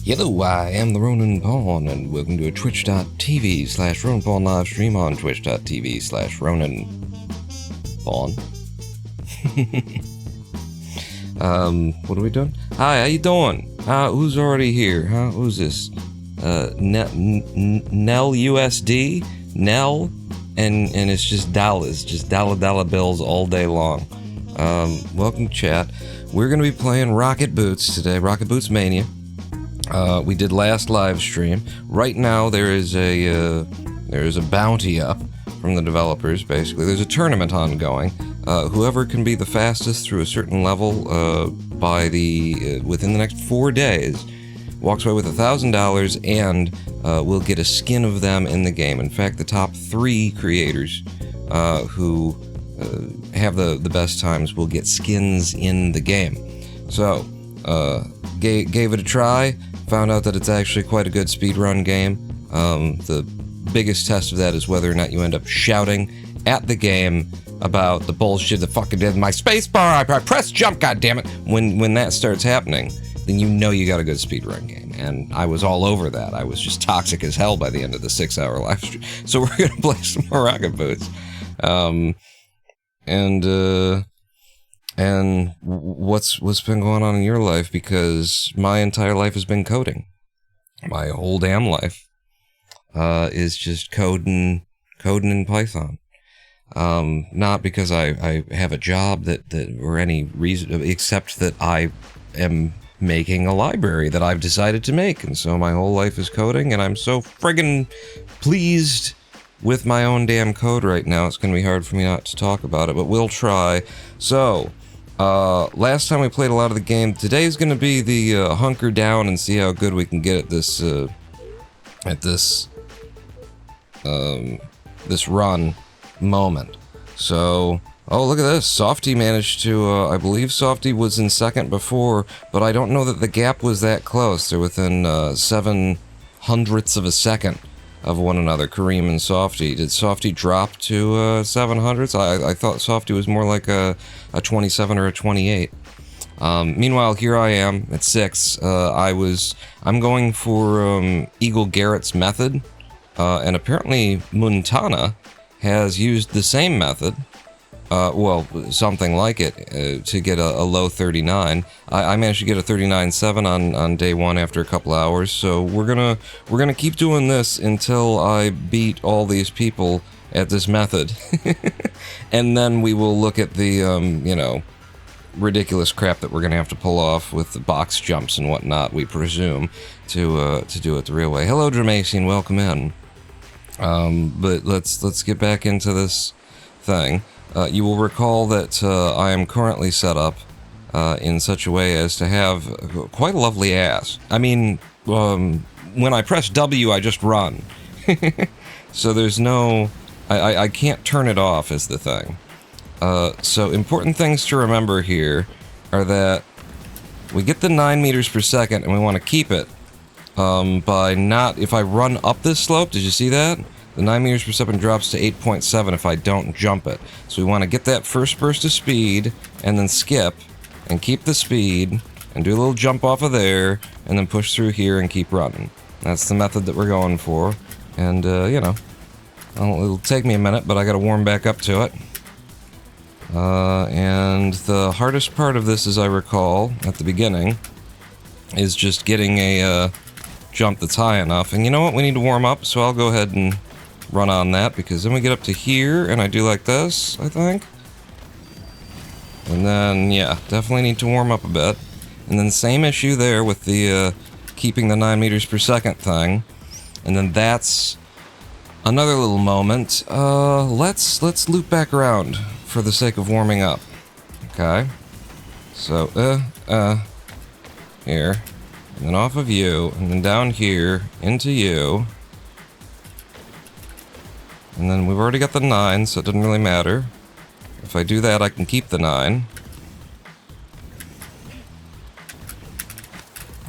Hello, I am the Ronin Pawn, and welcome to a twitch.tv/Ronin Pawn live stream on twitch.tv/Ronin Pawn. What are we doing? Hi, how you doing? Who's already here? Who's this? Nell USD? Nell? And it's just dollars, just dollar bills all day long. Welcome, chat. We're gonna be playing Rocket Boots today, Rocket Boots Mania. We did last live stream. Right now there is a bounty up from the developers. Basically, there's a tournament ongoing. Whoever can be the fastest through a certain level within the next 4 days walks away with $1,000 and will get a skin of them in the game. In fact, the top 3 creators who have the best times will get skins in the game. So gave it a try. Found out that it's actually quite a good speedrun game. The biggest test of that is whether or not you end up shouting at the game about the bullshit that fucking did my spacebar. I pressed jump, goddammit. When that starts happening, then you know you got a good speedrun game. And I was all over that. I was just toxic as hell by the end of the 6-hour live stream. So we're gonna play some more Rocket Boots. And what's been going on in your life? Because my entire life has been coding. My whole damn life is just coding in Python. Not because I have a job that or any reason, except that I am making a library that I've decided to make, and so my whole life is coding, and I'm so friggin' pleased with my own damn code right now. It's gonna be hard for me not to talk about it, but we'll try. So, last time we played a lot of the game. Today's gonna be the hunker down and see how good we can get at this this run moment. So, oh, look at this. Softy managed to, I believe Softy was in second before, but I don't know that the gap was that close. They're within 0.07 of a second of one another, Kareem and Softy. Did Softy drop to 0.07? I thought Softy was more like a 27 or a 28. Meanwhile, here I am at 6. I'm going for Eagle Garrett's method, and apparently Montana has used the same method, well, something like it, to get a low 39. I managed to get a 39.7 on day 1 after a couple hours, so we're gonna keep doing this until I beat all these people at this method. And then we will look at the, ridiculous crap that we're gonna have to pull off with the box jumps and whatnot, we presume, to do it the real way. Hello, Dramacian, welcome in. But let's get back into this thing. You will recall that I am currently set up in such a way as to have quite a lovely ass. I mean, when I press W, I just run. So there's no... I can't turn it off is the thing. So important things to remember here are that we get the 9 meters per second and we want to keep it. By not... If I run up this slope, did you see that? The 9 meters per second drops to 8.7 if I don't jump it. So we want to get that first burst of speed, and then skip, and keep the speed, and do a little jump off of there, and then push through here and keep running. That's the method that we're going for. And, it'll take me a minute, but I gotta warm back up to it. And the hardest part of this, as I recall, at the beginning, is just getting a jump that's high enough. And you know what? We need to warm up, so I'll go ahead and run on that, because then we get up to here, and I do like this, I think. And then, yeah, definitely need to warm up a bit. And then same issue there with the keeping the 9 meters per second thing. And then that's another little moment. Let's loop back around for the sake of warming up. Okay. So, here. And then off of you, and then down here, into you. And then we've already got the 9, so it doesn't really matter. If I do that, I can keep the 9.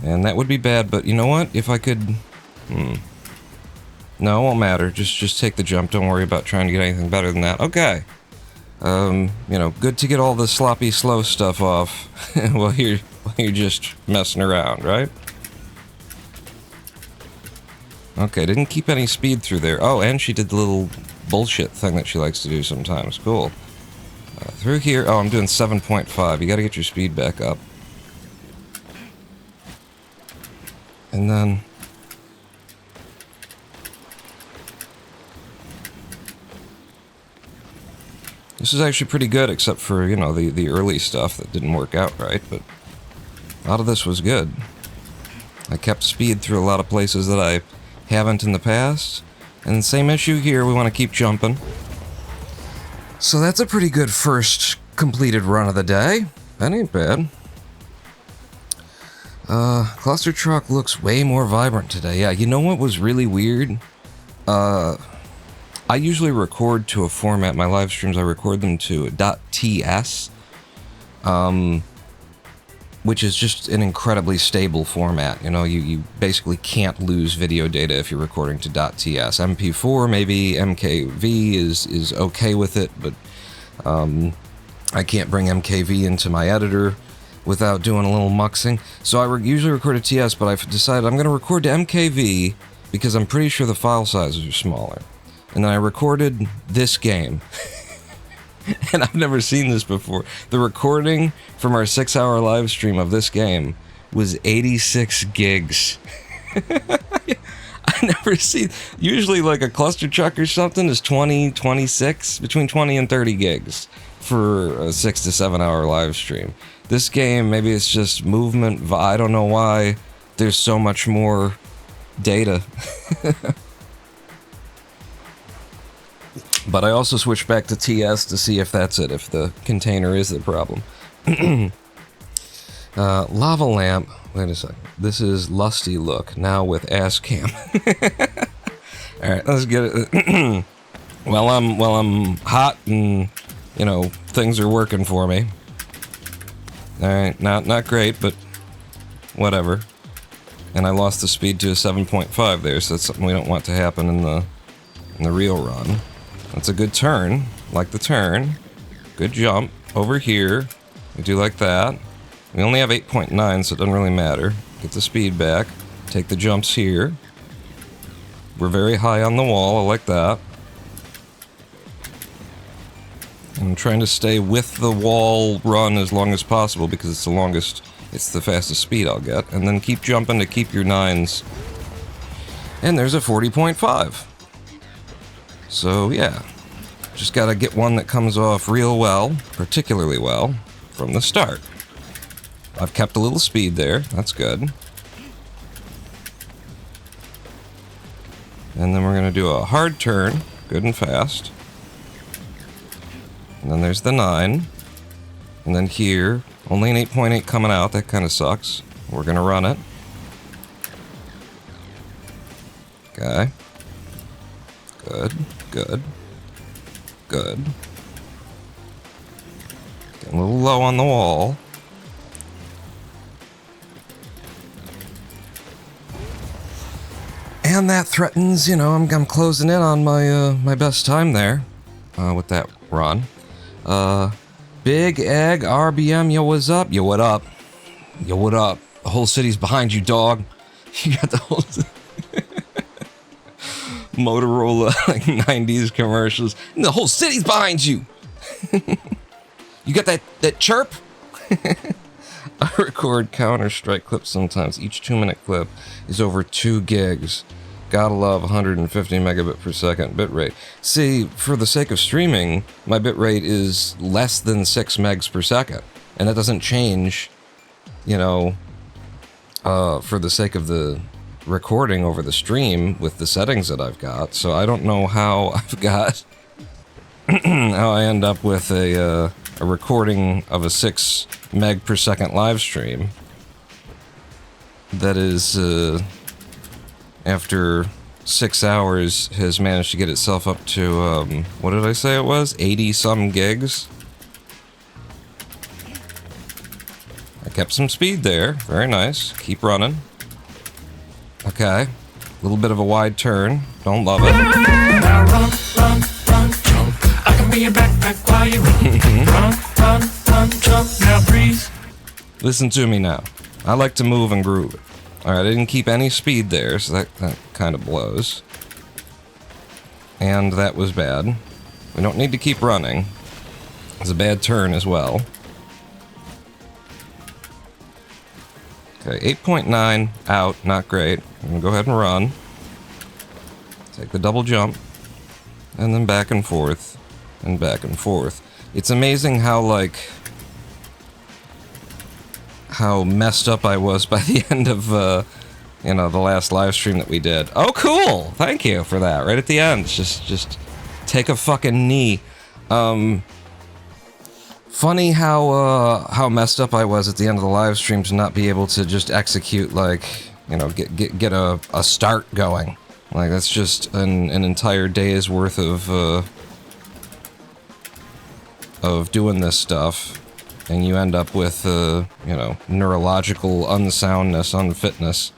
And that would be bad, but you know what? If I could... No, it won't matter. Just take the jump. Don't worry about trying to get anything better than that. Okay. Good to get all the sloppy, slow stuff off while you're just messing around, right? Okay, didn't keep any speed through there. Oh, and she did the little bullshit thing that she likes to do sometimes. Cool. Through here... Oh, I'm doing 7.5. You gotta get your speed back up. And then... This is actually pretty good, except for, you know, the early stuff that didn't work out right, but a lot of this was good. I kept speed through a lot of places that I haven't in the past, and same issue here, we want to keep jumping. So that's a pretty good first completed run of the day. That ain't bad. Cluster Truck looks way more vibrant today. Yeah, you know what was really weird? I usually record to a format, my live streams, I record them to .ts, which is just an incredibly stable format. You know, you basically can't lose video data if you're recording to .ts. MP4, maybe MKV is okay with it, but I can't bring MKV into my editor without doing a little muxing. So I usually record to TS, but I've decided I'm going to record to MKV because I'm pretty sure the file sizes are smaller. And then I recorded this game. And I've never seen this before. The recording from our 6-hour live stream of this game was 86 gigs. I never see... Usually like a cluster truck or something is 20, 26, between 20 and 30 gigs for a 6 to 7 hour live stream. This game, maybe it's just movement, I don't know why there's so much more data. But I also switched back to TS to see if that's it, if the container is the problem. Lava lamp. Wait a second. This is Lusty Look, now with ass cam. Alright, let's get it. While I'm hot and, you know, things are working for me. Alright, not great, but whatever. And I lost the speed to a 7.5 there, so that's something we don't want to happen in the real run. That's a good turn. Like the turn. Good jump. Over here. We do like that. We only have 8.9, so it doesn't really matter. Get the speed back. Take the jumps here. We're very high on the wall. I like that. I'm trying to stay with the wall run as long as possible because it's the longest, it's the fastest speed I'll get. And then keep jumping to keep your 9s. And there's a 40.5. So yeah, just gotta get one that comes off real well, particularly well, from the start. I've kept a little speed there, that's good. And then we're gonna do a hard turn, good and fast. And then there's the 9. And then here, only an 8.8 coming out, that kinda sucks. We're gonna run it. Okay. Good, good, good. Getting a little low on the wall. And that threatens, you know, I'm closing in on my my best time there with that run. Big Egg RBM, yo, what's up? Yo, what up? Yo, what up? The whole city's behind you, dog. You got the whole... Motorola, like 90s commercials. And the whole city's behind you. You got that chirp? I record Counter-Strike clips sometimes. Each 2-minute clip is over 2 gigs. Gotta love 150 megabit per second bitrate. See, for the sake of streaming, my bitrate is less than 6 megs per second. And that doesn't change, you know, for the sake of the recording over the stream with the settings that I've got, so I don't know how I've got how I end up with a recording of a 6 meg per second live stream that is after 6 hours has managed to get itself up to what did I say it was? 80 some gigs. I kept some speed there, very nice. Keep running. Okay, a little bit of a wide turn. Don't love it. Now run, jump. I can be your backpack while you run, jump. Now breathe. Listen to me now. I like to move and groove it. Alright, I didn't keep any speed there, so that kind of blows. And that was bad. We don't need to keep running. It's a bad turn as well. Okay, 8.9, out, not great. I'm gonna go ahead and run. Take the double jump. And then back and forth. And back and forth. It's amazing how, like... how messed up I was by the end of, you know, the last live stream that we did. Oh, cool! Thank you for that. Right at the end. Just take a fucking knee. Funny how messed up I was at the end of the live stream to not be able to just execute, like, you know, get a start going. Like, that's just an entire day's worth of doing this stuff. And you end up with, you know, neurological unsoundness, unfitness.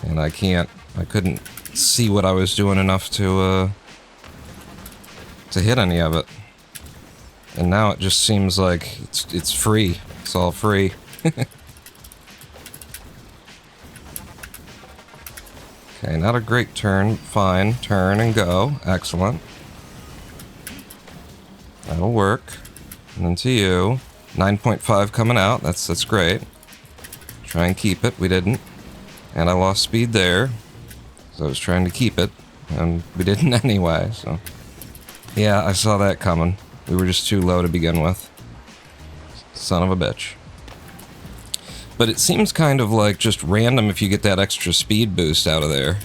And I couldn't see what I was doing enough to hit any of it. And now it just seems like it's free. It's all free. Okay, not a great turn. Fine. Turn and go. Excellent. That'll work. And then to you. 9.5 coming out. That's great. Try and keep it. We didn't. And I lost speed there. So I was trying to keep it. And we didn't anyway, so... yeah, I saw that coming. We were just too low to begin with. Son of a bitch. But it seems kind of like just random if you get that extra speed boost out of there.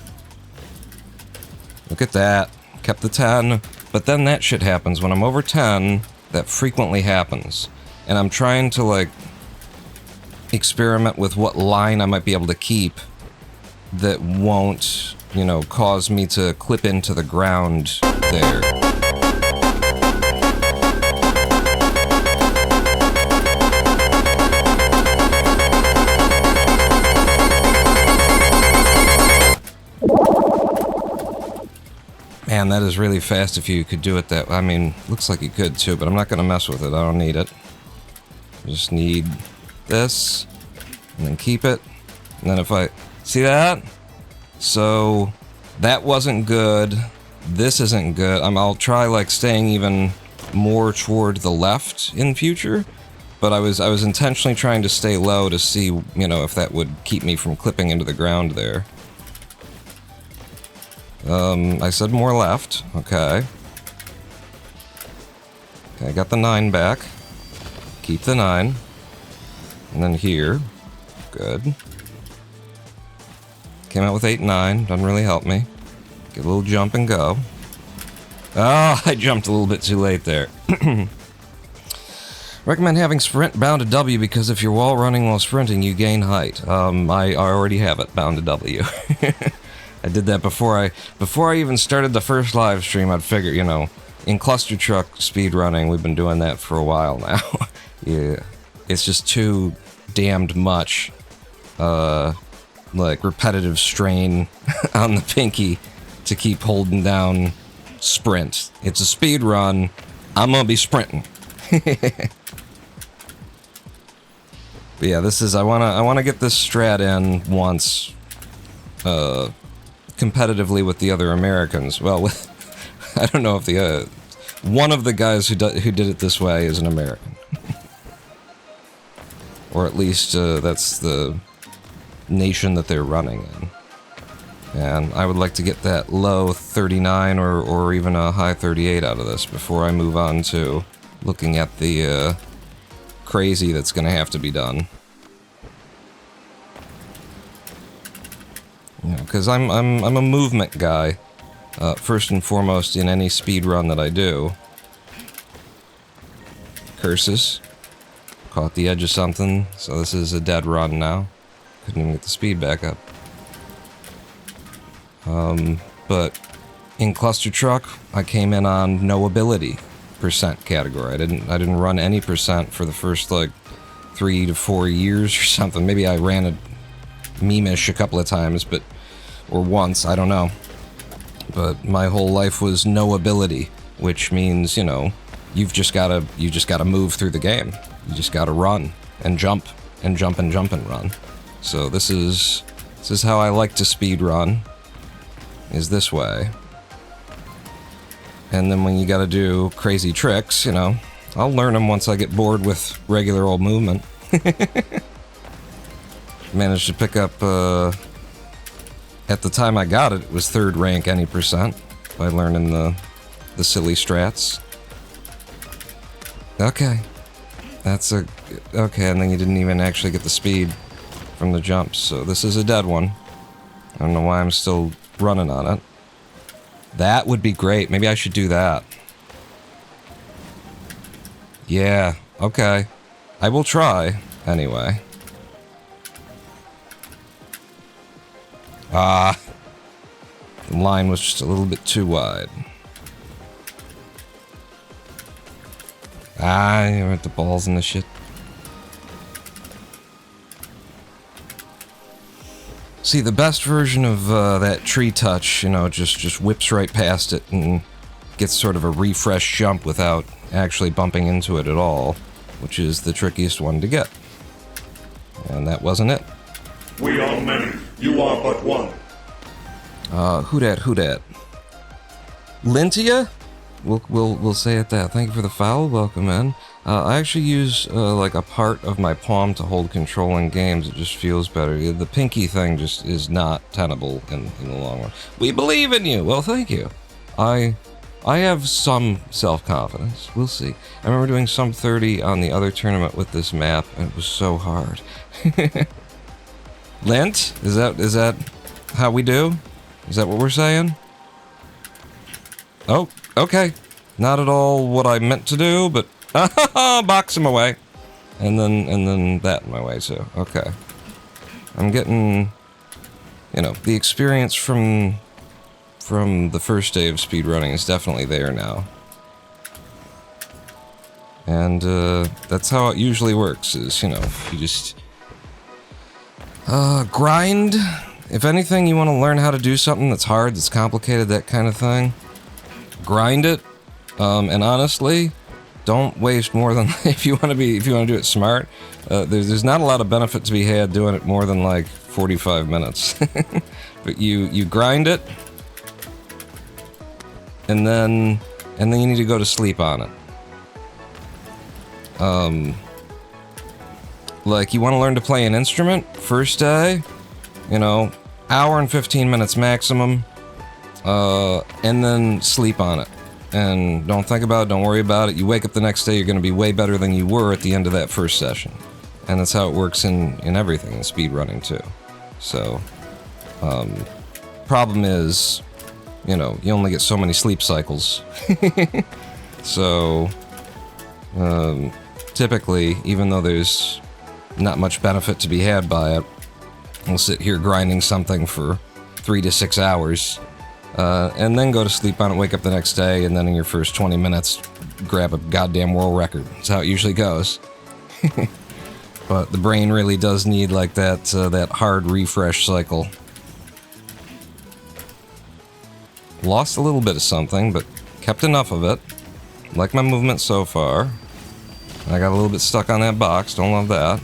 Look at that. Kept the 10. But then that shit happens. When I'm over 10, that frequently happens. And I'm trying to, like, experiment with what line I might be able to keep that won't, you know, cause me to clip into the ground there. Man, that is really fast if you could do it that way. I mean, looks like you could too, but I'm not going to mess with it. I don't need it. I just need this, and then keep it. And then if I... see that? So, that wasn't good. This isn't good. I'll try, like, staying even more toward the left in future. But I was intentionally trying to stay low to see, you know, if that would keep me from clipping into the ground there. I said more left. Okay. Okay, I got the 9 back. Keep the 9. And then here. Good. Came out with 8-9. Doesn't really help me. Get a little jump and go. Oh, I jumped a little bit too late there. Recommend having sprint bound to W because if you're wall running while sprinting, you gain height. I already have it bound to W. I did that before I even started the first live stream. I'd figure, you know, in cluster truck speedrunning, we've been doing that for a while now. Yeah, it's just too damned much, like repetitive strain on the pinky to keep holding down sprint. It's a speed run. I'm gonna be sprinting. But yeah, this is I wanna get this strat in once. Competitively with the other Americans. Well, with, I don't know if the one of the guys who did it this way is an American, or at least that's the nation that they're running in. And I would like to get that low 39 or even a high 38 out of this before I move on to looking at the crazy that's going to have to be done. Because I'm a movement guy, first and foremost in any speed run that I do. Curses. Caught the edge of something, so this is a dead run now. Couldn't even get the speed back up. But in cluster truck, I came in on no ability percent category. I didn't run any percent for the first like 3 to 4 years or something. Maybe I ran a meme-ish a couple of times, but or once, I don't know. But my whole life was no ability, which means, you know, you just gotta move through the game. You just gotta run and jump and jump and jump and run. So this is how I like to speedrun, is this way. And then when you gotta do crazy tricks, you know, I'll learn them once I get bored with regular old movement. Managed to pick up, at the time I got it, it was 3rd rank any percent by learning the silly strats. Okay. Okay, and then you didn't even actually get the speed from the jumps, so this is a dead one. I don't know why I'm still running on it. That would be great. Maybe I should do that. Yeah, okay. I will try, anyway. Ah. The line was just a little bit too wide. Ah, you went the balls in the shit. See, the best version of that tree touch, you know, just whips right past it and gets sort of a refresh jump without actually bumping into it at all, which is the trickiest one to get. And that wasn't it. We are many, you are but one. Who dat? Lintia? We'll say it that. Thank you for the follow. Welcome in. I actually use like a part of my palm to hold control in games. It just feels better. The pinky thing just is not tenable in the long run. We believe in you. Well, thank you. I have some self-confidence. We'll see. I remember doing some 30 on the other tournament with this map, and it was so hard. Lint? Is that how we do? Is that what we're saying? Oh, okay. Not at all what I meant to do, but box him away. And then that in my way too. Okay. I'm getting, you know, the experience from the first day of speedrunning is definitely there now. And that's how it usually works, is, you know, you just grind. If anything, you want to learn how to do something that's hard, that's complicated, that kind of thing, grind it. And honestly, don't waste more than, if you want to do it smart, there's not a lot of benefit to be had doing it more than like 45 minutes. But you grind it, and then you need to go to sleep on it. Like, you want to learn to play an instrument first day, you know, hour and 15 minutes maximum, and then sleep on it. And don't think about it, don't worry about it. You wake up the next day, you're going to be way better than you were at the end of that first session. And that's how it works in everything, in speedrunning too. So, problem is, you know, you only get so many sleep cycles. So, typically, even though there's not much benefit to be had by it, we'll sit here grinding something for 3 to 6 hours, and then go to sleep on it, wake up the next day, and then in your first 20 minutes, grab a goddamn world record. That's how it usually goes. But the brain really does need, like, that hard refresh cycle. Lost a little bit of something, but kept enough of it. Like my movement so far. I got a little bit stuck on that box, don't love that.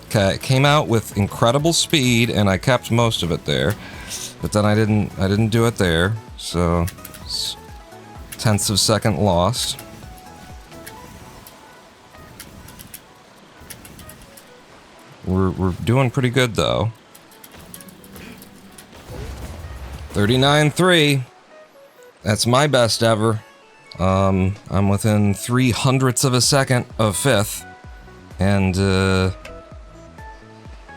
Okay, it came out with incredible speed, and I kept most of it there. But then I didn't do it there, so tenths of a second lost. We're doing pretty good though. 39.3. That's my best ever. I'm within 0.03 of a second of 5th, and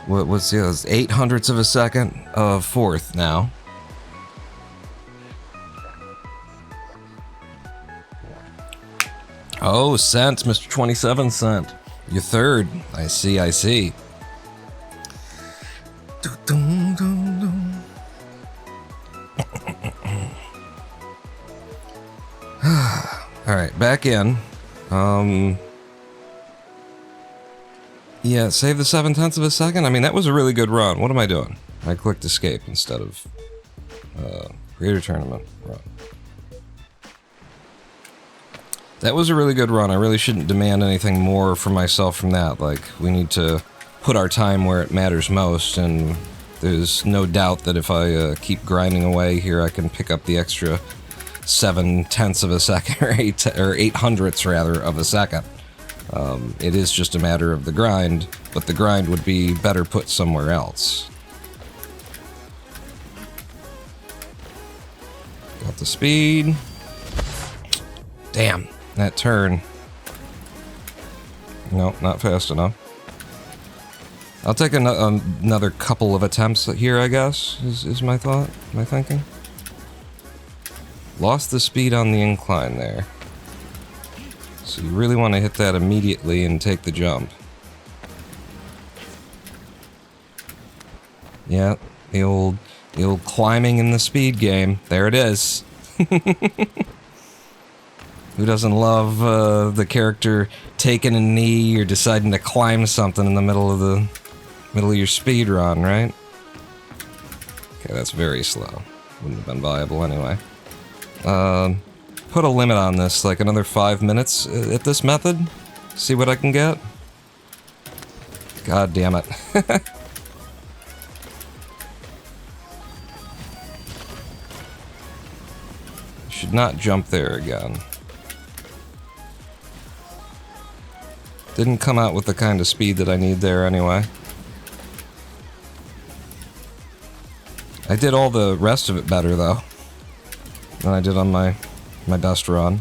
what's the other? 0.08 of a second of 4th now. Oh, cents, Mr. 27 cent. You're 3rd. I see. Alright, back in. Yeah, save the 0.7 of a second? I mean, that was a really good run. What am I doing? I clicked escape instead of creator tournament run. That was a really good run. I really shouldn't demand anything more from myself from that. Like, we need to put our time where it matters most, and there's no doubt that if I keep grinding away here, I can pick up the extra 7/10 of a second, or 8/100ths rather of a second. It is just a matter of the grind, but the grind would be better put somewhere else. Got the speed. Damn, that turn. No, not fast enough. I'll take another couple of attempts here, I guess, is my thought, my thinking. Lost the speed on the incline there. So you really want to hit that immediately and take the jump. Yeah, the old climbing in the speed game. There it is. Who doesn't love the character taking a knee or deciding to climb something in the middle of your speed run, right? Okay, that's very slow. Wouldn't have been viable anyway. Put a limit on this, like another 5 minutes at this method. See what I can get. God damn it. Should not jump there again. Didn't come out with the kind of speed that I need there anyway. I did all the rest of it better though than I did on my best run.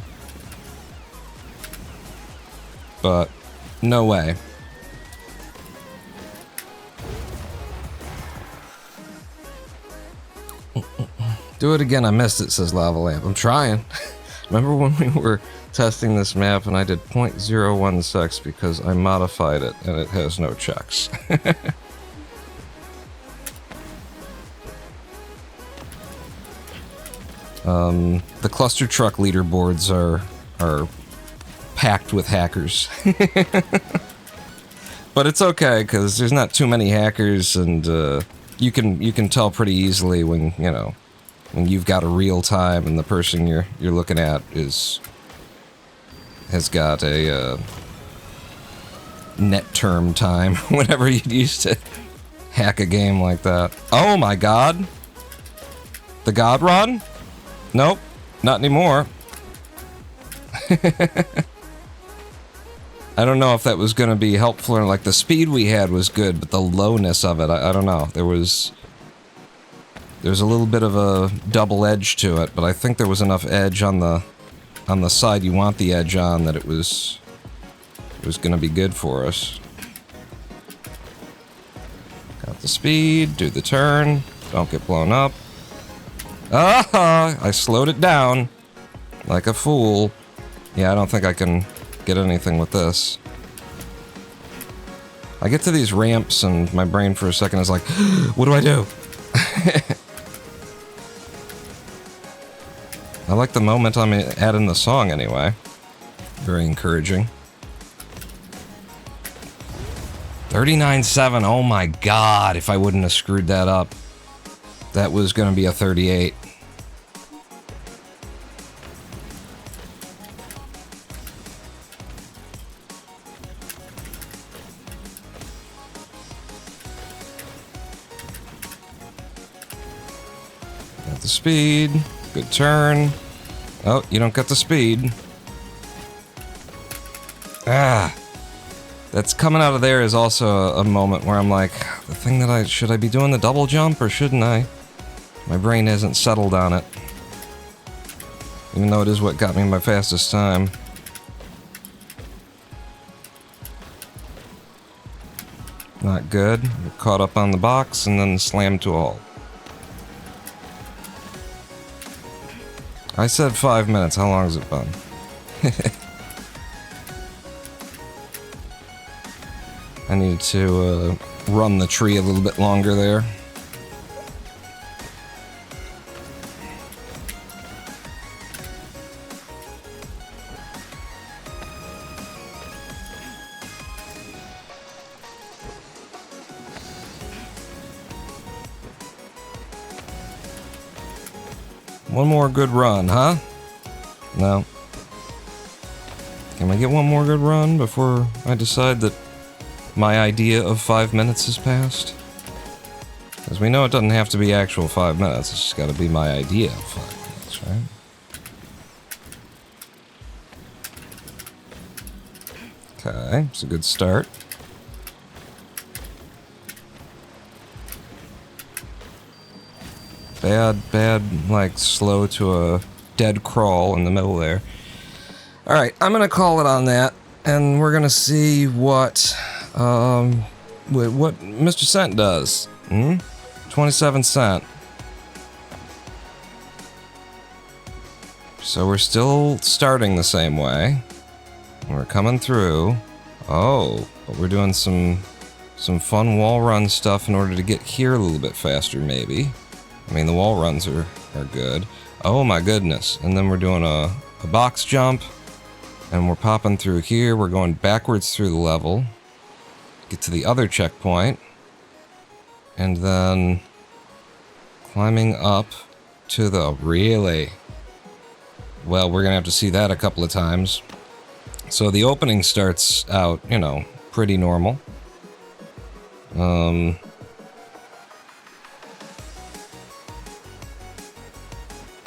But no way. Do it again, I missed it, says Lava Lamp. I'm trying. Remember when we were testing this map and I did 0.016 because I modified it and it has no checks. The cluster truck leaderboards are packed with hackers. But it's okay because there's not too many hackers, and you can tell pretty easily when, you know, when you've got a real time and the person you're looking at has got a net term time, whenever you used to hack a game like that. Oh my god! The God Run? Nope, not anymore. I don't know if that was going to be helpful, or like the speed we had was good, but the lowness of it, I don't know. There's a little bit of a double edge to it, but I think there was enough edge on the side you want the edge on that it was going to be good for us. Got the speed, do the turn, don't get blown up. Ah! I slowed it down like a fool. Yeah, I don't think I can get anything with this. I get to these ramps and my brain for a second is like, what do I do? I like the moment I'm at in the song anyway. Very encouraging. 39.7, oh my god, if I wouldn't have screwed that up. That was gonna be a 38. Got the speed. Good turn. Oh, you don't get the speed. Ah. That's coming out of there is also a moment where I'm like, the thing that should I be doing the double jump or shouldn't I? My brain hasn't settled on it. Even though it is what got me my fastest time. Not good. We're caught up on the box and then slammed to a halt. I said 5 minutes. How long has it been? I need to run the tree a little bit longer there. One more good run, huh? No. Can I get one more good run before I decide that my idea of 5 minutes has passed? Because we know it doesn't have to be actual 5 minutes, it's just gotta be my idea of 5 minutes, right? Okay, it's a good start. Bad, like, slow to a dead crawl in the middle there. Alright, I'm gonna call it on that, and we're gonna see what Mr. Cent does. 27 cent. So we're still starting the same way. We're coming through. Oh, but we're doing some fun wall run stuff in order to get here a little bit faster, maybe. I mean, the wall runs are good. Oh my goodness. And then we're doing a box jump. And we're popping through here. We're going backwards through the level. Get to the other checkpoint. And then climbing up to the... Really? Well, we're going to have to see that a couple of times. So the opening starts out, you know, pretty normal.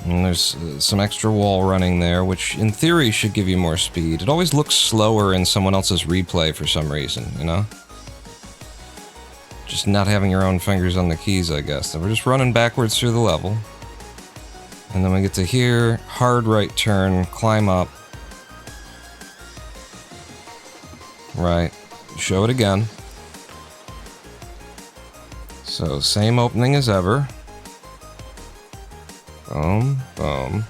And there's some extra wall running there, which in theory should give you more speed. It always looks slower in someone else's replay for some reason, you know? Just not having your own fingers on the keys, I guess. And we're just running backwards through the level. And then we get to here, hard right turn, climb up. Right. Show it again. So, same opening as ever. Boom, boom.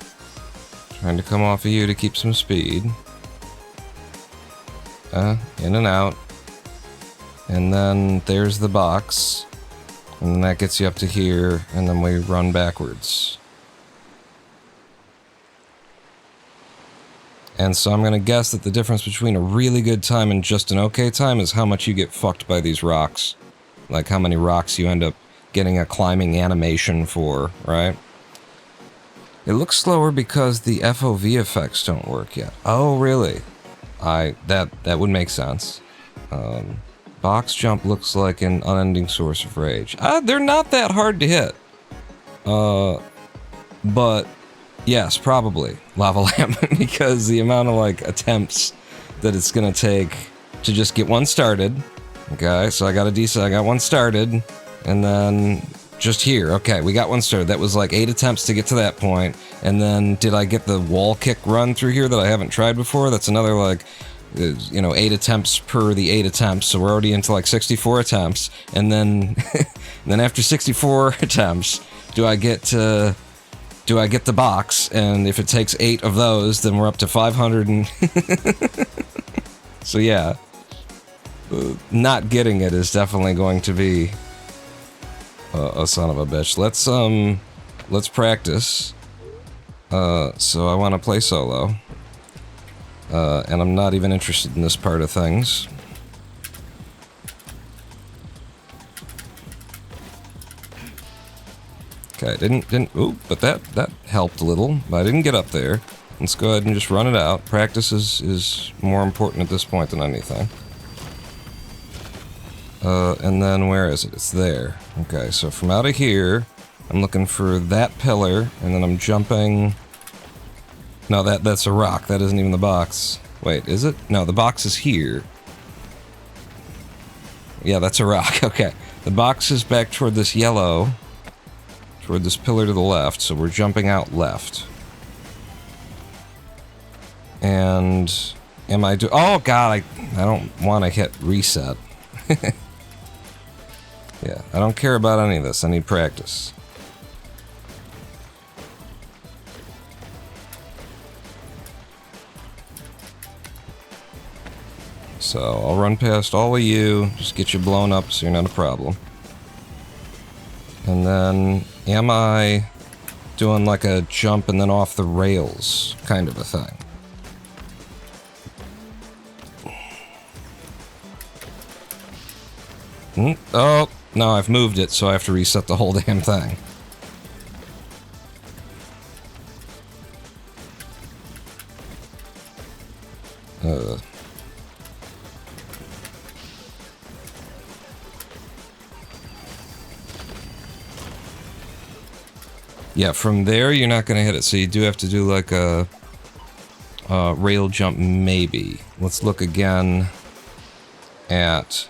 Trying to come off of you to keep some speed. In and out. And then there's the box. And then that gets you up to here, and then we run backwards. And so I'm gonna guess that the difference between a really good time and just an okay time is how much you get fucked by these rocks. Like how many rocks you end up getting a climbing animation for, right? It looks slower because the FOV effects don't work yet. Oh, really? That would make sense. Box jump looks like an unending source of rage. They're not that hard to hit. But yes, probably lava lamp because the amount of like attempts that it's gonna take to just get one started. Okay, so I got one started, and then just here. Okay, we got one started. That was like 8 attempts to get to that point, and then did I get the wall kick run through here that I haven't tried before? That's another like, 8 attempts per the 8 attempts, so we're already into like 64 attempts, and then then after 64 attempts, do I get the box? And if it takes 8 of those, then we're up to 500 and so yeah, not getting it is definitely going to be a son of a bitch. Let's practice. So I want to play solo. And I'm not even interested in this part of things. Okay, ooh, but that helped a little, but I didn't get up there. Let's go ahead and just run it out. Practice is more important at this point than anything. And then where is it? It's there. Okay, so from out of here, I'm looking for that pillar, and then I'm jumping... No, that's a rock. That isn't even the box. Wait, is it? No, the box is here. Yeah, that's a rock. Okay. The box is back toward this yellow. Toward this pillar to the left, so we're jumping out left. And... am I oh god, I don't want to hit reset. Yeah, I don't care about any of this. I need practice. So, I'll run past all of you, just get you blown up so you're not a problem. And then, am I doing like a jump and then off the rails kind of a thing? Oh, no, I've moved it, so I have to reset the whole damn thing. Yeah, from there you're not gonna hit it, so you do have to do like a rail jump, maybe. Let's look again at.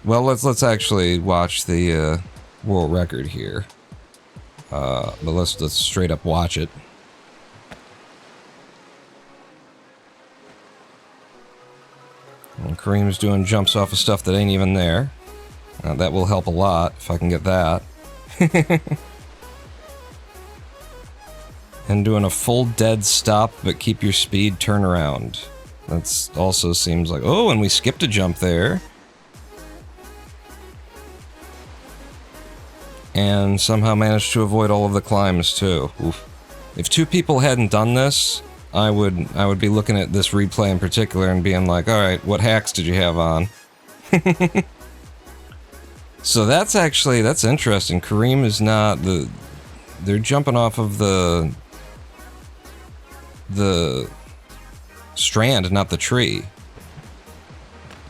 Well, let's actually watch the world record here. But let's straight up watch it. And Kareem's doing jumps off of stuff that ain't even there. That will help a lot if I can get that. And doing a full dead stop, but keep your speed turnaround. That's also seems like... Oh, and we skipped a jump there. And somehow managed to avoid all of the climbs, too. Oof. If 2 people hadn't done this, I would be looking at this replay in particular and being like, alright, what hacks did you have on? So that's interesting. Kareem is not the... They're jumping off of the strand, not the tree.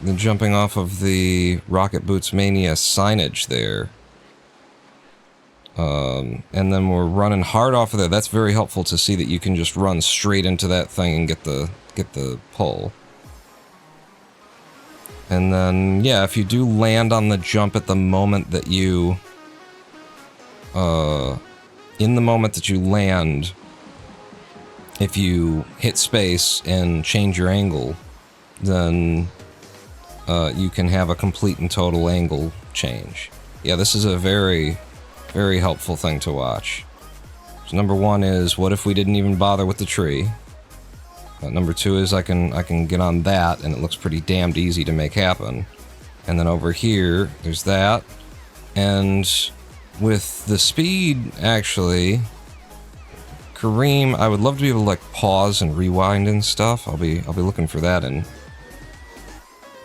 They're jumping off of the Rocket Boots Mania signage there. And then we're running hard off of there. That's very helpful to see that you can just run straight into that thing and get the pull. And then, yeah, if you do land on the jump at the moment that you... in the moment that you land, if you hit space and change your angle, then you can have a complete and total angle change. Yeah, this is a very, very helpful thing to watch. So number 1 is, what if we didn't even bother with the tree? Number 2 is I can get on that, and it looks pretty damned easy to make happen. And then over here, there's that. And with the speed, actually, Kareem, I would love to be able to like pause and rewind and stuff. I'll be looking for that in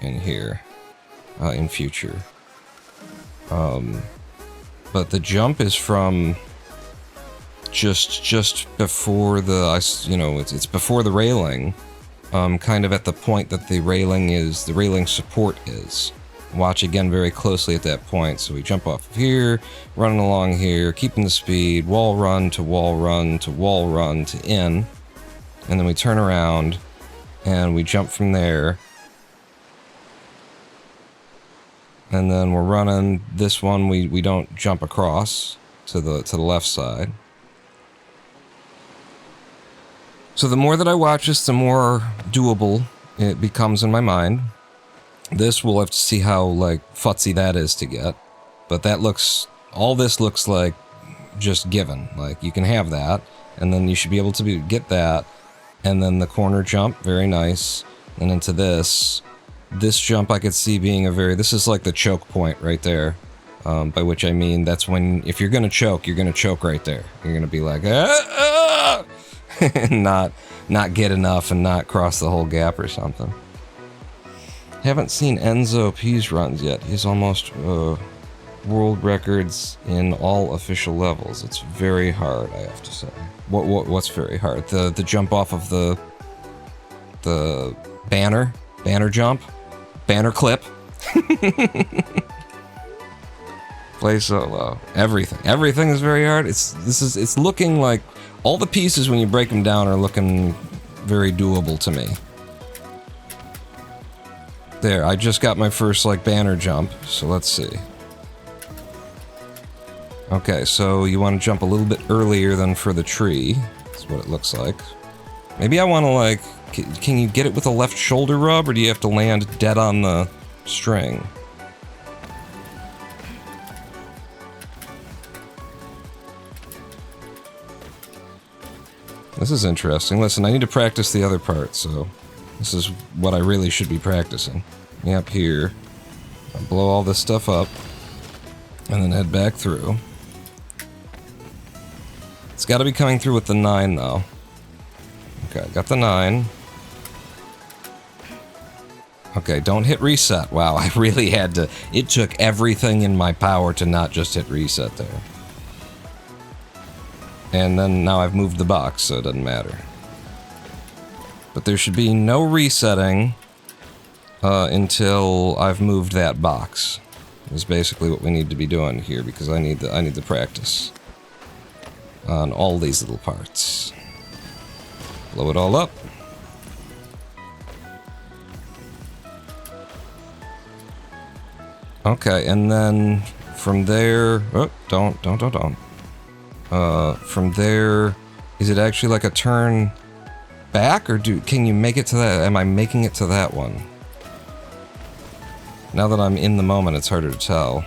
here in future. But the jump is from just before the it's before the railing, kind of at the point that the railing support is. Watch again very closely at that point. So we jump off of here, running along here, keeping the speed, wall run to wall run to wall run to in, and then we turn around and we jump from there. And then we're running this one, we don't jump across to the left side. So the more that I watch this, the more doable it becomes in my mind. This, we'll have to see how, like, futzy that is to get. But that looks... All this looks like just given. Like, you can have that, and then you should be able to get that. And then the corner jump, very nice. And into this. This jump I could see being a very... This is like the choke point right there. By which I mean, that's when... If you're gonna choke right there. You're gonna be like, ah! And not get enough and not cross the whole gap or something. Haven't seen Enzo P's runs yet. He's almost world records in all official levels. It's very hard, I have to say. What's very hard? The jump off of the banner jump, banner clip. Play solo. Everything is very hard. It's looking like all the pieces when you break them down are looking very doable to me. There, I just got my first, like, banner jump, so let's see. Okay, so you want to jump a little bit earlier than for the tree. That's what it looks like. Maybe I want to, like... Can you get it with a left shoulder rub, or do you have to land dead on the string? This is interesting. Listen, I need to practice the other part, so... This is what I really should be practicing. Yep, here. I'll blow all this stuff up. And then head back through. It's got to be coming through with the 9, though. Okay, got the 9. Okay, don't hit reset. Wow, I really had to... It took everything in my power to not just hit reset there. And then now I've moved the box, so it doesn't matter. But there should be no resetting until I've moved that box. Is basically what we need to be doing here, because I need the practice on all these little parts. Blow it all up. Okay, and then from there, oh, don't. From there, is it actually like a turn back, or can you make it to that? Am I making it to that one? Now that I'm in the moment, it's harder to tell.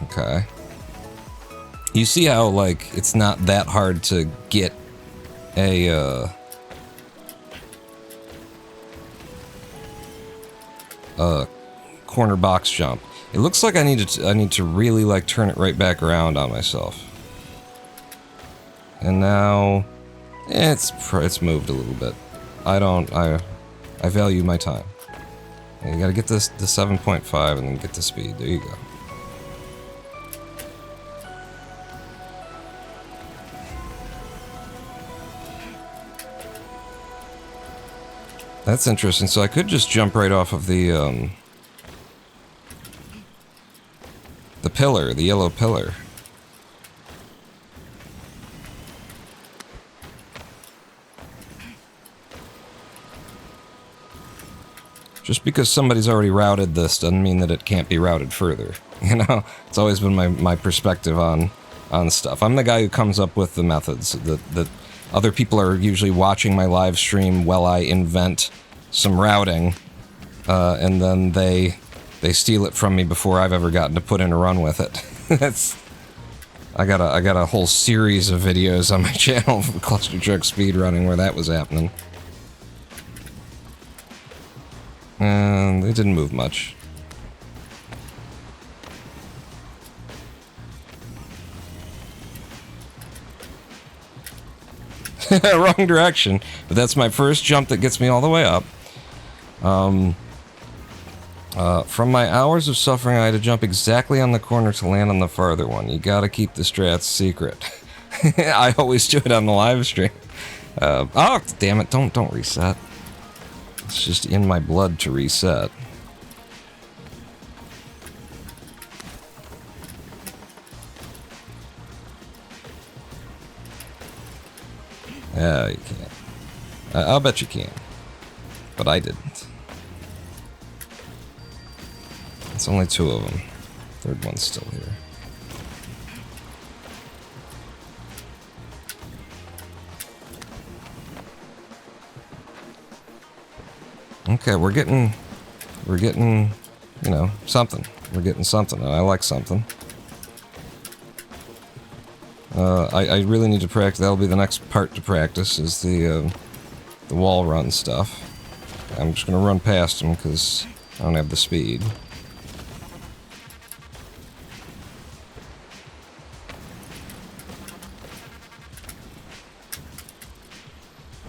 Okay. You see how, like, it's not that hard to get a corner box jump. It looks like I need to really, like, turn it right back around on myself. And now it's moved a little bit. I value my time. You gotta get this the 7.5 and then get the speed. There you go. That's interesting. So I could just jump right off of the pillar, the yellow pillar. Just because somebody's already routed this doesn't mean that it can't be routed further. You know, it's always been my perspective on stuff. I'm the guy who comes up with the methods that other people are usually watching my live stream while I invent some routing, and then they steal it from me before I've ever gotten to put in a run with it. I got a whole series of videos on my channel for Cluster Truck Speedrunning where that was happening. And it didn't move much. Wrong direction, but that's my first jump that gets me all the way up. From my hours of suffering, I had to jump exactly on the corner to land on the farther one. You gotta keep the strats secret. I always do it on the live stream. Oh, damn it, don't reset. It's just in my blood to reset. Yeah, you can't. I'll bet you can. But I didn't. It's only two of them. Third one's still here. Okay, we're getting, you know, something. We're getting something, and I like something. I really need to practice. That'll be the next part to practice, is the wall run stuff. I'm just gonna run past them because I don't have the speed.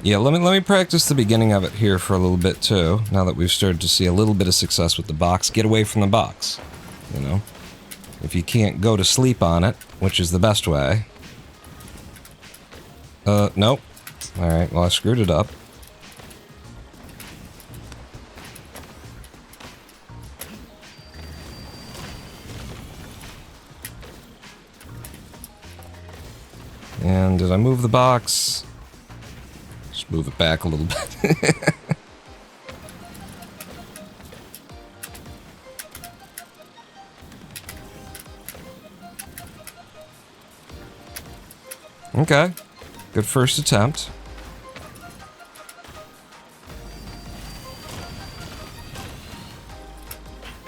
Yeah, let me practice the beginning of it here for a little bit too, now that we've started to see a little bit of success with the box. Get away from the box, you know? If you can't go to sleep on it, which is the best way. Nope. Alright, well I screwed it up. And did I move the box? Just move it back a little bit. Okay. Good first attempt.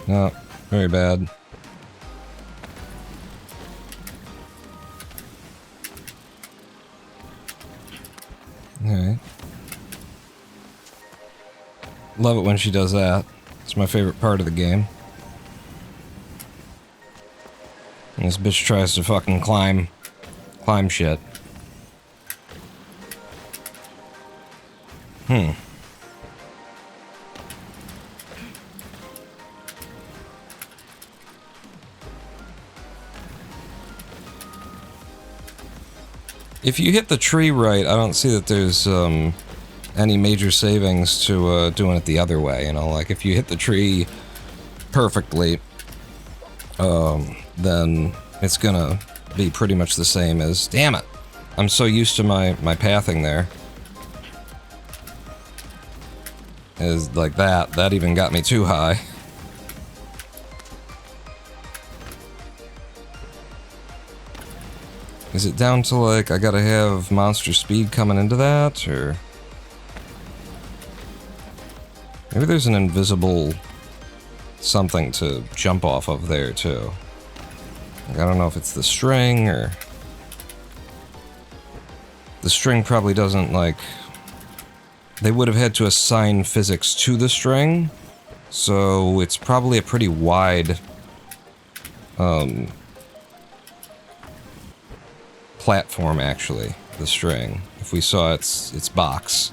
No, very bad. Alright. Love it when she does that. It's my favorite part of the game. And this bitch tries to fucking climb shit. If you hit the tree right, I don't see that there's any major savings to doing it the other way, you know? Like, if you hit the tree perfectly, then it's gonna be pretty much the same as... Damn it! I'm so used to my pathing there. Is like that. That even got me too high. Is it down to, like, I gotta have monster speed coming into that, or... Maybe there's an invisible something to jump off of there, too. Like, I don't know if it's the string, or... The string probably doesn't, like... They would have had to assign physics to the string, so it's probably a pretty wide... platform, actually, the string. If we saw its box.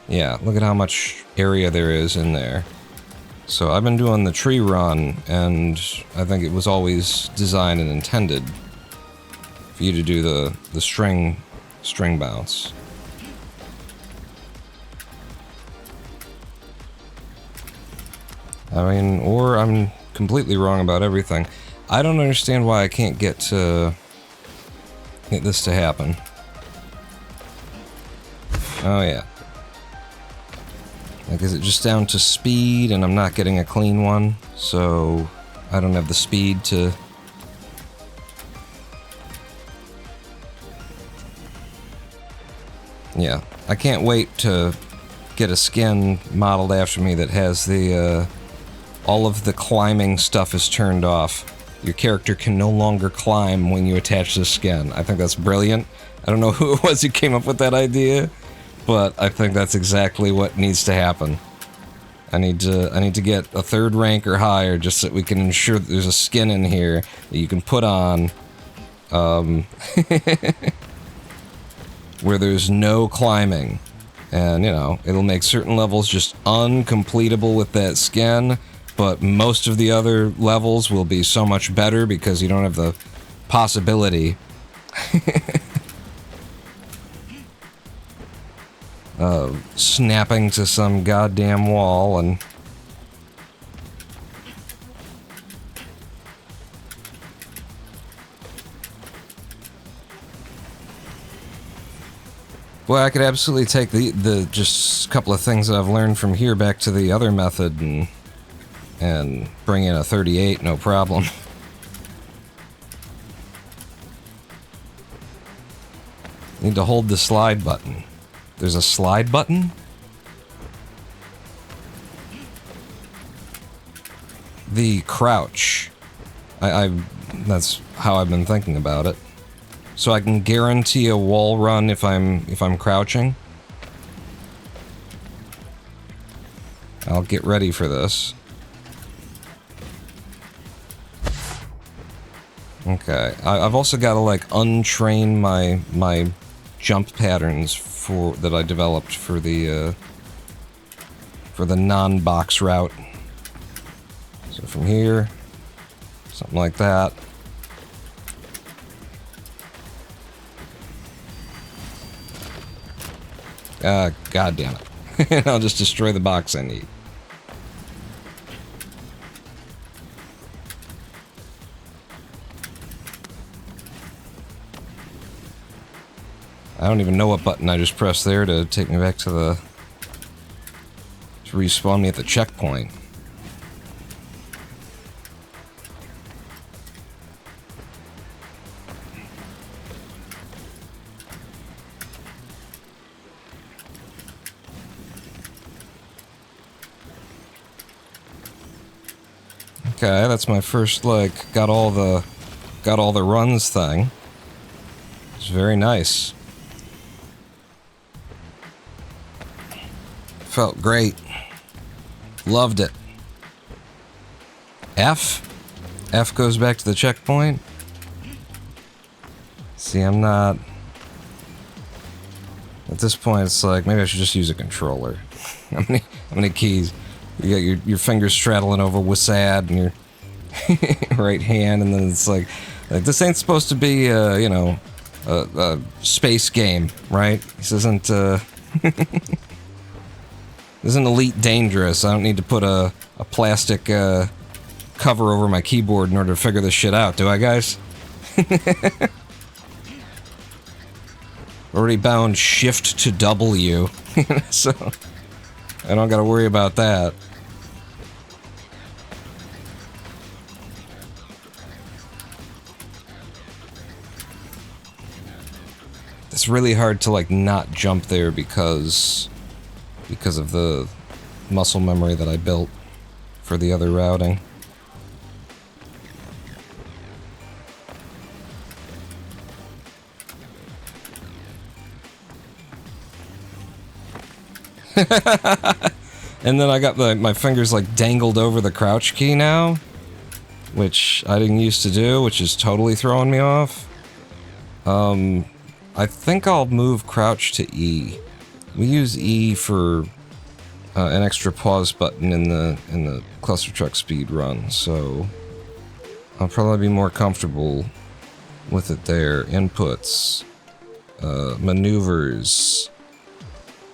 Yeah, look at how much area there is in there. So I've been doing the tree run, and I think it was always designed and intended for you to do the string bounce. I mean, or I'm completely wrong about everything. I don't understand why I can't get this to happen. Oh yeah. Like, is it just down to speed and I'm not getting a clean one? So I don't have the speed to... Yeah. I can't wait to get a skin modeled after me that has the, all of the climbing stuff is turned off. Your character can no longer climb when you attach the skin. I think that's brilliant. I don't know who it was who came up with that idea, but I think that's exactly what needs to happen. I need to get a 3rd rank or higher just so that we can ensure that there's a skin in here that you can put on, where there's no climbing. And, you know, it'll make certain levels just uncompletable with that skin, but most of the other levels will be so much better because you don't have the possibility of snapping to some goddamn wall and... Well, I could absolutely take the just a couple of things that I've learned from here back to the other method and bring in a 38, no problem. Need to hold the slide button. There's a slide button? The crouch. That's how I've been thinking about it. So I can guarantee a wall run if I'm crouching. I'll get ready for this. Okay, I've also got to, like, untrain my jump patterns that I developed for the non-box route. So from here, something like that. God damn it. I'll just destroy the box I need. I don't even know what button I just pressed there to take me back to respawn me at the checkpoint. Okay, that's my first, like, got all the runs thing. It's very nice. Felt great. Loved it. F? F goes back to the checkpoint? See, I'm not... At this point, it's like, maybe I should just use a controller. How many keys? You got your fingers straddling over WASD and your right hand, and then it's like this ain't supposed to be, you know, a space game, right? This isn't isn't Elite Dangerous. I don't need to put a plastic cover over my keyboard in order to figure this shit out, do I, guys? Already bound Shift to W, so I don't gotta worry about that. It's really hard to, like, not jump there because of the muscle memory that I built for the other routing. And then I got my fingers like dangled over the crouch key now, which I didn't used to do, which is totally throwing me off. I think I'll move crouch to E. We use E for an extra pause button in the cluster truck speed run, so I'll probably be more comfortable with it there. Inputs, maneuvers,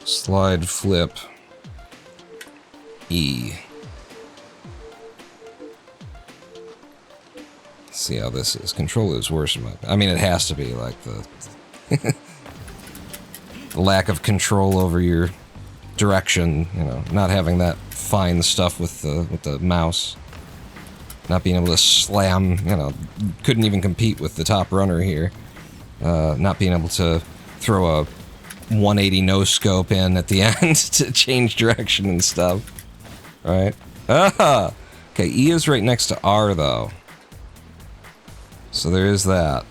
slide, flip, E. Let's see how this is. Control is worse. I mean, it has to be, like, the the lack of control over your direction, you know, not having that fine stuff with the mouse. Not being able to slam, you know, couldn't even compete with the top runner here. Not being able to throw a 180 no scope in at the end to change direction and stuff. Right? Ah! Okay, E is right next to R, though. So there is that.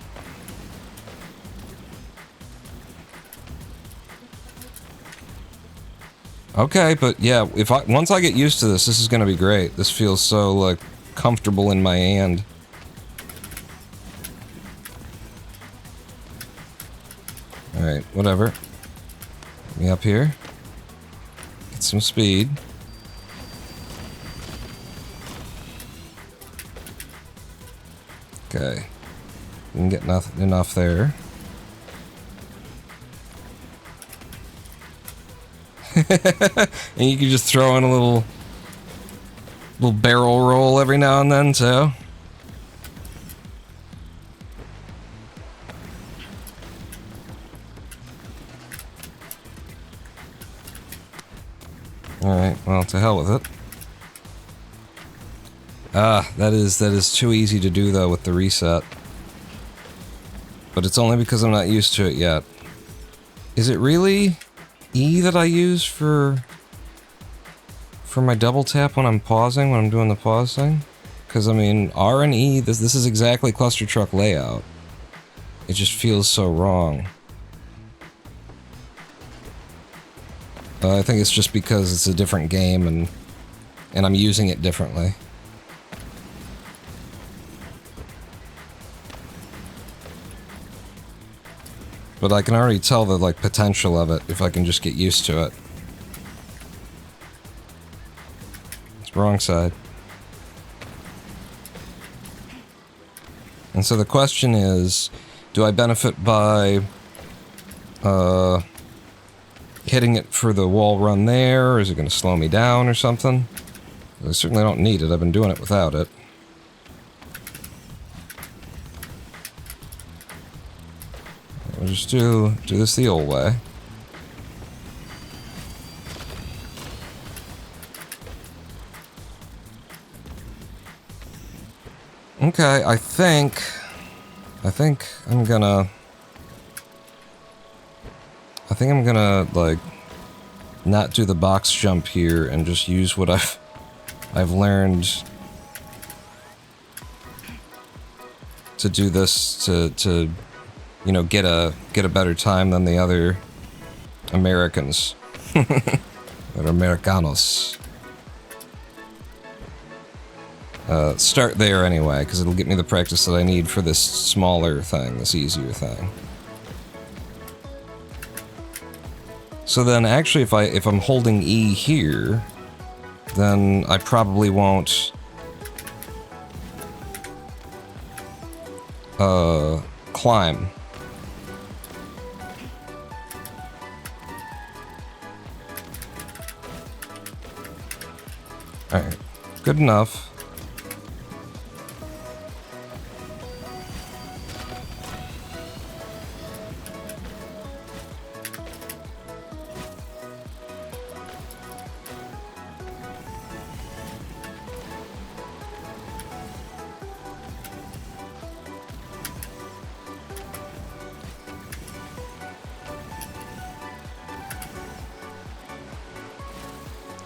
Okay, but yeah, once I get used to this is gonna be great. This feels so, like, comfortable in my hand. Alright, whatever. Get me up here. Get some speed. Okay. We can get enough there. And you can just throw in a little barrel roll every now and then, too. Alright, well, to hell with it. Ah, that is too easy to do, though, with the reset. But it's only because I'm not used to it yet. Is it really E that I use for my double tap when I'm pausing, when I'm doing the pause thing? Because, I mean, R and E, this is exactly cluster truck layout. It just feels so wrong. I think it's just because it's a different game and I'm using it differently. But I can already tell the, like, potential of it if I can just get used to it. It's wrong side. And so the question is, do I benefit by hitting it for the wall run there, or is it going to slow me down or something? I certainly don't need it. I've been doing it without it. We'll just do this the old way. Okay, I think I'm gonna like not do the box jump here and just use what I've learned to do this to you know, get a better time than the other Americans. Or Americanos. Start there anyway, because it'll get me the practice that I need for this smaller thing, this easier thing. So then, actually, if I'm holding E here, then I probably won't climb. Good enough.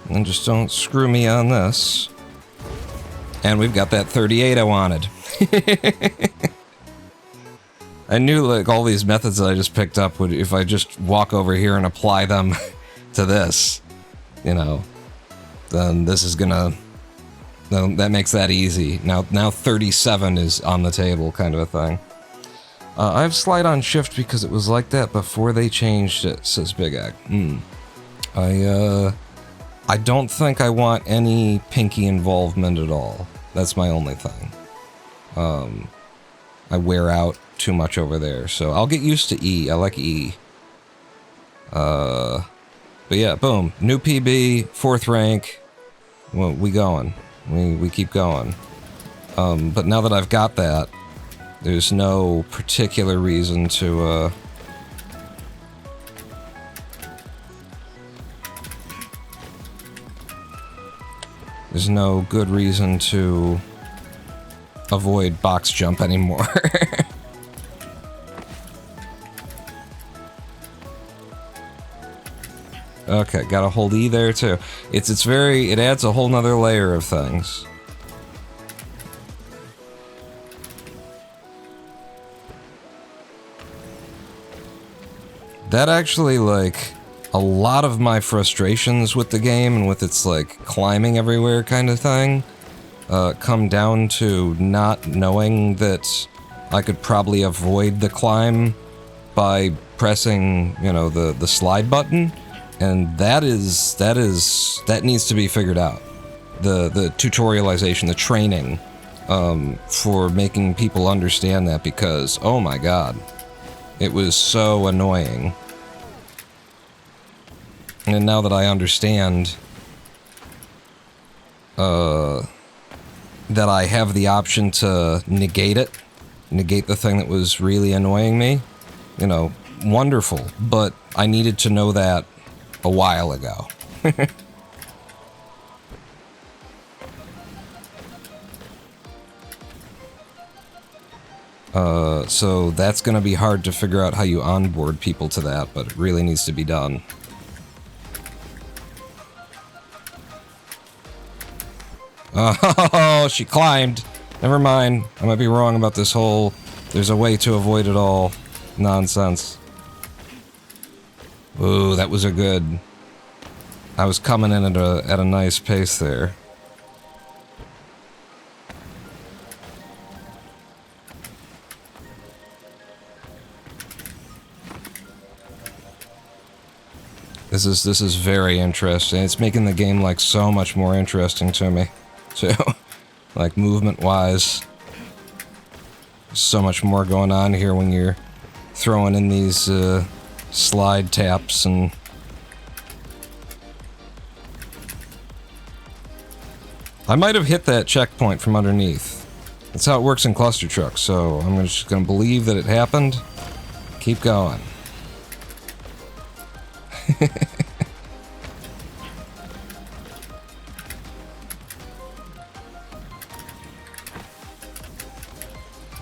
And just don't screw me on this. And we've got that 38 I wanted. I knew like all these methods that I just picked up would, if I just walk over here and apply them to this, you know, then this is gonna, then that makes that easy. Now 37 is on the table, kind of a thing. I have slide on shift because it was like that before they changed it, says Big Egg. I don't think I want any pinky involvement at all. That's my only thing. I wear out too much over there, so I'll get used to E. I like E. But yeah, boom. New PB, 4th rank. Well, we going. We keep going. But now that I've got that, there's no particular reason to, there's no good reason to avoid box jump anymore. Okay, gotta hold E there too. It adds a whole nother layer of things. That actually, like, a lot of my frustrations with the game and with its, like, climbing everywhere kind of thing, come down to not knowing that I could probably avoid the climb by pressing, you know, the slide button, and that needs to be figured out. The tutorialization, the training, for making people understand that, because, oh my god, it was so annoying. And now that I understand that I have the option to negate the thing that was really annoying me, you know, wonderful. But I needed to know that a while ago. So that's gonna be hard to figure out how you onboard people to that, but it really needs to be done. Oh, she climbed. Never mind. I might be wrong about this whole there's a way to avoid it all nonsense. Ooh, that was a good... I was coming in at a nice pace there. This is very interesting. It's making the game like so much more interesting to me, too. Like movement-wise, so much more going on here when you're throwing in these slide taps and. I might have hit that checkpoint from underneath. That's how it works in cluster trucks. So I'm just gonna believe that it happened. Keep going.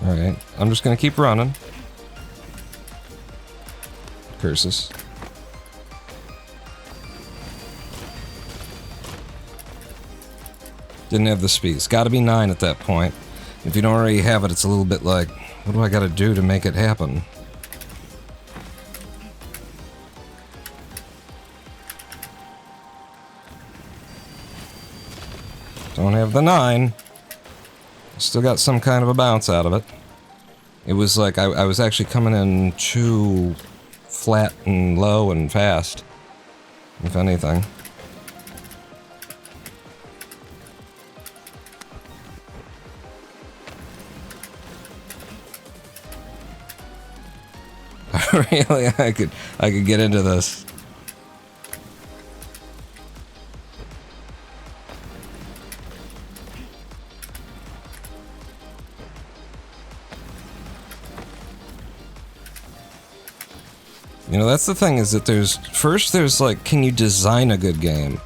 Alright, I'm just gonna keep running. Curses. Didn't have the speed. It's gotta be 9 at that point. If you don't already have it, it's a little bit like, what do I gotta do to make it happen? Don't have the 9. Still got some kind of a bounce out of it. It was like I was actually coming in too flat and low and fast, if anything. Really, I could get into this. You know, that's the thing, is that there's like, can you design a good game?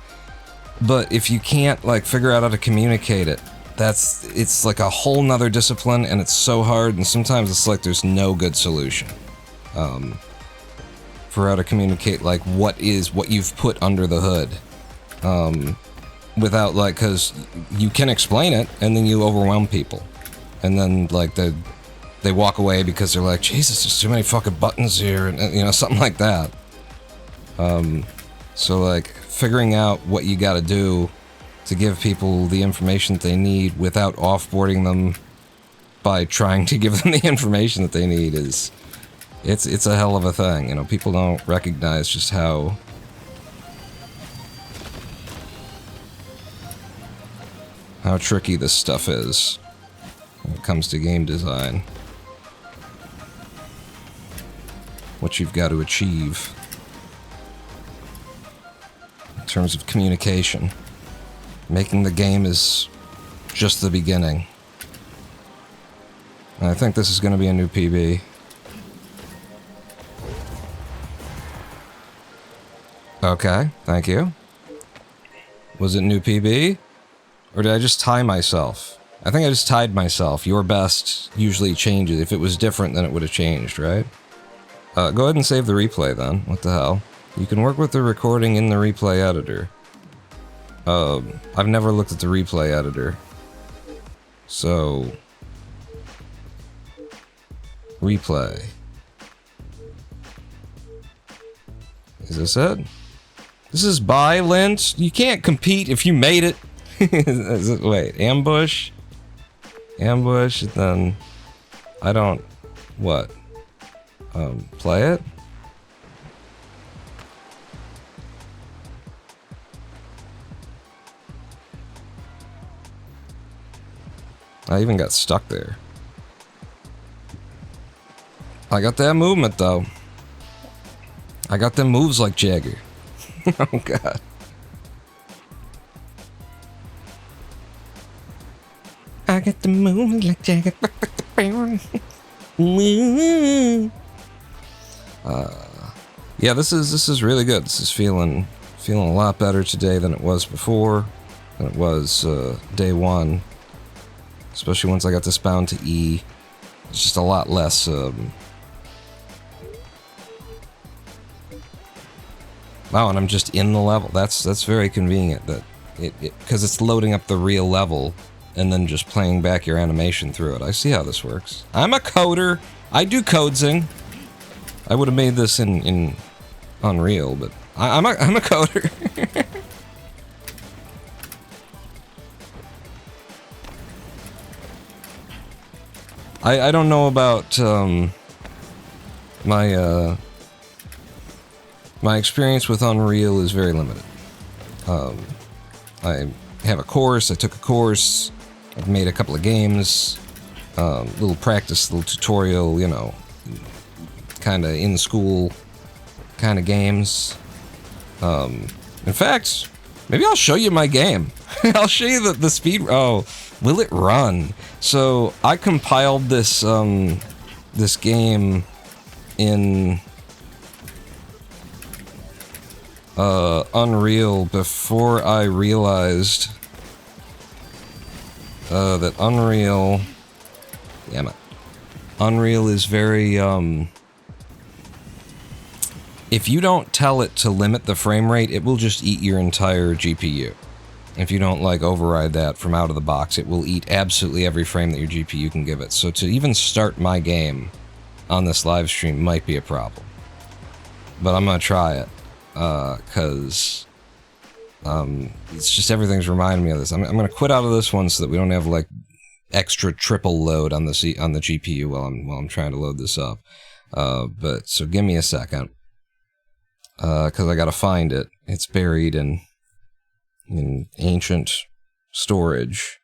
But if you can't, like, figure out how to communicate it, it's like a whole nother discipline, and it's so hard, and sometimes it's like there's no good solution. For how to communicate, like, what you've put under the hood. Without, like, because you can explain it, and then you overwhelm people. And then, like, they walk away because they're like, Jesus, there's too many fucking buttons here, and, you know, something like that. So, like, figuring out what you gotta do to give people the information that they need without offboarding them by trying to give them the information that they need it's a hell of a thing. You know, people don't recognize just how tricky this stuff is when it comes to game design. What you've got to achieve in terms of communication. Making the game is just the beginning. And I think this is going to be a new PB. Okay, thank you. Was it new PB? Or did I just tie myself? I think I just tied myself. Your best usually changes. If it was different, then it would have changed, right? Go ahead and save the replay then. What the hell? You can work with the recording in the replay editor. I've never looked at the replay editor. So... replay. Is this it? This is by Lint. You can't compete if you made it. Wait, ambush? Ambush, and then... I don't... what? Play it? I even got stuck there. I got that movement, though. I got them moves like Jagger. Oh, God. I got the moves like Jagger. Yeah, this is really good. This is feeling a lot better today than it was before. Than it was day one. Especially once I got this bound to E. It's just a lot less wow, and I'm just in the level. That's very convenient, that it because it's loading up the real level and then just playing back your animation through it. I see how this works. I'm a coder. I do codesing. I would have made this in Unreal, but I'm a coder. I don't know about my experience with Unreal is very limited. I have a course. I took a course. I've made a couple of games. Little practice, little tutorial, you know, kind of in school kind of games. In fact, maybe I'll show you my game. I'll show you the speed. Oh, will it run? So I compiled this this game in Unreal before I realized that Unreal, damn it, Unreal is very if you don't tell it to limit the frame rate, it will just eat your entire GPU. If you don't, like, override that from out of the box, it will eat absolutely every frame that your GPU can give it. So to even start my game on this live stream might be a problem. But I'm gonna try it, because it's just everything's reminding me of this. I'm gonna quit out of this one so that we don't have, like, extra triple load on the GPU while I'm trying to load this up. But so give me a second, because I gotta find it. It's buried in ancient storage.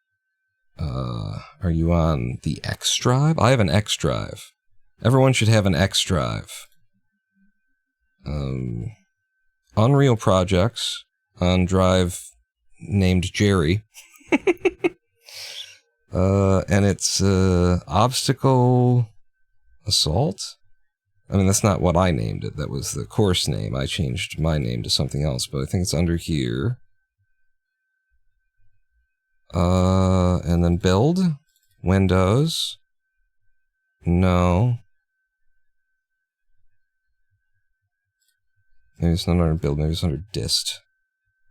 Are you on the X drive? I have an X drive. Everyone should have an X drive. Unreal projects on drive named Jerry. And it's obstacle assault. I mean, that's not what I named it. That was the course name. I changed my name to something else, but I think it's under here. And then build, Windows. No. Maybe it's not under build, maybe it's under dist.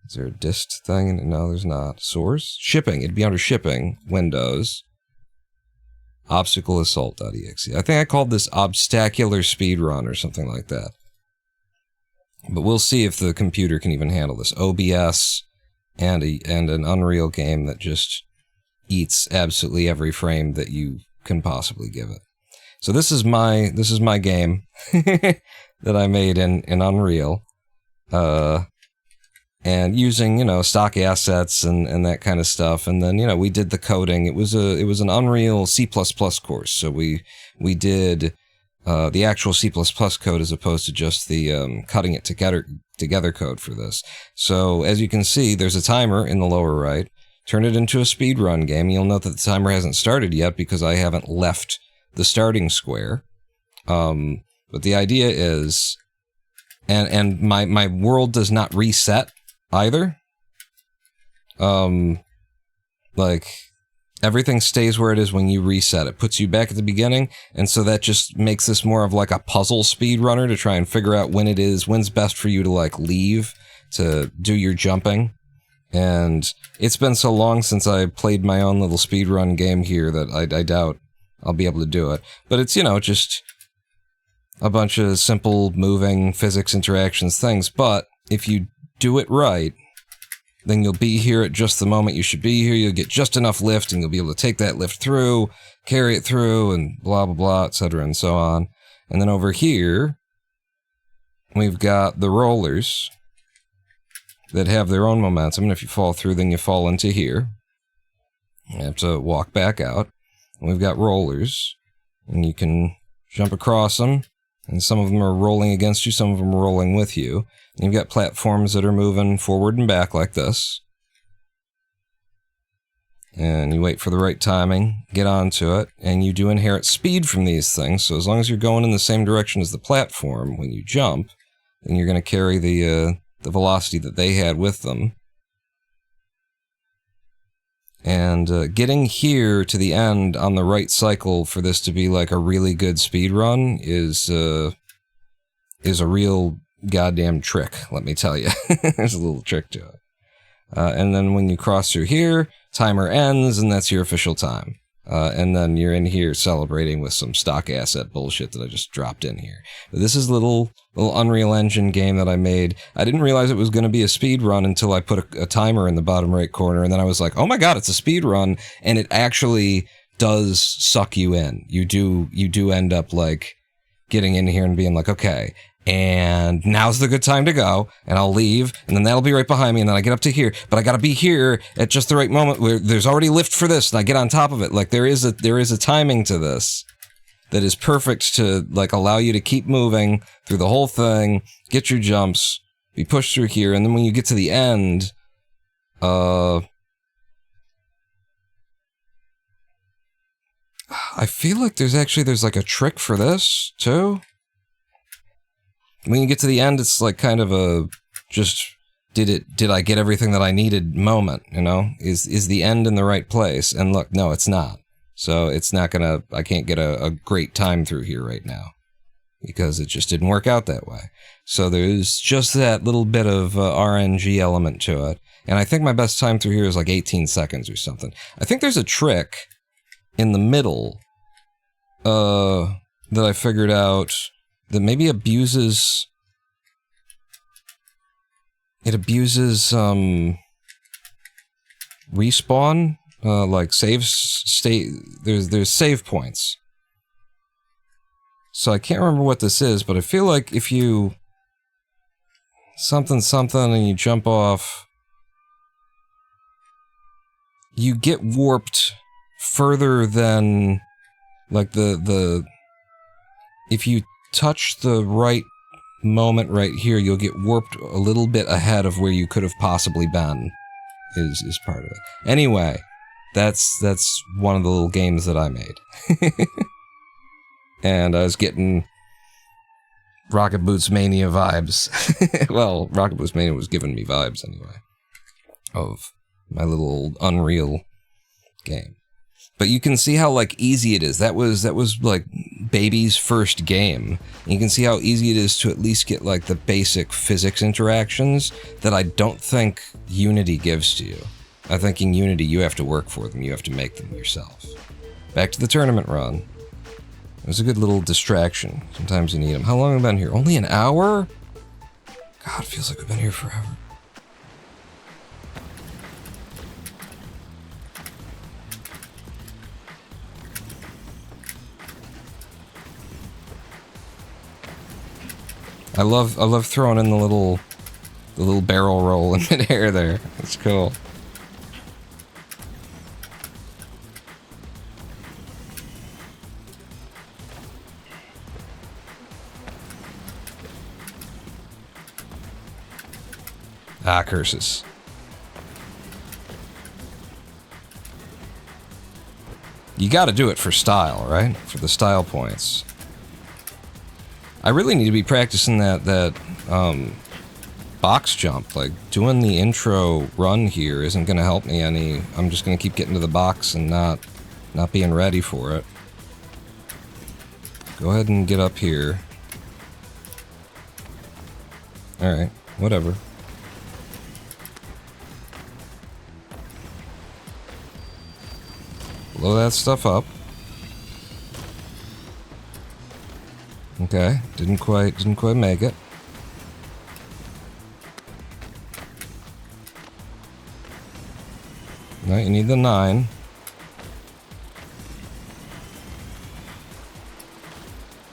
Is there a dist thing? No, there's not. Source? Shipping. It'd be under shipping, Windows. Obstacle assault.exe. I think I called this obstacular speedrun or something like that. But we'll see if the computer can even handle this. OBS and an Unreal game that just eats absolutely every frame that you can possibly give it. So this is my game that I made in Unreal. And using, you know, stock assets and that kind of stuff. And then, you know, we did the coding. It was an Unreal C++ course. So we did the actual C++ code as opposed to just the cutting it together code for this. So as you can see, there's a timer in the lower right. Turn it into a speedrun game. You'll note that the timer hasn't started yet because I haven't left the starting square. But the idea is, and my world does not reset either. Like, everything stays where it is when you reset. It puts you back at the beginning, and so that just makes this more of like a puzzle speedrunner to try and figure out when's best for you to like leave to do your jumping. And it's been so long since I played my own little speedrun game here that I doubt I'll be able to do it. But it's, you know, just a bunch of simple moving physics interactions things. But if you do it right, then you'll be here at just the moment you should be here. You'll get just enough lift, and you'll be able to take that lift through, carry it through, and blah, blah, blah, etc., and so on. And then over here, we've got the rollers that have their own momentum, and if you fall through, then you fall into here. You have to walk back out. And we've got rollers, and you can jump across them, and some of them are rolling against you, some of them are rolling with you. And you've got platforms that are moving forward and back like this. And you wait for the right timing, get onto it, and you do inherit speed from these things. So as long as you're going in the same direction as the platform when you jump, then you're going to carry the velocity that they had with them. And getting here to the end on the right cycle for this to be like a really good speed run is a real goddamn trick, let me tell you. There's a little trick to it. And then when you cross through here, timer ends, and that's your official time. And then you're in here celebrating with some stock asset bullshit that I just dropped in here. But this is a little Unreal Engine game that I made. I didn't realize it was going to be a speed run until I put a timer in the bottom right corner, and then I was like, oh my god, it's a speed run, and it actually does suck you in. You do end up like getting in here and being like, okay, and now's the good time to go, and I'll leave, and then that'll be right behind me, and then I get up to here, but I gotta be here at just the right moment where there's already lift for this, and I get on top of it. Like, there is a timing to this that is perfect to, like, allow you to keep moving through the whole thing, get your jumps, be pushed through here, and then when you get to the end, I feel like there's like a trick for this, too. When you get to the end, it's like kind of a just did I get everything that I needed moment, you know? Is the end in the right place? And look, no, it's not. So it's not gonna, I can't get a great time through here right now because it just didn't work out that way. So there's just that little bit of RNG element to it. And I think my best time through here is like 18 seconds or something. I think there's a trick in the middle that I figured out that maybe abuses respawn, like save state. There's save points. So I can't remember what this is, but I feel like if you something and you jump off, you get warped further than like the if you touch the right moment right here, you'll get warped a little bit ahead of where you could have possibly been, is part of it. Anyway, that's one of the little games that I made. And I was getting Rocket Boots Mania vibes. Well, Rocket Boots Mania was giving me vibes anyway. Of my little Unreal game. But you can see how, like, easy it is. That was like, baby's first game. And you can see how easy it is to at least get, like, the basic physics interactions that I don't think Unity gives to you. I think in Unity, you have to work for them. You have to make them yourself. Back to the tournament run. It was a good little distraction. Sometimes you need them. How long have I been here? Only an hour? God, it feels like we've been here forever. I love throwing in the little barrel roll in midair there. It's cool. Ah, curses. You gotta do it for style, right? For the style points. I really need to be practicing that box jump. Like, doing the intro run here isn't gonna help me any. I'm just gonna keep getting to the box and not being ready for it. Go ahead and get up here. Alright, whatever. Blow that stuff up. Okay, didn't quite make it. No, you need the 9.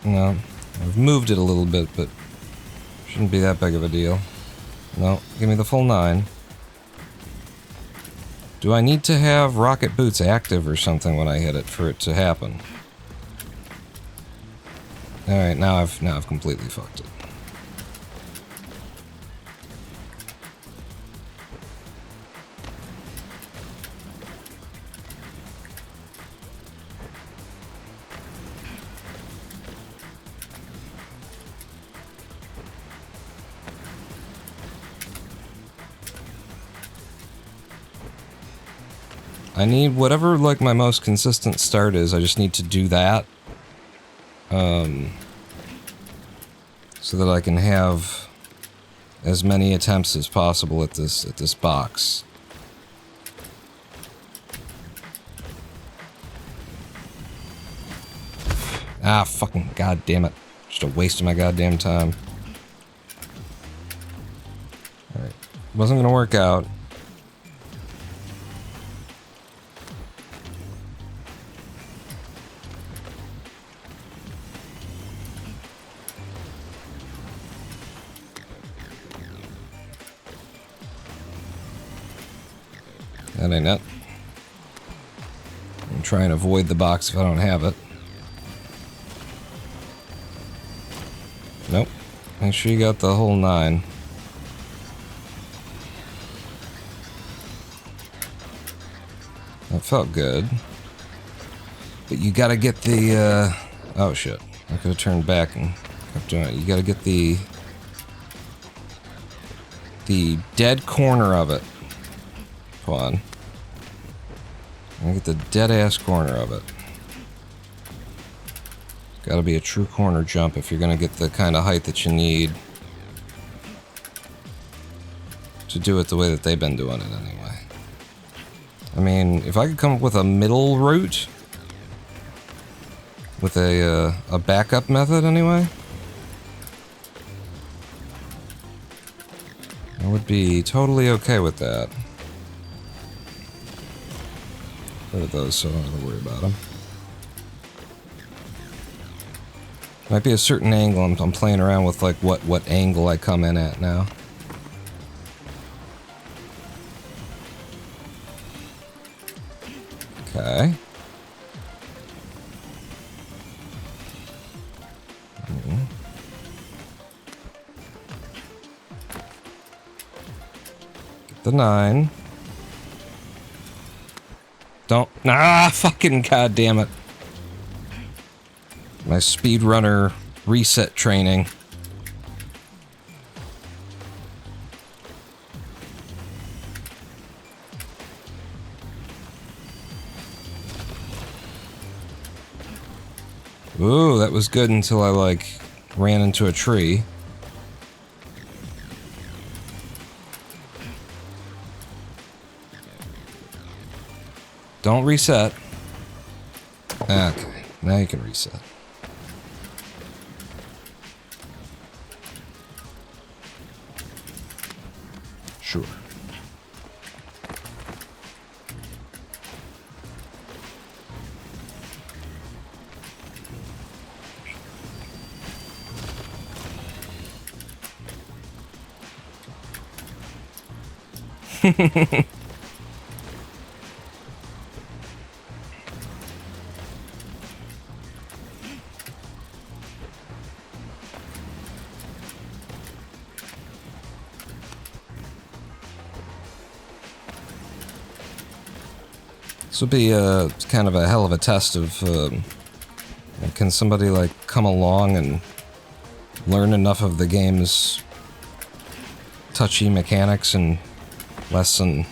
No, I've moved it a little bit, but shouldn't be that big of a deal. No, give me the full 9. Do I need to have Rocket Boots active or something when I hit it for it to happen? Alright, now I've completely fucked it. I need whatever, like, my most consistent start is. I just need to do that. So that I can have as many attempts as possible at this box. Ah, fucking goddamn it. Just a waste of my goddamn time. Alright. Wasn't gonna work out. That ain't it. I'm trying to avoid the box if I don't have it. Nope. Make sure you got the whole 9. That felt good. But you gotta get the, oh shit. I could have turned back and kept doing it. You gotta get the dead corner of it. Come on. I get the dead-ass corner of it. It's gotta be a true corner jump if you're gonna get the kind of height that you need to do it the way that they've been doing it anyway. I mean, if I could come up with a middle route with a backup method anyway, I would be totally okay with that. Rid of those so I don't have to worry about them. Might be a certain angle. I'm playing around with, like, what angle I come in at now. Okay. Get the 9. Don't. Ah, fucking goddamn it. My speedrunner reset training Ooh, that was good until I, like, ran into a tree. Don't reset. Okay, now you can reset. Sure. This will be kind of a hell of a test of can somebody like come along and learn enough of the game's touchy mechanics in less than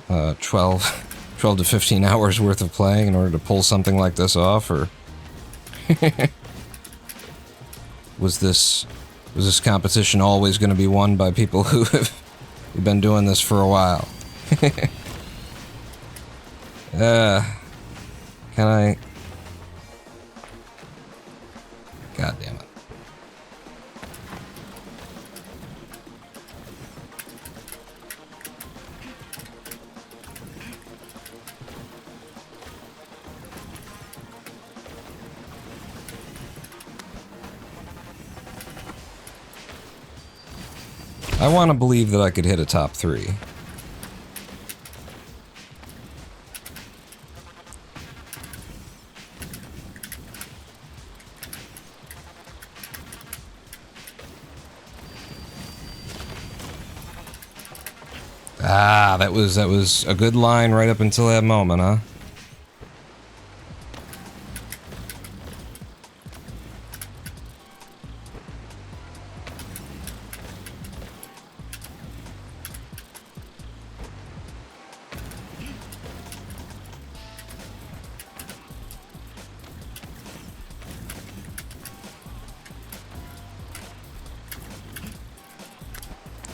12 to 15 hours worth of playing in order to pull something like this off, or was this competition always going to be won by people who have been doing this for a while? Can I? God damn it. I want to believe that I could hit a top 3. Ah, that was a good line right up until that moment, huh?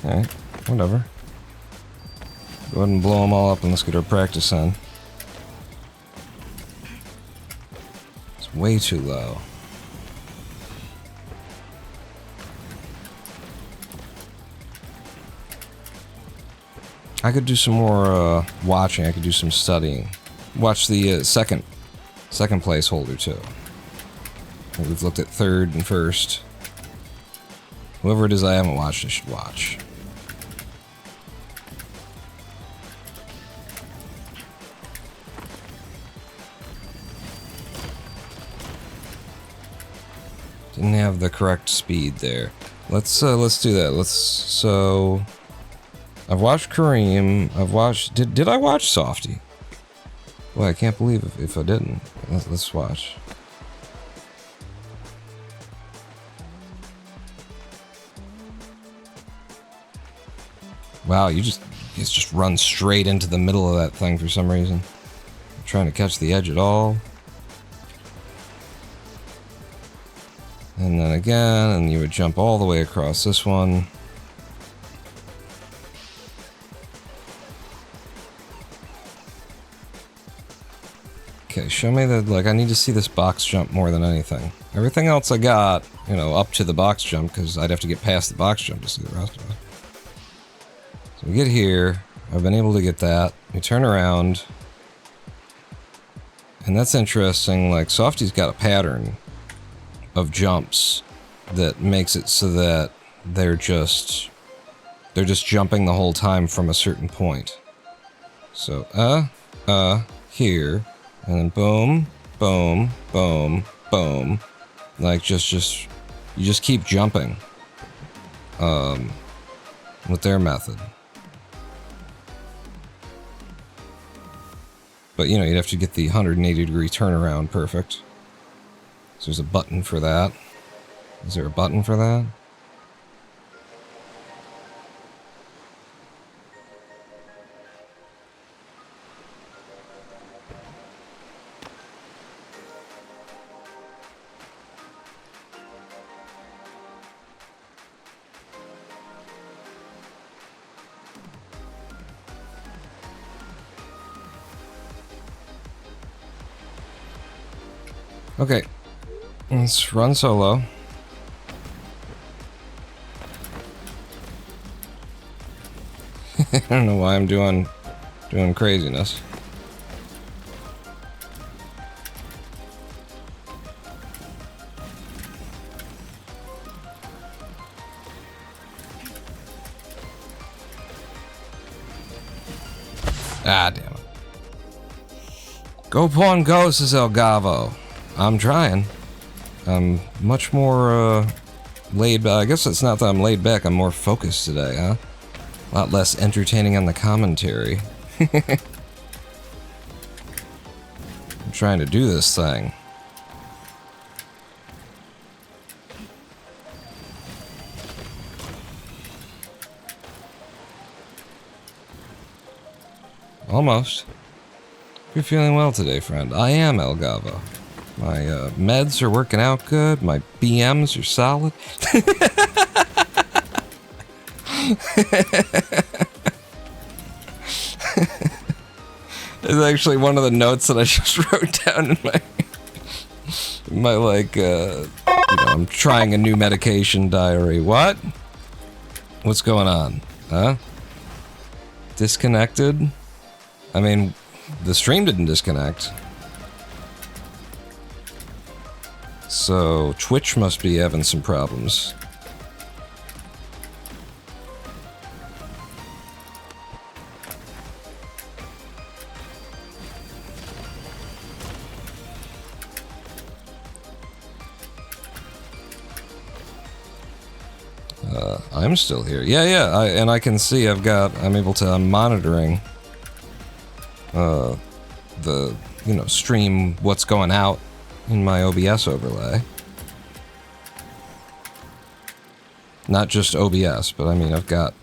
Alright, whatever. Go ahead and blow them all up and let's get our practice on. It's way too low. I could do some more watching. I could do some studying. Watch the second placeholder too. We've looked at third and first. Whoever it is I haven't watched, I should watch. Didn't have the correct speed there. Let's do that. So I've watched Kareem. I've watched. Did I watch Softy? Well, I can't believe if I didn't. Let's watch. Wow, you just run straight into the middle of that thing for some reason. I'm trying to catch the edge at all. And then again, and you would jump all the way across this one. Okay, show me the, like, I need to see this box jump more than anything. Everything else I got, you know, up to the box jump, because I'd have to get past the box jump to see the rest of it. So we get here, I've been able to get that. We turn around. And that's interesting, like, Softy's got a pattern of jumps that makes it so that they're just jumping the whole time from a certain point. So, here, and then boom, boom, boom, boom. Like, you just keep jumping, with their method. But, you know, you'd have to get the 180-degree turnaround perfect. So there's a button for that. Is there a button for that? Okay, let's run solo. I don't know why I'm doing craziness. Ah, damn it. Go pawn go, says El Gavo. I'm trying. I'm much more, laid back. I guess it's not that I'm laid back, I'm more focused today, huh? A lot less entertaining on the commentary. I'm trying to do this thing. Almost. You're feeling well today, friend. I am El Gavo. My meds are working out good. My BMs are solid. It's actually one of the notes that I just wrote down in my like, I'm trying a new medication diary. What? What's going on? Huh? Disconnected? I mean, the stream didn't disconnect. So, Twitch must be having some problems. I'm still here. Yeah, and I can see I'm able to, I'm monitoring the, stream what's going out in my OBS overlay. Not just OBS, but I mean, I've got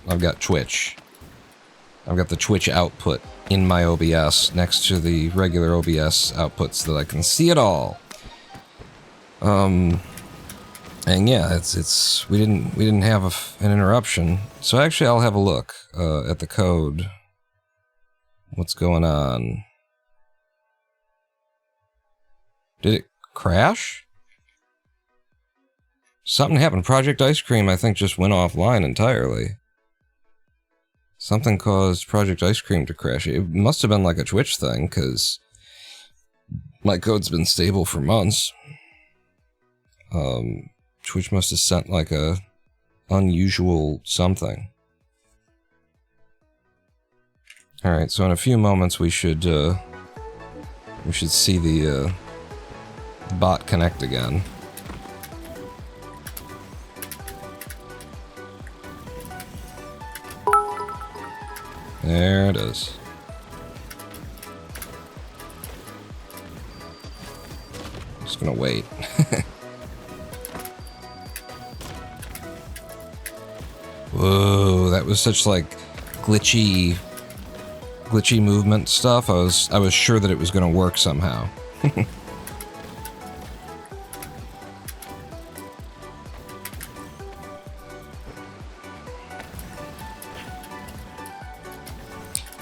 Twitch. I've got the Twitch output in my OBS next to the regular OBS outputs so that I can see it all. And yeah, we didn't have an interruption. So actually I'll have a look at the code. What's going on? Did it crash? Something happened. Project Ice Cream, I think, just went offline entirely. Something caused Project Ice Cream to crash. It must have been like a Twitch thing, because my code's been stable for months. Twitch must have sent like a unusual something. Alright, so in a few moments we should see the bot connect again. There it is. Just gonna wait. Whoa, that was such like glitchy movement stuff. I was sure that it was gonna work somehow.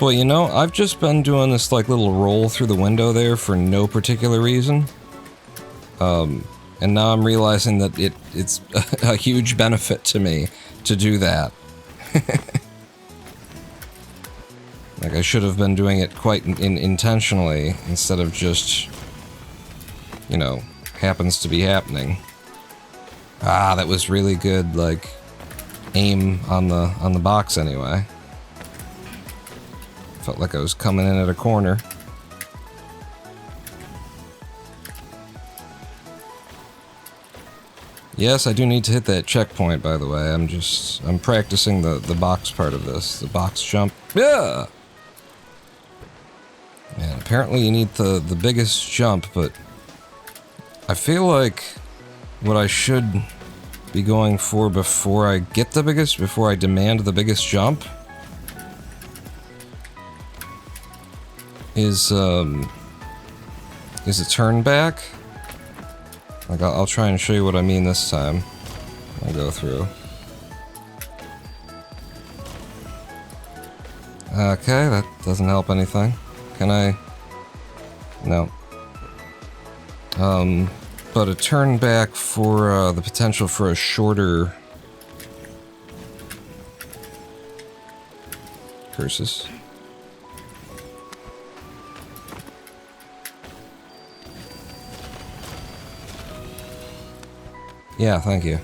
Well, I've just been doing this like little roll through the window there for no particular reason. And now I'm realizing that it's a huge benefit to me to do that. Like, I should have been doing it quite intentionally instead of just, happens to be happening. Ah, that was really good, like, aim on the box anyway. Felt like I was coming in at a corner. Yes, I do need to hit that checkpoint, by the way. I'm practicing the box part of this. The box jump. Yeah! Man, apparently you need the biggest jump, but I feel like what I should be going for before I demand the biggest jump is a turn back. Like, I'll try and show you what I mean this time. I'll go through. Okay, that doesn't help anything. Can I? No. But a turn back for the potential for a shorter... Curses. Yeah, thank you.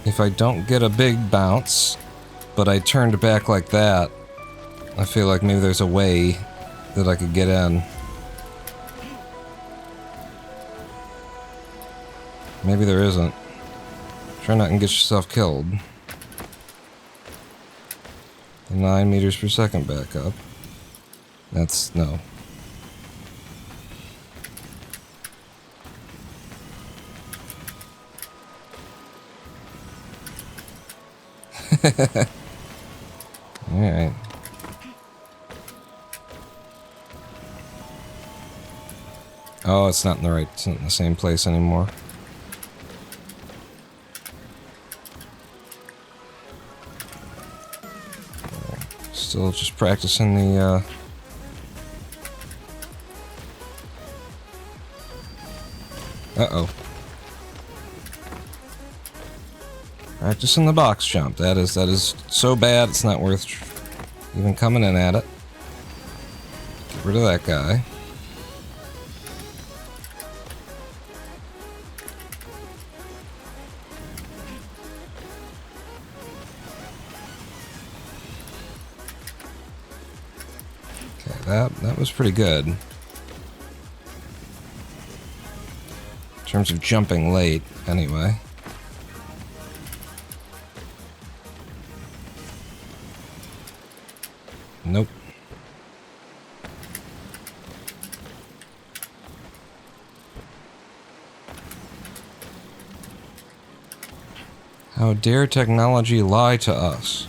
If I don't get a big bounce, but I turned back like that, I feel like maybe there's a way that I could get in. Maybe there isn't. Try not and get yourself killed. 9 meters per second back up. That's... no. Alright. Oh, it's not in the right... it's not in the same place anymore. Still just practicing the, Uh-oh. Practicing the box jump. That is so bad, it's not worth even coming in at it. Get rid of that guy. That was pretty good. In terms of jumping late, anyway. Nope. How dare technology lie to us?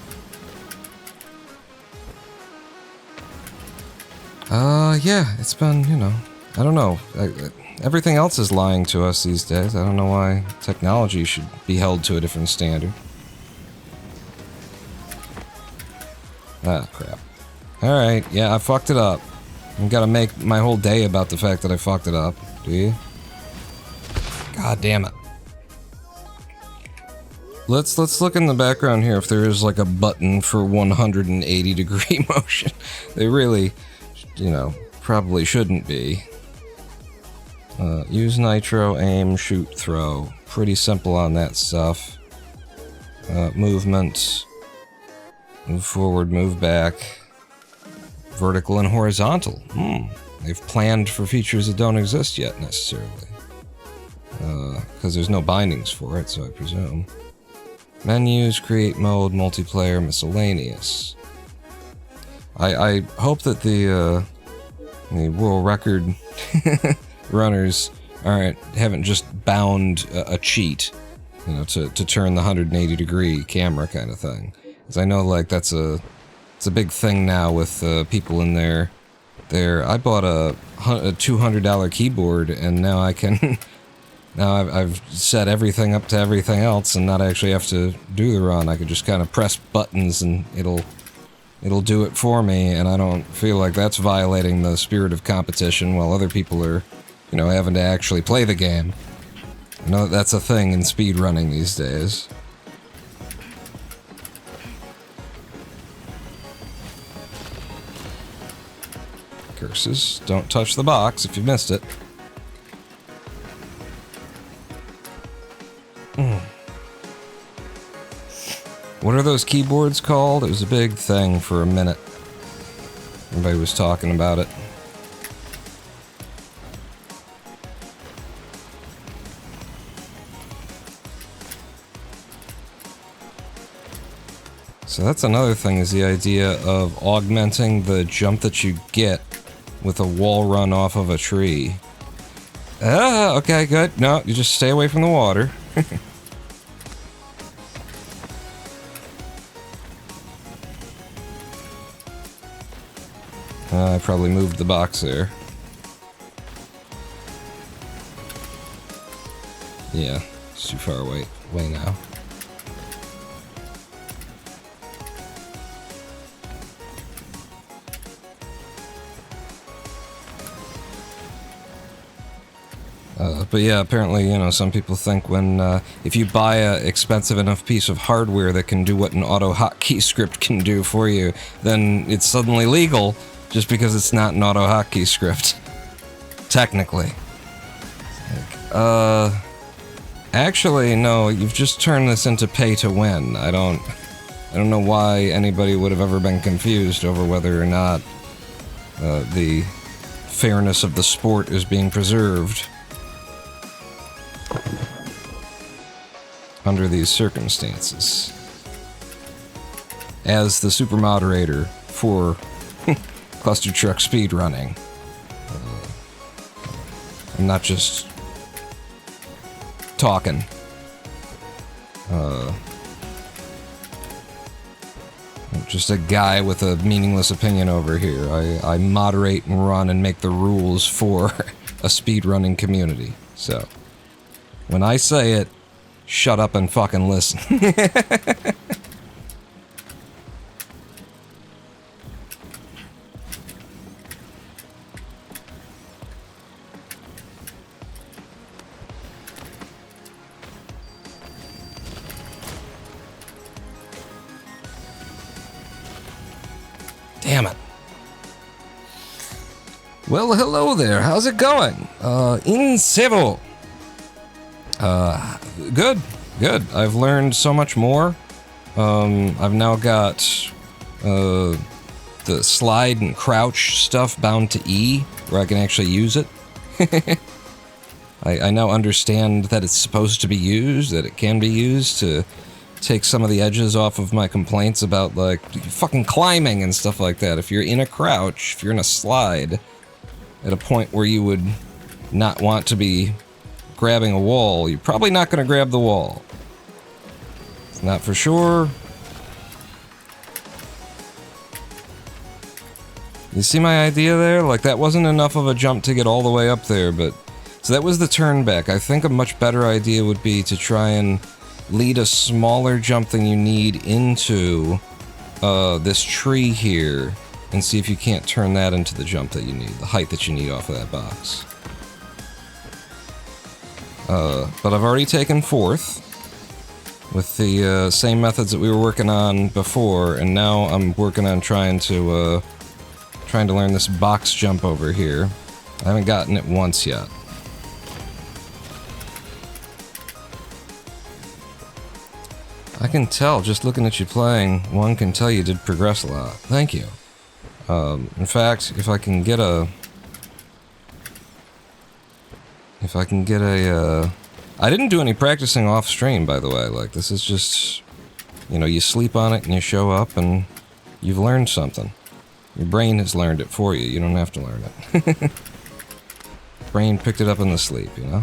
Yeah, it's been, you know, I don't know. Everything else is lying to us these days. I don't know why technology should be held to a different standard. Ah, crap. Alright, yeah, I fucked it up. You gotta make my whole day about the fact that I fucked it up, do you? God damn it. Let's look in the background here if there is like a button for 180 degree motion. They really, you know, probably shouldn't be. Use nitro, aim, shoot, throw. Pretty simple on that stuff. Movement. Move forward, move back. Vertical and horizontal. They've planned for features that don't exist yet, necessarily. Because there's no bindings for it, so I presume. Menus, create mode, multiplayer, miscellaneous. I hope that the world record runners haven't just bound a cheat, you know, to turn the 180 degree camera kind of thing. Because I know, like, it's a big thing now with people in their I bought a $200 keyboard, and now I can now I've set everything up to everything else and not actually have to do the run. I could just kind of press buttons and it'll do it for me, and I don't feel like that's violating the spirit of competition while other people are, you know, having to actually play the game. I know that's a thing in speedrunning these days. Curses. Don't touch the box if you missed it. What are those keyboards called? It was a big thing for a minute. Everybody was talking about it. So that's another thing, is the idea of augmenting the jump that you get with a wall run off of a tree. Ah, okay, good. No, you just stay away from the water. I probably moved the box there. Yeah, it's too far away now. But yeah, apparently, you know, some people think when, if you buy a expensive enough piece of hardware that can do what an auto hotkey script can do for you, then it's suddenly legal, just because it's not an auto hotkey script. Technically. Actually, no, you've just turned this into pay to win. I don't know why anybody would have ever been confused over whether or not, the fairness of the sport is being preserved under these circumstances. As the super moderator for Cluster Truck Speedrunning. I'm not just talking. I'm just a guy with a meaningless opinion over here. I moderate and run and make the rules for a speedrunning community. So, when I say it, shut up and fucking listen. Damn it. Well, hello there. How's it going? In Sevo. Good. I've learned so much more. I've now got, the slide and crouch stuff bound to E, where I can actually use it. I now understand that it's supposed to be used, that it can be used to take some of the edges off of my complaints about, like, fucking climbing and stuff like that. If you're in a crouch, if you're in a slide, at a point where you would not want to be grabbing a wall, you're probably not going to grab the wall. It's not for sure. You see my idea there? Like, that wasn't enough of a jump to get all the way up there, but... So that was the turn back. I think a much better idea would be to try and lead a smaller jump than you need into this tree here, and see if you can't turn that into the jump that you need, the height that you need off of that box. But I've already taken fourth with the same methods that we were working on before, and now I'm working on trying to learn this box jump over here. I haven't gotten it once yet. I can tell, just looking at you playing, one can tell you did progress a lot. Thank you. In fact, if I can get a... I didn't do any practicing off stream, by the way. Like, this is just... You know, you sleep on it and you show up and you've learned something. Your brain has learned it for you. You don't have to learn it. Brain picked it up in the sleep, you know?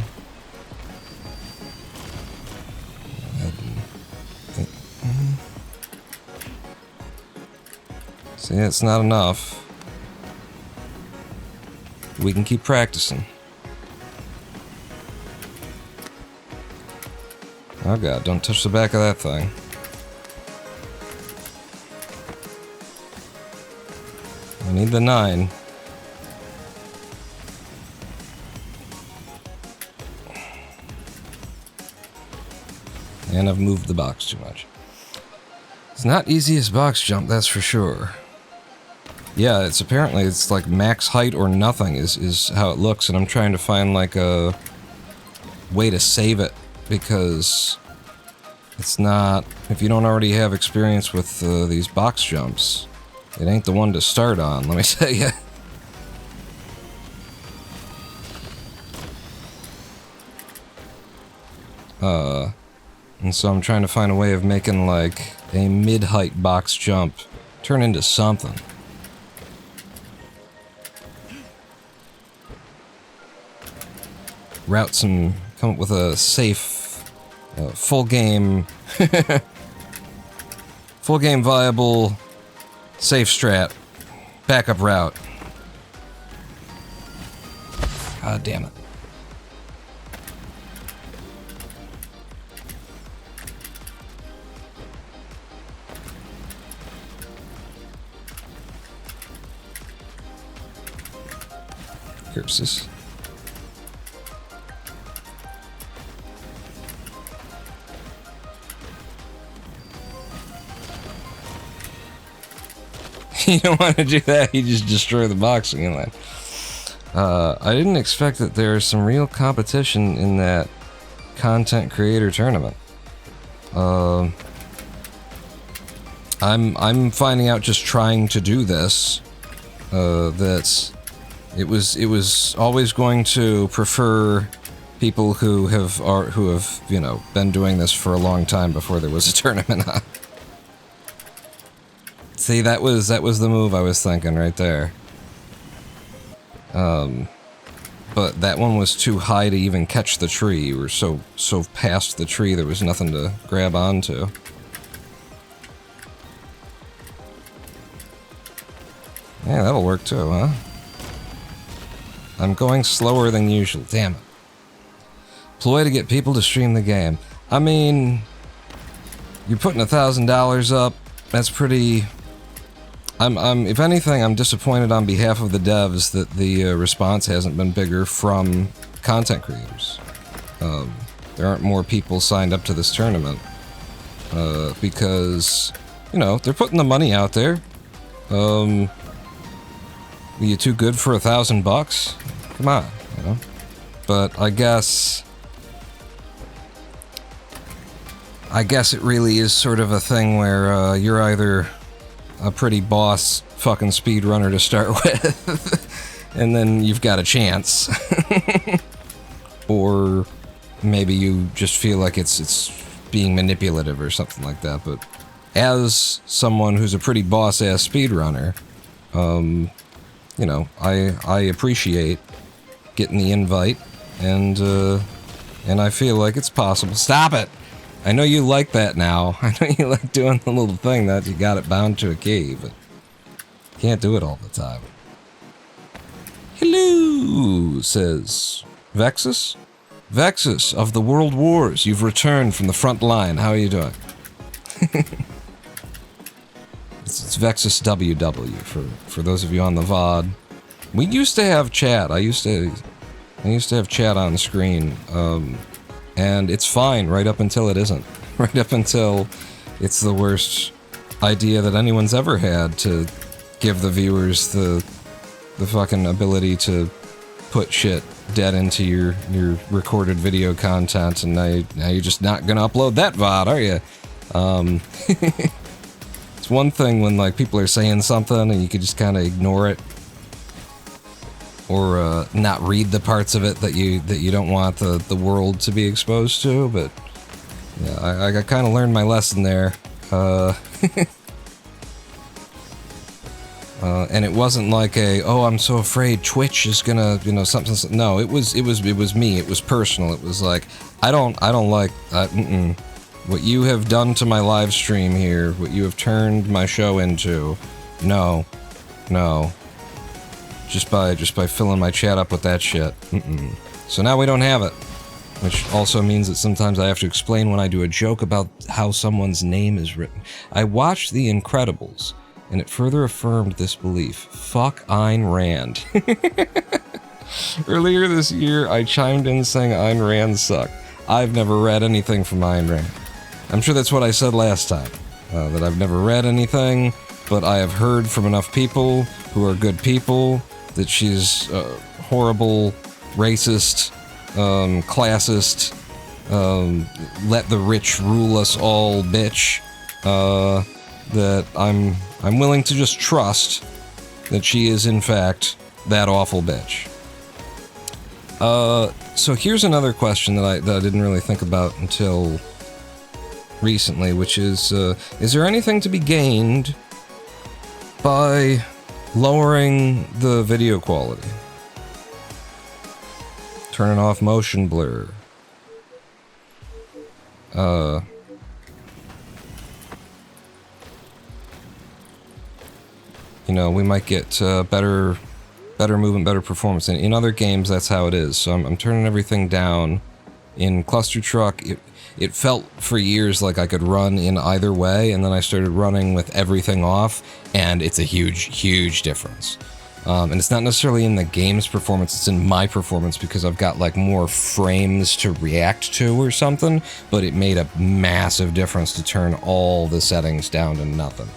See, it's not enough. We can keep practicing. Oh god, don't touch the back of that thing. I need the 9. And I've moved the box too much. It's not easy as box jump, that's for sure. Yeah, it's apparently, it's like max height or nothing is how it looks, and I'm trying to find like a way to save it, because it's not, if you don't already have experience with these box jumps, it ain't the one to start on, let me tell you. And so I'm trying to find a way of making like a mid-height box jump turn into something. Route some, come up with a safe, full game viable, safe strat, backup route. God damn it. Curses. You don't want to do that. You just destroy the boxing inline. I didn't expect that there's some real competition in that content creator tournament. I'm finding out just trying to do this that it was always going to prefer people who have you know, been doing this for a long time before there was a tournament on. See, that was the move I was thinking right there. But that one was too high to even catch the tree. You were so past the tree there was nothing to grab onto. Yeah, that'll work too, huh? I'm going slower than usual. Damn it. Ploy to get people to stream the game. I mean, you're putting $1,000 up. That's pretty. If anything, I'm disappointed on behalf of the devs that the response hasn't been bigger from content creators. There aren't more people signed up to this tournament because, you know, they're putting the money out there. Are you too good for $1,000? Come on, you know. But I guess it really is sort of a thing where you're either a pretty boss fucking speedrunner to start with, and then you've got a chance. Or maybe you just feel like it's being manipulative or something like that. But as someone who's a pretty boss-ass speedrunner, you know, I appreciate getting the invite, and I feel like it's possible. Stop it! I know you like that now. I know you like doing the little thing that you got it bound to a key, but you can't do it all the time. Hello, says Vexus. Vexus of the World Wars, you've returned from the front line. How are you doing? It's Vexus WW for those of you on the VOD. We used to have chat. I used to have chat on the screen. And it's fine right up until it isn't. Right up until it's the worst idea that anyone's ever had to give the viewers the fucking ability to put shit dead into your recorded video content, and now you're just not gonna upload that VOD, are you? It's one thing when like people are saying something and you could just kind of ignore it, or not read the parts of it that you don't want the world to be exposed to. But yeah, I kind of learned my lesson there. And it wasn't like oh, I'm so afraid Twitch is gonna, you know, something. No, it was me. It was personal. It was like I don't like what you have done to my live stream here. What you have turned my show into. No. Just by filling my chat up with that shit. So now we don't have it. Which also means that sometimes I have to explain when I do a joke about how someone's name is written. I watched The Incredibles, and it further affirmed this belief. Fuck Ayn Rand. Earlier this year, I chimed in saying Ayn Rand sucked. I've never read anything from Ayn Rand. I'm sure that's what I said last time. That I've never read anything, but I have heard from enough people who are good people that she's horrible, racist, classist, let the rich rule us all bitch, that I'm willing to just trust that she is in fact that awful bitch. So here's another question that I didn't really think about until recently, which is there anything to be gained by lowering the video quality? Turning off motion blur. You know, we might get better movement, better performance. In other games, that's how it is. So I'm turning everything down. In Cluster Truck, it felt for years like I could run in either way, and then I started running with everything off, and it's a huge difference. And it's not necessarily in the game's performance, it's in my performance because I've got like more frames to react to or something, but it made a massive difference to turn all the settings down to nothing.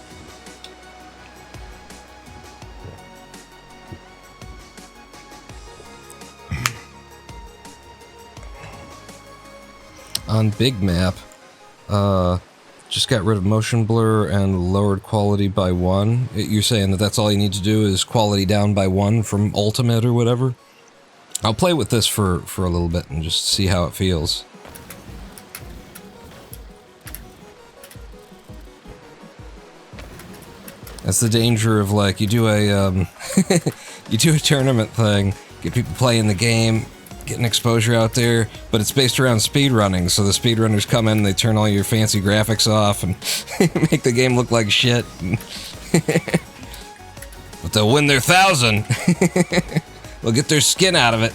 on big map, just got rid of motion blur and lowered quality by 1. You're saying that that's all you need to do is quality down by 1 from ultimate or whatever? I'll play with this for a little bit and just see how it feels. That's the danger of, like, you do a, you do a tournament thing, get people playing the game, getting exposure out there, but it's based around speedrunning, so the speedrunners come in, they turn all your fancy graphics off and make the game look like shit. But they'll win their 1,000. They'll get their skin out of it.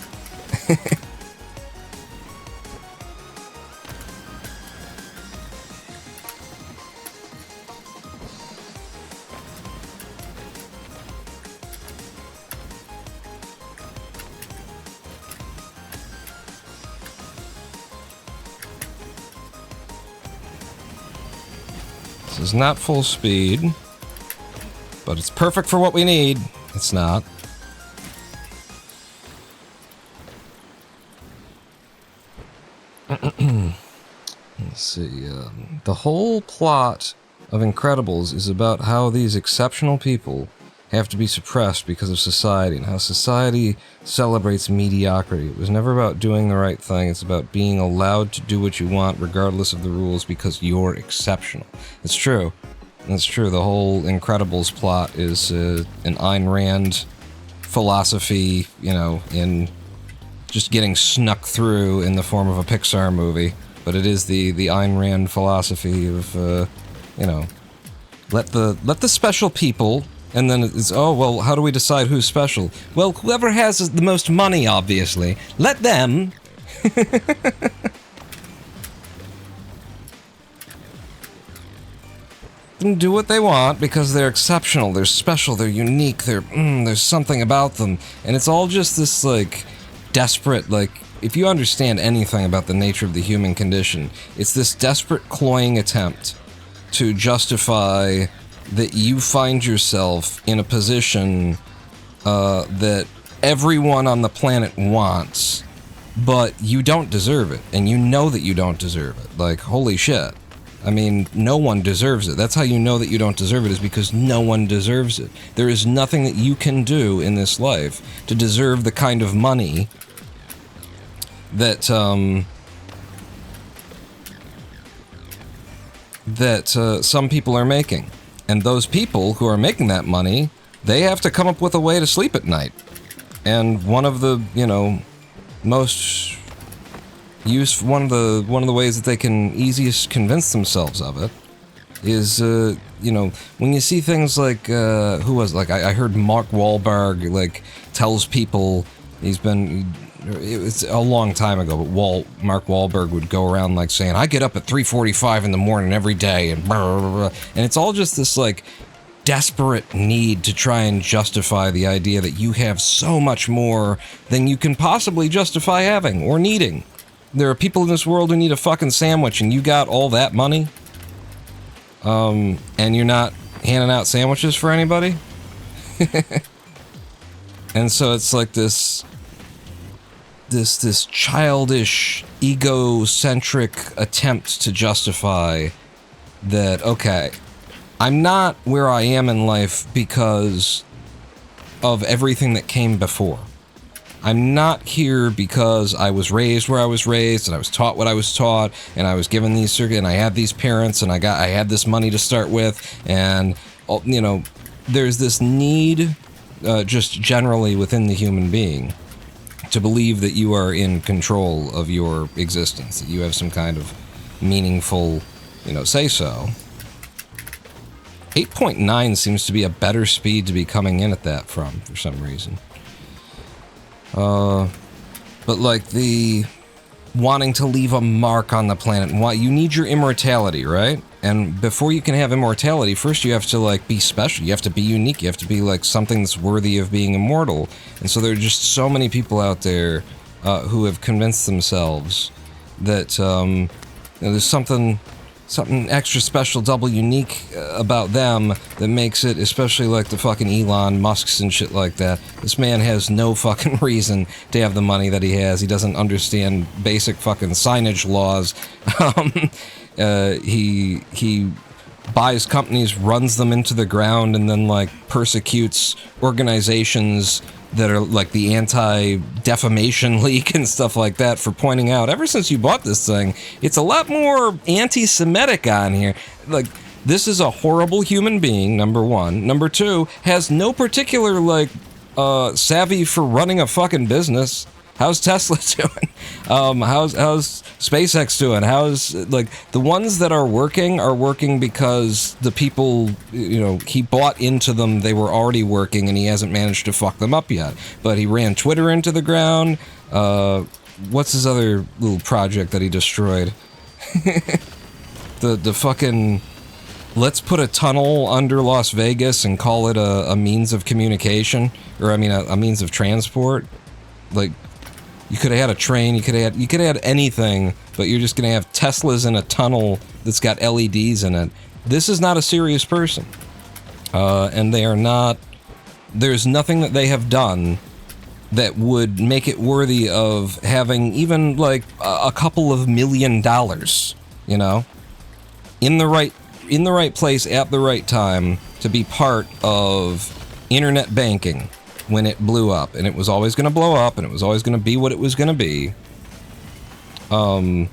This is not full speed, but it's perfect for what we need. It's not. Let's see, the whole plot of Incredibles is about how these exceptional people have to be suppressed because of society, and how society celebrates mediocrity. It was never about doing the right thing, it's about being allowed to do what you want regardless of the rules because you're exceptional. It's true. It's true, the whole Incredibles plot is an Ayn Rand philosophy, you know, in just getting snuck through in the form of a Pixar movie. But it is the Ayn Rand philosophy of, you know, let the special people, and then it's, oh, well, how do we decide who's special? Well, whoever has the most money, obviously. Let them. Do what they want because they're exceptional, they're special, they're unique, there's something about them. And it's all just this, like, desperate, like, if you understand anything about the nature of the human condition, it's this desperate, cloying attempt to justify that you find yourself in a position that everyone on the planet wants, but you don't deserve it, and you know that you don't deserve it. Like, holy shit. I mean, no one deserves it. That's how you know that you don't deserve it, is because no one deserves it. There is nothing that you can do in this life to deserve the kind of money that, some people are making. And those people who are making that money, they have to come up with a way to sleep at night. And one of the, you know, most used, one of the ways that they can easiest convince themselves of it is, you know, when you see things like, who was, like, I heard Mark Wahlberg, like, tells people it was a long time ago, but Mark Wahlberg would go around, like, saying, I get up at 3:45 in the morning every day, and blah, blah, blah. And it's all just this, like, desperate need to try and justify the idea that you have so much more than you can possibly justify having or needing. There are people in this world who need a fucking sandwich, and you got all that money, and you're not handing out sandwiches for anybody? And so it's like this childish, egocentric attempt to justify that, okay, I'm not where I am in life because of everything that came before. I'm not here because I was raised where I was raised, and I was taught what I was taught, and I was given these and I had these parents, and I had this money to start with, and, you know, there's this need, just generally within the human being, to believe that you are in control of your existence, that you have some kind of meaningful, you know, say-so. 8.9 seems to be a better speed to be coming in at that from, for some reason. But like the wanting to leave a mark on the planet, and why you need your immortality, right? And before you can have immortality, first you have to, like, be special. You have to be unique. You have to be, like, something that's worthy of being immortal. And so there are just so many people out there who have convinced themselves that, you know, there's something something extra special, double unique about them that makes it, especially like the fucking Elon Musks and shit like that. This man has no fucking reason to have the money that he has. He doesn't understand basic fucking signage laws. He buys companies, runs them into the ground, and then like persecutes organizations that are like the Anti-Defamation League and stuff like that for pointing out, ever since you bought this thing, it's a lot more anti-Semitic on here. Like, this is a horrible human being, number one. Number two, has no particular, like, savvy for running a fucking business. How's Tesla doing? How's SpaceX doing? How's, like, the ones that are working because the people, you know, he bought into them, they were already working, and he hasn't managed to fuck them up yet. But he ran Twitter into the ground. What's his other little project that he destroyed? the fucking, let's put a tunnel under Las Vegas and call it a means of communication, or I mean a means of transport. Like, you could have had a train, you could have had anything, but you're just gonna have Teslas in a tunnel that's got LEDs in it. This is not a serious person. And they are not, there's nothing that they have done that would make it worthy of having even like a couple of $1 million, you know? In the right place at the right time to be part of internet banking. When it blew up, and it was always going to blow up, and it was always going to be what it was going to be. And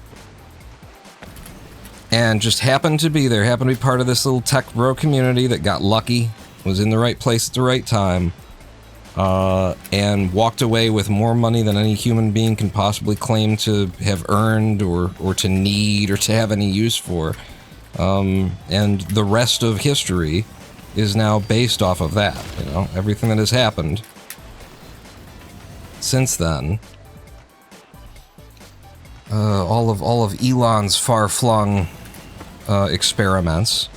just happened to be there, happened to be part of this little tech bro community that got lucky, was in the right place at the right time, and walked away with more money than any human being can possibly claim to have earned or to need or to have any use for. And the rest of history is now based off of that, you know, everything that has happened since then. All of Elon's far-flung experiments.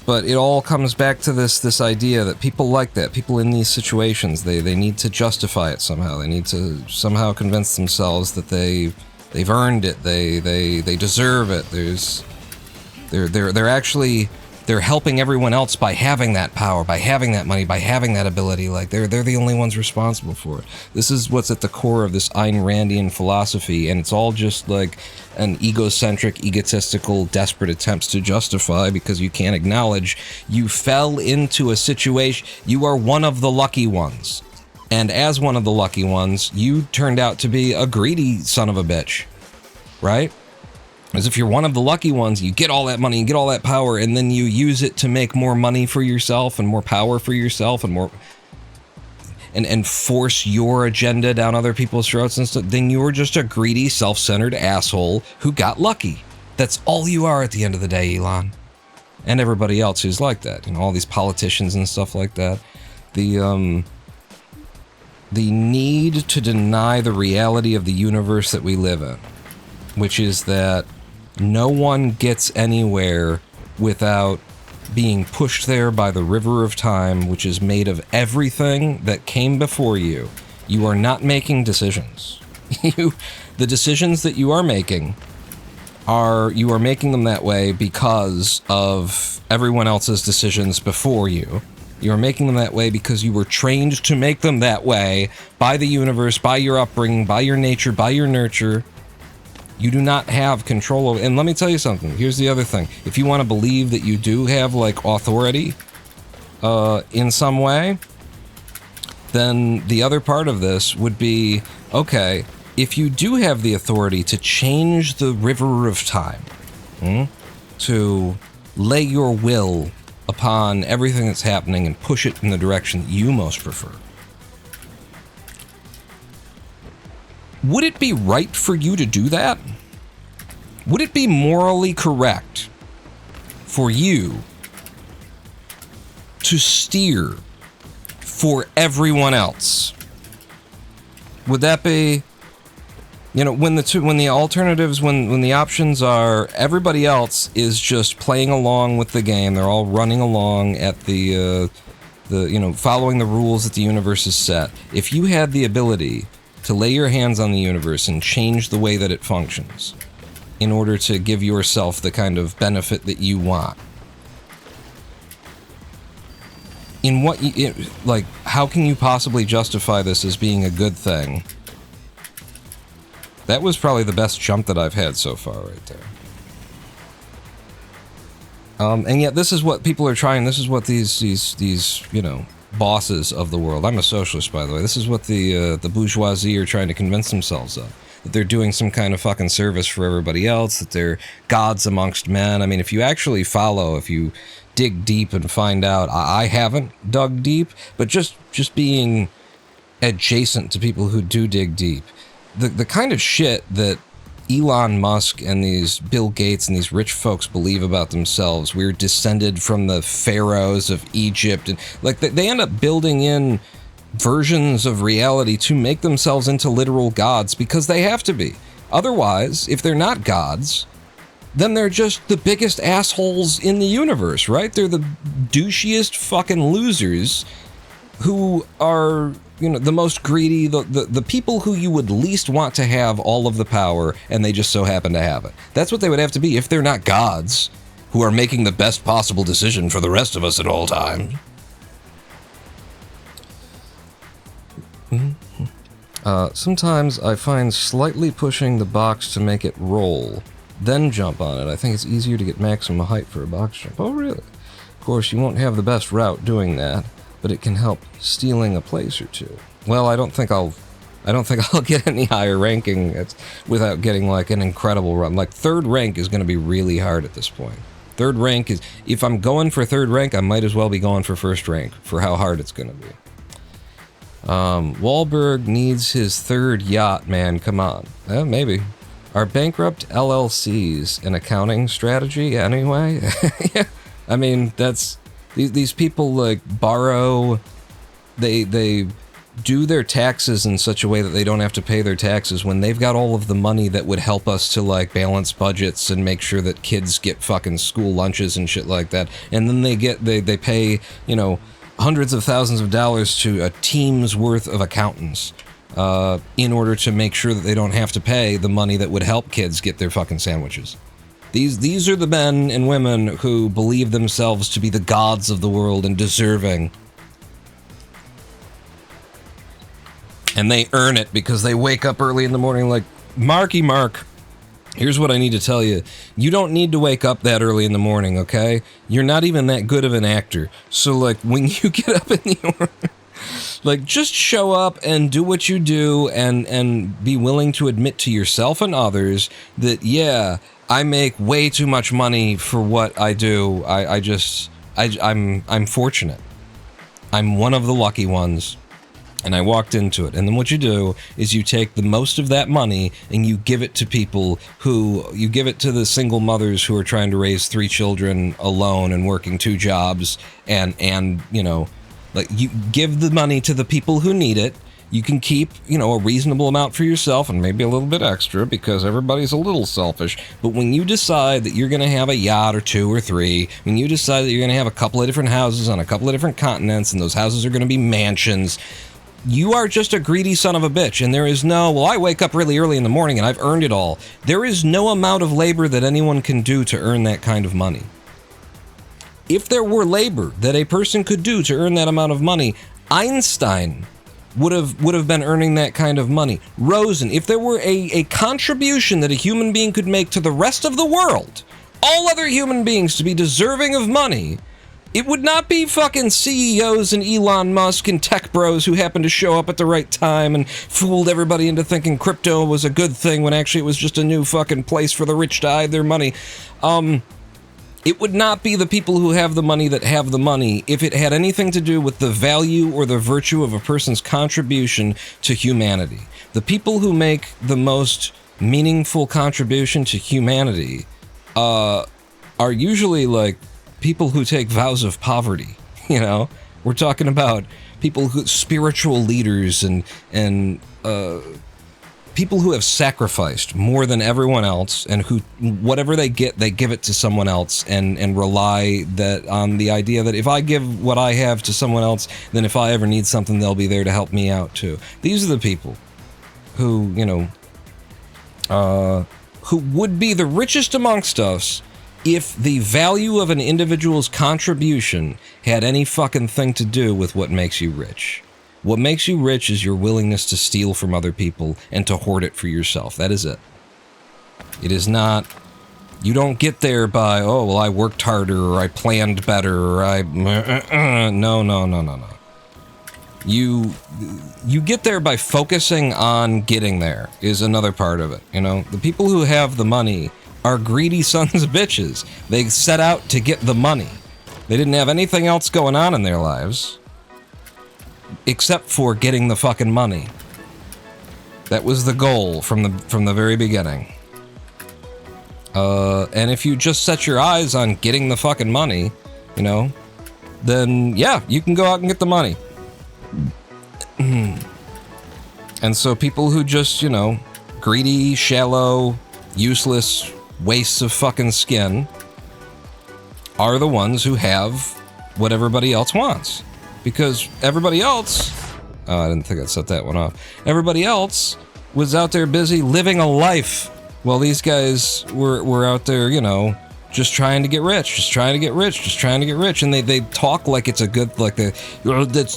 But it all comes back to this idea that people like that, people in these situations, they need to justify it somehow. They need to somehow convince themselves that they've earned it, they deserve it. They're helping everyone else by having that power, by having that money, by having that ability. Like, they're the only ones responsible for it. This is what's at the core of this Ayn Randian philosophy, and it's all just like an egocentric, egotistical, desperate attempts to justify, because you can't acknowledge you fell into a situation. You are one of the lucky ones. And as one of the lucky ones, you turned out to be a greedy son of a bitch. Right? As if you're one of the lucky ones, you get all that money, you get all that power, and then you use it to make more money for yourself and more power for yourself and more, and force your agenda down other people's throats and stuff. Then you're just a greedy, self-centered asshole who got lucky. That's all you are at the end of the day, Elon. And everybody else who's like that, you know, all these politicians and stuff like that. The need to deny the reality of the universe that we live in, which is that no one gets anywhere without being pushed there by the river of time, which is made of everything that came before you. You are not making decisions. The decisions that you are making you are making them that way because of everyone else's decisions before you. You are making them that way because you were trained to make them that way by the universe, by your upbringing, by your nature, by your nurture. You do not have control over, and let me tell you something, here's the other thing. If you want to believe that you do have, like, authority, in some way, then the other part of this would be, okay, if you do have the authority to change the river of time, to lay your will upon everything that's happening and push it in the direction that you most prefer, would it be right for you to do that? Would it be morally correct for you to steer for everyone else? Would that be, you know, when the alternatives, when the options are everybody else is just playing along with the game, they're all running along at the you know, following the rules that the universe has set. If you had the ability to lay your hands on the universe and change the way that it functions, in order to give yourself the kind of benefit that you want. In what you, like, how can you possibly justify this as being a good thing? That was probably the best jump that I've had so far right there. And yet this is what people are trying, this is what these, you know, bosses of the world, I'm a socialist by the way, this is what the bourgeoisie are trying to convince themselves of. That they're doing some kind of fucking service for everybody else, that they're gods amongst men. I mean, if you actually follow, if you dig deep and find out, I haven't dug deep, but just being adjacent to people who do dig deep, the kind of shit that Elon Musk and these Bill Gates and these rich folks believe about themselves, we're descended from the pharaohs of Egypt, and like they end up building in versions of reality to make themselves into literal gods because they have to be. Otherwise, if they're not gods, then they're just the biggest assholes in the universe, right? They're the douchiest fucking losers who are, you know, the most greedy, the people who you would least want to have all of the power, and they just so happen to have it. That's what they would have to be if they're not gods who are making the best possible decision for the rest of us at all times. Sometimes I find slightly pushing the box to make it roll, then jump on it. I think it's easier to get maximum height for a box jump. Oh, really? Of course, you won't have the best route doing that, but it can help stealing a place or two. Well, I don't think I'll get any higher ranking without getting like an incredible run. Like third rank is going to be really hard at this point. Third rank is, if I'm going for third rank, I might as well be going for first rank for how hard it's going to be. Wahlberg needs his third yacht, man. Come on. Maybe. Are bankrupt LLCs an accounting strategy anyway? Yeah. I mean, that's... These people, like, borrow... They do their taxes in such a way that they don't have to pay their taxes when they've got all of the money that would help us to, like, balance budgets and make sure that kids get fucking school lunches and shit like that. And then they pay, you know, hundreds of thousands of dollars to a team's worth of accountants in order to make sure that they don't have to pay the money that would help kids get their fucking sandwiches. These are the men and women who believe themselves to be the gods of the world and deserving. And they earn it because they wake up early in the morning like, Marky Mark, here's what I need to tell you. You don't need to wake up that early in the morning, okay? You're not even that good of an actor. So, like, when you get up in the morning, like, just show up and do what you do and be willing to admit to yourself and others that, yeah, I make way too much money for what I do. I'm fortunate. I'm one of the lucky ones. And I walked into it. And then what you do is you take the most of that money and you give it to people you give it to the single mothers who are trying to raise 3 children alone and working 2 jobs and you know, like, you give the money to the people who need it. You can keep, you know, a reasonable amount for yourself and maybe a little bit extra because everybody's a little selfish. But when you decide that you're going to have a yacht or 2 or 3, when you decide that you're going to have a couple of different houses on a couple of different continents and those houses are going to be mansions, you are just a greedy son of a bitch, and there is no, well, I wake up really early in the morning and I've earned it all. There is no amount of labor that anyone can do to earn that kind of money. If there were labor that a person could do to earn that amount of money, Einstein would have been earning that kind of money. Rosen, if there were a contribution that a human being could make to the rest of the world, all other human beings to be deserving of money, it would not be fucking CEOs and Elon Musk and tech bros who happened to show up at the right time and fooled everybody into thinking crypto was a good thing when actually it was just a new fucking place for the rich to hide their money. It would not be the people who have the money that have the money if it had anything to do with the value or the virtue of a person's contribution to humanity. The people who make the most meaningful contribution to humanity are usually like people who take vows of poverty, you know? We're talking about people who, spiritual leaders and people who have sacrificed more than everyone else and who, whatever they get, they give it to someone else and rely that on the idea that if I give what I have to someone else, then if I ever need something, they'll be there to help me out too. These are the people who, you know, who would be the richest amongst us if the value of an individual's contribution had any fucking thing to do with what makes you rich. What makes you rich is your willingness to steal from other people and to hoard it for yourself. That is it. It is not... You don't get there by, oh, well, I worked harder, or I planned better, or I... No. You get there by focusing on getting there, is another part of it, you know? The people who have the money are greedy sons of bitches. They set out to get the money. They didn't have anything else going on in their lives, except for getting the fucking money. That was the goal from the very beginning. And if you just set your eyes on getting the fucking money, you know, then yeah, you can go out and get the money. And so people who just, you know, greedy, shallow, useless wastes of fucking skin are the ones who have what everybody else wants. Because everybody else... Oh, I didn't think I'd set that one off. Everybody else was out there busy living a life, while these guys were out there, you know, just trying to get rich, and they talk like it's a good, like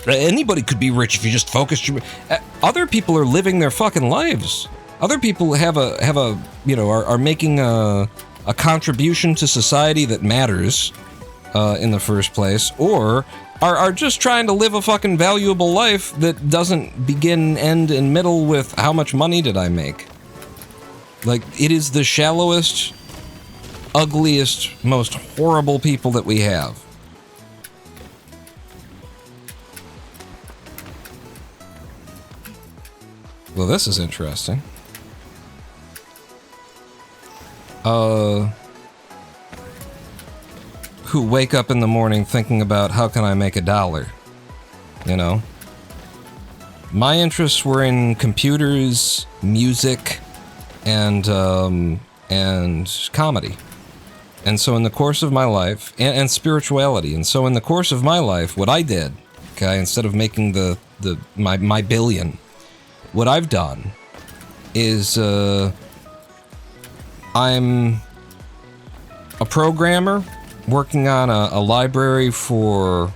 anybody could be rich if you just focused. Other people are living their fucking lives. Other people have a you know, are making a contribution to society that matters in the first place, or are just trying to live a fucking valuable life that doesn't begin, end, and middle with how much money did I make. Like, it is the shallowest, ugliest, most horrible people that we have. Well, this is interesting. Who wake up in the morning thinking about how can I make $1, you know? My interests were in computers, music, and comedy. And so in the course of my life, and spirituality, and so in the course of my life, what I did, okay, instead of making my billion, what I've done is, I'm a programmer working on a library for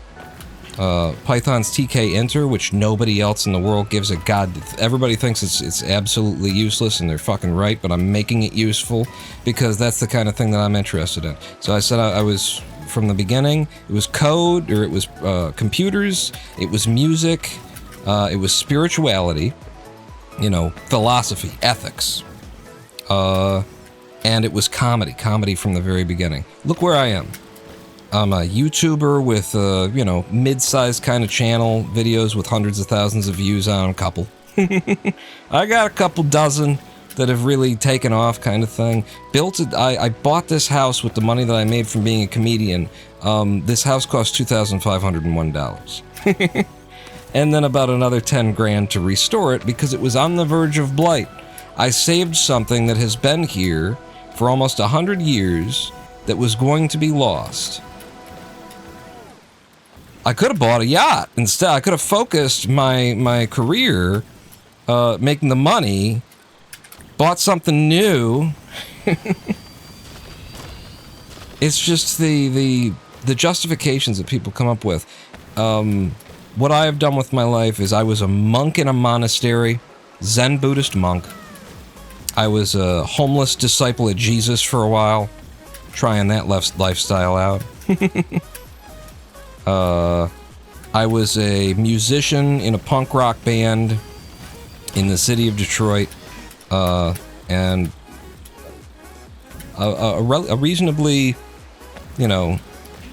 Python's TK-Enter, which nobody else in the world gives a god. Everybody thinks it's absolutely useless, and they're fucking right, but I'm making it useful because that's the kind of thing that I'm interested in. So I said I was, from the beginning, it was code, or it was computers, it was music, it was spirituality, you know, philosophy, ethics, and it was comedy from the very beginning. Look where I am. I'm a YouTuber with, you know, mid-sized kind of channel, videos with hundreds of thousands of views on them, couple. I got a couple dozen that have really taken off, kind of thing. I bought this house with the money that I made from being a comedian. This house cost $2,501. And then about another 10 grand to restore it because it was on the verge of blight. I saved something that has been here for almost 100 years that was going to be lost. I could have bought a yacht instead. I could have focused my career making the money, bought something new. It's just the justifications that people come up with. What I have done with my life is I was a monk in a monastery, Zen Buddhist monk. I was a homeless disciple of Jesus for a while, trying that lifestyle out. I was a musician in a punk rock band in the city of Detroit, and a reasonably, you know,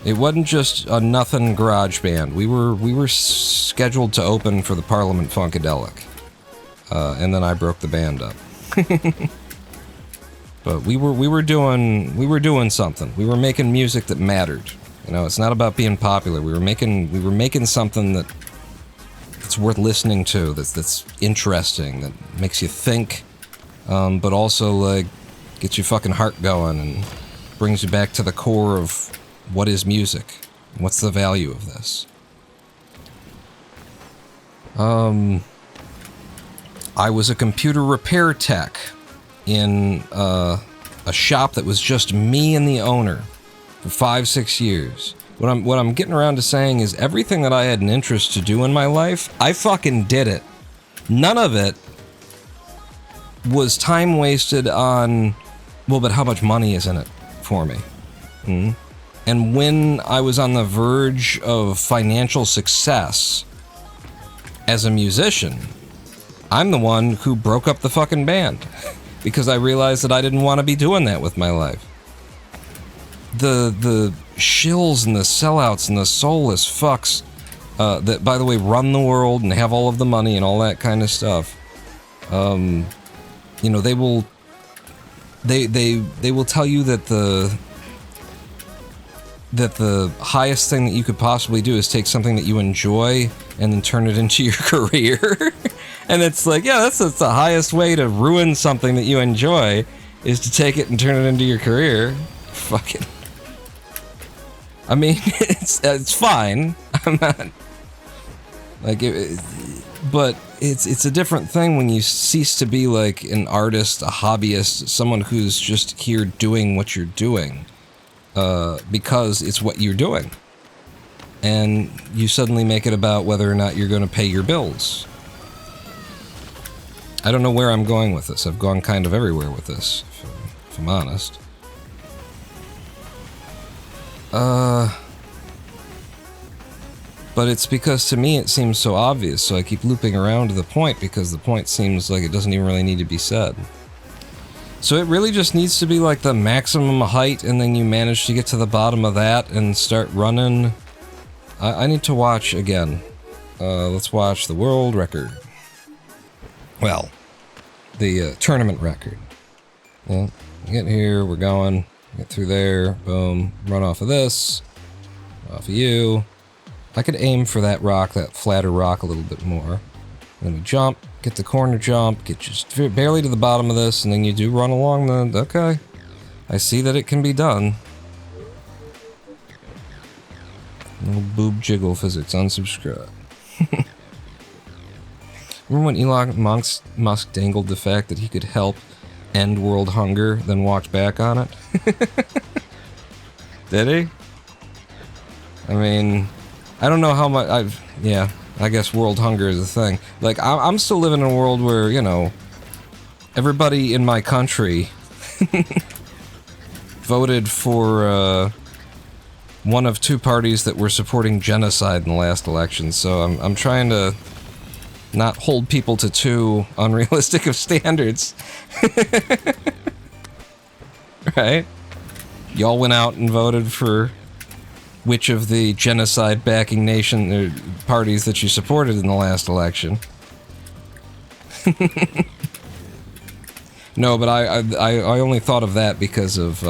it wasn't just a nothing garage band. We were scheduled to open for the Parliament Funkadelic, and then I broke the band up. But we were doing something. We were making music that mattered. You know, it's not about being popular. We were making something that's worth listening to, that's interesting, that makes you think, but also like gets your fucking heart going and brings you back to the core of what is music, what's the value of this. I was a computer repair tech in a shop that was just me and the owner for 5-6 years. What I'm getting around to saying is everything that I had an interest to do in my life, I fucking did it. None of it was time wasted on, well, but how much money is in it for me? And when I was on the verge of financial success as a musician, I'm the one who broke up the fucking band because I realized that I didn't want to be doing that with my life. The shills and the sellouts and the soulless fucks that, by the way, run the world and have all of the money and all that kind of stuff. You know, they will tell you that the highest thing that you could possibly do is take something that you enjoy and then turn it into your career. And it's like, yeah, that's the highest way to ruin something that you enjoy is to take it and turn it into your career. Fucking. I mean, it's fine. I'm not like it, but it's a different thing when you cease to be like an artist, a hobbyist, someone who's just here doing what you're doing, because it's what you're doing, and you suddenly make it about whether or not you're going to pay your bills. I don't know where I'm going with this. I've gone kind of everywhere with this, if I'm honest. But it's because to me it seems so obvious, so I keep looping around to the point because the point seems like it doesn't even really need to be said. So it really just needs to be like the maximum height, and then you manage to get to the bottom of that and start running. I need to watch again. Let's watch the world record. Well, the tournament record. Well, get here, we're going. Get through there, boom, run off of this, off of you. I could aim for that rock, that flatter rock a little bit more. Then we jump, get the corner jump, get just barely to the bottom of this, and then you do run along the... Okay. I see that it can be done. Little boob jiggle physics, unsubscribe. Remember when Elon Musk dangled the fact that he could help end world hunger, then walked back on it? Did he? I mean, I don't know how much yeah, I guess world hunger is a thing. Like, I'm still living in a world where, you know, everybody in my country voted for one of two parties that were supporting genocide in the last election, so I'm trying to not hold people to too unrealistic of standards. Right? Y'all went out and voted for which of the genocide-backing nation parties that you supported in the last election. No, but I only thought of that because of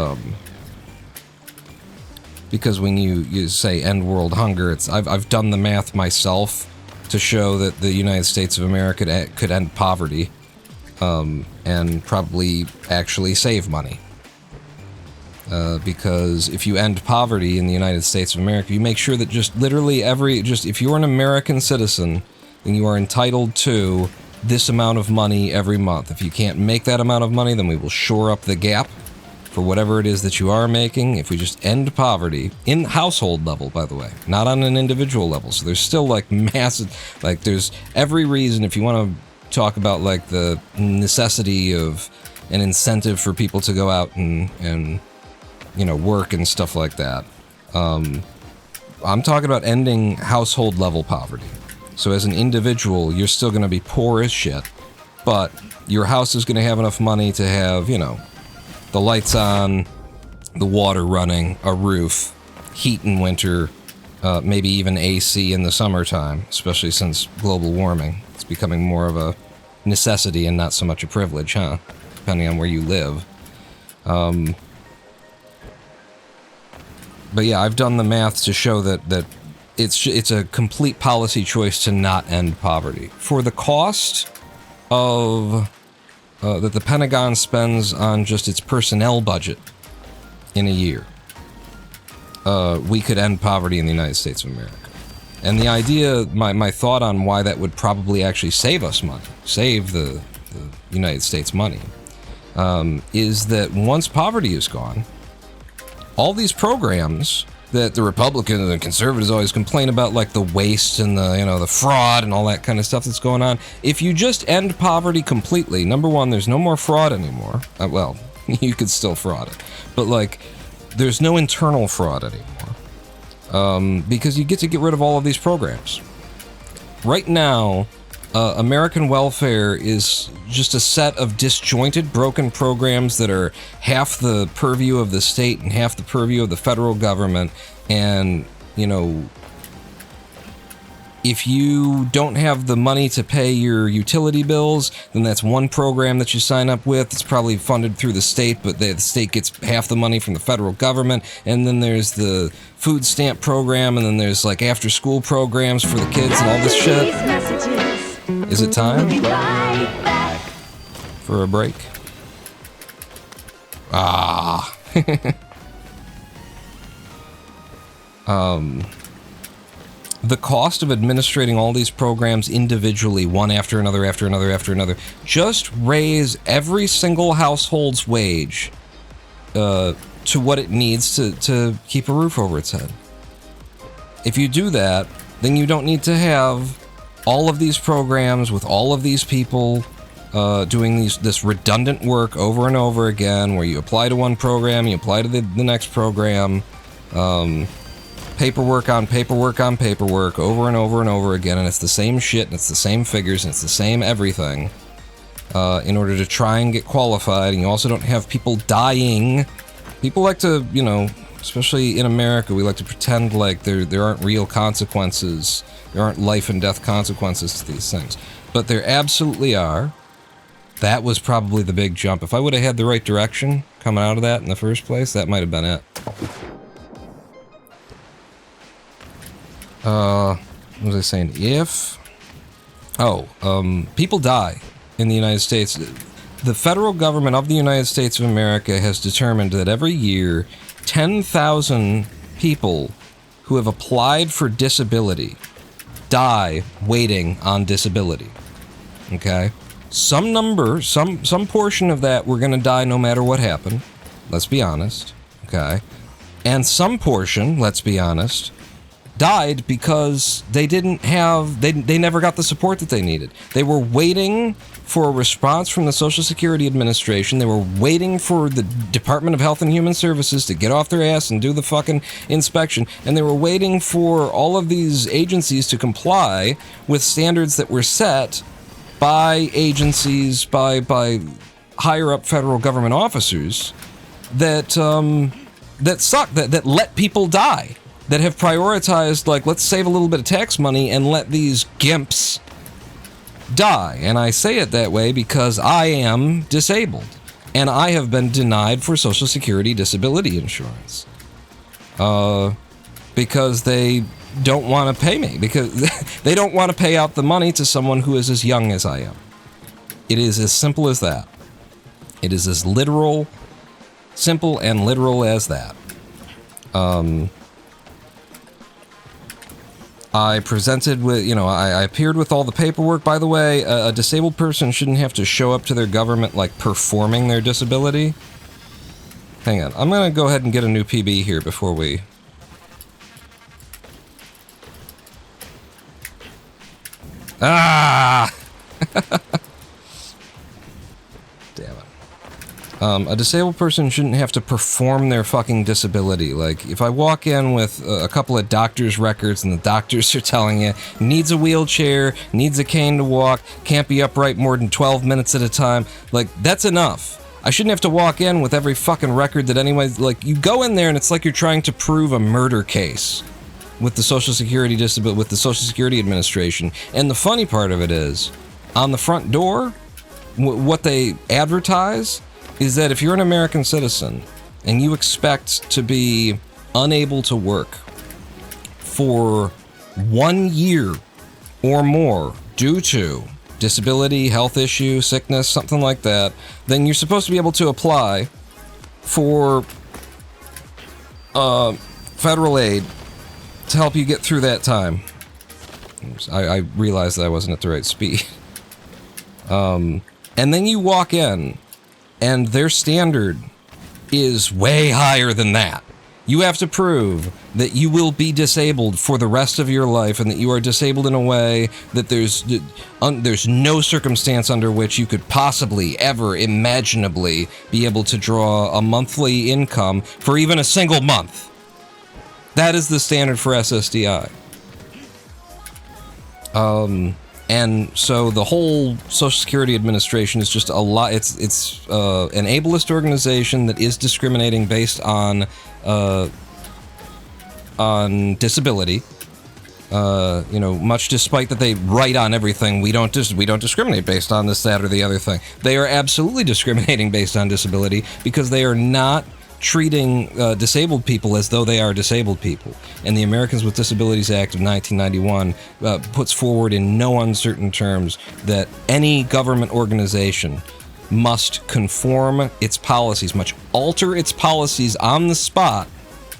because when you say end world hunger, I've done the math myself to show that the United States of America could end poverty, and probably actually save money. Because if you end poverty in the United States of America, you make sure that just literally if you're an American citizen, then you are entitled to this amount of money every month. If you can't make that amount of money, then we will shore up the gap for whatever it is that you are making. If we just end poverty, in household level, by the way, not on an individual level. So there's still like massive, like there's every reason if you want to talk about like the necessity of an incentive for people to go out and you know, work and stuff like that. I'm talking about ending household level poverty. So as an individual, you're still going to be poor as shit, but your house is going to have enough money to have, you know, the lights on, the water running, a roof, heat in winter, maybe even AC in the summertime, especially since global warming. It's becoming more of a necessity and not so much a privilege, huh? Depending on where you live. But yeah, I've done the math to show that it's a complete policy choice to not end poverty. For the cost of that the Pentagon spends on just its personnel budget in a year, we could end poverty in the United States of America. And the idea, my thought on why that would probably actually save us money, save the United States money, is that once poverty is gone, all these programs that the Republicans and the conservatives always complain about, like the waste and the, the fraud and all that kind of stuff that's going on, if you just end poverty completely, number one, there's no more fraud anymore. Well, you could still fraud it, but like, there's no internal fraud anymore, because you get to get rid of all of these programs. Right now, American welfare is just a set of disjointed, broken programs that are half the purview of the state and half the purview of the federal government. And, if you don't have the money to pay your utility bills, then that's one program that you sign up with. It's probably funded through the state, but the state gets half the money from the federal government. And then there's the food stamp program, and then there's like after school programs for the kids and all this shit. Is it time for a break? Ah. The cost of administrating all these programs individually, one after another, after another, after another, just raise every single household's wage to what it needs to keep a roof over its head. If you do that, then you don't need to have all of these programs with all of these people doing this redundant work over and over again, where you apply to one program, you apply to the next program, paperwork on paperwork on paperwork over and over and over again, and it's the same shit, and it's the same figures, and it's the same everything, in order to try and get qualified. And you also don't have people dying. People like to, especially in America, we like to pretend like there aren't real consequences. There aren't life and death consequences to these things. But there absolutely are. That was probably the big jump. If I would have had the right direction coming out of that in the first place, that might have been it. What was I saying? People die in the United States. The federal government of the United States of America has determined that every year, 10,000 people who have applied for disability die waiting on disability. Okay? Some number, some portion of that, we're gonna die no matter what happened. Let's be honest. Okay? And some portion, let's be honest, died because they didn't have, they never got the support that they needed. They were waiting for a response from the Social Security Administration. They were waiting for the Department of Health and Human Services to get off their ass and do the fucking inspection. And they were waiting for all of these agencies to comply with standards that were set by agencies, by higher up federal government officers that suck, that let people die. That have prioritized, like, let's save a little bit of tax money and let these gimps die. And I say it that way because I am disabled. And I have been denied for Social Security disability insurance. Because they don't want to pay me. Because they don't want to pay out the money to someone who is as young as I am. It is as simple as that. It is as simple and literal as that. I presented with, I appeared with all the paperwork. By the way, a disabled person shouldn't have to show up to their government, like, performing their disability. Hang on. I'm going to go ahead and get a new PB here before we... Ah! Damn it. A disabled person shouldn't have to perform their fucking disability. Like, if I walk in with a couple of doctor's records and the doctors are telling you, needs a wheelchair, needs a cane to walk, can't be upright more than 12 minutes at a time, like, that's enough. I shouldn't have to walk in with every fucking record that anyone, like, you go in there and it's like you're trying to prove a murder case with the Social Security with the Social Security Administration. And the funny part of it is, on the front door, what they advertise is that if you're an American citizen and you expect to be unable to work for 1 year or more due to disability, health issue, sickness, something like that, then you're supposed to be able to apply for federal aid to help you get through that time. I realized that I wasn't at the right speed. And then you walk in And their standard is way higher than that. You have to prove that you will be disabled for the rest of your life, and that you are disabled in a way that there's no circumstance under which you could possibly, ever, imaginably be able to draw a monthly income for even a single month. That is the standard for SSDI. And so the whole Social Security Administration is just a lot. It's an ableist organization that is discriminating based on disability. Much despite that they write on everything, we don't discriminate based on this, that, or the other thing. They are absolutely discriminating based on disability because they are not treating disabled people as though they are disabled people. And the Americans with Disabilities Act of 1991 puts forward in no uncertain terms that any government organization must conform its policies, must alter its policies on the spot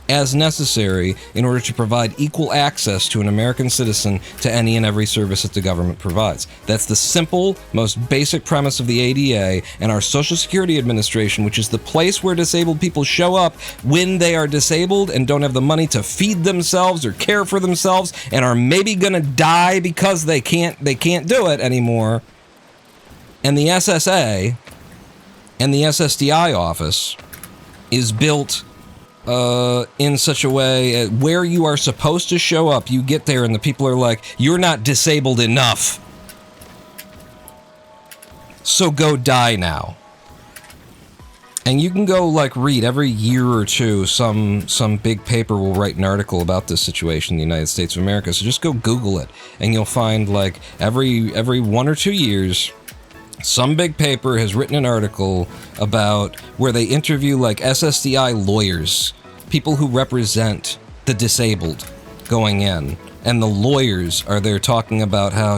as necessary in order to provide equal access to an American citizen to any and every service that the government provides. That's the simple, most basic premise of the ADA, and our Social Security Administration, which is the place where disabled people show up when they are disabled and don't have the money to feed themselves or care for themselves and are maybe gonna die because they can't do it anymore. And the SSA and the SSDI office is built in such a way where you are supposed to show up, you get there and the people are like, you're not disabled enough, so go die now. And you can go read every year or two, some big paper will write an article about this situation in the United States of America. So just go Google it and you'll find every 1 or 2 years some big paper has written an article about where they interview SSDI lawyers, people who represent the disabled going in. And the lawyers are there talking about how,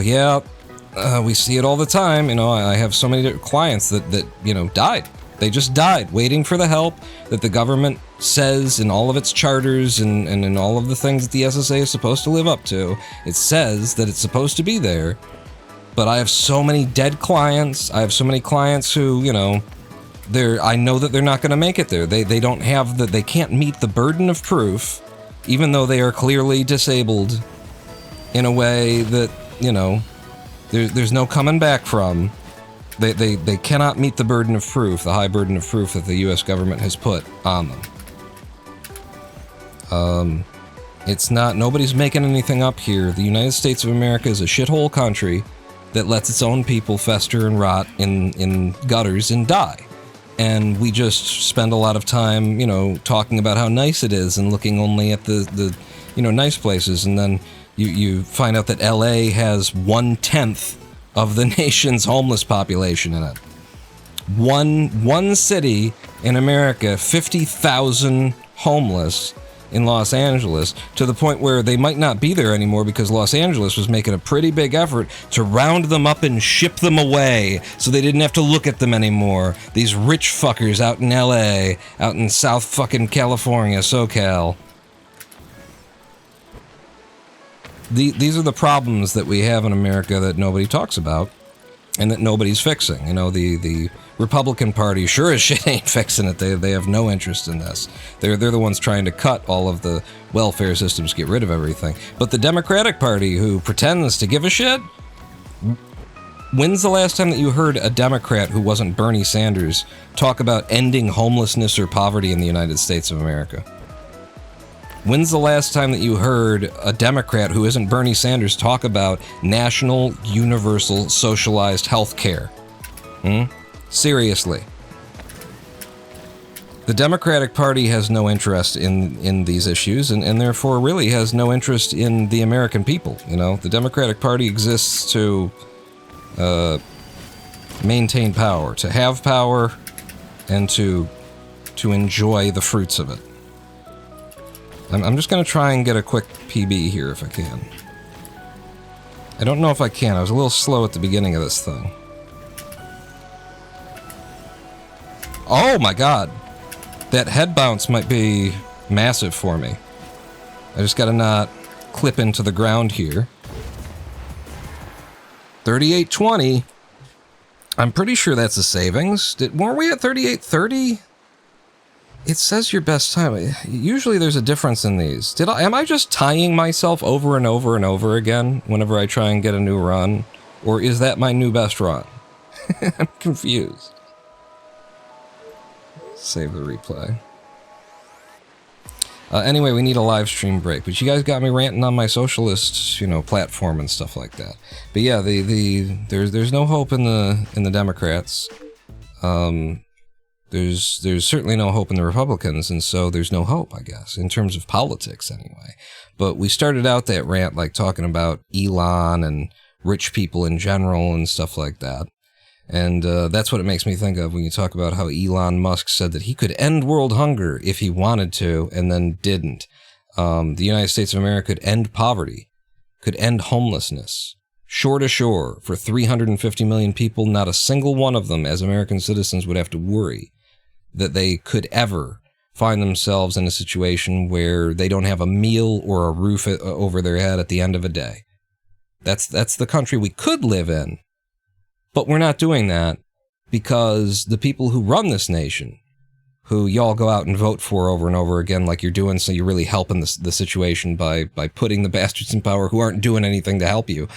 we see it all the time. I have so many clients that died. They just died waiting for the help that the government says in all of its charters and in all of the things that the SSA is supposed to live up to. It says that it's supposed to be there. But I have so many dead clients. I have so many clients who, I know that they're not going to make it there. They don't have they can't meet the burden of proof, even though they are clearly disabled in a way that, there's no coming back from. They cannot meet the burden of proof, the high burden of proof that the U.S. government has put on them. Nobody's making anything up here. The United States of America is a shithole country that lets its own people fester and rot in gutters and die. And we just spend a lot of time, talking about how nice it is and looking only at the nice places. And then you find out that LA has 1/10 of the nation's homeless population in it. One city in America, 50,000 homeless in Los Angeles, to the point where they might not be there anymore because Los Angeles was making a pretty big effort to round them up and ship them away so they didn't have to look at them anymore. These rich fuckers out in LA, out in South fucking California, SoCal. These are the problems that we have in America that nobody talks about and that nobody's fixing. The Republican Party sure as shit ain't fixing it. They have no interest in this. They're the ones trying to cut all of the welfare systems, get rid of everything. But the Democratic Party, who pretends to give a shit, when's the last time that you heard a Democrat who wasn't Bernie Sanders talk about ending homelessness or poverty in the United States of America? When's the last time that you heard a Democrat who isn't Bernie Sanders talk about national, universal, socialized health care? Seriously. The Democratic Party has no interest in these issues and therefore really has no interest in the American people. The Democratic Party exists to maintain power, to have power, and to enjoy the fruits of it. I'm just going to try and get a quick PB here if I can. I don't know if I can. I was a little slow at the beginning of this thing. Oh my god. That head bounce might be massive for me. I just gotta not clip into the ground here. 3820. I'm pretty sure that's a savings. Weren't we at 38:30? It says your best time. Usually there's a difference in these. Am I just tying myself over and over and over again whenever I try and get a new run? Or is that my new best run? I'm confused. Save the replay. Anyway, we need a live stream break, but you guys got me ranting on my socialist, platform and stuff like that. But yeah, there's no hope in the Democrats. There's certainly no hope in the Republicans, and so there's no hope, I guess, in terms of politics anyway. But we started out that rant like talking about Elon and rich people in general and stuff like that. And that's what it makes me think of when you talk about how Elon Musk said that he could end world hunger if he wanted to, and then didn't. The United States of America could end poverty, could end homelessness, shore to shore, for 350 million people. Not a single one of them, as American citizens, would have to worry that they could ever find themselves in a situation where they don't have a meal or a roof over their head at the end of a day. That's the country we could live in. But we're not doing that because the people who run this nation, who y'all go out and vote for over and over again like you're doing, so you're really helping the situation by putting the bastards in power who aren't doing anything to help you.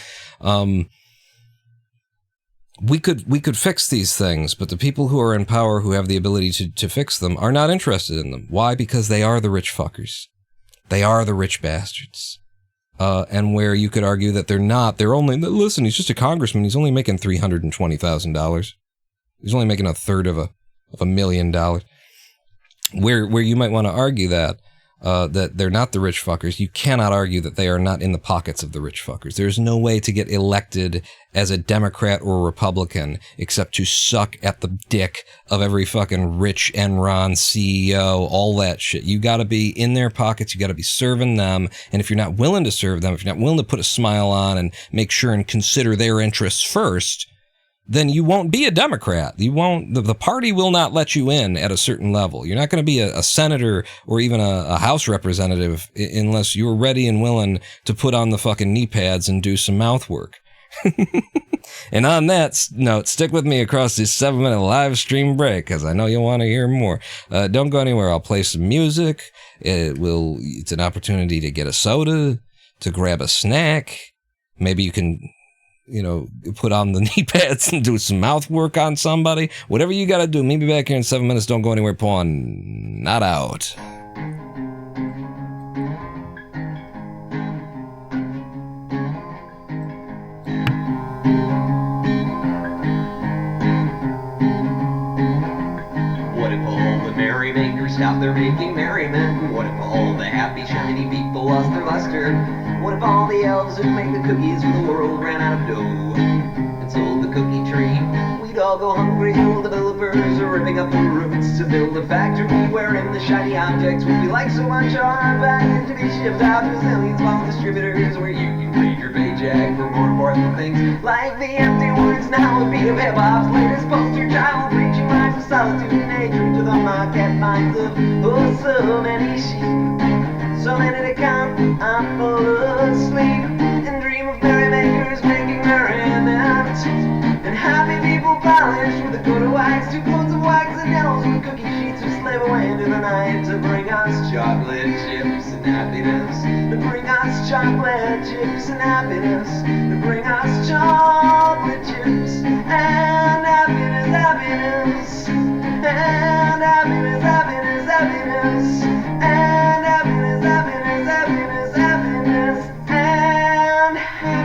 We could fix these things, but the people who are in power who have the ability to fix them are not interested in them. Why? Because they are the rich fuckers. They are the rich bastards. And where you could argue that they're not, they're only, listen, he's just a congressman. He's only making $320,000. He's only making a third of $1 million. Where you might want to argue that they're not the rich fuckers, you cannot argue that they are not in the pockets of the rich fuckers. There's no way to get elected as a Democrat or Republican except to suck at the dick of every fucking rich Enron CEO, all that shit. You got to be in their pockets. You got to be serving them. And if you're not willing to serve them, if you're not willing to put a smile on and make sure and consider their interests first, then you won't be a Democrat. You won't. The party will not let you in at a certain level. You're not going to be a senator or even a House representative unless you're ready and willing to put on the fucking knee pads and do some mouth work. And on that note, stick with me across this 7-minute live stream break because I know you'll want to hear more. Don't go anywhere. I'll play some music. It's an opportunity to get a soda, to grab a snack. Maybe you can, put on the knee pads and do some mouth work on somebody. Whatever you got to do. Meet me back here in 7 minutes. Don't go anywhere. Pawn not out. What if all the merrymakers stopped their making merriment? What if all the happy, shiny people lost their luster? What if all the elves who make the cookies for the world ran out of dough and sold the cookie tree? We'd all go hungry, hill developers are ripping up the roots to build a factory wherein the shiny objects would be like so much on our back and to be shipped out to zillions small distributors where you can trade your paycheck for more important things like the empty words now a beat of hip-hop's latest poster child preaching lives of solitude and hatred to the market minds of so many sheep, so many to count. I'm full asleep and dream of merrymakers making merriment and happy people polished with a coat of wax, 2 coats of wax and nails with cookie sheets who slave away into the night to bring us chocolate chips and happiness, to bring us chocolate chips and happiness, to bring us chocolate chips and happiness, happiness, and happiness, happiness, happiness, and happiness, happiness, happiness, happiness, and happiness.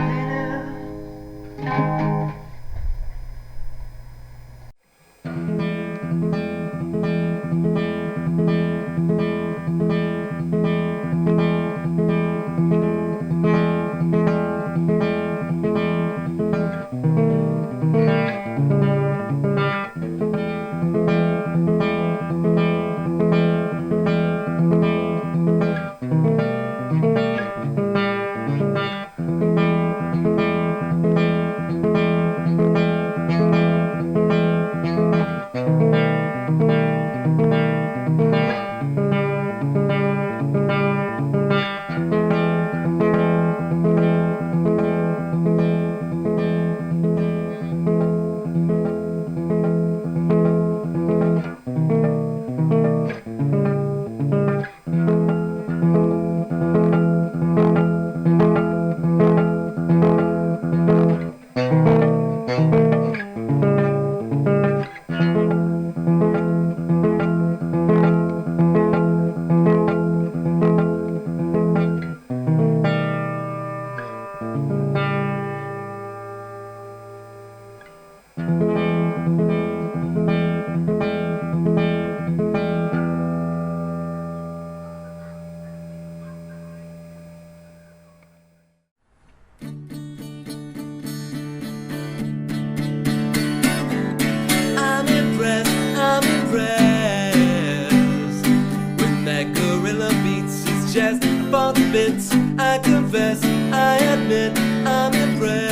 chest. I bought the bits, I confess, I admit I'm impressed.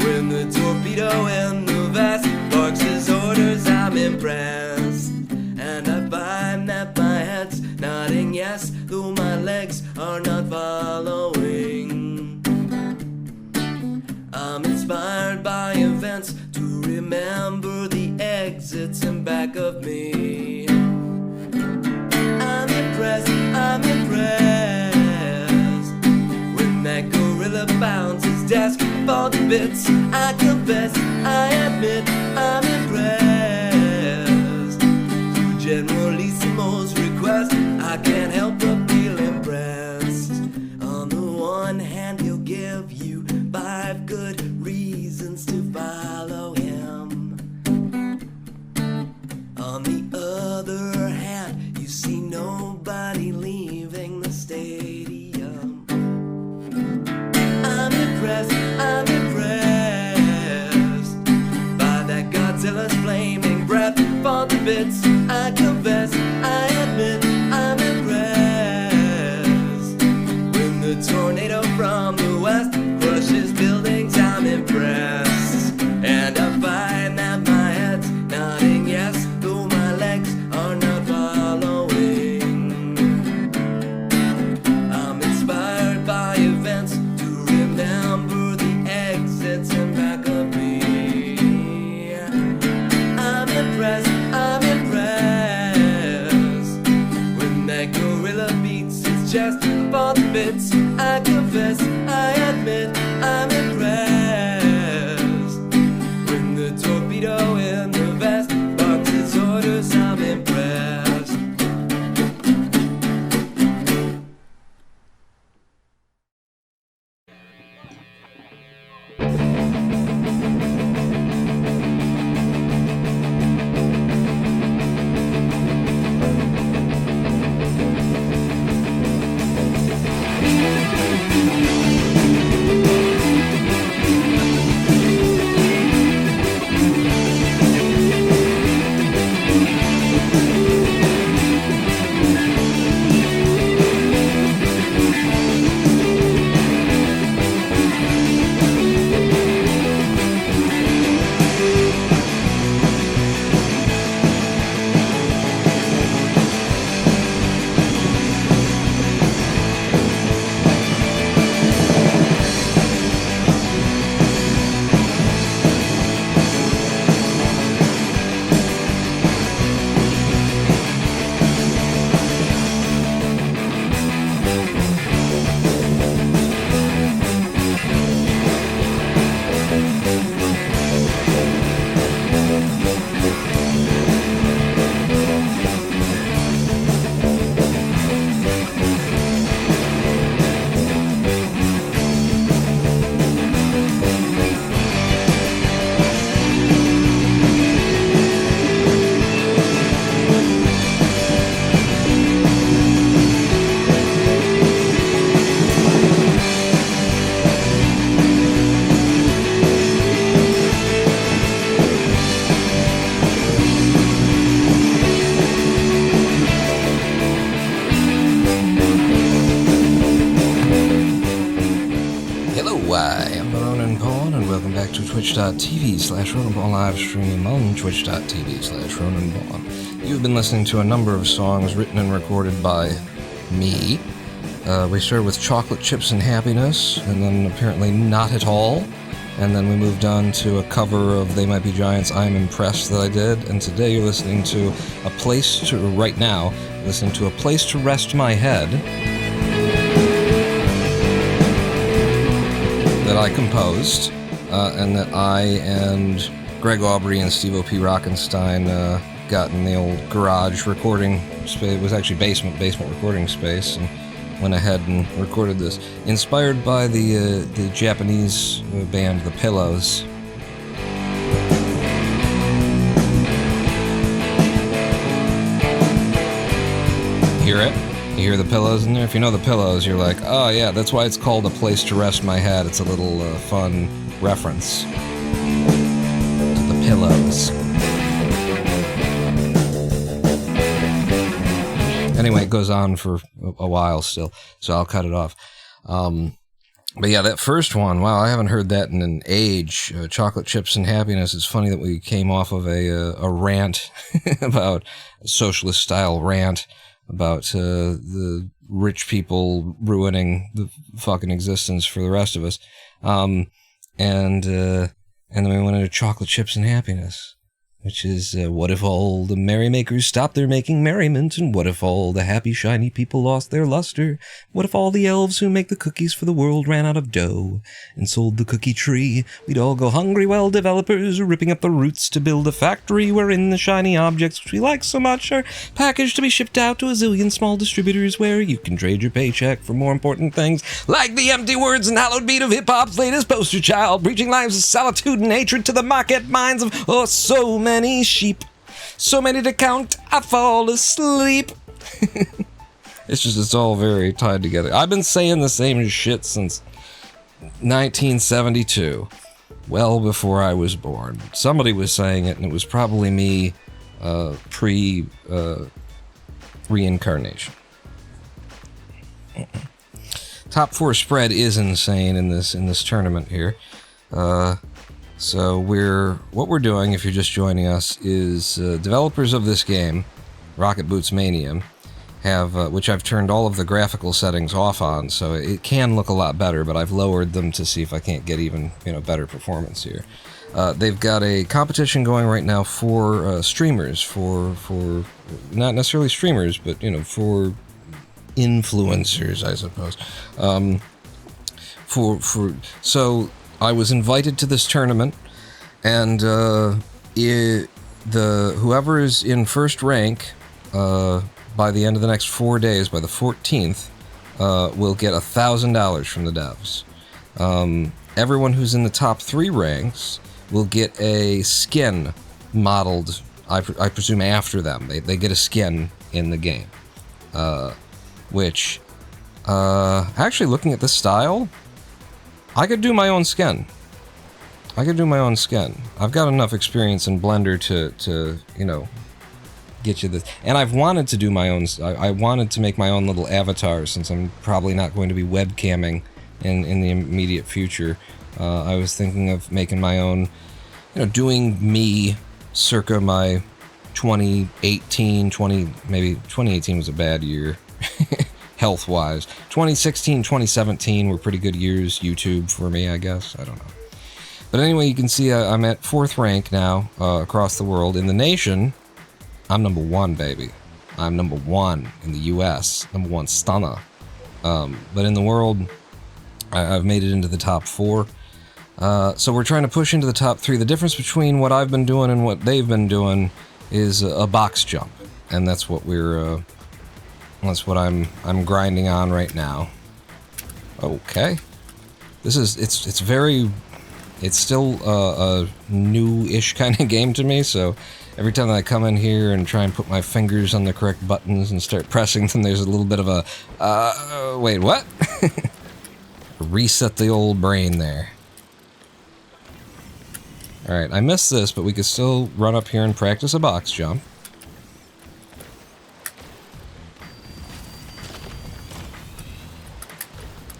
When the torpedo in the vest barks his orders, I'm impressed. And I find that my head's nodding yes, though my legs are not following. I'm inspired by events to remember the exits in back of me. I'm impressed, I'm impressed. When that gorilla bounds his desk, fall to bits, I confess, I admit I'm impressed. To Generalissimo's request, I can't help but feel impressed. On the one hand, he'll give you 5 good reasons to follow him. On the other hand, you see nobody leaving the stadium. I'm impressed by that Godzilla's flaming breath. Fall to bits, I confess, I admit I'm impressed. When the tornado from the west crushes buildings, I'm impressed. And I find that my head's nodding yes, though my legs are not following. I'm inspired by events to remember the exits in back of me. I'm impressed, I'm impressed. When that gorilla beats his chest for the bits, I confess, I admit I'm impressed. When the torpedo in the vest barks his orders, I'm impressed. Twitch.tv/RonanBall live stream on Twitch.tv/RonanBall. You've been listening to a number of songs written and recorded by me. We started with Chocolate Chips and Happiness, and then apparently Not At All, and then we moved on to a cover of They Might Be Giants' I'm Impressed that I did, and today you're listening to A Place to Rest My Head that I composed. And that I and Greg Aubrey and Steve O.P. Rockenstein got in the old garage recording space. It was actually basement recording space, and went ahead and recorded this. Inspired by the Japanese band The Pillows. Hear it? You hear the Pillows in there? If you know the Pillows, you're like, oh yeah, that's why it's called A Place to Rest My Head. It's a little fun reference to the Pillows. Anyway, it goes on for a while still, so I'll cut it off. But yeah, that first one, wow, I haven't heard that in an age. Chocolate Chips and Happiness. It's funny that we came off of a rant about a socialist-style rant about the rich people ruining the fucking existence for the rest of us. And then we went into Chocolate Chips and Happiness, which is, what if all the merrymakers stopped their making merriment, and what if all the happy, shiny people lost their luster? What if all the elves who make the cookies for the world ran out of dough and sold the cookie tree? We'd all go hungry while developers are ripping up the roots to build a factory wherein the shiny objects which we like so much are packaged to be shipped out to a zillion small distributors where you can trade your paycheck for more important things, like the empty words and hallowed beat of hip-hop's latest poster child, preaching lives of solitude and hatred to the market minds of, oh, so many sheep, so many to count, I fall asleep. It's all very tied together. I've been saying the same shit since 1972, well before I was born. Somebody was saying it, and it was probably me pre-reincarnation. Top 4 spread is insane in this tournament here. So what we're doing, if you're just joining us, is developers of this game, Rocket Boots Mania, have which I've turned all of the graphical settings off on, so it can look a lot better, but I've lowered them to see if I can't get even better performance here. They've got a competition going right now for streamers, for not necessarily streamers, but for influencers, I suppose. So I was invited to this tournament, and whoever is in first rank by the end of the next 4 days, by the 14th, will get $1,000 from the devs. Everyone who's in the top 3 ranks will get a skin modeled, I presume, after them. They get a skin in the game, which, actually, looking at the style, I could do my own skin. I've got enough experience in Blender to get you this. And I've wanted to do my own. I wanted to make my own little avatar, since I'm probably not going to be webcamming in the immediate future. I was thinking of making my own, doing me circa my 2018, maybe 2018 was a bad year. Health-wise. 2016, 2017 were pretty good years, YouTube, for me, I guess. I don't know. But anyway, you can see I'm at 4th rank now across the world. In the nation, I'm number 1, baby. I'm number 1 in the US. Number 1 stunner. But in the world, I've made it into the top 4. So we're trying to push into the top 3. The difference between what I've been doing and what they've been doing is a box jump. And that's what we're... that's what I'm grinding on right now. Okay. It's still a new-ish kind of game to me, so every time I come in here and try and put my fingers on the correct buttons and start pressing them, there's a little bit of a, wait, what? Reset the old brain there. Alright, I missed this, but we could still run up here and practice a box jump.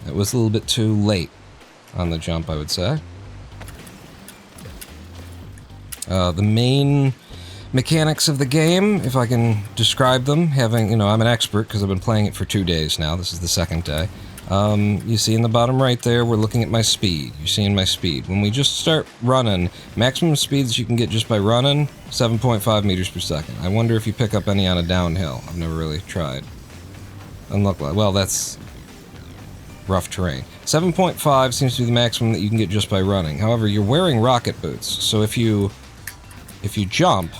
It was a little bit too late on the jump, I would say. The main mechanics of the game, if I can describe them, I'm an expert because I've been playing it for 2 days now. This is the 2nd day. You see in the bottom right there, we're looking at my speed. You're seeing my speed. When we just start running, maximum speeds you can get just by running, 7.5 meters per second. I wonder if you pick up any on a downhill. I've never really tried. Doesn't look like, well, that's rough terrain. 7.5 seems to be the maximum that you can get just by running. However, you're wearing rocket boots, so if you jump,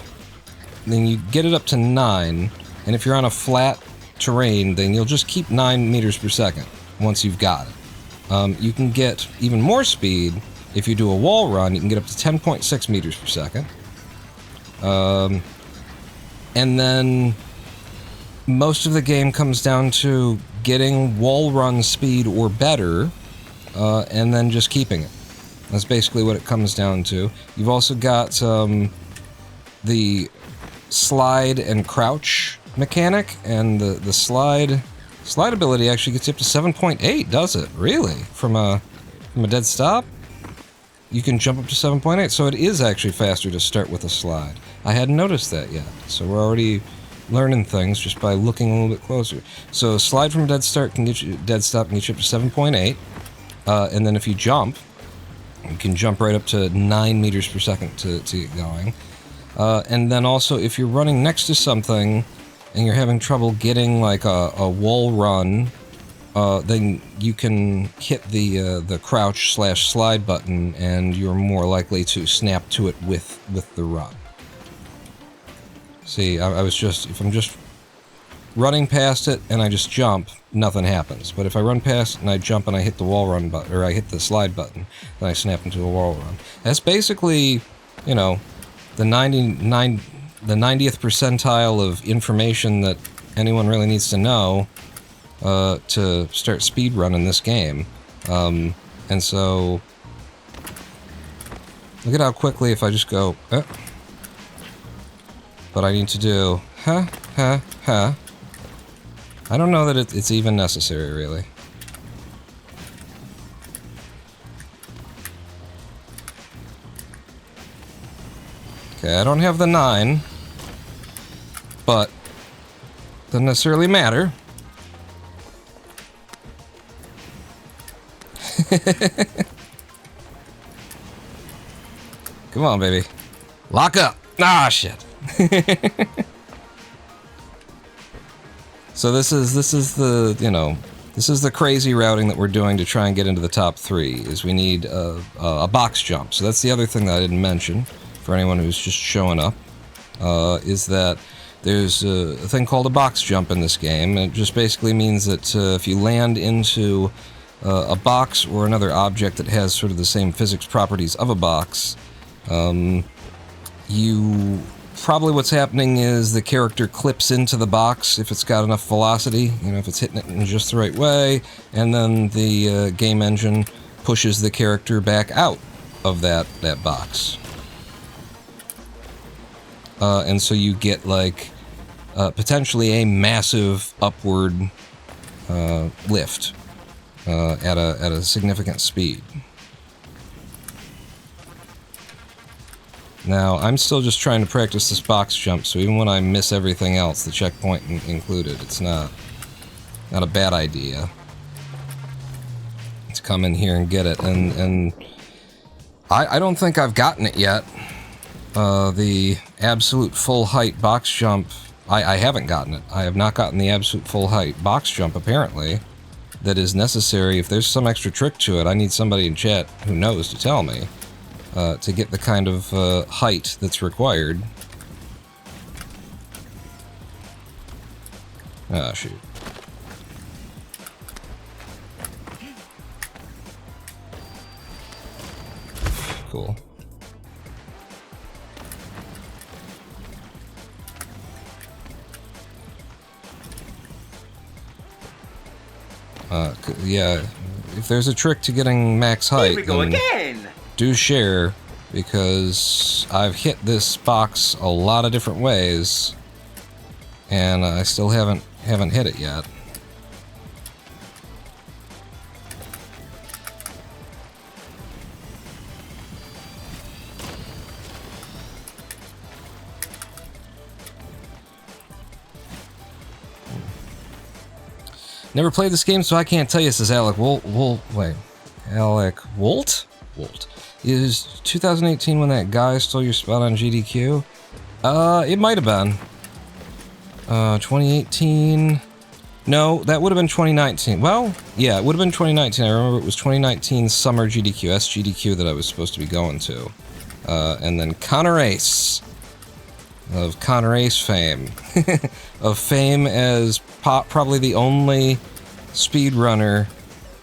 then you get it up to 9, and if you're on a flat terrain, then you'll just keep 9 meters per second once you've got it. You can get even more speed if you do a wall run. You can get up to 10.6 meters per second. And then most of the game comes down to getting wall run speed or better, and then just keeping it. That's basically what it comes down to. You've also got the slide and crouch mechanic, and the slide ability actually gets you up to 7.8, does it? Really? From a dead stop? You can jump up to 7.8, so it is actually faster to start with a slide. I hadn't noticed that yet, so we're already learning things just by looking a little bit closer. So slide from dead stop can get you up to 7.8, and then if you jump, you can jump right up to 9 meters per second to get going. And then also, if you're running next to something and you're having trouble getting like a wall run, then you can hit the crouch / slide button, and you're more likely to snap to it with the run. See, if I'm just running past it and I just jump, nothing happens. But if I run past it and I jump and I hit the wall run button, or I hit the slide button, then I snap into a wall run. That's basically, you know, the 90th percentile of information that anyone really needs to know to start speedrunning this game. And so, look at how quickly, if I just go, what I need to do, I don't know that it's even necessary, really. Okay, I don't have the 9, but doesn't necessarily matter. Come on, baby. Lock up! Ah, shit. So this is the, you know, this is the crazy routing that we're doing to try and get into the top 3, is we need a box jump. So that's the other thing that I didn't mention for anyone who's just showing up, is that there's a thing called a box jump in this game, and it just basically means that if you land into a box or another object that has sort of the same physics properties of a box, probably what's happening is the character clips into the box if it's got enough velocity, you know, if it's hitting it in just the right way, and then the game engine pushes the character back out of that box. And so you get, like, potentially a massive upward lift at a significant speed. Now, I'm still just trying to practice this box jump, so even when I miss everything else, the checkpoint included, it's not a bad idea to come in here and get it. And I don't think I've gotten it yet. The absolute full height box jump, I haven't gotten it. I have not gotten the absolute full height box jump, apparently, that is necessary. If there's some extra trick to it, I need somebody in chat who knows to tell me. To get the kind of height that's required. Ah, shoot. Cool. Yeah, if there's a trick to getting max height, Here we go again! Do share, because I've hit this box a lot of different ways, and I still haven't hit it yet. Never played this game, so I can't tell you, says Alec Alec Wolt? Is 2018 when that guy stole your spot on GDQ? It might have been. 2018... No, that would have been 2019. Well, yeah, it would have been 2019. I remember it was 2019 summer GDQ, SGDQ, that I was supposed to be going to. And then Connor Ace. Of Connor Ace fame. Of fame as probably the only speedrunner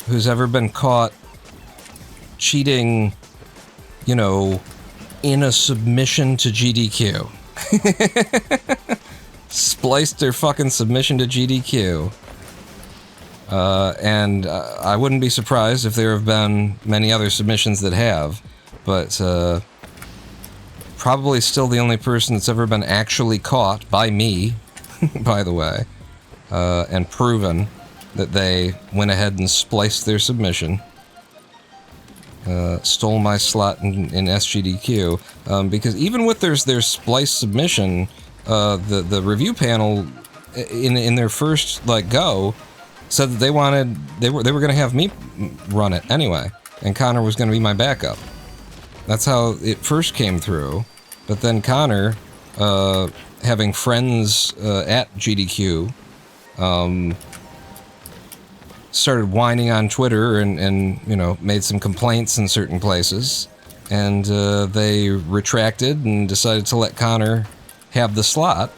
who's ever been caught cheating, you know, in a submission to GDQ. Spliced their fucking submission to GDQ. And I wouldn't be surprised if there have been many other submissions that have, but probably still the only person that's ever been actually caught by me by the way, and proven that they went ahead and spliced their submission. Stole my slot in SGDQ, because even with their spliced submission, the review panel in their first go said that they were going to have me run it anyway, and Connor was going to be my backup. That's how it first came through. But then Connor, having friends at GDQ, started whining on Twitter and made some complaints in certain places, and they retracted and decided to let Connor have the slot.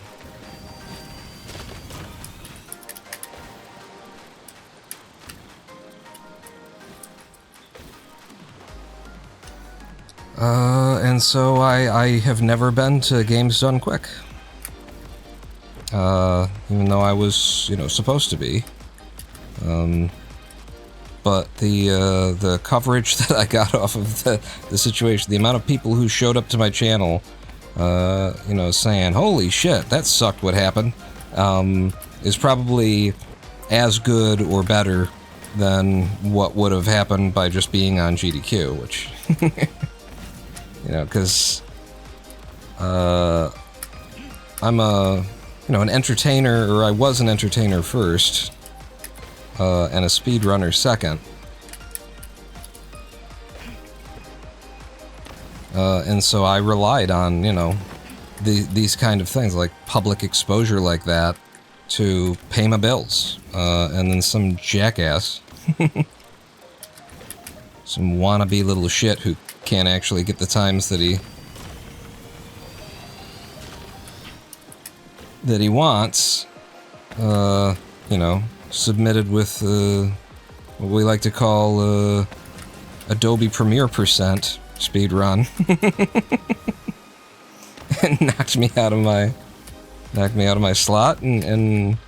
And so I have never been to Games Done Quick. Even though I was, supposed to be. But the coverage that I got off of the situation, the amount of people who showed up to my channel, saying, holy shit, that sucked what happened, is probably as good or better than what would have happened by just being on GDQ, which, because I'm an entertainer, or I was an entertainer first, and a speedrunner second. And so I relied on, these kind of things, like public exposure like that, to pay my bills. And then some jackass, some wannabe little shit who can't actually get the times that he wants, submitted with what we like to call Adobe Premiere percent speedrun, and knocked me out of my slot, and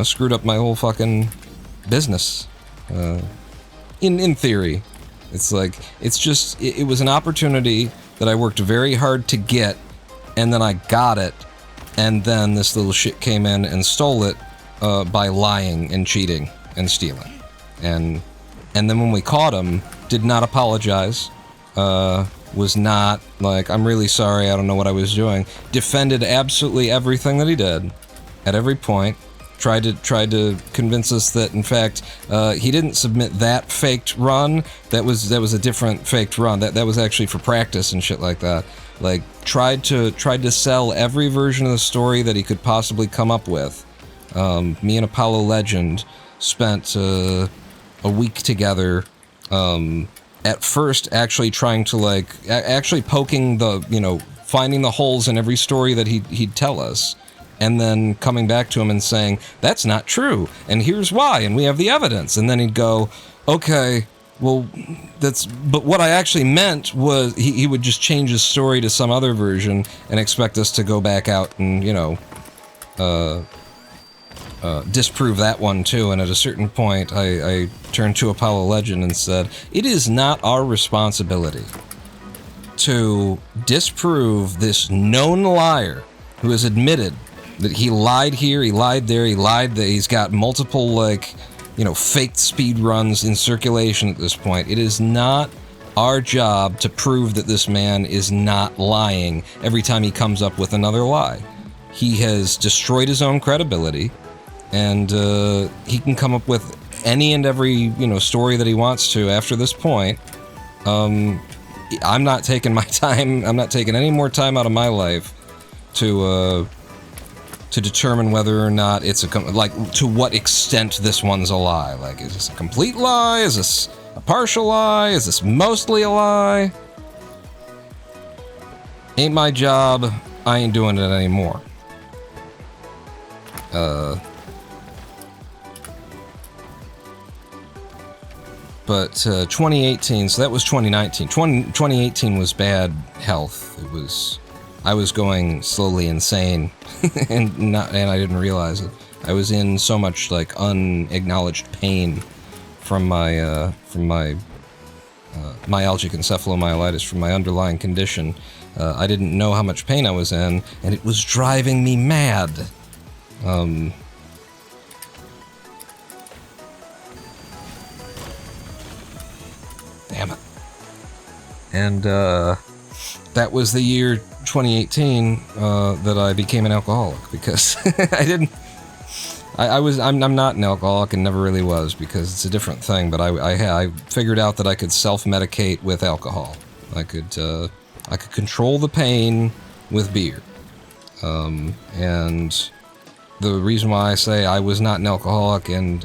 screwed up my whole fucking business. In theory, it was an opportunity that I worked very hard to get, and then I got it, and then this little shit came in and stole it by lying and cheating and stealing, and then when we caught him, did not apologize. Was not like, I'm really sorry, I don't know what I was doing. Defended absolutely everything that he did at every point. Tried to convince us that, in fact, he didn't submit that faked run. That was a different faked run. That was actually for practice and shit like that. Like, tried to sell every version of the story that he could possibly come up with. Me and Apollo Legend spent a week together. At first, actually trying to actually poking finding the holes in every story that he'd tell us. And then coming back to him and saying, that's not true, and here's why, and we have the evidence. And then he'd go, okay, well, but what I actually meant was, he would just change his story to some other version and expect us to go back out and, disprove that one too. And at a certain point, I turned to Apollo Legend and said, it is not our responsibility to disprove this known liar who has admitted that he lied here, he lied there, he lied that he's got multiple, faked speed runs in circulation at this point. It is not our job to prove that this man is not lying every time he comes up with another lie. He has destroyed his own credibility, and he can come up with any and every, story that he wants to after this point. I'm not taking my time, I'm not taking any more time out of my life to determine whether or not it's to what extent this one's a lie. Like, is this a complete lie? Is this a partial lie? Is this mostly a lie? Ain't my job. I ain't doing it anymore. But 2018, so that was 2019. 2018 was bad health. I was going slowly insane, and I didn't realize it. I was in so much unacknowledged pain from my myalgic encephalomyelitis, from my underlying condition. I didn't know how much pain I was in, and it was driving me mad. Damn it. And that was the year 2018 that I became an alcoholic, because I'm not an alcoholic and never really was, because it's a different thing, but I figured out that I could self-medicate with alcohol. I could control the pain with beer. And the reason why I say I was not an alcoholic and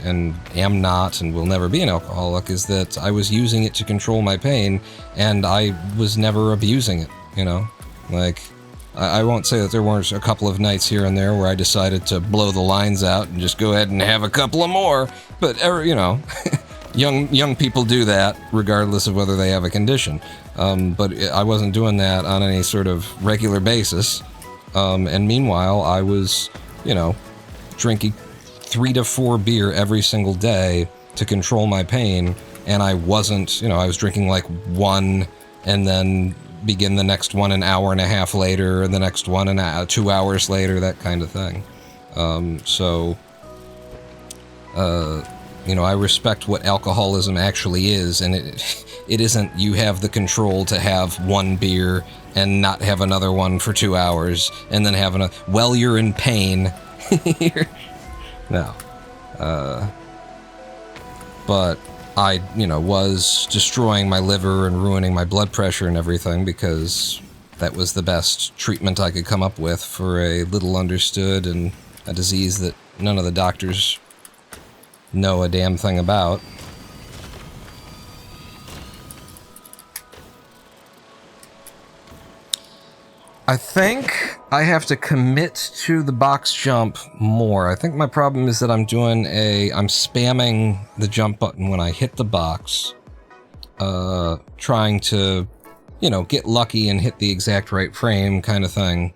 am not and will never be an alcoholic is that I was using it to control my pain, and I was never abusing it, you know? Like, I won't say that there weren't a couple of nights here and there where I decided to blow the lines out and just go ahead and have a couple of more, but, you know, young people do that regardless of whether they have a condition. But I wasn't doing that on any sort of regular basis. And meanwhile, I was, you know, drinking 3 to 4 beer every single day to control my pain, and I wasn't, you know, I was drinking like one and then begin the next one an hour and a half later, and the next one 2 hours later, that kind of thing. You know, I respect what alcoholism actually is, and it isn't you have the control to have one beer and not have another one for 2 hours, and then have another, well, you're in pain. No. But I, you know, was destroying my liver and ruining my blood pressure and everything, because that was the best treatment I could come up with for a little understood and a disease that none of the doctors know a damn thing about. I think I have to commit to the box jump more. I think my problem is that I'm spamming the jump button when I hit the box, trying to, you know, get lucky and hit the exact right frame kind of thing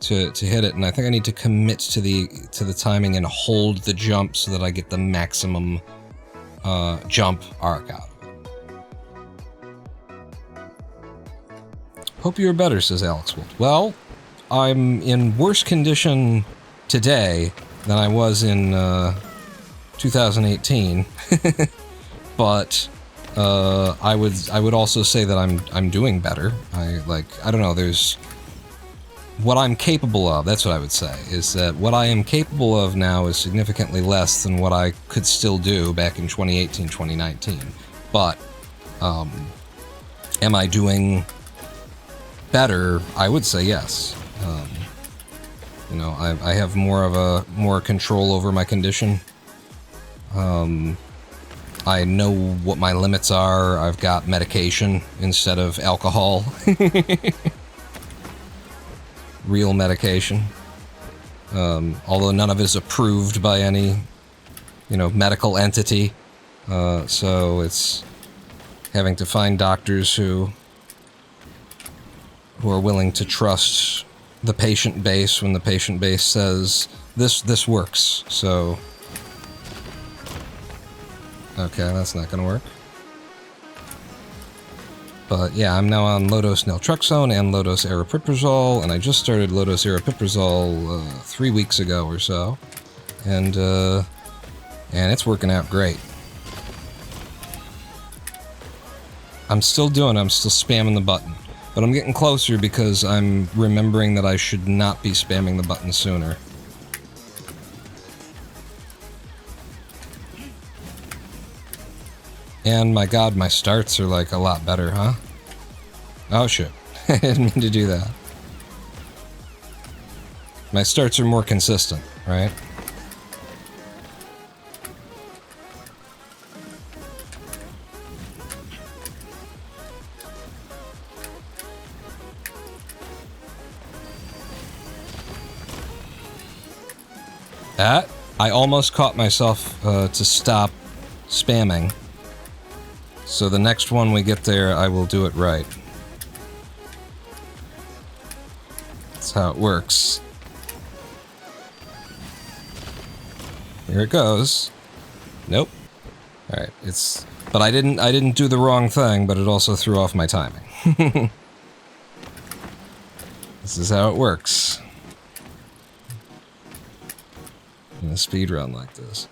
to hit it. And I think I need to commit to the timing and hold the jump so that I get the maximum jump arc out. Hope you're better, says Alex Wold. Well, I'm in worse condition today than I was in 2018, but I would also say that I'm doing better. I don't know. There's what I'm capable of. That's what I would say. Is that what I am capable of now is significantly less than what I could still do back in 2018, 2019. But am I doing better? I would say yes. You know, I have more control over my condition. I know what my limits are. I've got medication instead of alcohol. Real medication. Although none of it is approved by any, you know, medical entity. So it's having to find doctors who are willing to trust the patient base when the patient base says this works. So okay, that's not gonna work. But yeah, I'm now on low-dose naltrexone and low-dose aripiprazole, and I just started low-dose aripiprazole 3 weeks ago or so, and it's working out great. I'm still spamming the button. But I'm getting closer because I'm remembering that I should not be spamming the button sooner. And my god, my starts are like a lot better, huh? Oh shit. I didn't mean to do that. My starts are more consistent, right? I almost caught myself to stop spamming. So the next one we get there, I will do it right. That's how it works. Here it goes. Nope. Alright, but I didn't do the wrong thing, but it also threw off my timing. This is how it works. in a speed run like this.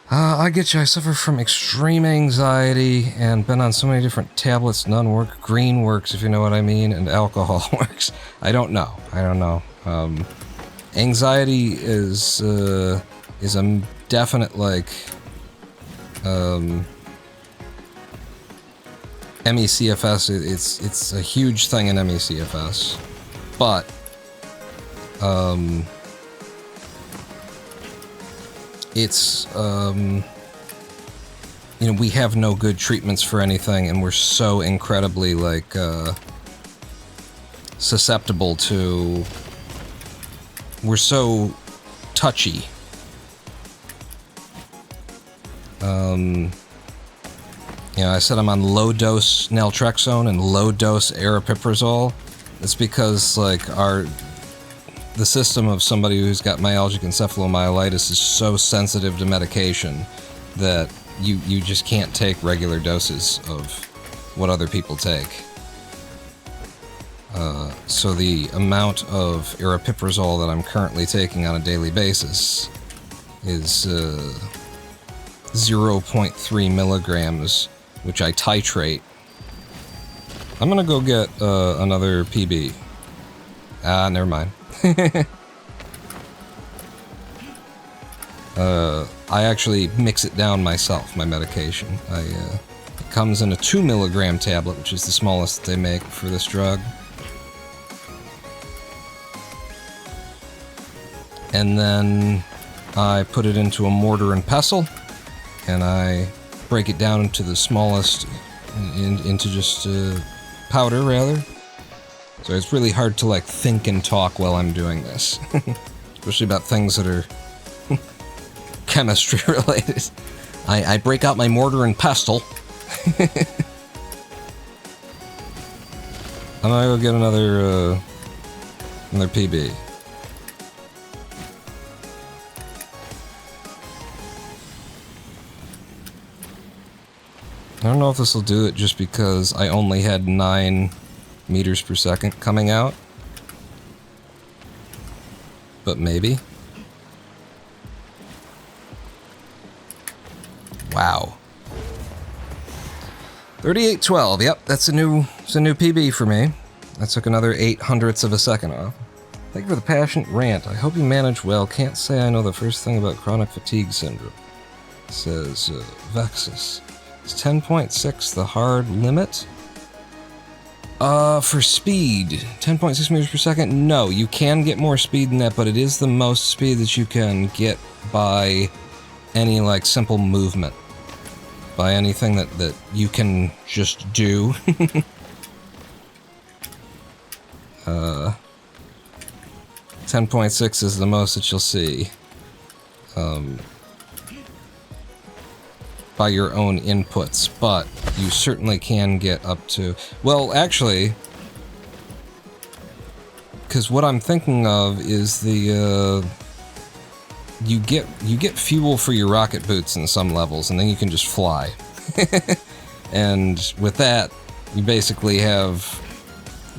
I get you. I suffer from extreme anxiety and been on so many different tablets. None work. Green works, if you know what I mean, and alcohol works. I don't know. Anxiety is a definite, like, MECFS. It's a huge thing in MECFS, but it's you know, we have no good treatments for anything, and we're so incredibly, like, susceptible to, we're so touchy. You know, I said I'm on low-dose naltrexone and low-dose aripiprazole. It's because, like, the system of somebody who's got myalgic encephalomyelitis is so sensitive to medication that you just can't take regular doses of what other people take. So the amount of aripiprazole that I'm currently taking on a daily basis is 0.3 milligrams, which I titrate. I'm gonna go get another PB. Never mind. I actually mix it down myself, my medication. It comes in a 2 milligram tablet, which is the smallest they make for this drug. And then I put it into a mortar and pestle, and I break it down into the smallest, into just powder, rather. So it's really hard to, like, think and talk while I'm doing this. Especially about things that are chemistry related. I break out my mortar and pestle. I'm gonna go get another PB. I don't know if this will do it just because I only had 9 meters per second coming out. But maybe. Wow. 3812. Yep, it's a new PB for me. I took another 0.08 of a second off. Thank you for the passionate rant. I hope you manage well. Can't say I know the first thing about chronic fatigue syndrome. Says Vexus. Is 10.6 the hard limit? For speed, 10.6 meters per second? No, you can get more speed than that, but it is the most speed that you can get by any, like, simple movement. By anything that you can just do. 10.6 is the most that you'll see. By your own inputs, but you certainly can get up to... Well, actually, because what I'm thinking of is the, you get fuel for your rocket boots in some levels, and then you can just fly. And with that, you basically have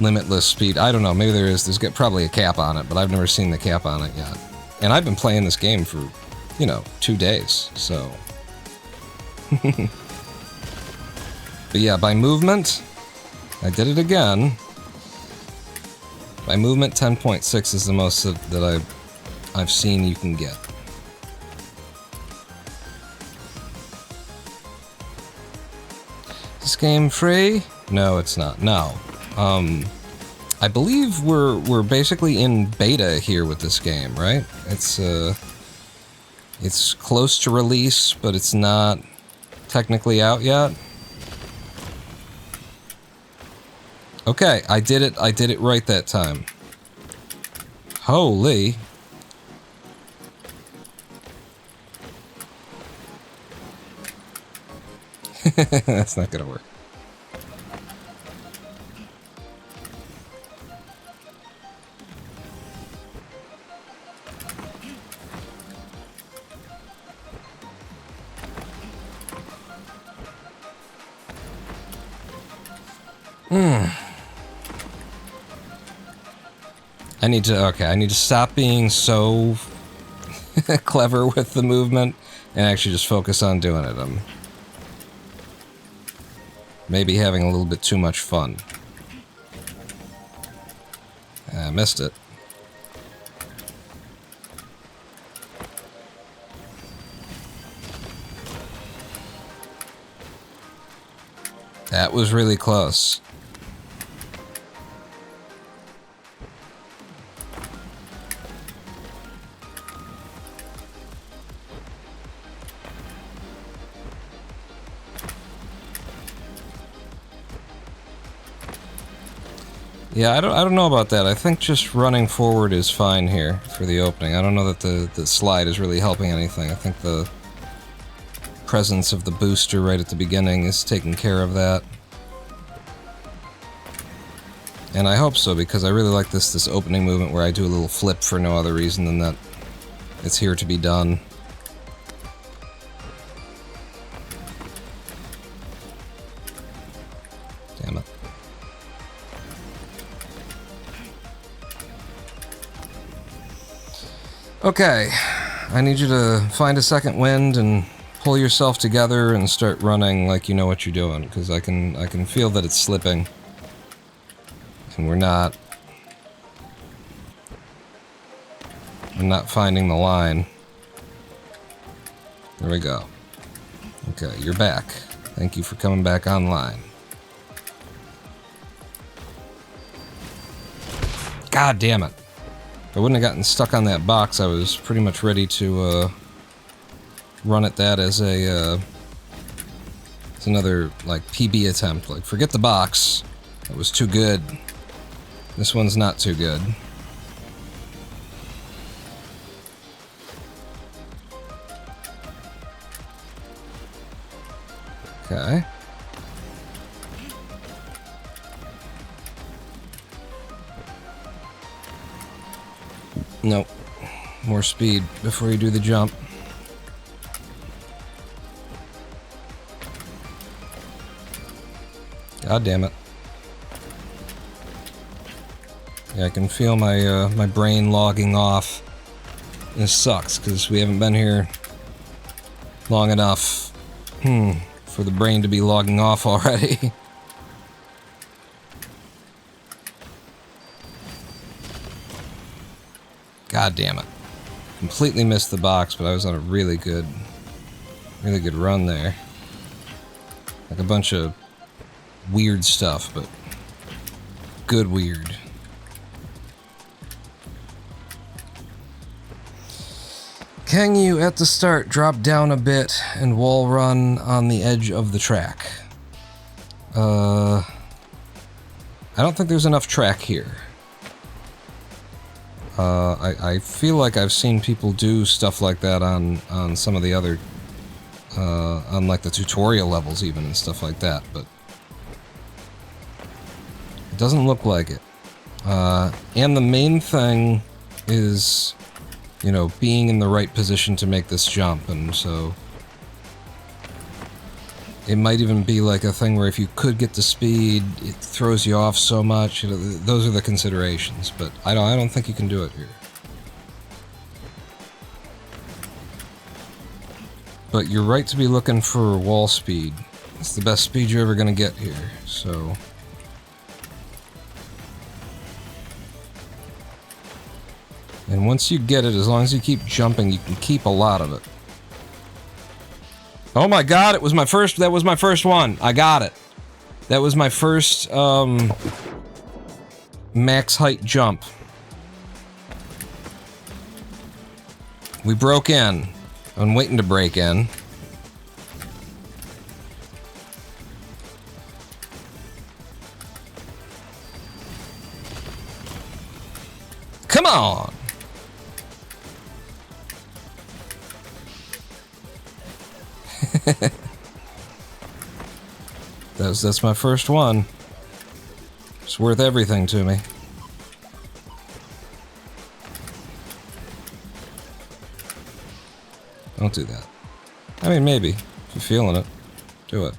limitless speed. I don't know, maybe there's probably a cap on it, but I've never seen the cap on it yet. And I've been playing this game for, 2 days, so... But yeah, by movement, I did it again. By movement, 10.6 is the most that I've seen you can get. Is this game free? No, it's not. No. I believe we're basically in beta here with this game, right? It's close to release, but it's not technically out yet. Okay, I did it right that time. Holy. That's not gonna work. I need to stop being so clever with the movement and actually just focus on doing it. I'm maybe having a little bit too much fun. I missed it. That was really close. Yeah, I don't know about that. I think just running forward is fine here for the opening. I don't know that the slide is really helping anything. I think the presence of the booster right at the beginning is taking care of that. And I hope so, because I really like this opening movement where I do a little flip for no other reason than that it's here to be done. Damn it. Okay, I need you to find a second wind and pull yourself together and start running like you know what you're doing, because I can feel that it's slipping. And we're not finding the line. There we go. Okay, you're back. Thank you for coming back online. God damn it. If I wouldn't have gotten stuck on that box, I was pretty much ready to run at that as a as another like PB attempt. Like, forget the box. It was too good. This one's not too good. Okay. Nope. More speed before you do the jump. God damn it. Yeah, I can feel my my brain logging off. This sucks, because we haven't been here long enough for the brain to be logging off already. God damn it. Completely missed the box, but I was on a really good run there. Like a bunch of weird stuff, but good weird. Can you, at the start, drop down a bit and wall run on the edge of the track? I don't think there's enough track here. I feel like I've seen people do stuff like that on some of the other, on like the tutorial levels even and stuff like that, but it doesn't look like it. And the main thing is, you know, being in the right position to make this jump, and so it might even be like a thing where if you could get the speed, it throws you off so much. You know, those are the considerations, but I don't think you can do it here. But you're right to be looking for wall speed. It's the best speed you're ever gonna get here, so. And once you get it, as long as you keep jumping, you can keep a lot of it. Oh my god, that was my first one. I got it. That was my first, max height jump. We broke in. I'm waiting to break in. Come on! That's my first one. It's worth everything to me. Don't do that. I mean, maybe. If you're feeling it, do it.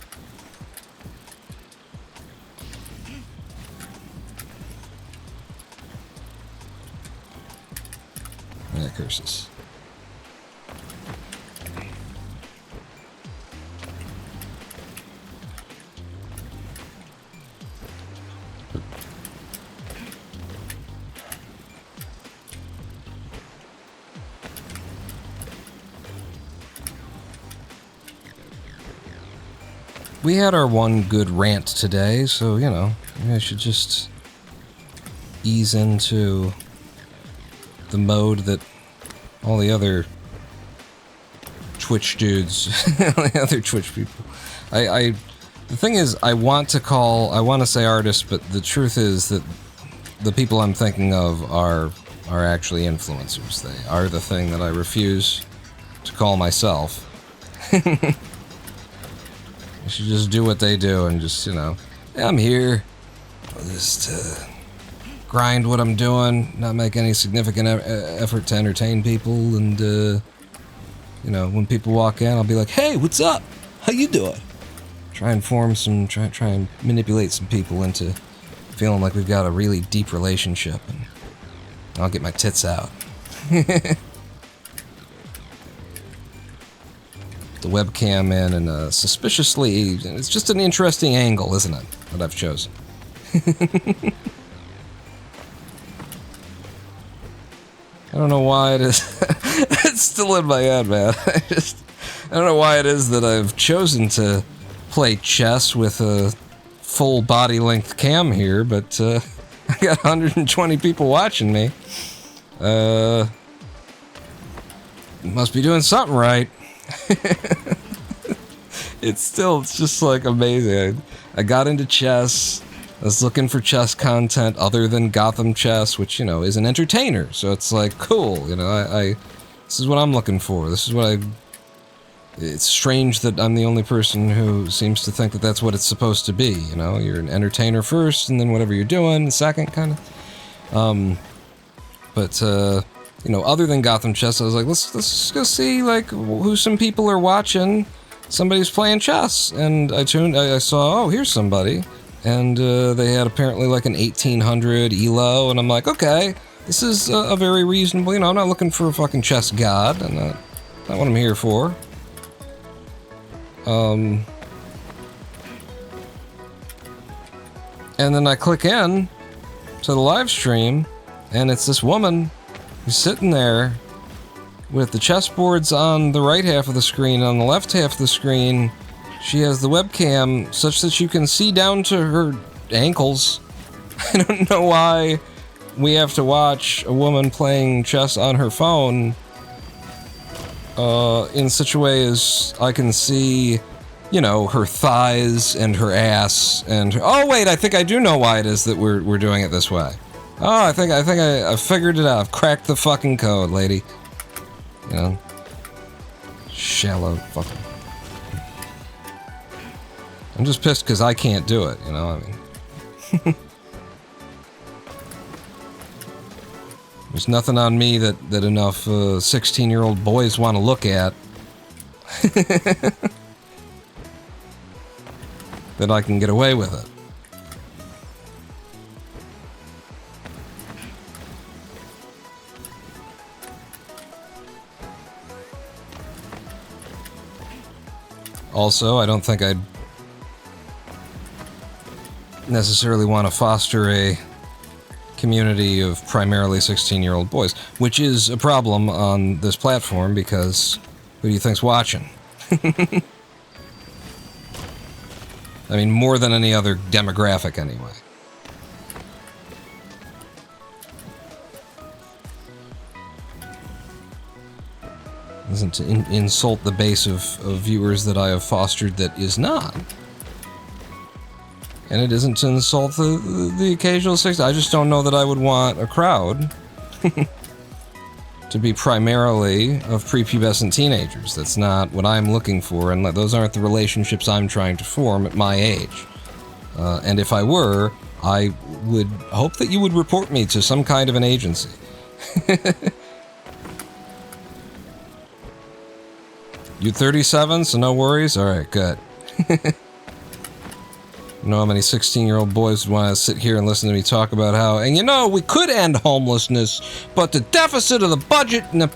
Yeah, curses. we had our one good rant today, so, you know, maybe I should just ease into the mode that all the other Twitch dudes, all the other Twitch people. The thing is, I want to say artists, but the truth is that the people I'm thinking of are actually influencers. They are the thing that I refuse to call myself. I should just do what they do and just, you know, yeah, I'm here. I'll just grind what I'm doing, not make any significant effort to entertain people, and, you know, when people walk in, I'll be like, hey, what's up? How you doing? Try and try and manipulate some people into feeling like we've got a really deep relationship, and I'll get my tits out. The webcam in, and suspiciously, it's just an interesting angle, isn't it, that I've chosen. I don't know why it is. It's still in my head, man. I don't know why it is that I've chosen to play chess with a full body length cam here, but I got 120 people watching me. Must be doing something right. It's just like amazing. I got into chess. I was looking for chess content other than Gotham chess, which, you know, is an entertainer. So it's like, cool, you know, this is what I'm looking for. It's strange that I'm the only person who seems to think that that's what it's supposed to be, you know? You're an entertainer first, and then whatever you're doing, second, kind of. You know, other than Gotham chess, I was like, let's go see, like, who some people are watching. Somebody's playing chess. And I saw, oh, here's somebody. And they had apparently like an 1800 ELO, and I'm like, okay, this is a very reasonable, you know, I'm not looking for a fucking chess god, and not what I'm here for. And then I click in to the live stream, and it's this woman who's sitting there with the chessboards on the right half of the screen. On the left half of the screen, she has the webcam such that you can see down to her ankles. I don't know why we have to watch a woman playing chess on her phone in such a way as I can see, you know, her thighs and her ass and her... Oh wait, I think I do know why it is that we're doing it this way. Oh, I think I figured it out. I've cracked the fucking code, lady. You know, shallow fucking... I'm just pissed because I can't do it, you know, I mean... There's nothing on me that enough 16-year-old boys want to look at. That I can get away with it. Also, I don't think I'd necessarily want to foster a community of primarily 16-year-old boys, which is a problem on this platform because who do you think's watching? I mean, more than any other demographic, anyway. Isn't to insult the base of viewers that I have fostered that is not. And it isn't to insult the occasional 60. I just don't know that I would want a crowd to be primarily of prepubescent teenagers. That's not what I'm looking for, and those aren't the relationships I'm trying to form at my age. And if I were, I would hope that you would report me to some kind of an agency. You're 37, so no worries? Alright, good. You know how many 16-year-old boys would want to sit here and listen to me talk about how, and you know, we could end homelessness, but the deficit of the budget and the...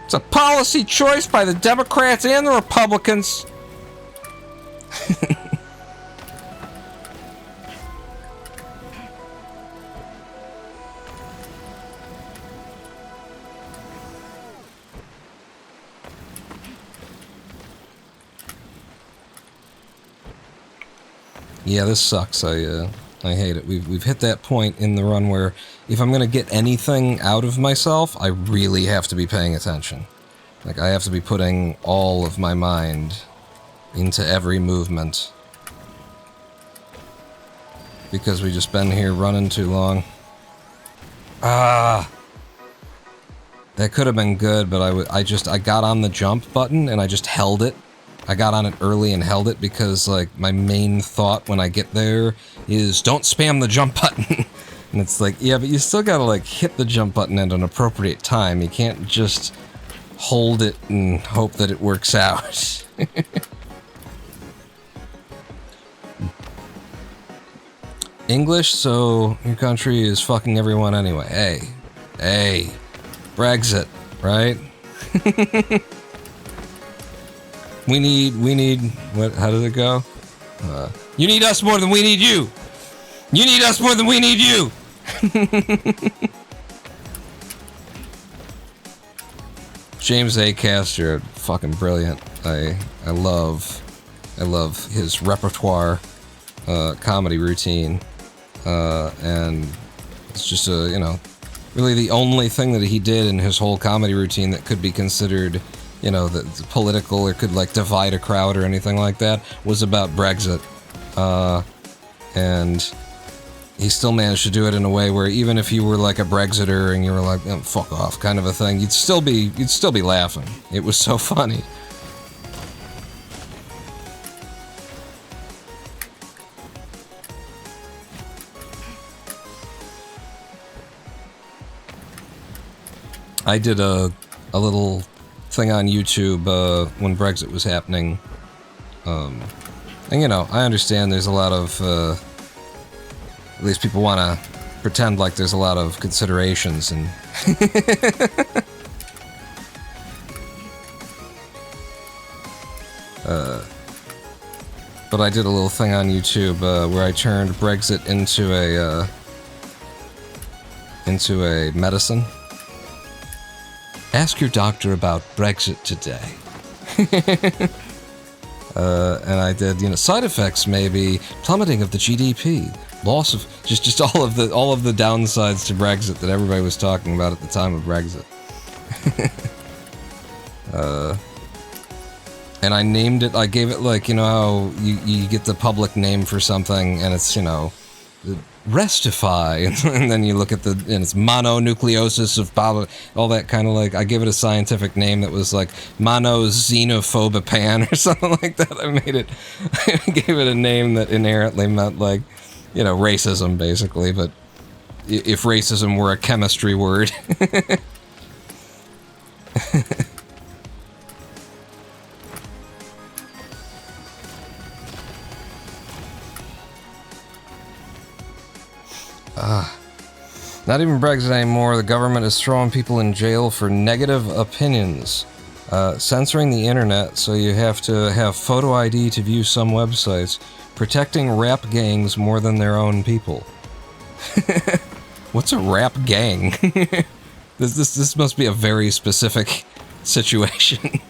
It's a policy choice by the Democrats and the Republicans. Yeah, this sucks. I hate it. We've hit that point in the run where if I'm gonna get anything out of myself, I really have to be paying attention. Like, I have to be putting all of my mind into every movement. Because we just been here running too long. Ah! That could have been good, but I got on the jump button and I just held it. I got on it early and held it because, like, my main thought when I get there is don't spam the jump button. And it's like, yeah, but you still gotta, like, hit the jump button at an appropriate time. You can't just hold it and hope that it works out. English, so your country is fucking everyone anyway. Hey, Brexit, right? we need, what, how did it go? You need us more than we need you! You need us more than we need you! James A. Caster, fucking brilliant. I love his repertoire, comedy routine, and it's just really the only thing that he did in his whole comedy routine that could be considered, that's political or could, like, divide a crowd or anything like that was about Brexit. And he still managed to do it in a way where even if you were like a Brexiter and you were like, oh, fuck off, kind of a thing, you'd still be laughing. It was so funny. I did a little thing on YouTube when Brexit was happening. And I understand there's a lot of at least people want to pretend like there's a lot of considerations and but I did a little thing on YouTube where I turned Brexit into a medicine. Ask your doctor about Brexit today. And I did, side effects maybe plummeting of the GDP, loss of just all of the downsides to Brexit that everybody was talking about at the time of Brexit. And I named it. I gave it, like, how you get the public name for something, and it's Restify, and then you look at and it's mononucleosis of all that kind of, like, I gave it a scientific name that was like monoxenophobipan or something like that. I gave it a name that inherently meant, like, racism, basically, but if racism were a chemistry word. Not even Brexit anymore. The government is throwing people in jail for negative opinions. Censoring the internet, so you have to have photo ID to view some websites. Protecting rap gangs more than their own people. What's a rap gang? This must be a very specific situation.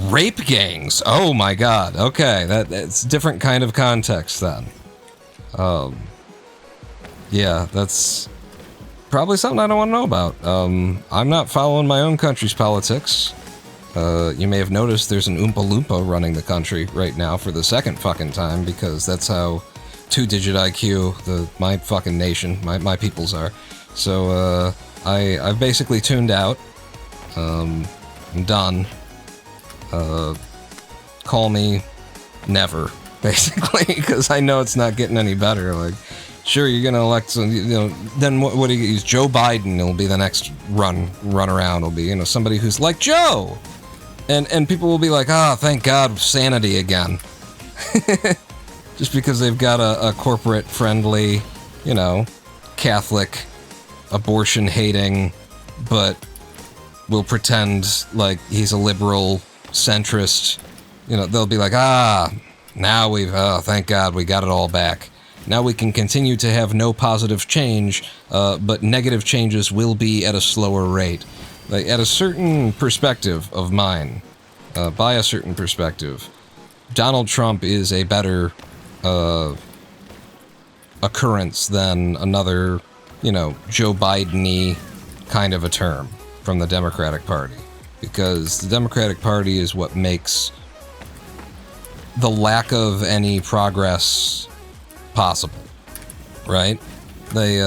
Rape gangs. Oh my god. Okay, that's a different kind of context then. Yeah, that's probably something I don't want to know about. I'm not following my own country's politics. You may have noticed there's an Oompa Loompa running the country right now for the second fucking time, because that's how 2-digit IQ my fucking nation, my peoples are. So, I've basically tuned out. I'm done. Call me never, basically, because I know it's not getting any better. Like, sure, you're gonna elect some, then what do you use? Joe Biden will be the next run around, will be, somebody who's like Joe! And people will be like, thank God, sanity again. Just because they've got a corporate-friendly, Catholic, abortion-hating, but will pretend like he's a liberal centrist, they'll be like, now thank God we got it all back. Now we can continue to have no positive change, but negative changes will be at a slower rate. Like, at a certain perspective of mine, by a certain perspective, Donald Trump is a better occurrence than another, Joe Biden-y kind of a term from the Democratic Party. Because the Democratic Party is what makes the lack of any progress possible, right? They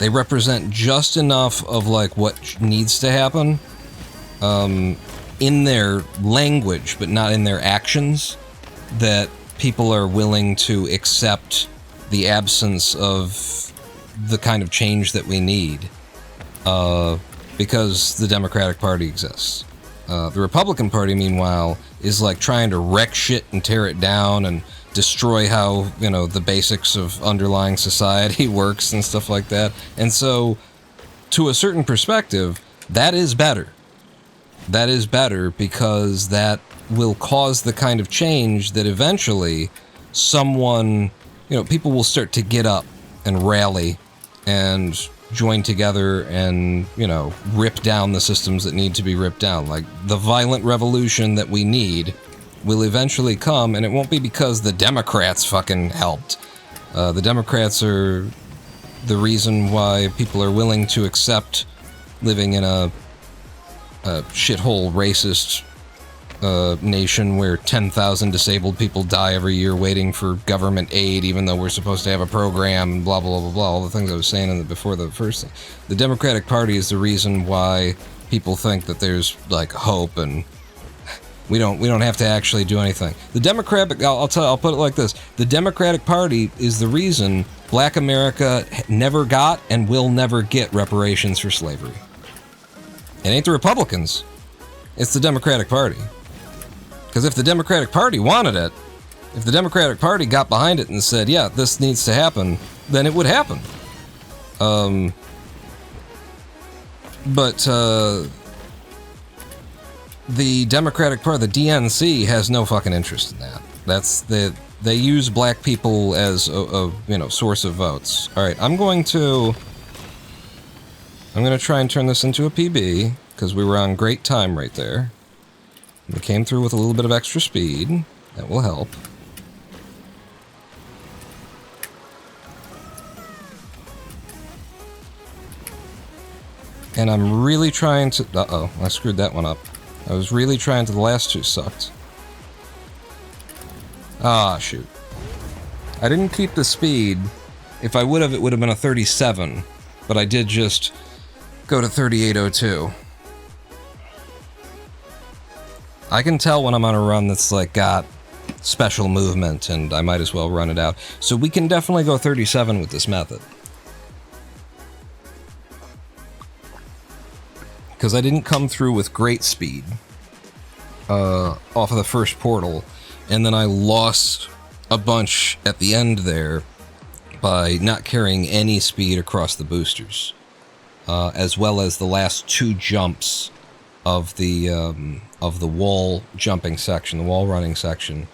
represent just enough of like what needs to happen in their language, but not in their actions, that people are willing to accept the absence of the kind of change that we need because the Democratic Party exists. The Republican Party, meanwhile, is like trying to wreck shit and tear it down and destroy how, the basics of underlying society works and stuff like that. And so, to a certain perspective, that is better. That is better because that will cause the kind of change that eventually someone, people will start to get up and rally and join together and, rip down the systems that need to be ripped down. Like, the violent revolution that we need will eventually come, and it won't be because the Democrats fucking helped. The Democrats are the reason why people are willing to accept living in a shithole racist nation where 10,000 disabled people die every year waiting for government aid, even though we're supposed to have a program, blah, blah, blah, blah, all the things I was saying before the first thing. The Democratic Party is the reason why people think that there's, like, hope and we don't have to actually do anything. The Democratic, I'll put it like this. The Democratic Party is the reason Black America never got and will never get reparations for slavery. It ain't the Republicans. It's the Democratic Party. Because if the Democratic Party wanted it, if the Democratic Party got behind it and said, yeah, this needs to happen, then it would happen. But the Democratic Party, the DNC, has no fucking interest in that. They use black people as a source of votes. All right, I'm going to try and turn this into a PB because we were on great time right there. We came through with a little bit of extra speed. That will help. And I'm really trying to... Uh-oh, I screwed that one up. I was really trying to... The last two sucked. Ah, shoot. I didn't keep the speed. If I would have, it would have been a 37. But I did just go to 3802. I can tell when I'm on a run that's like got special movement, and I might as well run it out. So we can definitely go 37 with this method. Because I didn't come through with great speed off of the first portal, and then I lost a bunch at the end there by not carrying any speed across the boosters, as well as the last two jumps of the wall jumping section, the wall running section.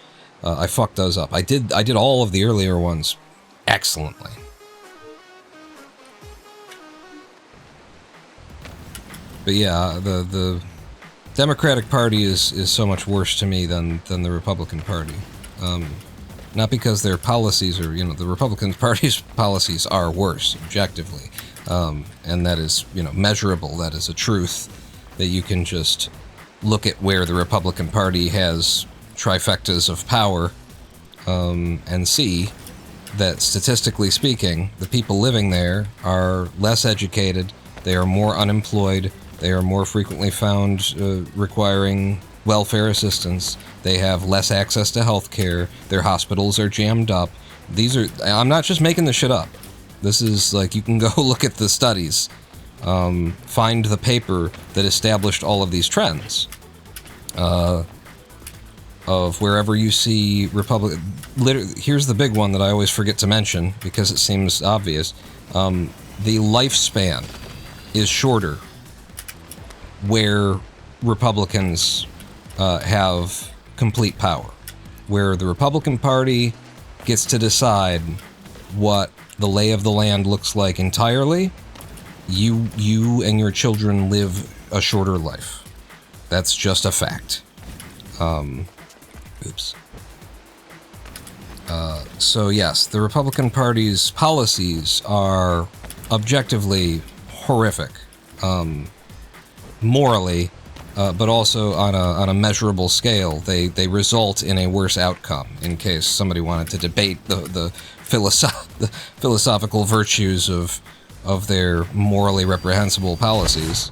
I fucked those up. I did all of the earlier ones excellently. But yeah, the Democratic Party is so much worse to me than the Republican Party. Not because their policies are, the Republican Party's policies are worse, objectively. And that is, measurable. That is a truth that you can just look at where the Republican Party has trifectas of power and see that, statistically speaking, the people living there are less educated, they are more unemployed, they are more frequently found requiring welfare assistance, they have less access to health care, their hospitals are jammed up. I'm not just making this shit up. This is like, you can go look at the studies, find the paper that established all of these trends. Of wherever you see here's the big one that I always forget to mention because it seems obvious. The lifespan is shorter where Republicans have complete power. Where the Republican Party gets to decide what the lay of the land looks like entirely, you and your children live a shorter life. That's just a fact. Oops. So yes, the Republican Party's policies are objectively horrific, morally, but also on a measurable scale. They result in a worse outcome. In case somebody wanted to debate the philosophical virtues of their morally reprehensible policies.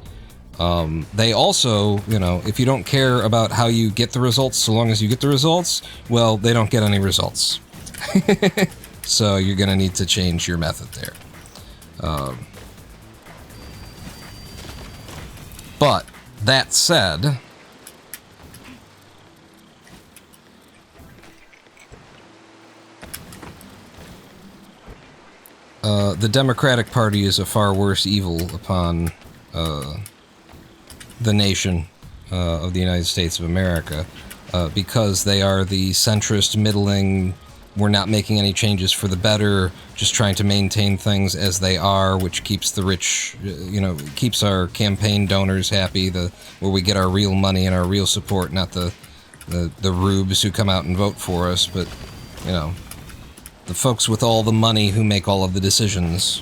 They also, you know, if you don't care about how you get the results, so long as you get the results, well, they don't get any results. So you're going to need to change your method there. But that said, the Democratic Party is a far worse evil upon the nation of the United States of America, because they are the centrist, middling, we're not making any changes for the better, just trying to maintain things as they are, which keeps the rich, keeps our campaign donors happy, where we get our real money and our real support, not the rubes who come out and vote for us, but, you know, the folks with all the money who make all of the decisions.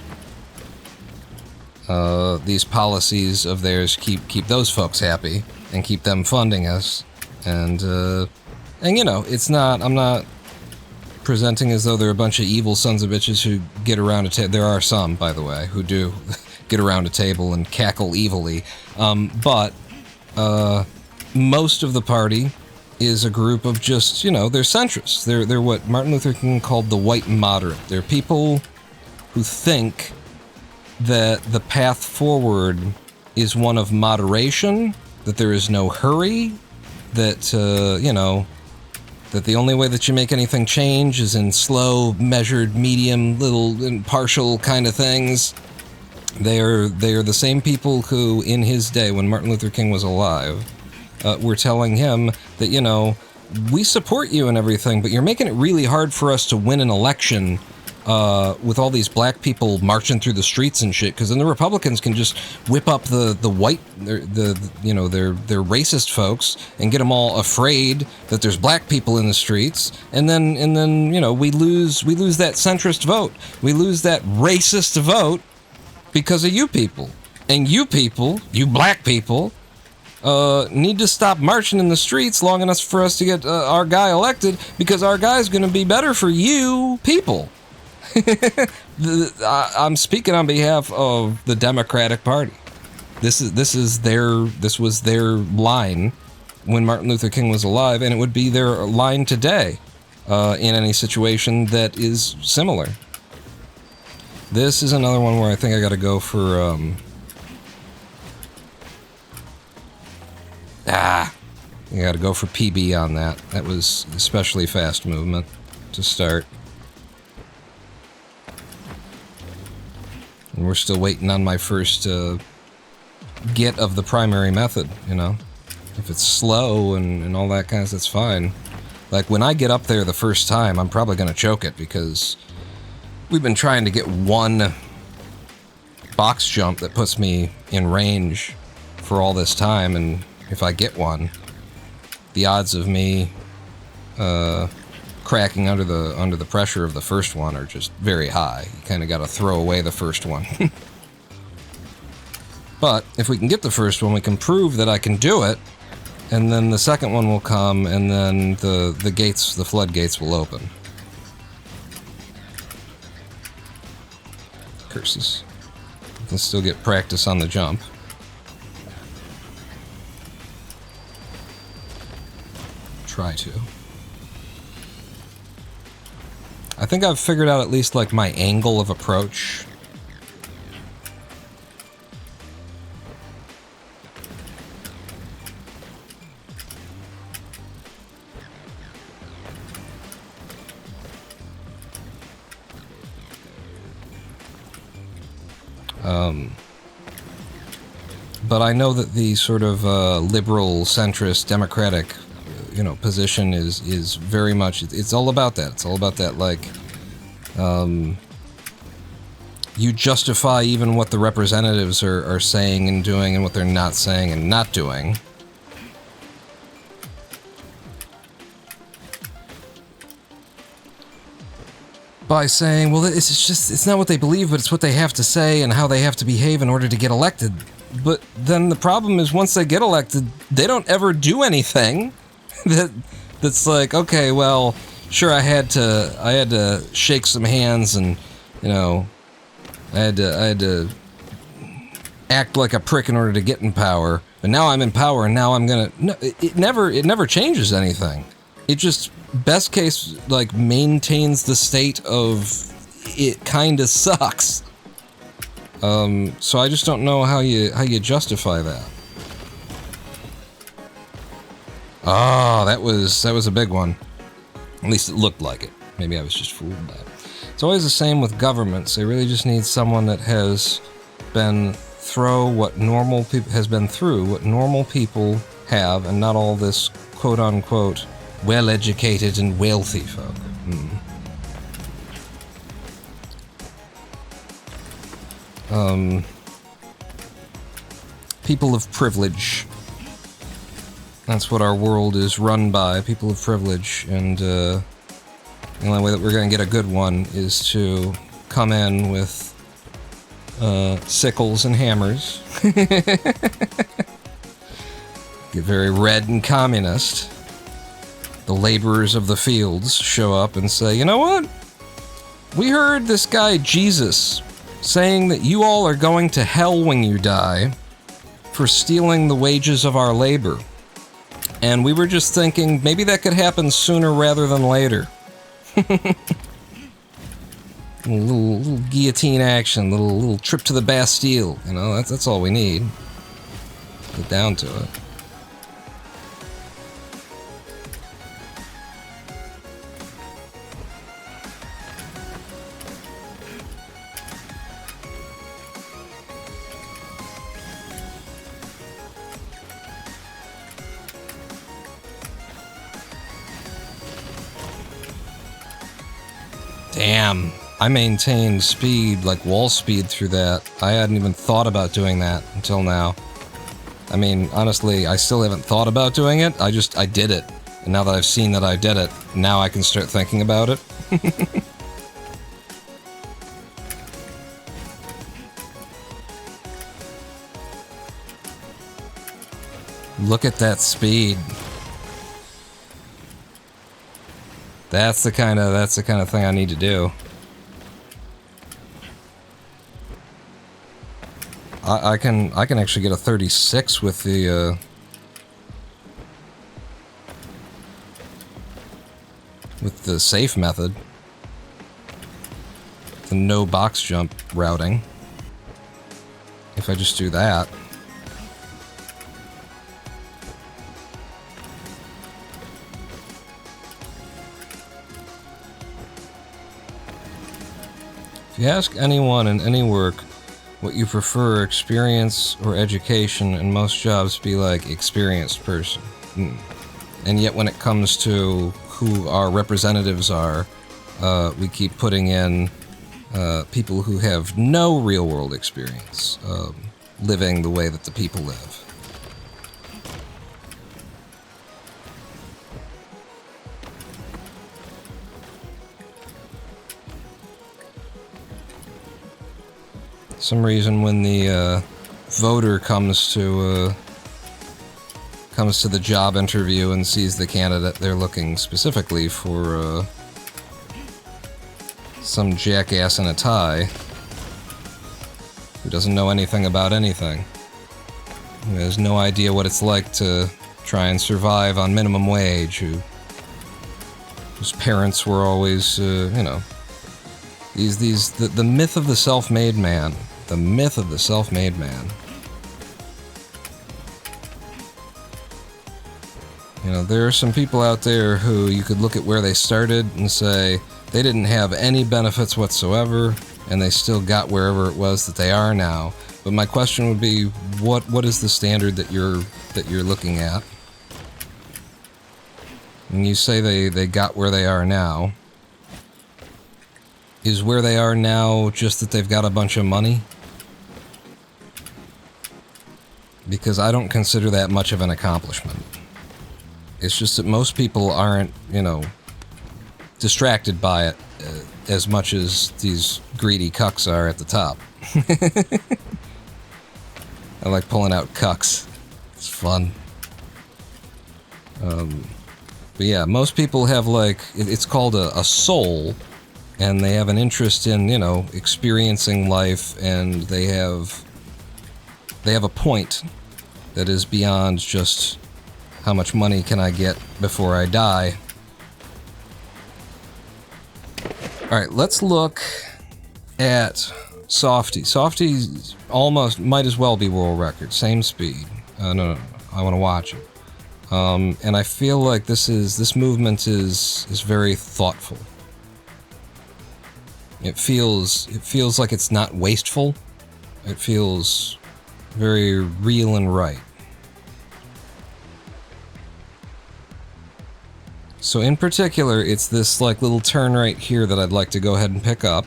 These policies of theirs keep those folks happy and keep them funding us, and you know, I'm not presenting as though they're a bunch of evil sons of bitches who get around a table. There are some, by the way, who do get around a table and cackle evilly, but most of the party is a group of just, you know, they're centrists. They're what Martin Luther King called the white moderate. They're people who think that the path forward is one of moderation, that there is no hurry, that, you know, that the only way that you make anything change is in slow, measured, medium, little, impartial kind of things. They are the same people who, in his day, when Martin Luther King was alive, were telling him that, you know, we support you and everything, but you're making it really hard for us to win an election with all these black people marching through the streets and shit, because then the Republicans can just whip up the white, their racist folks and get them all afraid that there's black people in the streets, and then you know, we lose that centrist vote, we lose that racist vote because of you people, and you people, you black people, need to stop marching in the streets long enough for us to get our guy elected, because our guy's going to be better for you people. I'm speaking on behalf of the Democratic Party. This was their line when Martin Luther King was alive, and it would be their line today in any situation that is similar. This is another one where I think I got to go for you got to go for PB on that. That was especially fast movement to start. And we're still waiting on my first get of the primary method, you know. If it's slow and all that kind of stuff, that's fine. Like, when I get up there the first time, I'm probably going to choke it, because we've been trying to get one box jump that puts me in range for all this time, and if I get one, the odds of me cracking under the pressure of the first one are just very high. You kind of got to throw away the first one. But if we can get the first one, we can prove that I can do it, and then the second one will come, and then the floodgates will open. Curses. You can still get practice on the jump. Try to. I think I've figured out at least, like, my angle of approach. But I know that the sort of liberal, centrist, democratic, you know, position is very much, it's all about that. It's all about that, like, you justify even what the representatives are saying and doing and what they're not saying and not doing. by saying, well, it's not what they believe, but it's what they have to say and how they have to behave in order to get elected. But then the problem is once they get elected, they don't ever do anything that's like, okay, well, sure, I had to shake some hands and, you know, I had to act like a prick in order to get in power. But now I'm in power, and now I'm gonna... No, it never changes anything. It just, best case, like, maintains the state of it kinda sucks. So I just don't know how you justify that. Oh, that was a big one. At least it looked like it. Maybe I was just fooled by it. It's always the same with governments. They really just need someone that has been through what normal people have, and not all this quote-unquote well-educated and wealthy folk. People of privilege. That's what our world is run by, people of privilege, and the only way that we're going to get a good one is to come in with sickles and hammers. Get very red and communist. The laborers of the fields show up and say, you know what? We heard this guy Jesus saying that you all are going to hell when you die for stealing the wages of our labor. And we were just thinking maybe that could happen sooner rather than later. little guillotine action, little trip to the Bastille, you know, that's all we need. Get down to it. Damn. I maintained speed, like wall speed through that. I hadn't even thought about doing that until now. I mean, honestly, I still haven't thought about doing it, I did it. And now that I've seen that I did it, now I can start thinking about it. Look at that speed. That's the kind of thing I need to do. I can actually get a 36 with the safe method. The no box jump routing. If I just do that. If you ask anyone in any work what you prefer, experience or education, and most jobs be like experienced person. And yet when it comes to who our representatives are, we keep putting in people who have no real world experience, living the way that the people live. Some reason when the voter comes to the job interview and sees the candidate, they're looking specifically for some jackass in a tie who doesn't know anything about anything, who has no idea what it's like to try and survive on minimum wage, whose parents were always, you know, the myth of the self-made man. The myth of the self-made man. You know, there are some people out there who you could look at where they started and say they didn't have any benefits whatsoever, and they still got wherever it was that they are now. But my question would be, what is the standard that you're looking at? When you say they got where they are now, is where they are now just that they've got a bunch of money? Because I don't consider that much of an accomplishment. It's just that most people aren't, you know, distracted by it as much as these greedy cucks are at the top. I like pulling out cucks. It's fun. But yeah, most people have like, it's called a soul, and they have an interest in, you know, experiencing life, and they have a point that is beyond just how much money can I get before I die. Alright, let's look at Softy. Softy almost might as well be world record, same speed. No, I want to watch it. And I feel like this movement is very thoughtful. It feels like it's not wasteful. It feels very real and right. So in particular, it's this like little turn right here that I'd like to go ahead and pick up.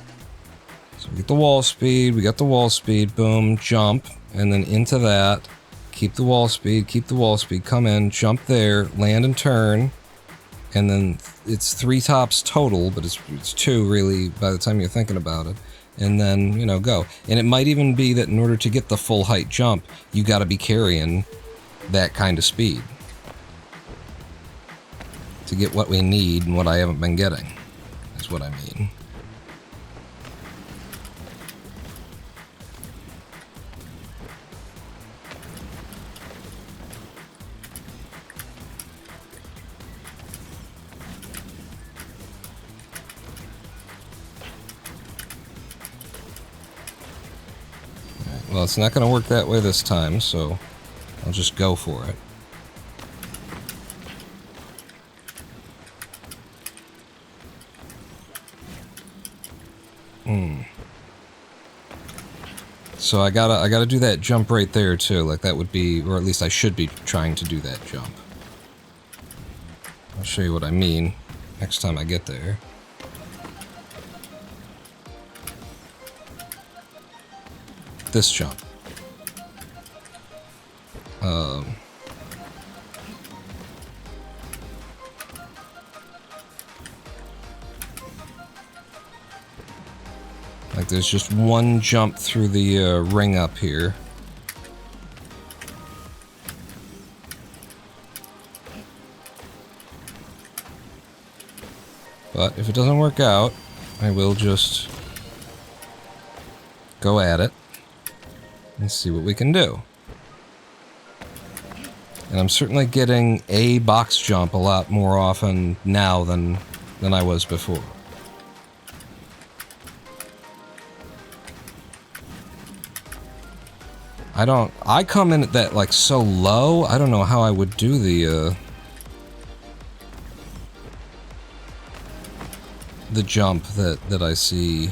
So we get the wall speed, boom, jump, and then into that. Keep the wall speed, come in, jump there, land and turn, and then it's 3 tops total, but it's 2 really by the time you're thinking about it, and then, you know, go. And it might even be that in order to get the full height jump, you gotta be carrying that kind of speed to get what we need and what I haven't been getting, is what I mean. Well, it's not going to work that way this time, so I'll just go for it. So I gotta do that jump right there too. Like that would be, or at least I should be trying to do that jump. I'll show you what I mean next time I get there. This jump. Like there's just one jump through the ring up here. But if it doesn't work out, I will just go at it and see what we can do. And I'm certainly getting a box jump a lot more often now than I was before. I come in at that like so low, I don't know how I would do the jump that I see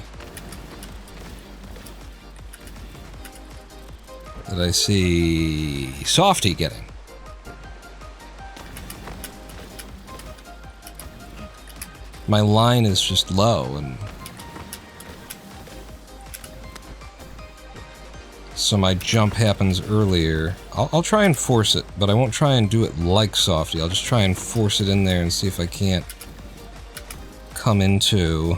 Softy getting. My line is just low, and so my jump happens earlier. I'll try and force it, but I won't try and do it like Softy. I'll just try and force it in there and see if I can't come into...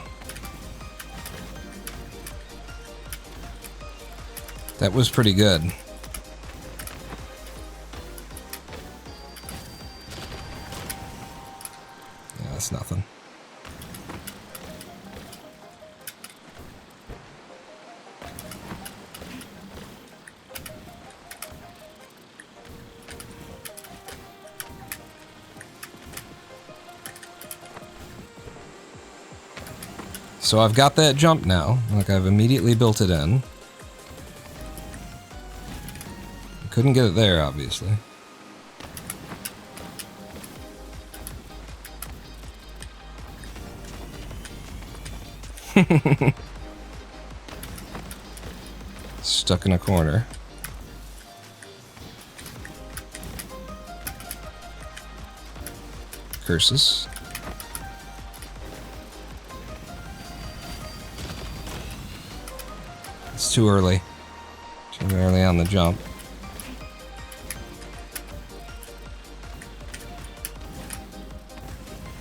That was pretty good. Yeah, that's nothing. So I've got that jump now, like I've immediately built it in. Couldn't get it there, obviously. Stuck in a corner. Curses. It's too early. Too early on the jump.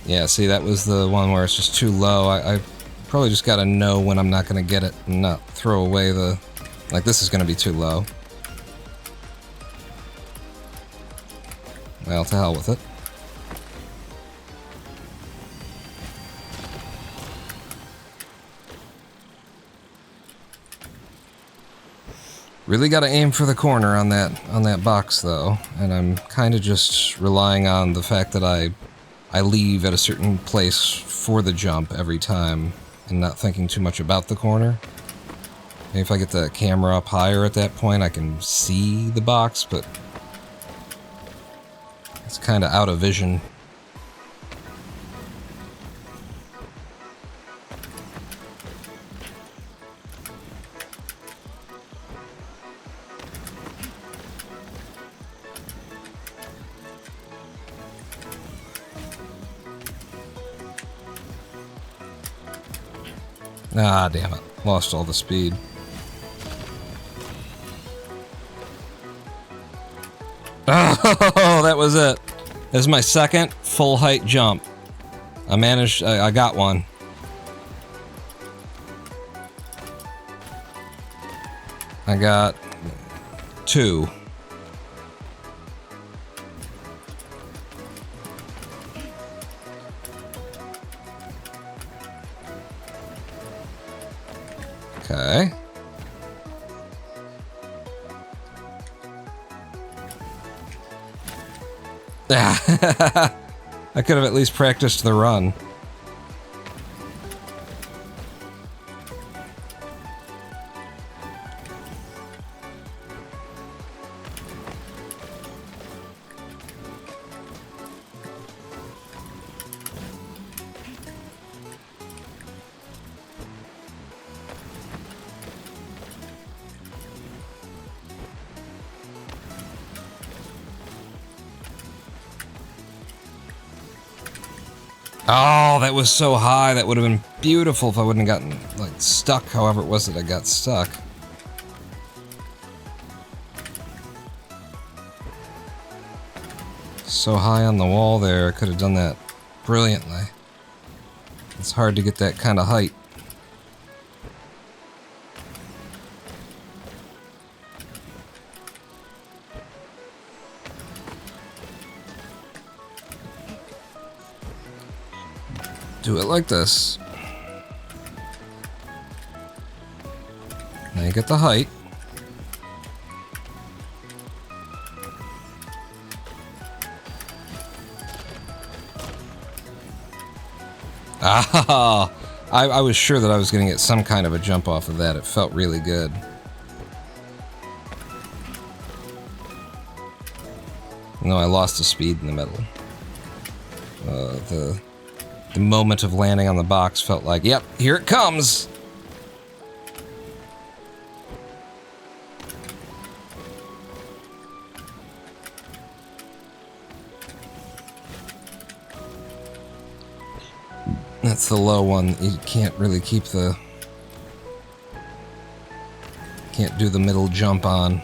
Yeah, see, that was the one where it's just too low. I Probably just gotta know when I'm not gonna get it and not throw away the... Like, this is gonna be too low. Well, to hell with it. Really gotta aim for the corner on that box, though. And I'm kind of just relying on the fact that I leave at a certain place for the jump every time, and not thinking too much about the corner. Maybe if I get the camera up higher at that point, I can see the box, but it's kind of out of vision. Ah, damn it. Lost all the speed. Oh, that was it. This is my second full height jump. I got one. I got 2. Okay. I could have at least practiced the run. Oh, that was so high. That would have been beautiful if I wouldn't have gotten, like, stuck however it was that I got stuck. So high on the wall there, I could have done that brilliantly. It's hard to get that kind of height. Do it like this. Now you get the height. Ah, I was sure that I was going to get some kind of a jump off of that. It felt really good. No, I lost the speed in the middle. The moment of landing on the box felt like, yep, here it comes! That's the low one. You can't really keep the... Can't do the middle jump on.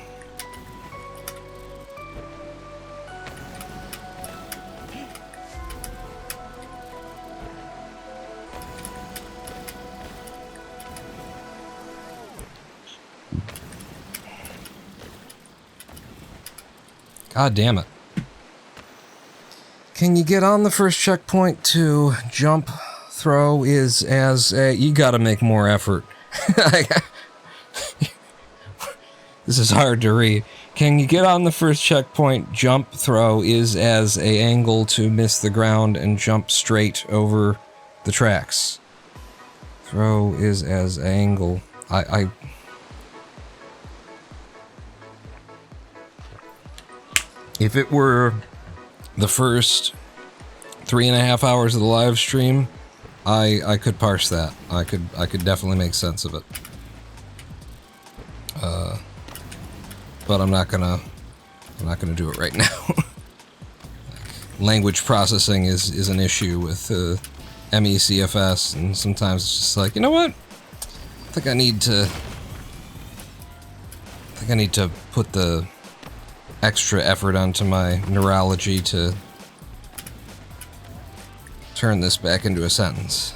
God damn it. Can you get on the first checkpoint to jump throw is as you gotta make more effort. This is hard to read. Can you get on the first checkpoint? Jump throw is as a angle to miss the ground and jump straight over the tracks. Throw is as angle. If it were the first 3.5 hours of the live stream, I could parse that. I could definitely make sense of it. But I'm not gonna do it right now. Language processing is an issue with MECFS, and sometimes it's just like, you know what? I think I need to put the extra effort onto my neurology to turn this back into a sentence.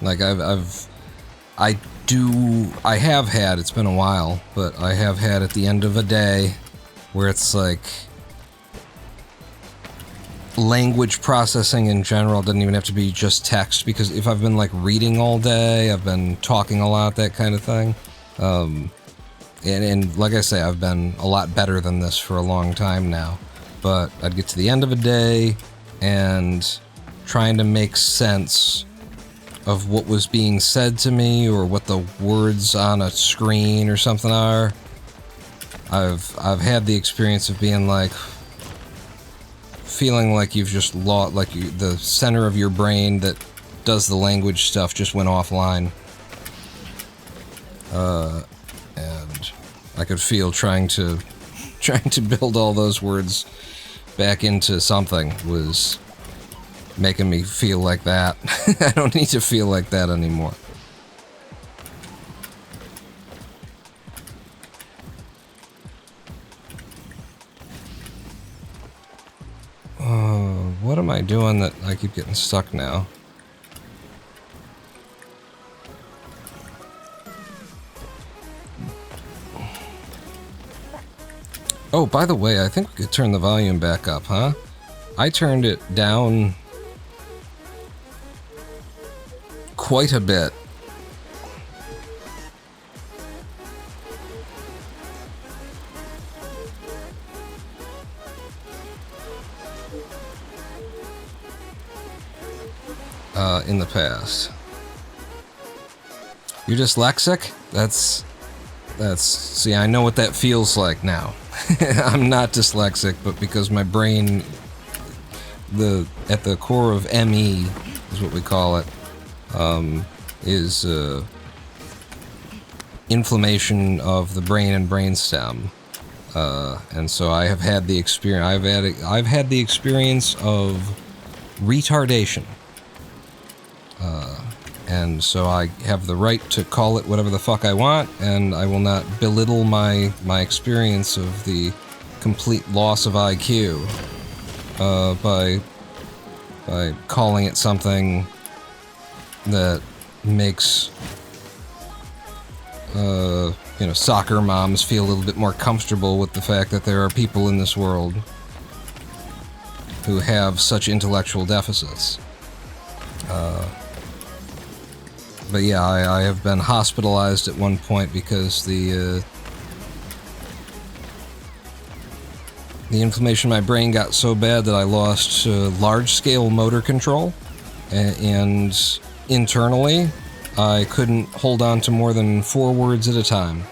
Like I have had, it's been a while, but I have had at the end of a day where it's like language processing in general doesn't even have to be just text, because if I've been like reading all day, I've been talking a lot, that kind of thing. And like I say, I've been a lot better than this for a long time now. But I'd get to the end of a day and trying to make sense of what was being said to me or what the words on a screen or something are. I've had the experience of being like, feeling like you've just lost, like the center of your brain that does the language stuff just went offline. And I could feel trying to build all those words back into something was making me feel like that. I don't need to feel like that anymore. What am I doing that I keep getting stuck now? Oh, by the way, I think we could turn the volume back up, huh? I turned it down quite a bit. In the past. You're dyslexic? See, I know what that feels like now. I'm not dyslexic, but because my brain, at the core of ME, is what we call it, is inflammation of the brain and brainstem. And so I have had the experience, I've had the experience of retardation. And so I have the right to call it whatever the fuck I want, and I will not belittle my experience of the complete loss of IQ by calling it something that makes soccer moms feel a little bit more comfortable with the fact that there are people in this world who have such intellectual deficits. But yeah, I have been hospitalized at one point because the inflammation in my brain got so bad that I lost large-scale motor control, and internally, I couldn't hold on to more than 4 words at a time.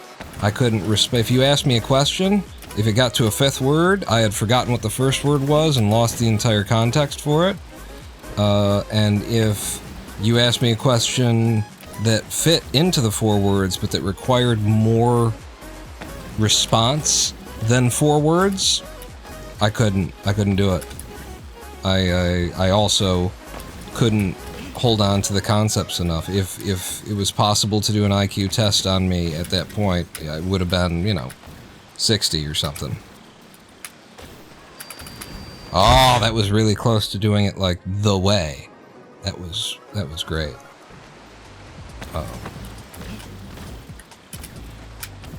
I couldn't if you asked me a question, if it got to a 5th word, I had forgotten what the first word was and lost the entire context for it. And if you asked me a question that fit into the 4 words, but that required more response than 4 words, I couldn't do it. I also couldn't hold on to the concepts enough. If it was possible to do an IQ test on me at that point, it would have been, 60 or something. Oh, that was really close to doing it like the way. That was great.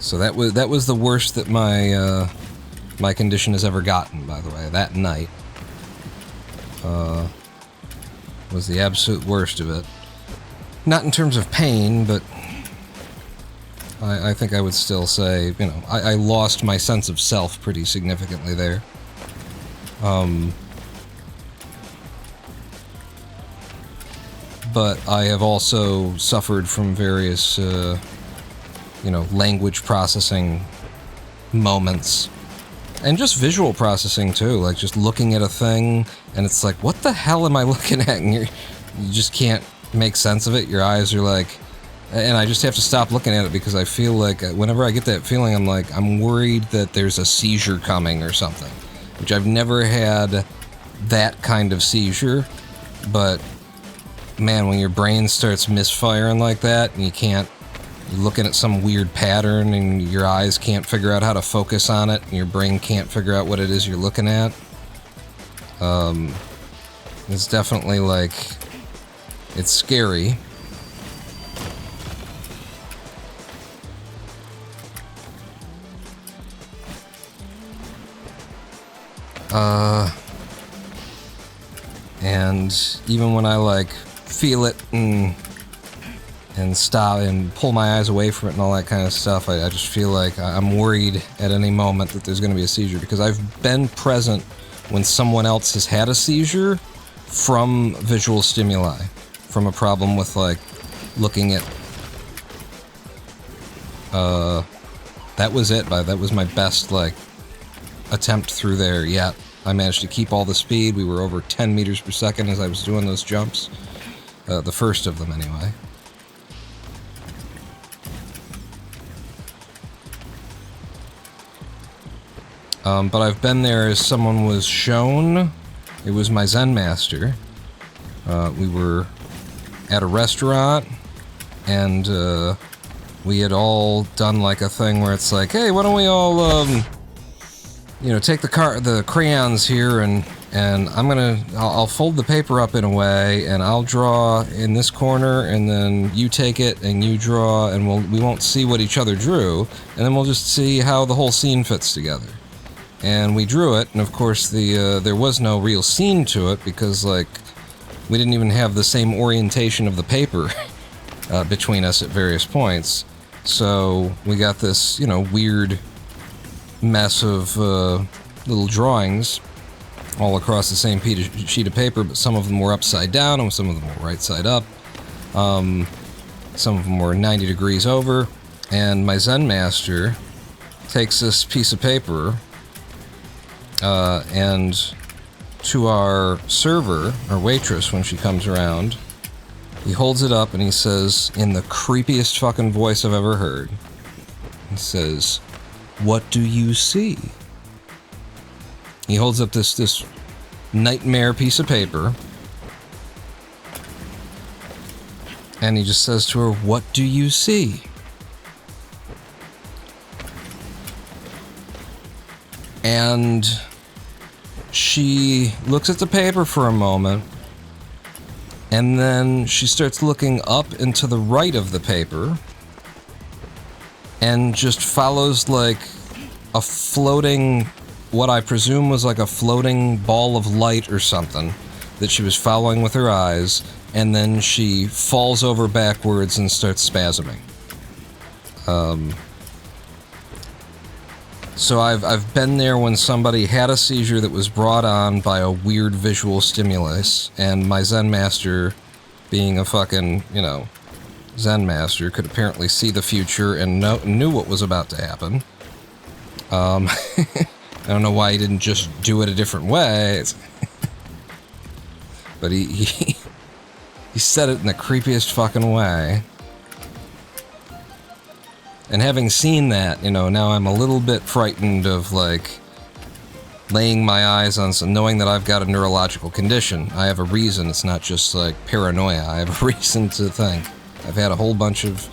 So that was the worst that my my condition has ever gotten, by the way. That night was the absolute worst of it. Not in terms of pain, but I think I would still say, I lost my sense of self pretty significantly there. But I have also suffered from various, language processing moments. And just visual processing, too. Like, just looking at a thing, and it's like, what the hell am I looking at? And you just can't make sense of it. Your eyes are like... And I just have to stop looking at it because I feel like whenever I get that feeling, I'm worried that there's a seizure coming or something. Which I've never had that kind of seizure, but... Man, when your brain starts misfiring like that, and you're looking at some weird pattern, and your eyes can't figure out how to focus on it, and your brain can't figure out what it is you're looking at, it's definitely it's scary, And even when I, like, feel it and stop and pull my eyes away from it and all that kind of stuff, I just feel like I'm worried at any moment that there's going to be a seizure, because I've been present when someone else has had a seizure from visual stimuli, from a problem with, like, looking at... that was it. That was my best, like, attempt through there yet. I managed to keep all the speed. We were over 10 meters per second as I was doing those jumps. The first of them, anyway. But I've been there as someone was shown. It was my Zen master. We were at a restaurant, and we had all done like a thing where it's like, hey, why don't we all, you know, take the crayons here, and I'll fold the paper up in a way, and I'll draw in this corner, and then you take it and you draw, and we won't see what each other drew, and then we'll just see how the whole scene fits together. And we drew it, and of course there was no real scene to it, because, like, we didn't even have the same orientation of the paper between us at various points. So we got this, you know, weird mess of little drawings all across the same sheet of paper, but some of them were upside down and some of them were right side up. Some of them were 90 degrees over, and my Zen master takes this piece of paper and to our server, our waitress, when she comes around, he holds it up and he says, in the creepiest fucking voice I've ever heard, he says, "What do you see?" He holds up this nightmare piece of paper, and he just says to her, "What do you see?" And she looks at the paper for a moment, and then she starts looking up and to the right of the paper, and just follows like a floating, what I presume was like a floating ball of light or something that she was following with her eyes, and then she falls over backwards and starts spasming. So I've been there when somebody had a seizure that was brought on by a weird visual stimulus, and my Zen master, being a fucking, you know, Zen master, could apparently see the future and knew what was about to happen. I don't know why he didn't just do it a different way. But he said it in the creepiest fucking way. And having seen that, you know, now I'm a little bit frightened of, like, laying my eyes on some, knowing that I've got a neurological condition. I have a reason. It's not just, like, paranoia. I have a reason to think. I've had a whole bunch of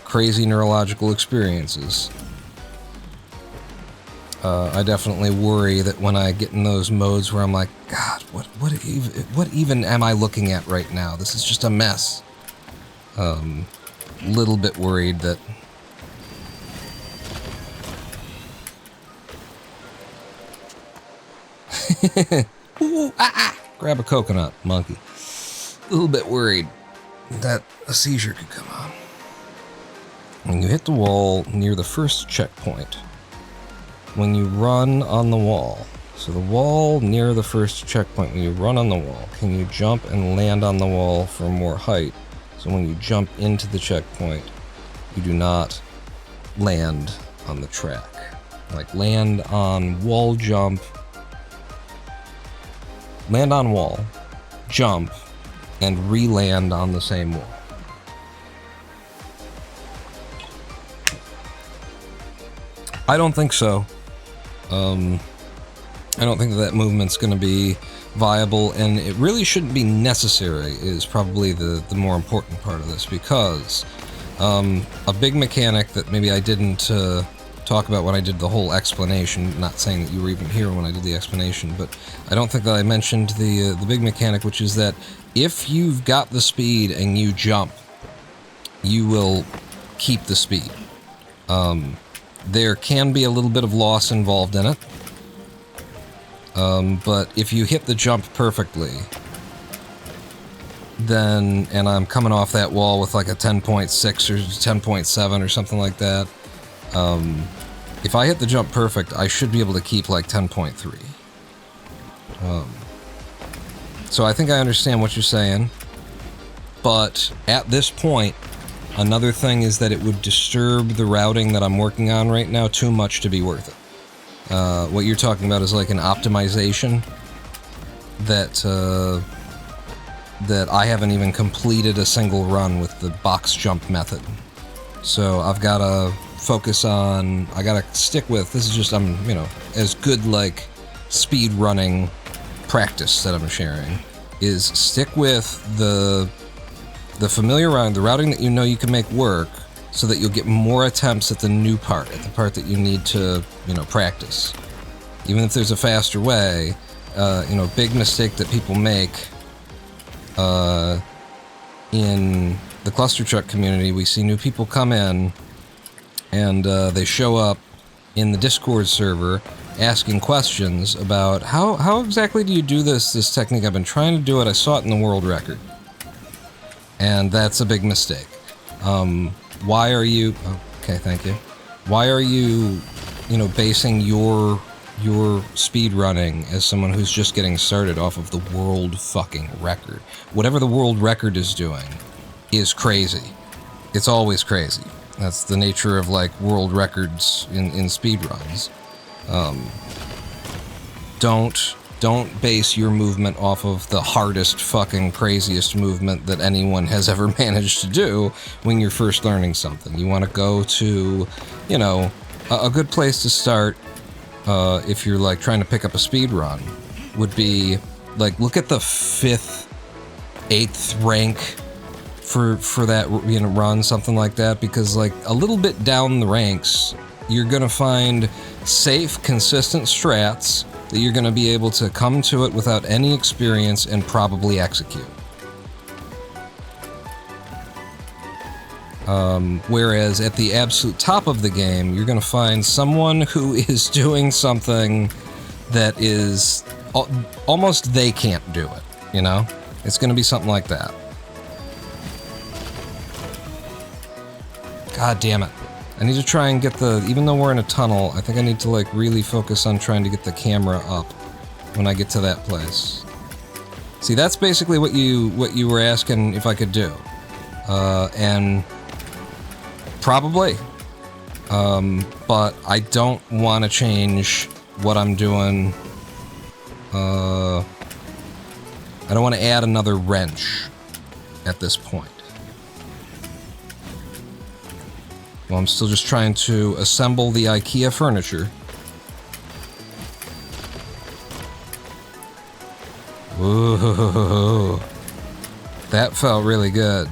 crazy neurological experiences. I definitely worry that when I get in those modes where I'm like, God, what even am I looking at right now? This is just a mess. Little bit worried that... Ooh, grab a coconut, monkey. A little bit worried that a seizure could come on. When you hit the wall near the first checkpoint, when you run on the wall, so the wall near the first checkpoint, when you run on the wall, can you jump and land on the wall for more height? So when you jump into the checkpoint, you do not land on the track. Like, land on wall, jump, land on wall, jump, and re-land on the same wall. I don't think so. I don't think that movement's going to be viable, and it really shouldn't be necessary, is probably the more important part of this, because a big mechanic that maybe I didn't talk about when I did the whole explanation, not saying that you were even here when I did the explanation, but I don't think that I mentioned the big mechanic, which is that if you've got the speed and you jump, you will keep the speed. There can be a little bit of loss involved in it. But if you hit the jump perfectly, then, and I'm coming off that wall with like a 10.6 or 10.7 or something like that, if I hit the jump perfect, I should be able to keep like 10.3. So I think I understand what you're saying, but at this point, another thing is that it would disturb the routing that I'm working on right now too much to be worth it. What you're talking about is like an optimization that that I haven't even completed a single run with the box jump method. So I've got to focus on, I got to stick with, this is just, I'm, you know, as good like speed running practice that I'm sharing, is stick with the familiar routing, the routing that you know you can make work, so that you'll get more attempts at the new part, at the part that you need to, you know, practice. Even if there's a faster way, you know, big mistake that people make in the cluster truck community, we see new people come in and they show up in the Discord server asking questions about how exactly do you do this technique? I've been trying to do it, I saw it in the world record. And that's a big mistake. Why are you, okay, thank you. Why are you, you know, basing your speed running as someone who's just getting started off of the world fucking record? Whatever the world record is doing is crazy. It's always crazy. That's the nature of like world records in speed runs. Don't base your movement off of the hardest fucking craziest movement that anyone has ever managed to do when you're first learning something. You want to go to, you know, a good place to start if you're like trying to pick up a speed run would be like, look at the 5th, 8th rank for that, you know, run, something like that, because like a little bit down the ranks, you're gonna find safe, consistent strats that you're going to be able to come to it without any experience and probably execute. Whereas at the absolute top of the game, you're going to find someone who is doing something that is almost they can't do it, you know? It's going to be something like that. God damn it. I need to try and get the, even though we're in a tunnel, I think I need to like really focus on trying to get the camera up when I get to that place. See, that's basically what you were asking if I could do. And probably. But I don't want to change what I'm doing. I don't want to add another wrench at this point. Well, I'm still just trying to assemble the IKEA furniture. Whoa, that felt really good.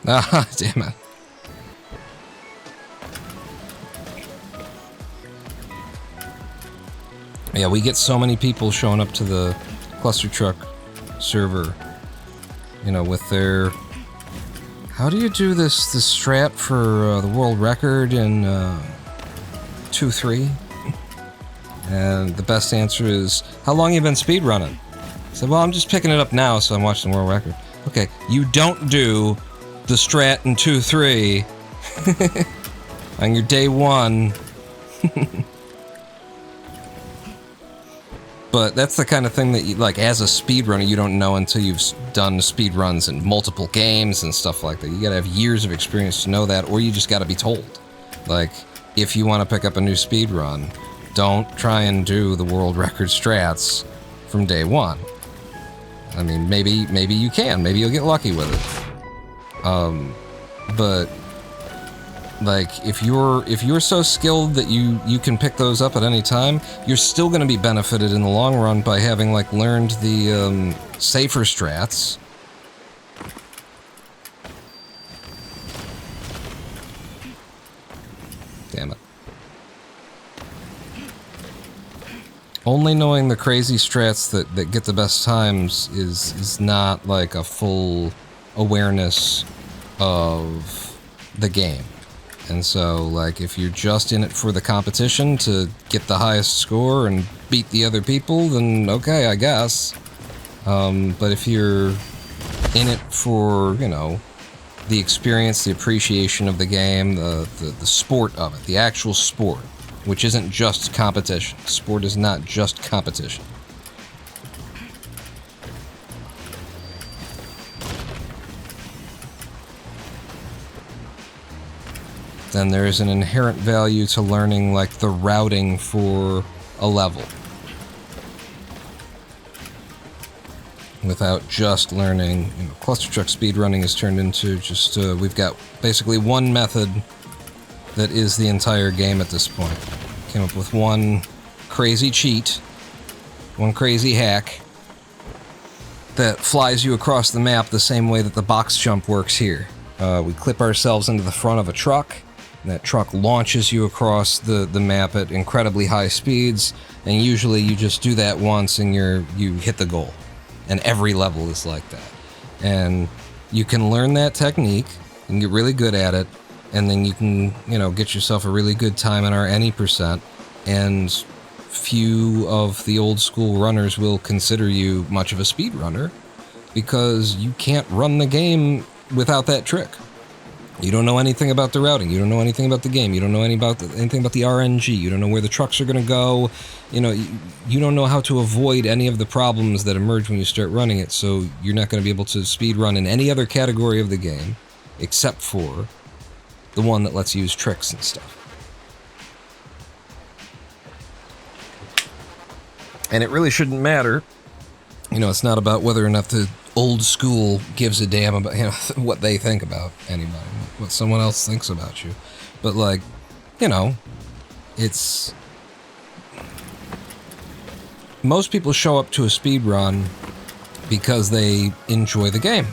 Ah, damn it. Yeah, we get so many people showing up to the cluster truck server, you know, with their... How do you do this strat for the world record in 2-3? And the best answer is, how long you been speedrunning? I said, well, I'm just picking it up now, so I'm watching the world record. Okay, you don't do the strat in 2-3 on your day one. But that's the kind of thing that you, like, as a speedrunner, you don't know until you've done speedruns in multiple games and stuff like that. You gotta have years of experience to know that, or you just gotta be told. Like, if you want to pick up a new speedrun, don't try and do the world record strats from day one. I mean, maybe you can. Maybe you'll get lucky with it. But like, if you're so skilled that you can pick those up at any time, you're still going to be benefited in the long run by having like learned the safer strats. Damn it. only knowing the crazy strats that get the best times is not like a full awareness of the game. And so, like, if you're just in it for the competition to get the highest score and beat the other people, then okay, I guess. But if you're in it for, you know, the experience, the appreciation of the game, the sport of it, the actual sport, which isn't just competition. Sport is not just competition. Then there is an inherent value to learning, like, the routing for a level. Without just learning, you know, cluster truck speedrunning is turned into just, we've got basically one method that is the entire game at this point. Came up with one crazy cheat, one crazy hack that flies you across the map the same way that the box jump works here. We clip ourselves into the front of a truck, and that truck launches you across the map at incredibly high speeds, and usually you just do that once and you hit the goal. And every level is like that. And you can learn that technique and get really good at it, and then you can, you know, get yourself a really good time in our any percent, and few of the old school runners will consider you much of a speedrunner because you can't run the game without that trick. You don't know anything about the routing, you don't know anything about the game, you don't know anything about the RNG, you don't know where the trucks are going to go, you know, you don't know how to avoid any of the problems that emerge when you start running it, so you're not going to be able to speedrun in any other category of the game except for the one that lets you use tricks and stuff. And it really shouldn't matter. You know, it's not about whether or not the old school gives a damn about, you know, what they think about anybody, what someone else thinks about you. But, like, you know, it's... most people show up to a speed run because they enjoy the game.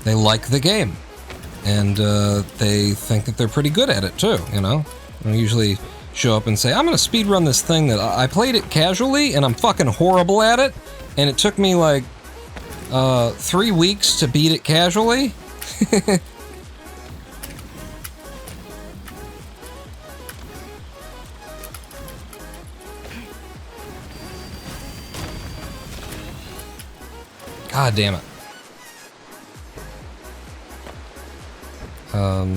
They like the game. And they think that they're pretty good at it, too, you know? They usually show up and say, I'm gonna speed run this thing that I played it casually, and I'm fucking horrible at it, and it took me, like, 3 weeks to beat it casually. God damn it.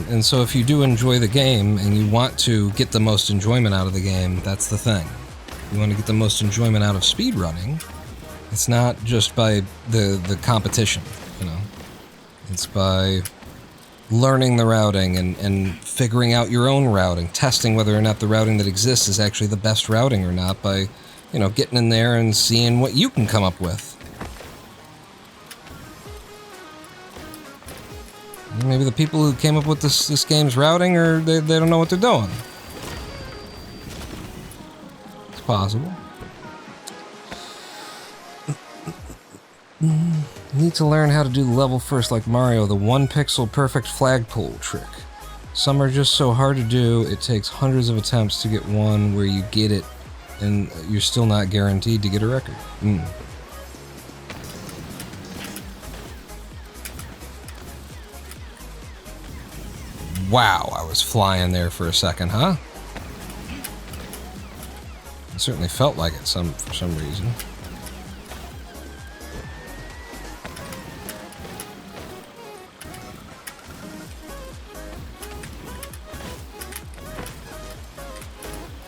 And so if you do enjoy the game and you want to get the most enjoyment out of the game, that's the thing. You want to get the most enjoyment out of speedrunning, it's not just by the competition, you know. It's by learning the routing and figuring out your own routing, testing whether or not the routing that exists is actually the best routing or not by, you know, getting in there and seeing what you can come up with. Maybe the people who came up with this game's routing, or they don't know what they're doing. It's possible. Need to learn how to do the level first like Mario, the 1 pixel perfect flagpole trick. Some are just so hard to do, it takes hundreds of attempts to get one where you get it, and you're still not guaranteed to get a record. Wow, I was flying there for a second, huh? It certainly felt like it for some reason.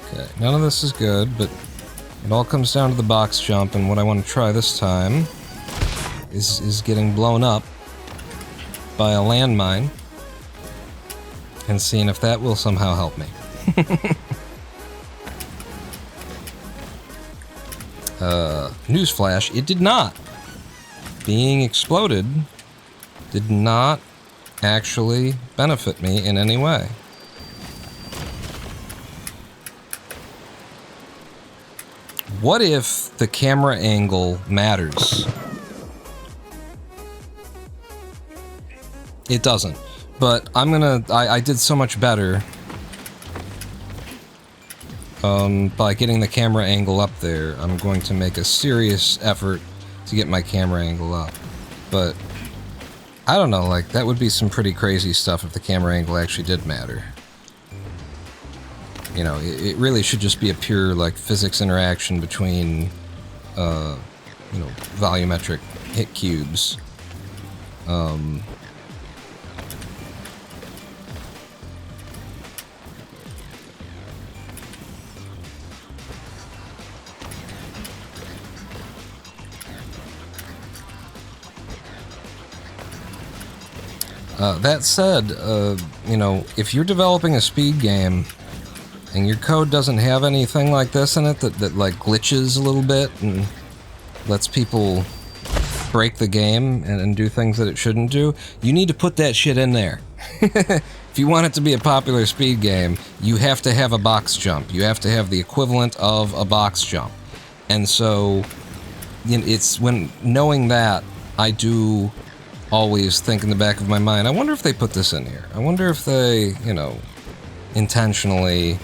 Okay, none of this is good, but it all comes down to the box jump, and what I want to try this time is getting blown up by a landmine and seeing if that will somehow help me. Newsflash, it did not. Being exploded did not actually benefit me in any way. What if the camera angle matters? It doesn't. But I'm gonna... I did so much better by getting the camera angle up there. I'm going to make a serious effort to get my camera angle up. But I don't know, like, that would be some pretty crazy stuff if the camera angle actually did matter. You know, it really should just be a pure, like, physics interaction between, you know, volumetric hit cubes. That said, you know, if you're developing a speed game and your code doesn't have anything like this in it that like glitches a little bit and lets people break the game and do things that it shouldn't do, you need to put that shit in there. If you want it to be a popular speed game, you have to have a box jump. You have to have the equivalent of a box jump. And so, you know, it's when knowing that, I do always think in the back of my mind, I wonder if they put this in here. I wonder if they, you know, intentionally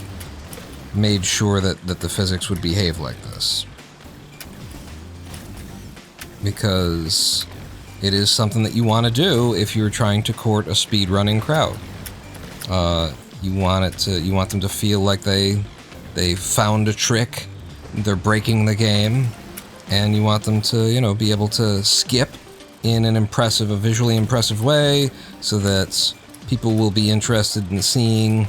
made sure that the physics would behave like this. Because it is something that you want to do if you're trying to court a speedrunning crowd. You want them to feel like they found a trick, they're breaking the game, and you want them to, you know, be able to skip in a visually impressive way, so that people will be interested in seeing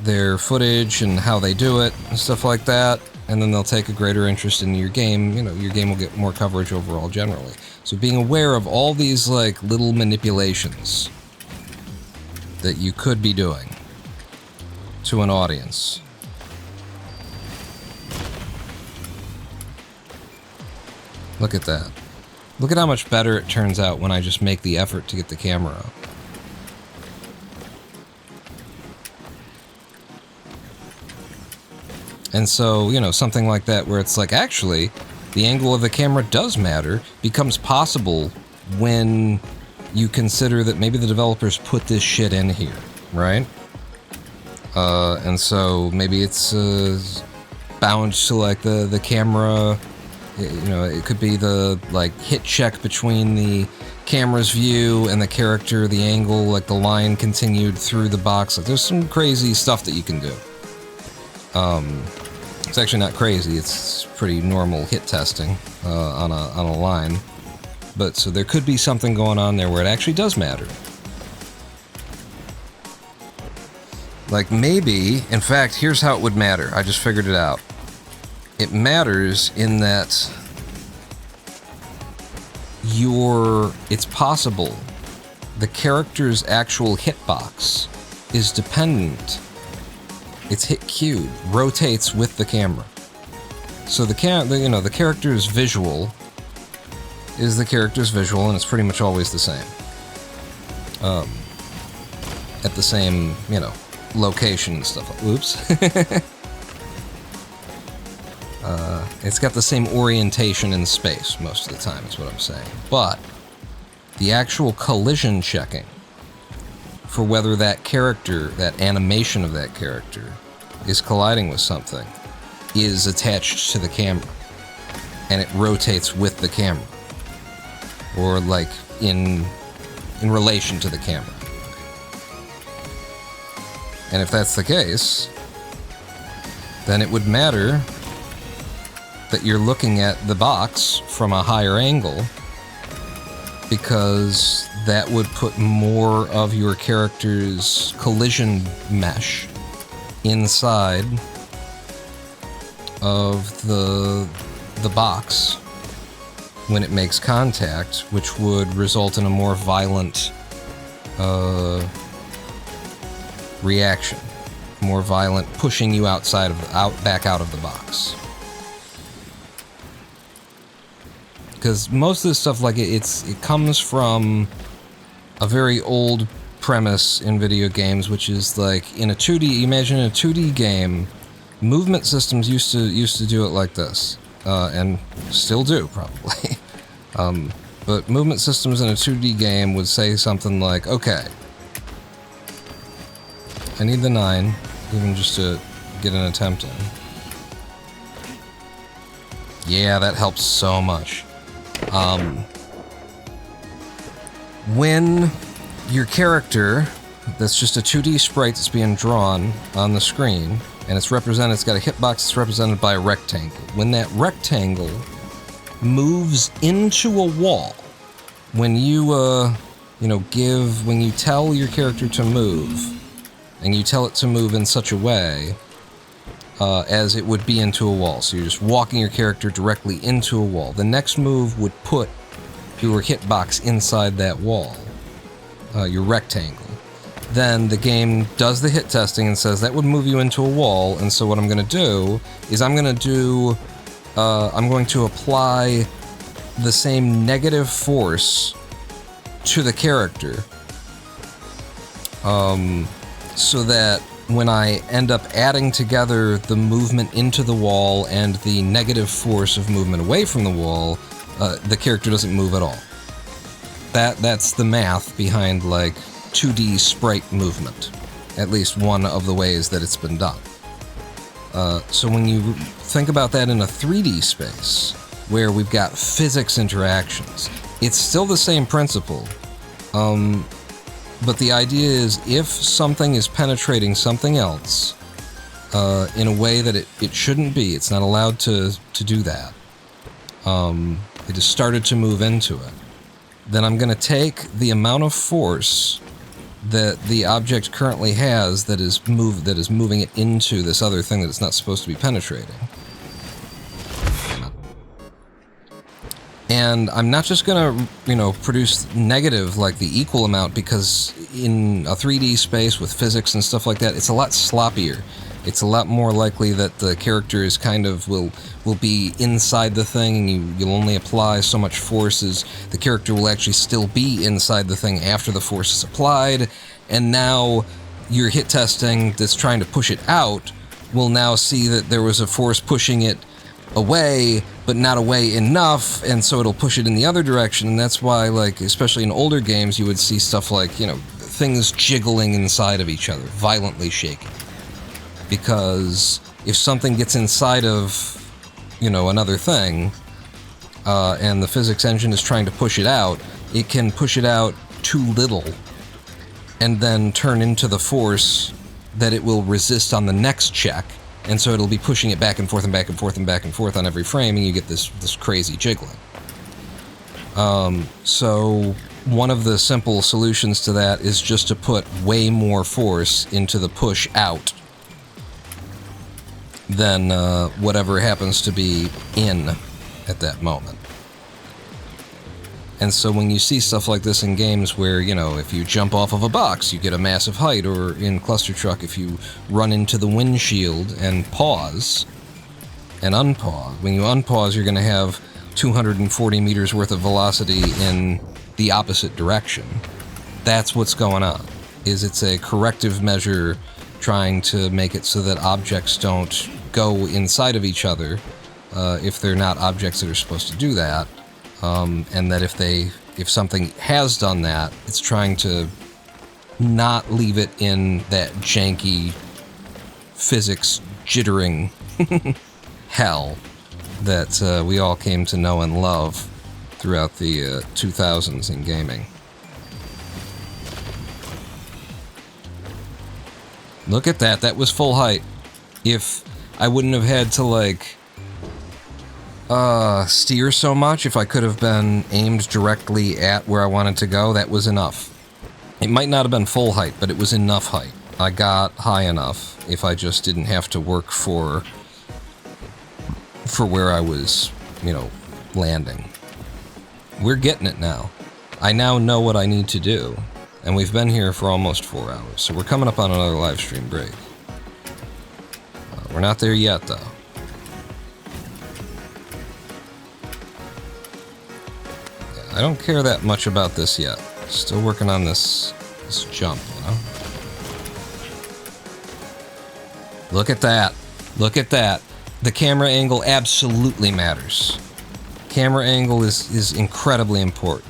their footage and how they do it and stuff like that, and then they'll take a greater interest in your game. You know, your game will get more coverage overall generally. So being aware of all these like little manipulations that you could be doing to an audience. Look at that. Look at how much better it turns out when I just make the effort to get the camera up. And so, you know, something like that where it's like, actually, the angle of the camera does matter, becomes possible when you consider that maybe the developers put this shit in here, right? And so maybe it's bound to like the camera. You know, it could be the, like, hit check between the camera's view and the character, the angle, like the line continued through the box. Like, there's some crazy stuff that you can do. It's actually not crazy, it's pretty normal hit testing on a line. But, so there could be something going on there where it actually does matter. Like, maybe, in fact, here's how it would matter. I just figured it out. It matters in that it's possible the character's actual hitbox is dependent. Its hit cube rotates with the camera. So the character's visual is the character's visual, and it's pretty much always the same. At the same, you know, location and stuff. Oops. It's got the same orientation in space most of the time, is what I'm saying. But the actual collision checking for whether that character, that animation of that character, is colliding with something, is attached to the camera. And it rotates with the camera. Or, like, in relation to the camera. And if that's the case, then it would matter that you're looking at the box from a higher angle, because that would put more of your character's collision mesh inside of the box when it makes contact, which would result in a more violent reaction, more violent pushing you back out of the box. Because most of this stuff, like, it comes from a very old premise in video games, which is like in a 2D. Imagine in a 2D game, movement systems used to do it like this, and still do probably. But movement systems in a 2D game would say something like, "Okay, I need the 9, even just to get an attempt in. Yeah, that helps so much. When your character, that's just a 2D sprite that's being drawn on the screen, and it's got a hitbox that's represented by a rectangle. When that rectangle moves into a wall, when you, when you tell your character to move, and you tell it to move in such a way as it would be into a wall. So you're just walking your character directly into a wall. The next move would put your hitbox inside that wall, your rectangle. Then the game does the hit testing and says that would move you into a wall, and so what I'm going to do is I'm going to apply the same negative force to the character, so that when I end up adding together the movement into the wall and the negative force of movement away from the wall, the character doesn't move at all. That's the math behind, like, 2D sprite movement. At least one of the ways that it's been done. So when you think about that in a 3D space, where we've got physics interactions, it's still the same principle. But the idea is, if something is penetrating something else in a way that it shouldn't be, it's not allowed to do that. It has started to move into it. Then I'm going to take the amount of force that the object currently has that is moving it into this other thing that it's not supposed to be penetrating. And I'm not just gonna, produce negative, like the equal amount, because in a 3D space with physics and stuff like that, it's a lot sloppier. It's a lot more likely that the character is will be inside the thing, and you'll only apply so much force as the character will actually still be inside the thing after the force is applied, and now your hit testing that's trying to push it out will now see that there was a force pushing it away, but not away enough, and so it'll push it in the other direction. And that's why, like, especially in older games, you would see stuff like, things jiggling inside of each other, violently shaking. Because if something gets inside of, another thing, and the physics engine is trying to push it out, it can push it out too little, and then turn into the force that it will resist on the next check. And so it'll be pushing it back and forth and back and forth and back and forth on every frame, and you get this crazy jiggling. So one of the simple solutions to that is just to put way more force into the push out than whatever happens to be in at that moment. And so when you see stuff like this in games where, if you jump off of a box, you get a massive height, or in Cluster Truck, if you run into the windshield and pause and unpause, when you unpause, you're going to have 240 meters worth of velocity in the opposite direction. That's what's going on, is it's a corrective measure trying to make it so that objects don't go inside of each other if they're not objects that are supposed to do that. And that if something has done that, it's trying to not leave it in that janky physics jittering hell that we all came to know and love throughout the 2000s in gaming. Look at that, that was full height. If I wouldn't have had to, steer so much, if I could have been aimed directly at where I wanted to go, that was enough. It might not have been full height, but it was enough height. I got high enough if I just didn't have to work for where I was, landing. We're getting it now. I now know what I need to do, and we've been here for almost 4 hours, so we're coming up on another live stream break. We're not there yet, though. I don't care that much about this yet. Still working on this jump, Look at that. Look at that. The camera angle absolutely matters. Camera angle is incredibly important.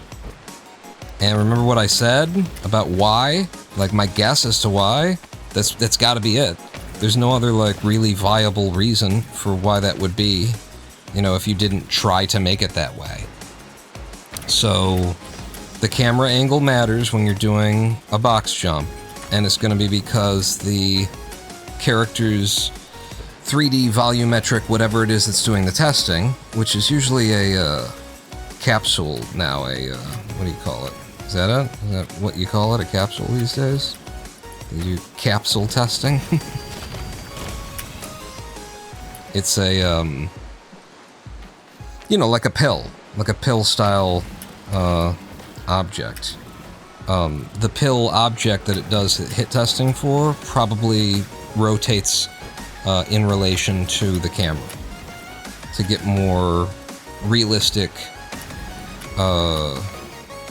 And remember what I said about why? Like, my guess as to why? That's got to be it. There's no other, like, really viable reason for why that would be, you know, if you didn't try to make it that way. So, the camera angle matters when you're doing a box jump, and it's going to be because the character's 3D volumetric, whatever it is that's doing the testing, which is usually a capsule now, what do you call it? Is that it? Is that what you call it, a capsule these days? They do capsule testing? It's a, you know, like a pill style object. The pill object that it does hit testing for probably rotates in relation to the camera to get more realistic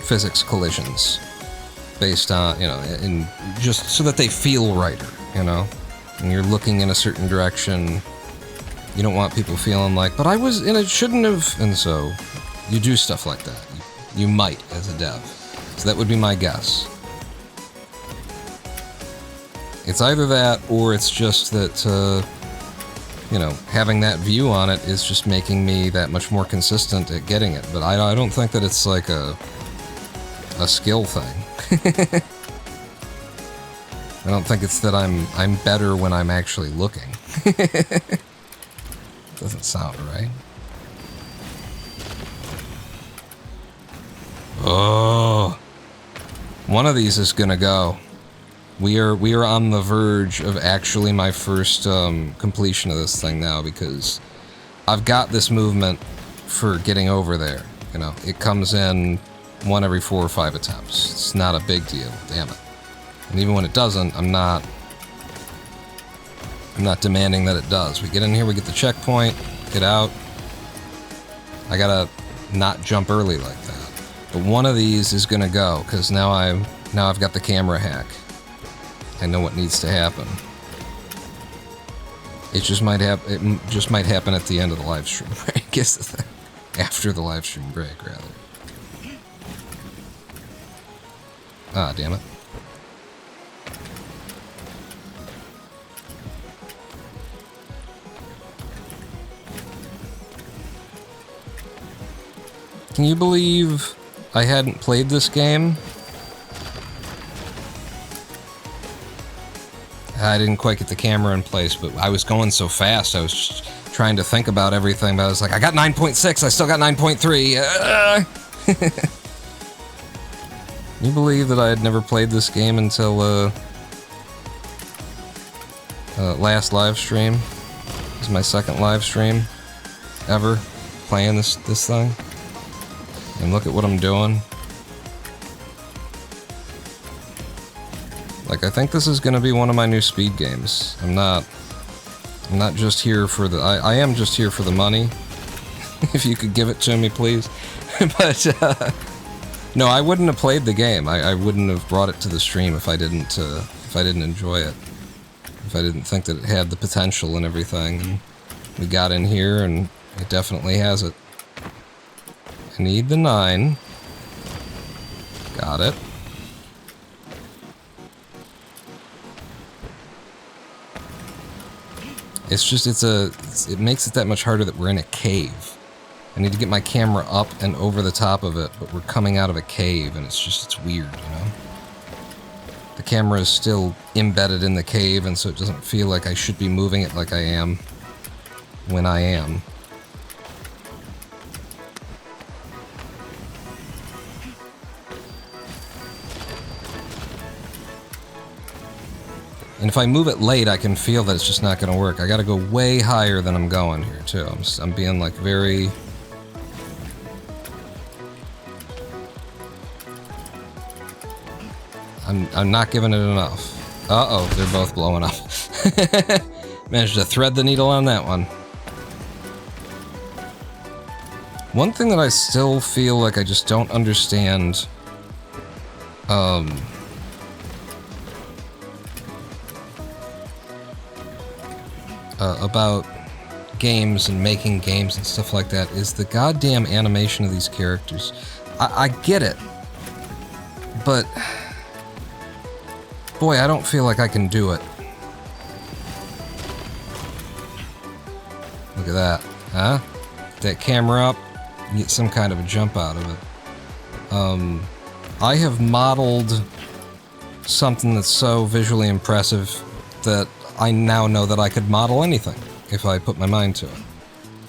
physics collisions based on, you know, and just so that they feel righter, you know? When you're looking in a certain direction, you don't want people feeling like, but I was in it, shouldn't have, and so you do stuff like that. You might as a dev. So that would be my guess. It's either that, or it's just that, you know, having that view on it is just making me that much more consistent at getting it. But I don't think that it's like a skill thing. I don't think it's that I'm better when I'm actually looking. Doesn't sound right. Oh, one of these is gonna go. We are on the verge of actually my first completion of this thing now, because I've got this movement for getting over there. You know, it comes in 1 every 4 or 5 attempts. It's not a big deal, damn it. And even when it doesn't, I'm not demanding that it does. We get in here, we get the checkpoint, get out. I gotta not jump early like that. But one of these is gonna go, because now I've got the camera hack. I know what needs to happen. It just might happen at the end of the live stream break. After the live stream break, rather. Ah, damn it. Can you believe I hadn't played this game? I didn't quite get the camera in place, but I was going so fast, I was just trying to think about everything, but I was like, I got 9.6, I still got 9.3. Can you believe that I had never played this game until last live stream? This is my second live stream ever playing this thing. And look at what I'm doing. Like, I think this is gonna be one of my new speed games. I'm not just here for the... I am just here for the money. If you could give it to me, please. But, no, I wouldn't have played the game. I wouldn't have brought it to the stream if I didn't enjoy it. If I didn't think that it had the potential and everything. And we got in here, and it definitely has it. I need the 9. Got it. It's just, it makes it that much harder that we're in a cave. I need to get my camera up and over the top of it, but we're coming out of a cave, and it's weird, you know? The camera is still embedded in the cave, and so it doesn't feel like I should be moving it like I am when I am. And if I move it late, I can feel that it's just not going to work. I got to go way higher than I'm going here, too. I'm being, like, very... I'm not giving it enough. Uh-oh, they're both blowing up. Managed to thread the needle on that one. One thing that I still feel like I just don't understand... about games and making games and stuff like that is the goddamn animation of these characters. I get it, but boy, I don't feel like I can do it. at that. Huh? That camera up, you get some kind of a jump out of it. I have modeled something that's so visually impressive that I now know that I could model anything if I put my mind to it.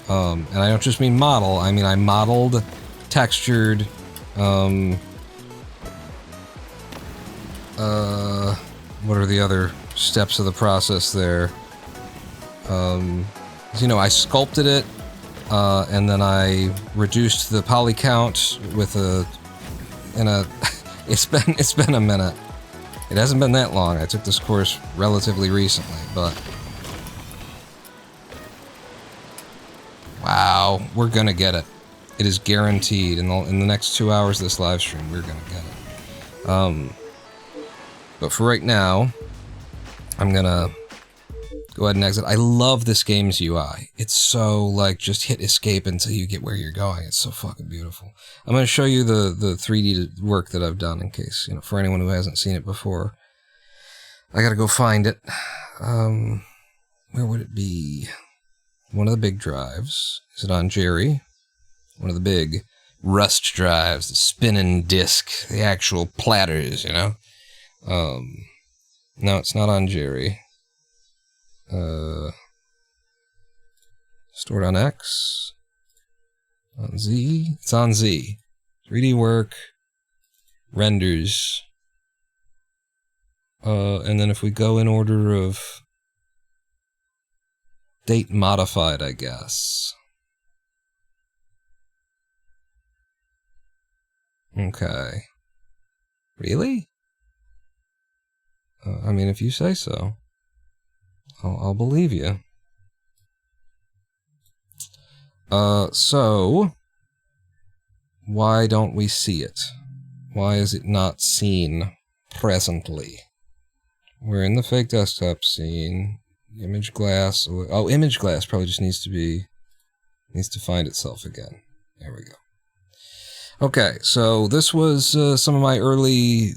And I don't just mean model, I mean I modeled, textured, what are the other steps of the process there? You know, I sculpted it, and then I reduced the poly count with it's been a minute. It hasn't been that long. I took this course relatively recently, but wow, we're gonna get it. It is guaranteed. In the next 2 hours of this live stream, we're gonna get it. But for right now, I'm gonna go ahead and exit. I love this game's UI. It's so, like, just hit escape until you get where you're going. It's so fucking beautiful. I'm gonna show you the 3D work that I've done in case, you know, for anyone who hasn't seen it before. I gotta go find it. Where would it be? One of the big drives. Is it on Jerry? One of the big rust drives, the spinning disc, the actual platters, you know? No, it's not on Jerry. Stored on X. On Z. It's on Z. 3D work. Renders. And then if we go in order of date modified, I guess. Okay. Really? I mean, if you say so, I'll believe you. So, why don't we see it? Why is it not seen presently? We're in the fake desktop scene. Image glass. Oh, image glass probably just needs to find itself again. There we go. Okay, so this was some of my early,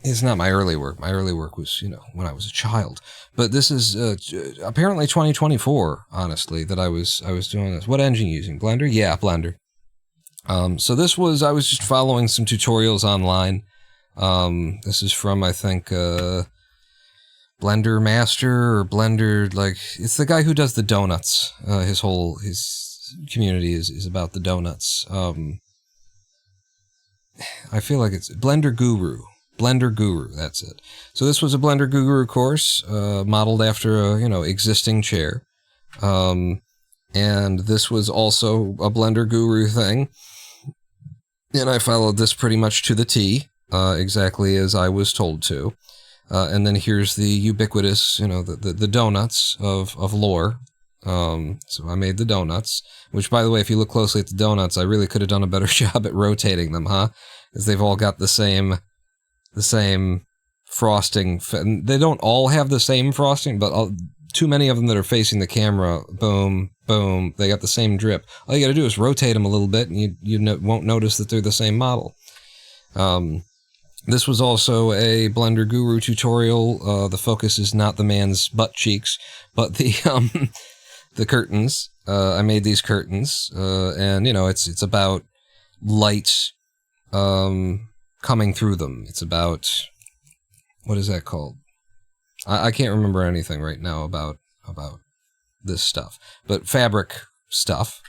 it's not my early work. My early work was, you know, when I was a child. But this is apparently 2024, honestly, that I was doing this. What engine are you using? Blender? Yeah, Blender. So this was, I was just following some tutorials online. This is from, I think, Blender Master or Blender, like, it's the guy who does the donuts. His community is about the donuts. I feel like it's Blender Guru. Blender Guru, that's it. So this was a Blender Guru course, modeled after a, you know, existing chair. And this was also a Blender Guru thing. And I followed this pretty much to the T, exactly as I was told to. And then here's the ubiquitous, you know, the donuts of lore. So I made the donuts, which, by the way, if you look closely at the donuts, I really could have done a better job at rotating them, huh? Because they've all got the same frosting. They don't all have the same frosting, but too many of them that are facing the camera, boom, boom, they got the same drip. All you gotta do is rotate them a little bit, and you won't notice that they're the same model. This was also a Blender Guru tutorial. The focus is not the man's butt cheeks, but the curtains. I made these curtains, and, you know, it's about light coming through them. It's about, what is that called? I can't remember anything right now about this stuff, but fabric stuff.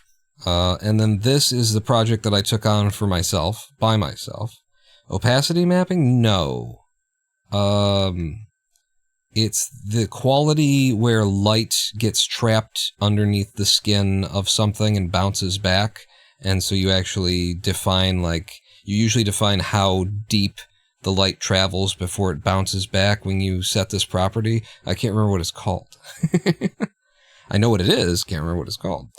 And then this is the project that I took on for myself, by myself. Opacity mapping? No. It's the quality where light gets trapped underneath the skin of something and bounces back. And so you actually define, like, you usually define how deep the light travels before it bounces back when you set this property. I can't remember what it's called. I know what it is, can't remember what it's called.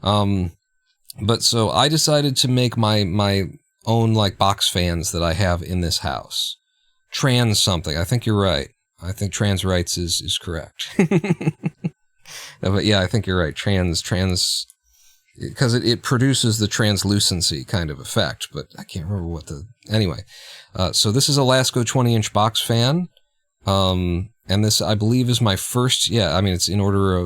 But so I decided to make my own, like, box fans that I have in this house. Trans something. I think you're right. I think trans rights is correct. But yeah, I think you're right. Trans, because it produces the translucency kind of effect, but I can't remember what anyway. So this is a Lasco 20-inch box fan. And this, I believe, is my first, yeah, I mean, it's in order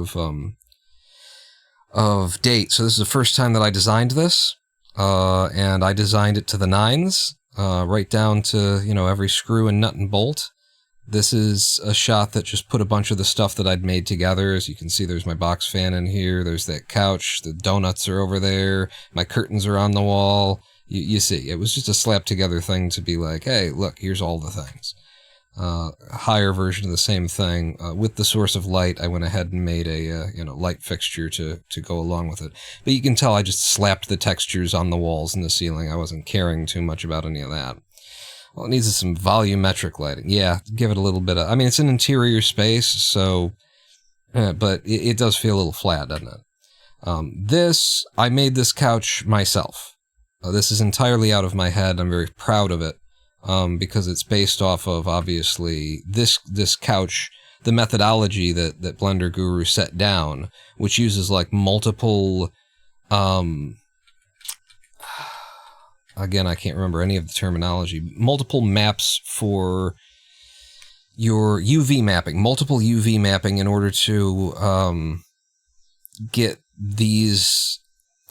of date. So this is the first time that I designed this, and I designed it to the nines, right down to, you know, every screw and nut and bolt. This is a shot that just put a bunch of the stuff that I'd made together. As you can see, there's my box fan in here, there's that couch, the donuts are over there, my curtains are on the wall. You see, it was just a slap together thing to be like, hey, look, here's all the things. A higher version of the same thing. With the source of light, I went ahead and made a light fixture to go along with it. But you can tell I just slapped the textures on the walls and the ceiling. I wasn't caring too much about any of that. Well, it needs some volumetric lighting. Yeah, give it a little bit of... I mean, it's an interior space, so... but it does feel a little flat, doesn't it? I made this couch myself. This is entirely out of my head. I'm very proud of it. Because it's based off of, obviously, this couch, the methodology that Blender Guru set down, which uses, like, multiple, again, I can't remember any of the terminology, multiple maps for your UV mapping, multiple UV mapping in order to, get these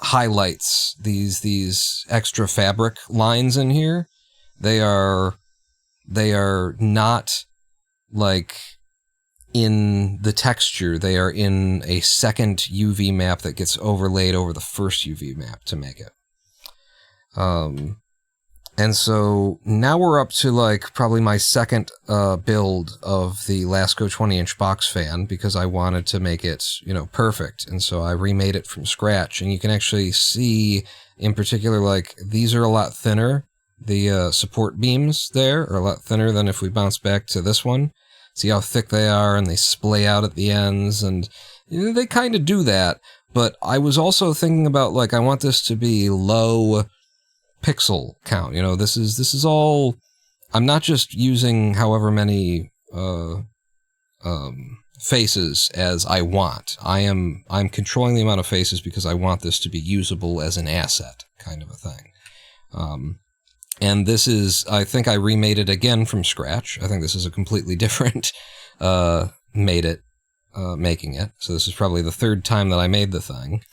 highlights, these extra fabric lines in here. They are not, like, in the texture. They are in a second UV map that gets overlaid over the first UV map to make it. And so now we're up to, like, probably my second build of the Lasco 20-inch box fan, because I wanted to make it, you know, perfect. And so I remade it from scratch. And you can actually see, in particular, like, these are a lot thinner. The support beams there are a lot thinner than if we bounce back to this one. See how thick they are, and they splay out at the ends, and you know, they kind of do that. But I was also thinking about, like, I want this to be low pixel count. You know, this is all... I'm not just using however many faces as I want. I'm controlling the amount of faces because I want this to be usable as an asset, kind of a thing. And this is, I think I remade it again from scratch. I think this is a completely different making it. So this is probably the third time that I made the thing.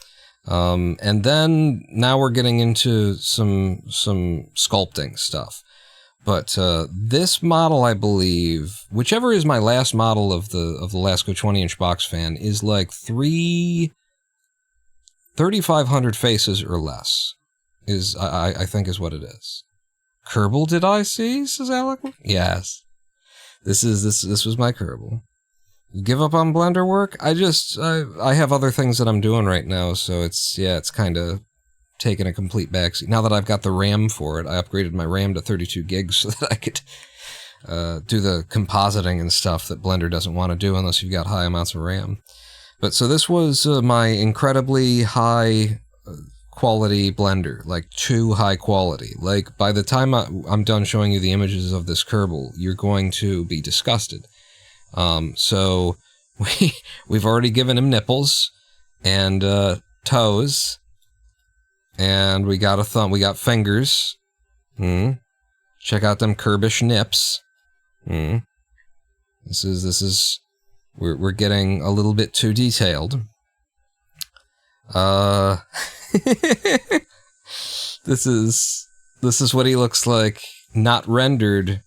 And then now we're getting into some sculpting stuff. But this model, I believe, whichever is my last model of the Lasco 20-inch box fan, is like 3,500 faces or less. I think is what it is. Kerbal, did I see? Says Alec. Yes. This was my Kerbal. Give up on Blender work? I have other things that I'm doing right now, so it's kind of taking a complete backseat. Now that I've got the RAM for it, I upgraded my RAM to 32 gigs so that I could do the compositing and stuff that Blender doesn't want to do unless you've got high amounts of RAM. But so this was my incredibly high quality Blender, like too high quality. Like by the time I'm done showing you the images of this Kerbal, you're going to be disgusted. So we've already given him nipples and toes, and we got a thumb, we got fingers. Check out them curbish nips. This is we're getting a little bit too detailed. This is what he looks like, not rendered,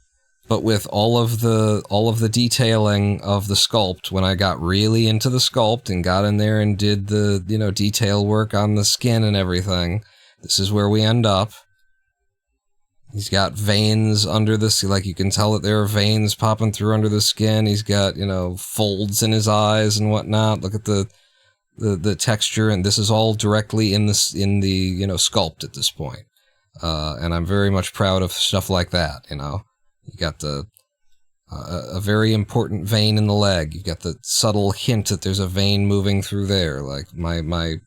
but with all of the detailing of the sculpt. When I got really into the sculpt and got in there and did the, detail work on the skin and everything, this is where we end up. He's got veins under the, like you can tell that there are veins popping through under the skin. He's got, folds in his eyes and whatnot. Look at the texture, and this is all directly in the sculpt at this point. And I'm very much proud of stuff like that, You got a very important vein in the leg. You've got the subtle hint that there's a vein moving through there. Like my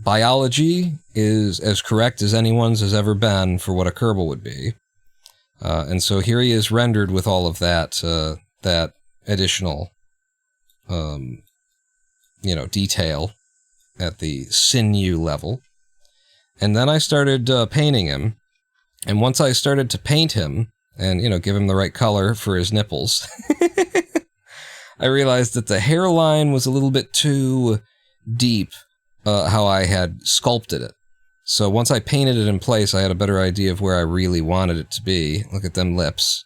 biology is as correct as anyone's has ever been for what a Kerbal would be. And so here he is rendered with all of that additional, detail at the sinew level. And then I started painting him. And once I started to paint him, and, you know, give him the right color for his nipples, I realized that the hairline was a little bit too deep, how I had sculpted it. So once I painted it in place, I had a better idea of where I really wanted it to be. Look at them lips.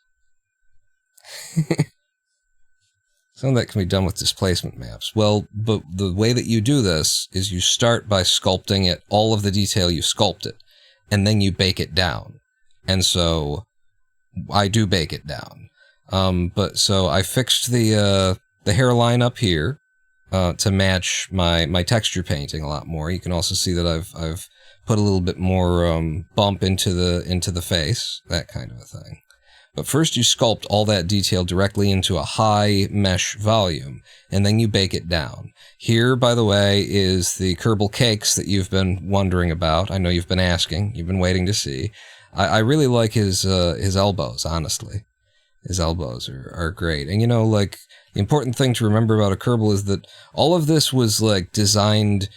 Some of that can be done with displacement maps. Well, but the way that you do this is you start by sculpting it, all of the detail you sculpt it, and then you bake it down. And so I do bake it down. But so I fixed the hairline up here to match my texture painting a lot more. You can also see that I've put a little bit more bump into the face, that kind of a thing. But first you sculpt all that detail directly into a high mesh volume, and then you bake it down. Here, by the way, is the Kerbal Cakes that you've been wondering about. I know you've been asking. You've been waiting to see. I really like his elbows, honestly. His elbows are great. And, you know, like, the important thing to remember about a Kerbal is that all of this was, like, designed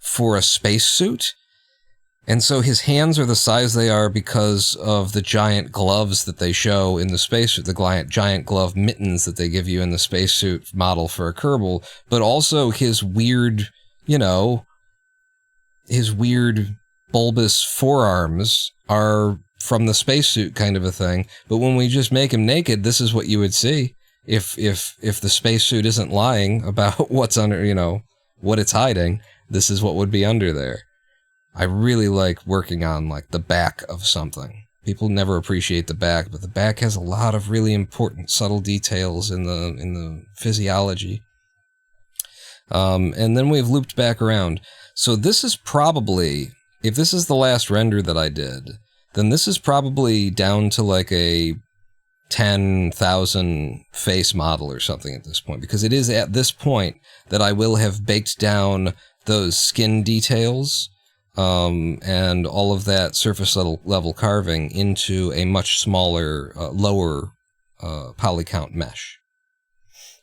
for a spacesuit. And so his hands are the size they are because of the giant gloves that they show in the spacesuit, the giant glove mittens that they give you in the spacesuit model for a Kerbal, but also his weird, you know, his weird bulbous forearms are from the spacesuit kind of a thing. But when we just make him naked, this is what you would see if the spacesuit isn't lying about what's under, you know, what it's hiding. This is what would be under there. I really like working on, like, the back of something. People never appreciate the back, but the back has a lot of really important, subtle details in the physiology. And then we've looped back around. So this is probably, if this is the last render that I did, then this is probably down to, like, a 10,000 face model or something at this point, because it is at this point that I will have baked down those skin details and all of that surface level carving into a much smaller, lower poly count mesh.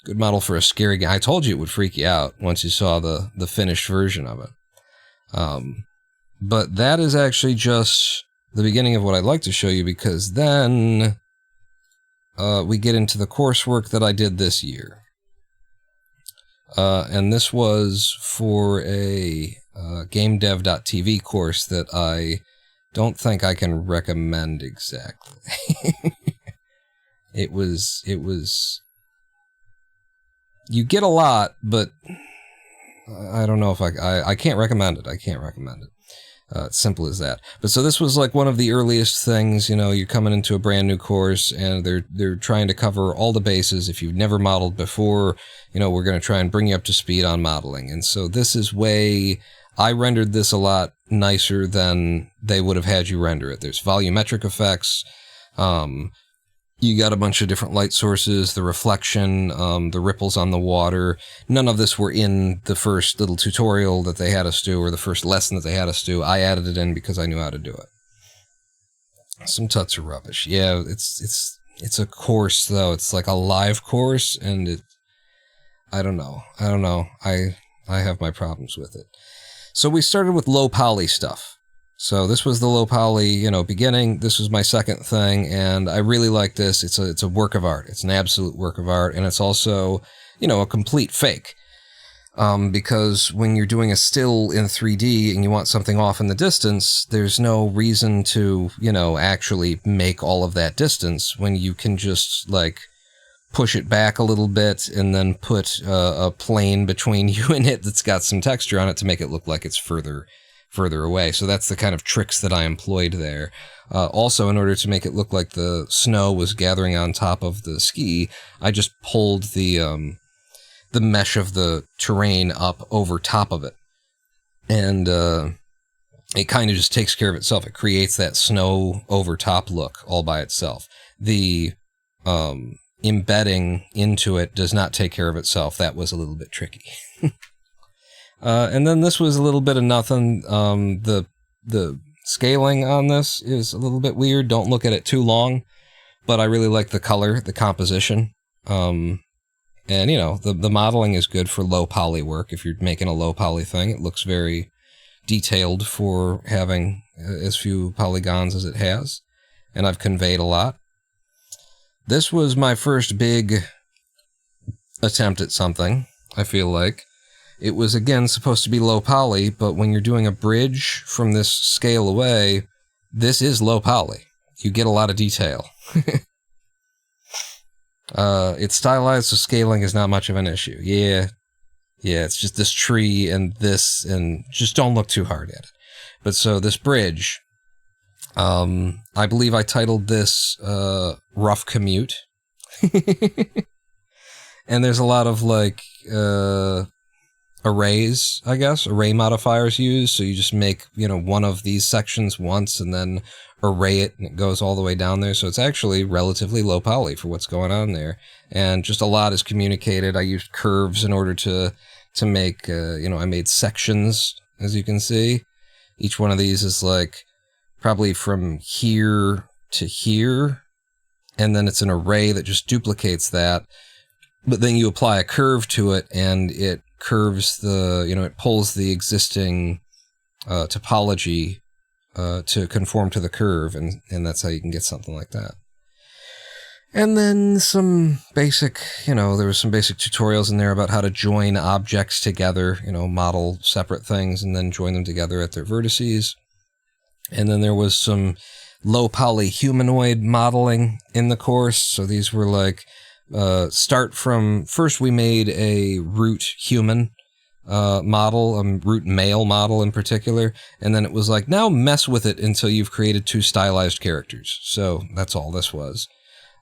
Good model for a scary game. I told you it would freak you out once you saw the finished version of it. But that is actually just the beginning of what I'd like to show you, because then we get into the coursework that I did this year. And this was for a gamedev.tv course that I don't think I can recommend exactly. It was, you get a lot, but I don't know if I can't recommend it. I can't recommend it. It's simple as that. But so this was like one of the earliest things, you know, you're coming into a brand new course and they're trying to cover all the bases. If you've never modeled before, you know, we're going to try and bring you up to speed on modeling. And so this is I rendered this a lot nicer than they would have had you render it. There's volumetric effects. You got a bunch of different light sources, the reflection, the ripples on the water. None of this were in the first little tutorial that they had us do, or the first lesson that they had us do. I added it in because I knew how to do it. Some tuts are rubbish. Yeah, it's a course though. It's like a live course, and I don't know. I have my problems with it. So we started with low poly stuff. So this was the low poly, you know, beginning. This was my second thing, and I really like this. It's a work of art. It's an absolute work of art, and it's also, you know, a complete fake. Because when you're doing a still in 3D and you want something off in the distance, there's no reason to, you know, actually make all of that distance when you can just, like, push it back a little bit and then put a plane between you and it that's got some texture on it to make it look like it's further away. So that's the kind of tricks that I employed there. Also, in order to make it look like the snow was gathering on top of the ski, I just pulled the mesh of the terrain up over top of it. And it kind of just takes care of itself. It creates that snow over top look all by itself. The embedding into it does not take care of itself. That was a little bit tricky. And then this was a little bit of nothing. The scaling on this is a little bit weird. Don't look at it too long, but I really like the color, the composition. And you know, the modeling is good for low poly work. If you're making a low poly thing, it looks very detailed for having as few polygons as it has. And I've conveyed a lot. this was my first big attempt at something, I feel like. It was, again, supposed to be low poly, but when you're doing a bridge from this scale away, this is low poly. You get a lot of detail. It's stylized, so scaling is not much of an issue. Yeah, it's just this tree and this, and just don't look too hard at it. But so this bridge, I believe I titled this Rough Commute. And there's a lot of, like, arrays, I guess, array modifiers used, so you just make, one of these sections once and then array it, and it goes all the way down there, so it's actually relatively low poly for what's going on there, and just a lot is communicated. I used curves in order to make, I made sections, as you can see. Each one of these is, like, probably from here to here, and then it's an array that just duplicates that, but then you apply a curve to it, and it curves it pulls the existing topology to conform to the curve, and that's how you can get something like that. And then some basic, there was some basic tutorials in there about how to join objects together, model separate things and then join them together at their vertices. And then there was some low poly humanoid modeling in the course. So these were like, start from, first we made a root human model, a root male model in particular, and then it was like, now mess with it until you've created 2 stylized characters. So that's all this was.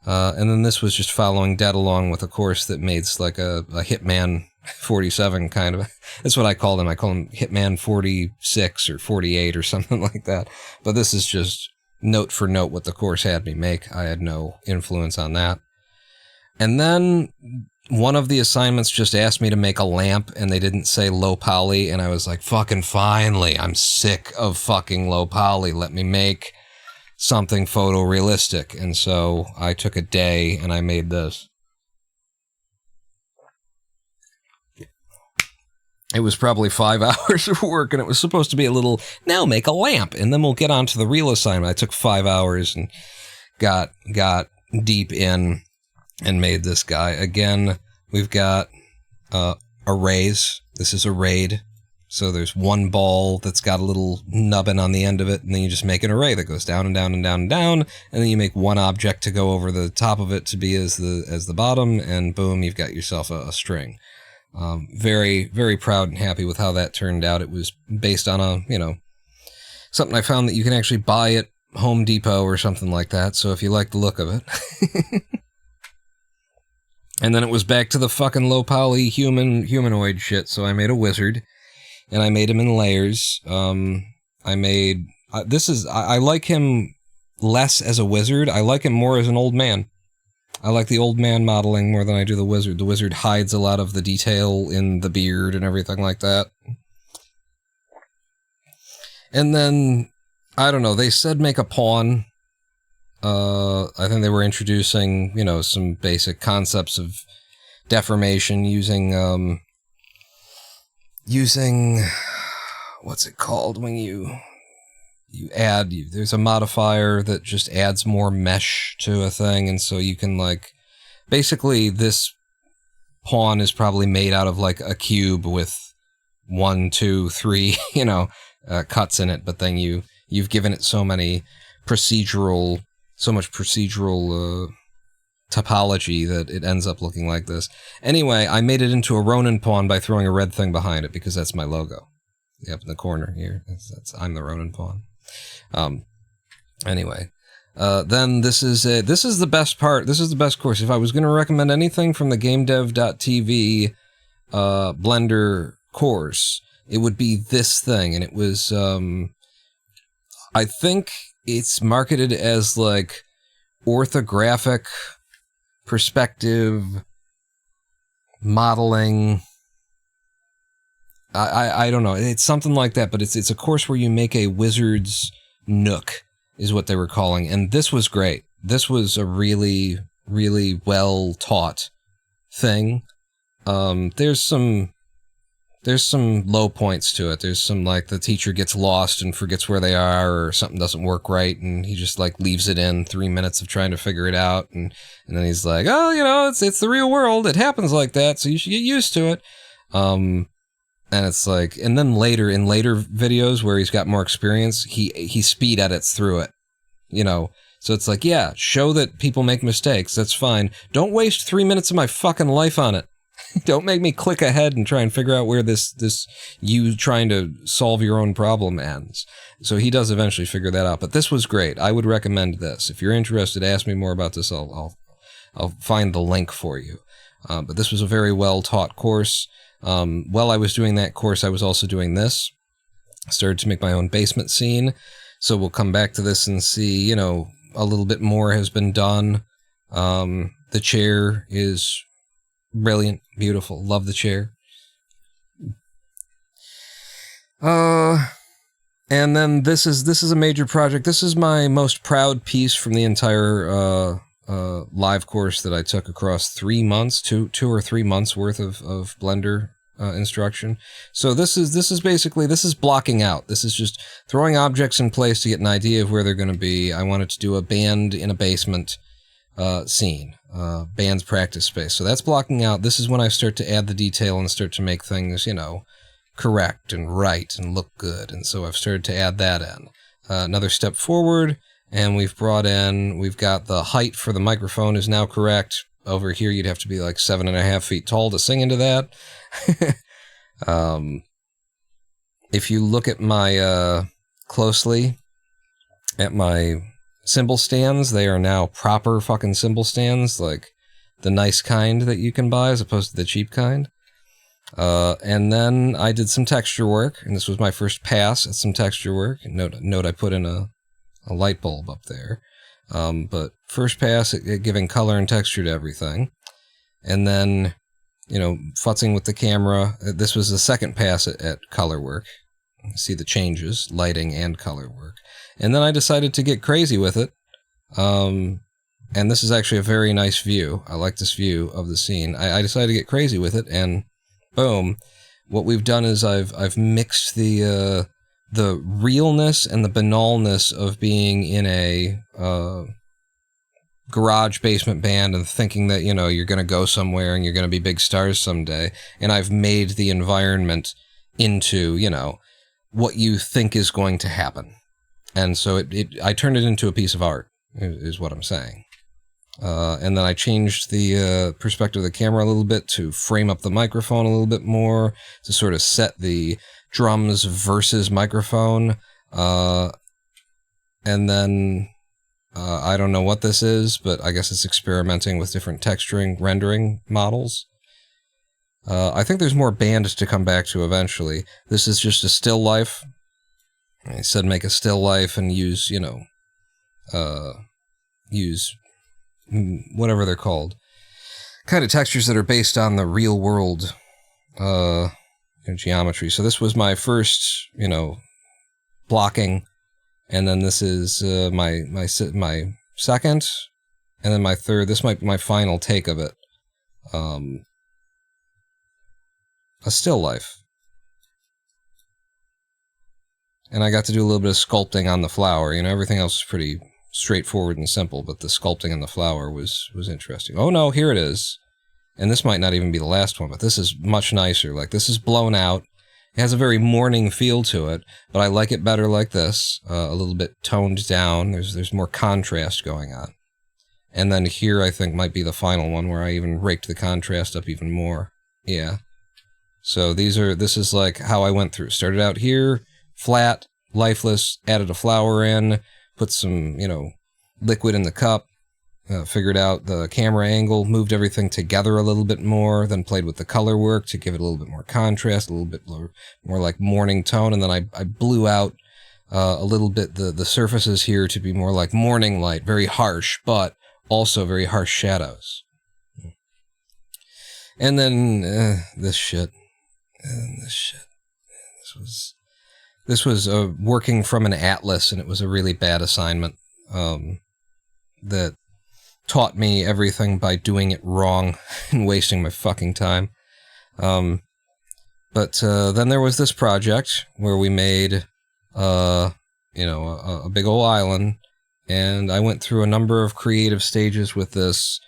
And then this was just following dead along with a course that made like a Hitman 47 kind of. That's what I call them. I call them Hitman 46 or 48 or something like that. But this is just note for note what the course had me make. I had no influence on that. And then one of the assignments just asked me to make a lamp, and they didn't say low poly, and I was like, fucking finally, I'm sick of fucking low poly. Let me make something photorealistic. And so I took a day and I made this. It was probably 5 hours of work, and it was supposed to be a little, now make a lamp, and then we'll get on to the real assignment. I took 5 hours and got deep in and made this guy. Again, we've got arrays. This is arrayed. So there's one ball that's got a little nubbin on the end of it, and then you just make an array that goes down and down and down and down, and then you make one object to go over the top of it to be as the bottom, and boom, you've got yourself a string. Very, very proud and happy with how that turned out. It was based on a, something I found that you can actually buy at Home Depot or something like that, so if you like the look of it. And then it was back to the fucking low poly humanoid shit, so I made a wizard, and I made him in layers. I like him less as a wizard. I like him more as an old man. I like the old man modeling more than I do the wizard. The wizard hides a lot of the detail in the beard and everything like that. And then, I don't know, they said make a pawn. I think they were introducing, some basic concepts of deformation using, what's it called when you add, there's a modifier that just adds more mesh to a thing, and so you can, like, basically this pawn is probably made out of, like, a cube with 1, 2, 3, cuts in it, but then you've given it so much procedural topology that it ends up looking like this. Anyway, I made it into a Ronin pawn by throwing a red thing behind it, because that's my logo. Up in the corner here. I'm the Ronin pawn. Anyway, then this is the best part. This is the best course. If I was going to recommend anything from the GameDev.tv Blender course, it would be this thing. And it was, I think it's marketed as like orthographic perspective modeling. I don't know. It's something like that, but it's a course where you make a wizard's nook, is what they were calling. And this was great. This was a really, really well taught thing. There's some some low points to it. There's some, like, the teacher gets lost and forgets where they are, or something doesn't work right, and he just, like, leaves it in 3 minutes of trying to figure it out, and then he's like, oh, you know, it's the real world, it happens like that, so you should get used to it. And it's like, and then in later videos where he's got more experience, he speed edits through it, you know. So it's like, yeah, show that people make mistakes, that's fine. Don't waste 3 minutes of my fucking life on it. Don't make me click ahead and try and figure out where this you trying to solve your own problem ends. So he does eventually figure that out. But this was great. I would recommend this. If you're interested, ask me more about this. I'll find the link for you. But this was a very well taught course. While I was doing that course, I was also doing this. I started to make my own basement scene. So we'll come back to this and see, you know, a little bit more has been done. The chair is brilliant, beautiful. Love the chair. And then this is a major project. This is my most proud piece from the entire live course that I took across 3 months, two or 3 months worth of Blender instruction. So this is basically, this is blocking out. This is just throwing objects in place to get an idea of where they're going to be. I wanted to do a band in a basement scene, band's practice space. So that's blocking out. This is when I start to add the detail and start to make things, you know, correct and right and look good. And so I've started to add that in. Another step forward, and we've got the height for the microphone is now correct. Over here, you'd have to be like 7.5 feet tall to sing into that. If you look at my, closely at my cymbal stands, they are now proper fucking cymbal stands, like the nice kind that you can buy as opposed to the cheap kind. And then I did some texture work, and this was my first pass at some texture work. Note I put in a light bulb up there. But first pass at giving color and texture to everything. And then, you know, futzing with the camera. This was the second pass at color work. See the changes, lighting and color work. And then I decided to get crazy with it. And this is actually a very nice view. I like this view of the scene. I decided to get crazy with it, and boom. What we've done is I've mixed the realness and the banalness of being in a garage basement band and thinking that, you know, you're going to go somewhere and you're going to be big stars someday. And I've made the environment into, you know, what you think is going to happen. And so I turned it into a piece of art, is what I'm saying. And then I changed the perspective of the camera a little bit to frame up the microphone a little bit more, to sort of set the drums versus microphone. And then I don't know what this is, but I guess it's experimenting with different texturing, rendering models. I think there's more band to come back to eventually. This is just a still life. I said make a still life and use, you know, use whatever they're called. Kind of textures that are based on the real world geometry. So this was my first, you know, blocking, and then this is my second, and then my third. This might be my final take of it. A still life. And I got to do a little bit of sculpting on the flower. You know, everything else is pretty straightforward and simple, but the sculpting on the flower was interesting. Oh no, here it is. And this might not even be the last one, but this is much nicer. Like, this is blown out. It has a very morning feel to it, but I like it better like this. A little bit toned down. There's more contrast going on. And then here, I think, might be the final one where I even raked the contrast up even more. Yeah. So this is like how I went through. Started out here, flat, lifeless, added a flower in, put some, you know, liquid in the cup, figured out the camera angle, moved everything together a little bit more, then played with the color work to give it a little bit more contrast, a little bit more like morning tone, and then I blew out a little bit the surfaces here to be more like morning light, very harsh, but also very harsh shadows. And then this shit. This was working from an atlas, and it was a really bad assignment that taught me everything by doing it wrong and wasting my fucking time. But But then there was this project where we made, a big old island, and I went through a number of creative stages with this,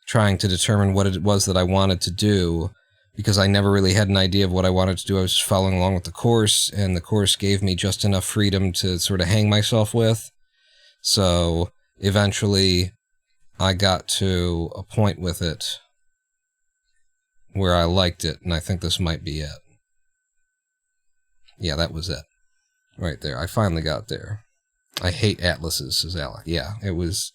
trying to determine what it was that I wanted to do, because I never really had an idea of what I wanted to do. I was just following along with the course, and the course gave me just enough freedom to sort of hang myself with. So eventually I got to a point with it where I liked it, and I think this might be it. Yeah, that was it. Right there. I finally got there. I hate atlases, says Alec. Yeah, it was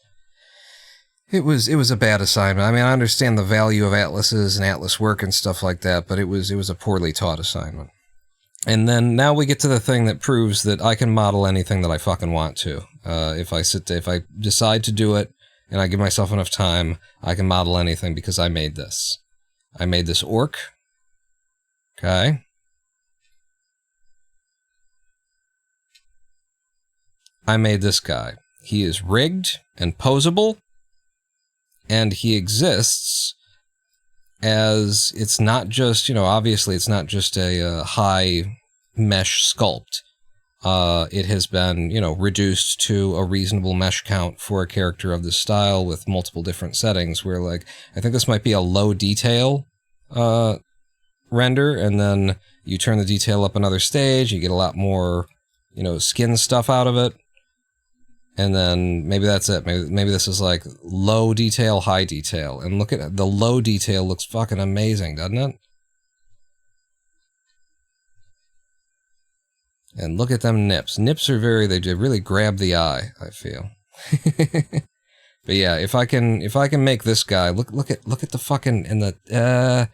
a bad assignment. I mean, I understand the value of atlases and atlas work and stuff like that, but it was a poorly taught assignment. And then now we get to the thing that proves that I can model anything that I fucking want to. If I decide to do it and I give myself enough time, I can model anything because I made this. I made this orc. Okay. I made this guy. He is rigged and posable, and he exists as, it's not just, obviously it's not just a high mesh sculpt. It has been, reduced to a reasonable mesh count for a character of this style with multiple different settings, where, like, I think this might be a low detail render, and then you turn the detail up another stage, you get a lot more, skin stuff out of it. And then maybe that's it. Maybe this is like low detail, high detail. And look at it. The low detail looks fucking amazing, doesn't it? And look at them nips. Nips are they really grab the eye, I feel. But yeah, if I can make this guy, look at the fucking, and the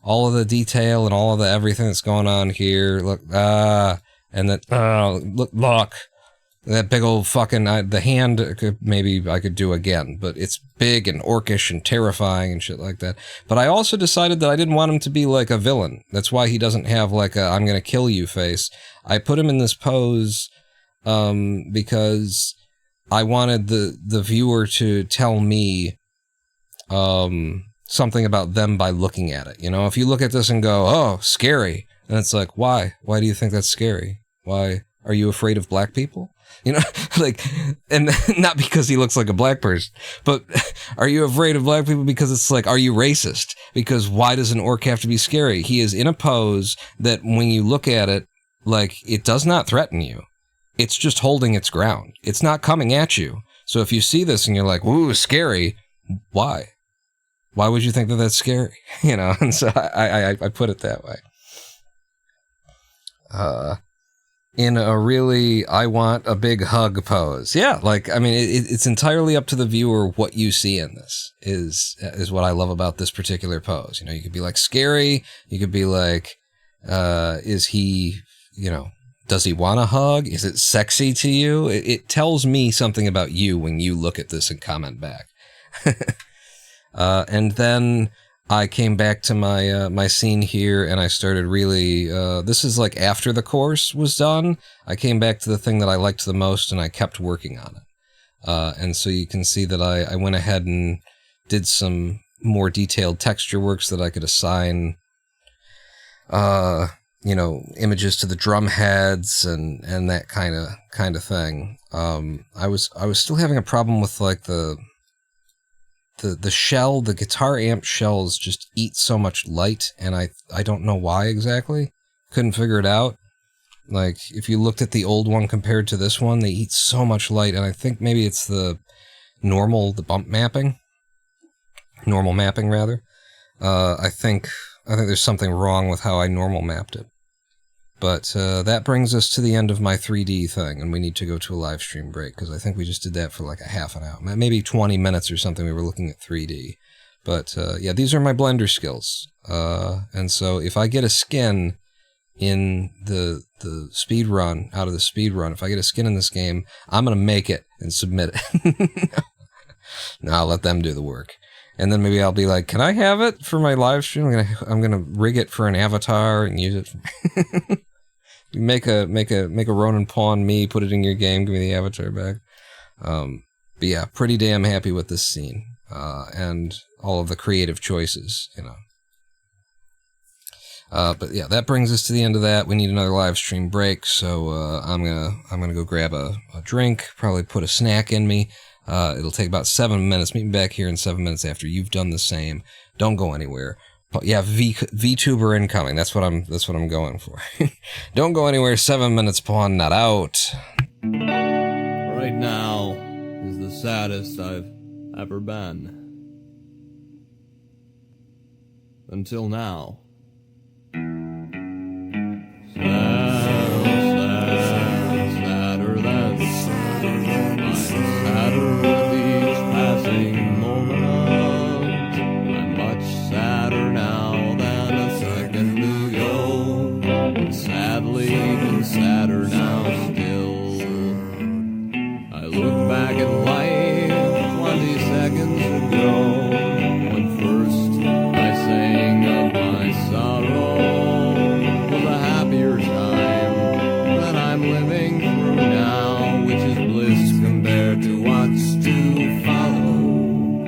all of the detail and all of the everything that's going on here. Look, and that look. That big old fucking, the hand, maybe I could do again, but it's big and orcish and terrifying and shit like that. But I also decided that I didn't want him to be like a villain. That's why he doesn't have like a I'm gonna kill you face. I put him in this pose because I wanted the viewer to tell me something about them by looking at it. If you look at this and go, oh, scary, and it's like, why? Why do you think that's scary? Why? Are you afraid of black people? And not because he looks like a black person, but are you afraid of black people because it's like, are you racist? Because why does an orc have to be scary? He is in a pose that when you look at it, like, it does not threaten you. It's just holding its ground. It's not coming at you. So if you see this and you're like, ooh, scary, why? Why would you think that that's scary? And so I put it that way. In a really, I want a big hug pose. Yeah, like, I mean, it's entirely up to the viewer what you see in this, is what I love about this particular pose. You could be like scary, you could be like, is he, does he want a hug? Is it sexy to you? It tells me something about you when you look at this and comment back. And then I came back to my scene here, and I started really, this is like after the course was done, I came back to the thing that I liked the most, and I kept working on it. And so you can see that I went ahead and did some more detailed texture works that I could assign, images to the drum heads and that kind of thing. I was still having a problem with like the shell, the guitar amp shells just eat so much light, and I don't know why exactly. Couldn't figure it out. Like, if you looked at the old one compared to this one, they eat so much light, and I think maybe it's the bump mapping. Normal mapping, rather. I think there's something wrong with how I normal mapped it. But that brings us to the end of my 3D thing, and we need to go to a live stream break, because I think we just did that for like a half an hour. Maybe 20 minutes or something, we were looking at 3D. But yeah, these are my Blender skills. And so if I get a skin in the speed run, out of the speed run, if I get a skin in this game, I'm going to make it and submit it. No, I'll let them do the work. And then maybe I'll be like, can I have it for my live stream? I'm gonna rig it for an avatar and use it. make a Ronin pawn me, put it in your game, give me the avatar back. But yeah, pretty damn happy with this scene. And all of the creative choices, But yeah, that brings us to the end of that. We need another live stream break, so I'm gonna go grab a drink, probably put a snack in me. It'll take about 7 minutes. Meet me back here in 7 minutes after you've done the same. Don't go anywhere. But yeah, VTuber incoming. That's what I'm going for. Don't go anywhere. 7 minutes, Pawn not out. Right now is the saddest I've ever been. Until now. Sadder than I'm sadder with each passing moment. I'm much sadder now than a second ago. And sadly, even sadder now still. I look back at life 20 seconds ago, when first I sang of my sorrow. Was a happier time than I'm living through now, which is bliss compared to what's to follow.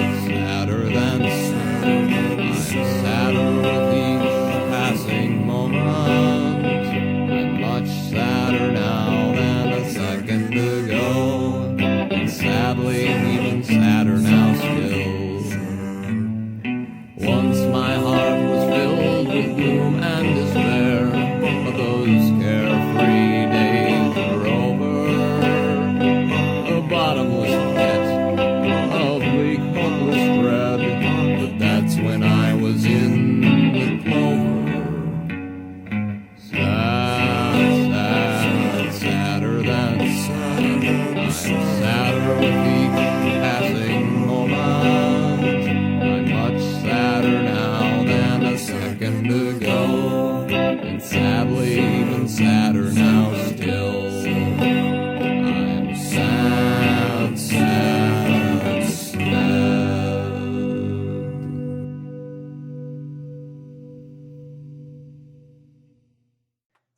Sadder than I'm sadder with each passing moment. I'm much sadder now than a second ago, and sadly even sadder now still. Once my heart was filled with gloom and despair, but those carefree days are over. A bottomless pit of bleak, hopeless dread, but that's when I was in the clover. Sadder than I'm sadder with each passing moment. I'm much sadder now than a second ago, and sadly even sadder now still. I'm sad.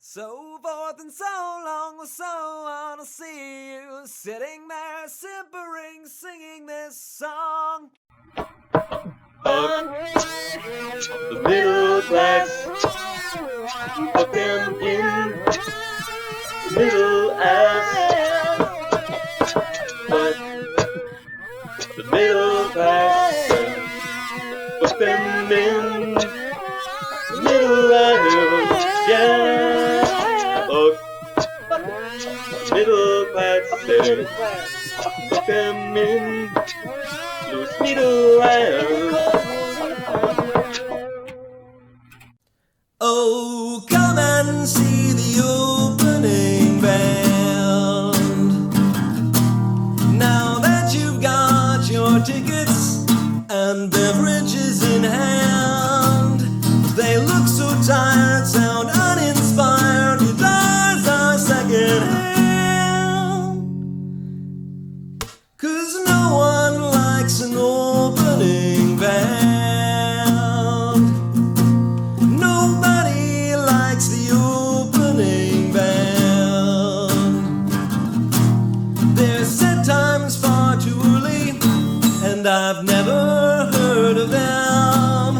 So forth and so long, was so on to see you sitting there, simpering, singing this song. The middle class, put them in the middle ass. But the middle class, put them in the middle ass. Yeah, look, the middle class, put them in loose middle ass. Oh, come and see the opening band. Now that you've got your tickets and beverages in hand, they look so tired, sound uninspired, guitars are secondhand. 'Cause no one likes an opening band. Nobody likes the opening band. Their set time's far too early, and I've never heard of them.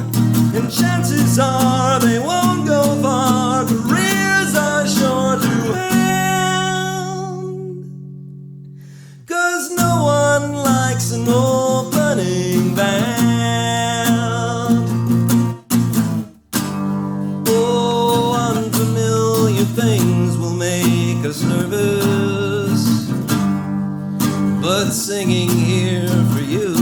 And chances are they won't go far. Careers are sure to end. 'Cause no one likes an opening band. Oh, unfamiliar things will make us nervous, but singing here for you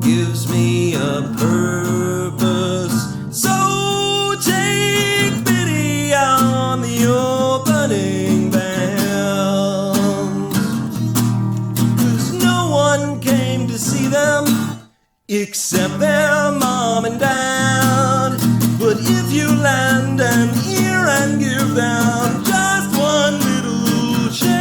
gives me a purpose. So take pity on the opening bands, 'cause no one came to see them except their mom and dad. But if you lend an ear and give them just one little chance,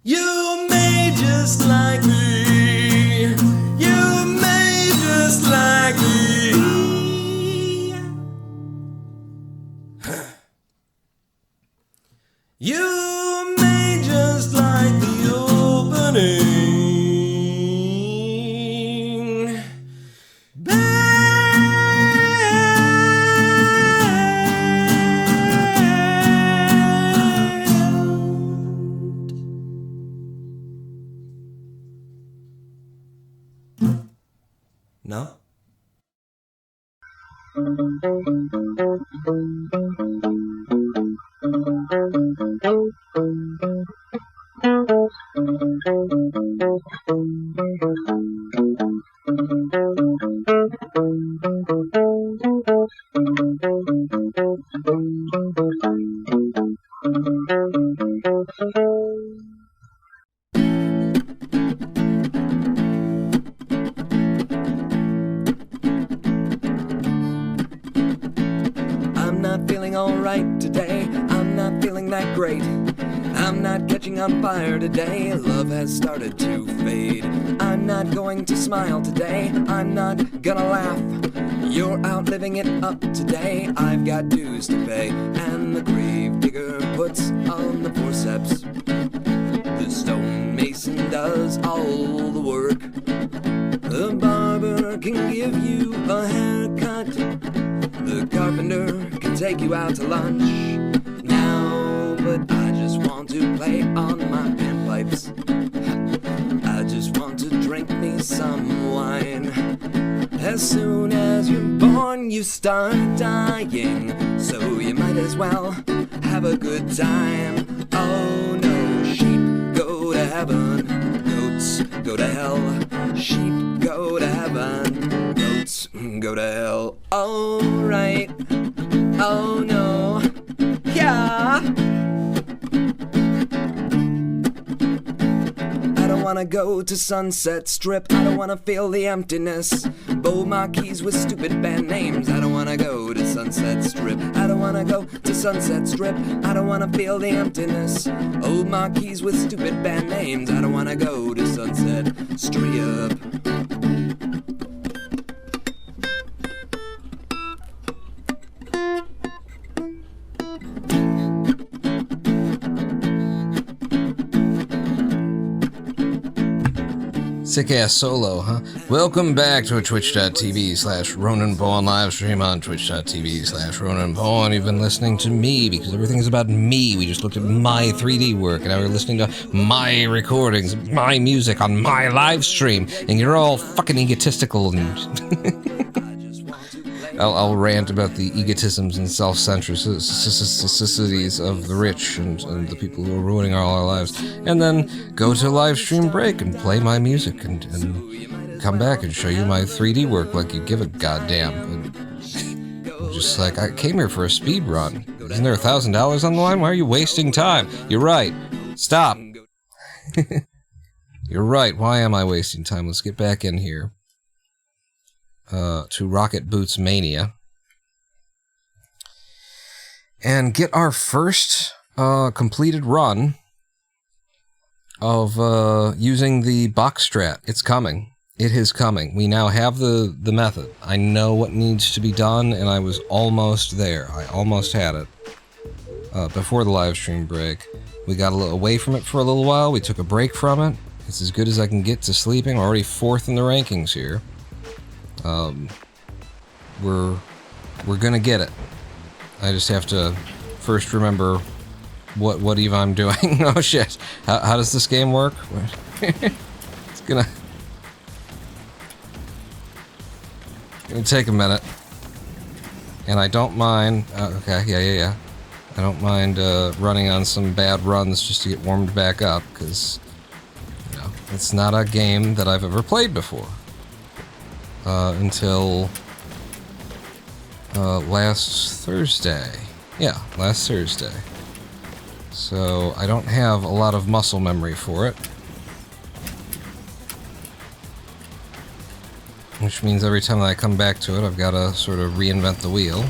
you may just like me. You may just like me. You may just like the opening I'm not feeling alright today, I'm not feeling that great. I'm not catching on fire today, love has started to fade. I'm not going to smile today, I'm not gonna laugh. You're out living it up today, I've got dues to pay. And the grave digger puts on the forceps, the stonemason does all the work. The barber can give you a haircut, the carpenter can take you out to lunch now, but I just want to play on my panpipes. I just want to drink me some wine. As soon as you're born, you start dying, so you might as well have a good time. Oh no, sheep go to heaven, goats go to hell. Sheep go to heaven, goats go to hell. Alright, oh no, yeah. I don't wanna go to Sunset Strip, I don't wanna feel the emptiness. Bow marquees with stupid band names, I don't wanna go to Sunset Strip. I don't wanna go to Sunset Strip, I don't wanna feel the emptiness. Old marquees with stupid band names, I don't wanna go to Sunset Strip. Sick ass solo, huh? Welcome back to twitch.tv/RonanPaul livestream on twitch.tv/RonanPaul. You've been listening to me because everything is about me. We just looked at my 3D work and now we're listening to my recordings, my music on my live stream, and you're all fucking egotistical and I'll rant about the egotisms and self-centricities of the rich and the people who are ruining all our lives, and then go to live stream break and play my music and come back and show you my 3D work like you give a goddamn. I'm just like, I came here for a speed run. Isn't there $1,000 on the line? Why are you wasting time? You're right. Stop. You're right. Why am I wasting time? Let's get back in here. To Rocket Boots Mania and get our first completed run of using the box strat. It's coming. It is coming. We now have the method. I know what needs to be done, and I was almost there. I almost had it before the live stream break. We got a little away from it for a little while. We took a break from it. It's as good as I can get to sleeping. I'm already 4th in the rankings here. We're gonna get it. I just have to first remember what even I'm doing. Oh shit! How does this game work? It's gonna take a minute, and I don't mind. Okay, yeah. I don't mind running on some bad runs just to get warmed back up, because you know it's not a game that I've ever played before. Until last Thursday. Yeah, last Thursday. So I don't have a lot of muscle memory for it. Which means every time that I come back to it, I've got to sort of reinvent the wheel.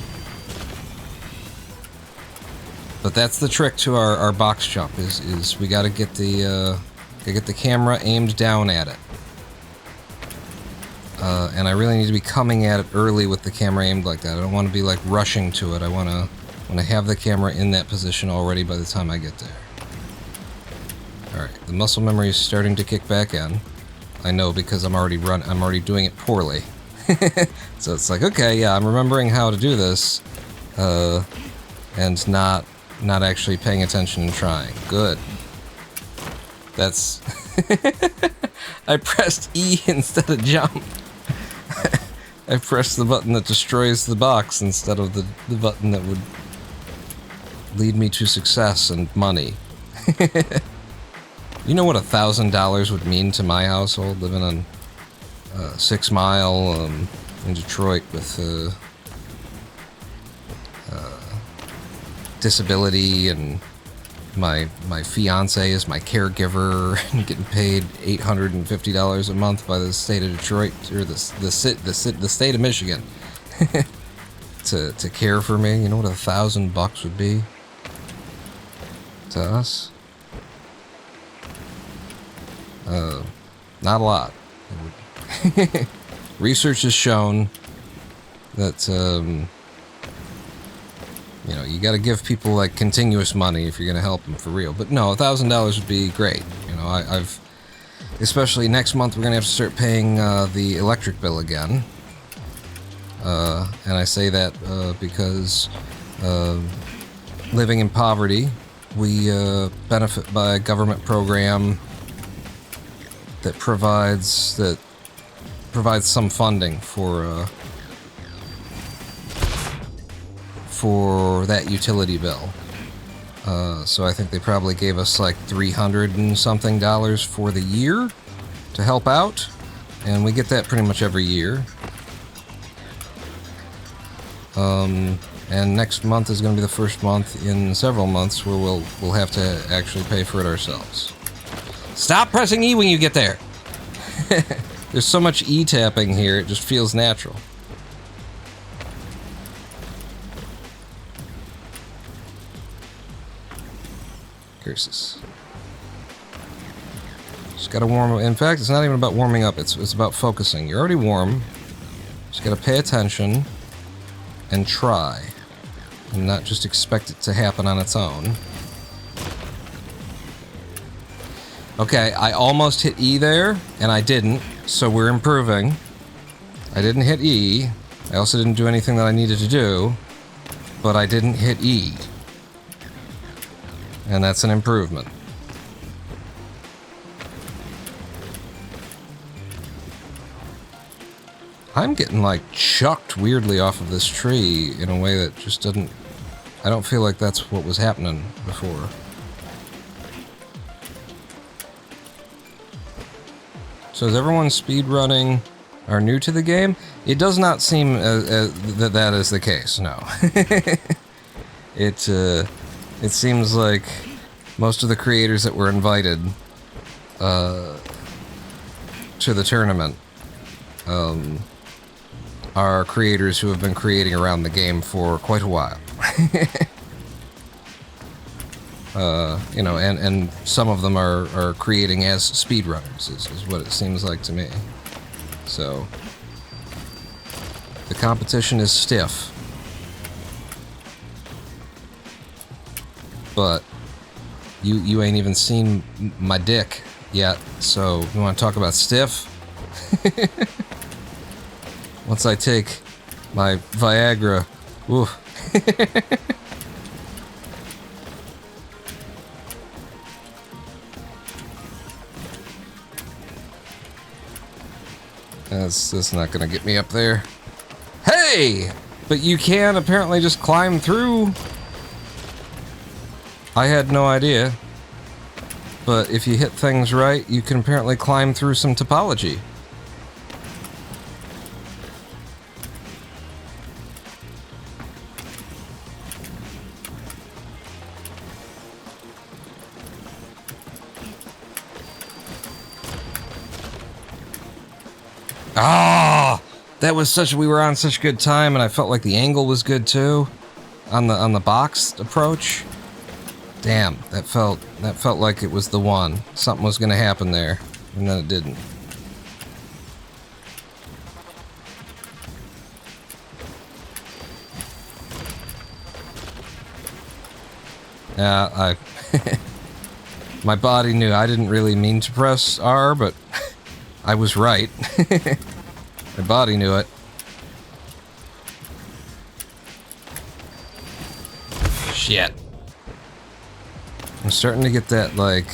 But that's the trick to our box jump, is we got to get the camera aimed down at it. And I really need to be coming at it early with the camera aimed like that. I don't want to be like rushing to it. I want to have the camera in that position already by the time I get there. Alright, the muscle memory is starting to kick back in. I know, because I'm already doing it poorly. So it's like, okay, yeah, I'm remembering how to do this, and not actually paying attention and trying. Good. That's... I pressed E instead of jump. I pressed the button that destroys the box instead of the button that would lead me to success and money. You know what $1,000 would mean to my household, living on 6 Mile in Detroit with disability, and my fiance is my caregiver and getting paid $850 a month by the state of Detroit, or the state of Michigan to care for me. You know what $1,000 would be to us? Not a lot. Research has shown that you know, you got to give people like continuous money if you're going to help them for real. But no, $1,000 would be great. You know, I've especially next month we're going to have to start paying the electric bill again. And I say that because living in poverty, we benefit by a government program that provides some funding for that utility bill. So I think they probably gave us like $300 and something for the year to help out, and we get that pretty much every year. And next month is going to be the first month in several months where we'll have to actually pay for it ourselves. Stop pressing E when you get there! There's so much E tapping here, it just feels natural. Curses. Just gotta warm up. In fact, it's not even about warming up, it's about focusing. You're already warm. Just gotta pay attention and try. And not just expect it to happen on its own. Okay, I almost hit E there, and I didn't, so we're improving. I didn't hit E. I also didn't do anything that I needed to do, but I didn't hit E. And that's an improvement. I'm getting like chucked weirdly off of this tree in a way that just doesn't... I don't feel like that's what was happening before. So is everyone speedrunning are new to the game? It does not seem that is the case, no. It seems like most of the creators that were invited to the tournament are creators who have been creating around the game for quite a while. You know, and some of them are creating as speedrunners, is what it seems like to me. So, the competition is stiff. But, you ain't even seen my dick yet, so you want to talk about stiff? Once I take my Viagra, ooh. That's not gonna get me up there. Hey! But you can apparently just climb through. I had no idea. But if you hit things right, you can apparently climb through some topology. Ah, that was we were on such good time, and I felt like the angle was good too, on the box approach. Damn, that felt like it was the one. Something was gonna happen there, and then it didn't. Yeah, my body knew. I didn't really mean to press R, but I was right. My body knew it. Shit. I'm starting to get that, like,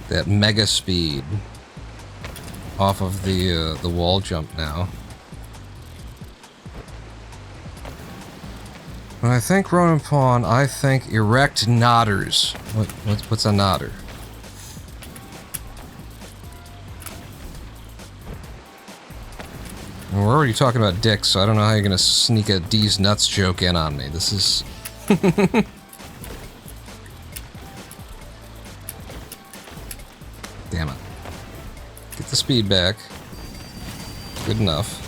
that mega speed off of the wall jump now. When I think Ronin Pawn, I think erect nodders. What's a nodder? We're already talking about dicks, so I don't know how you're gonna sneak a D's nuts joke in on me. This is... Damn it. Get the speed back. Good enough.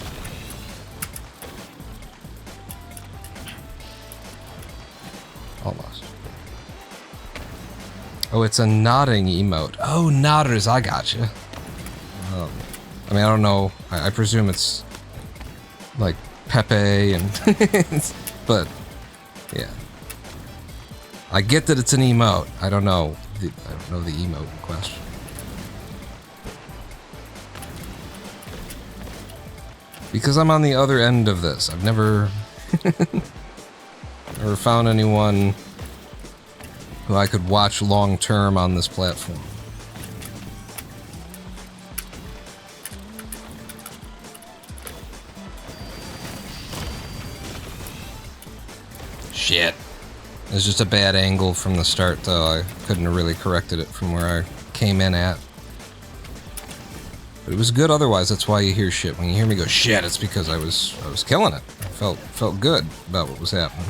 Almost. Oh, it's a nodding emote. Oh, nodders, I gotcha. I mean, I don't know. I presume it's like Pepe and... but, yeah. I get that it's an emote. I don't know the emote in question. Because I'm on the other end of this. I've never... never found anyone who I could watch long term on this platform. Shit. It was just a bad angle from the start, though. I couldn't have really corrected it from where I came in at. But it was good otherwise. That's why you hear shit. When you hear me go shit, it's because I was killing it. I felt good about what was happening.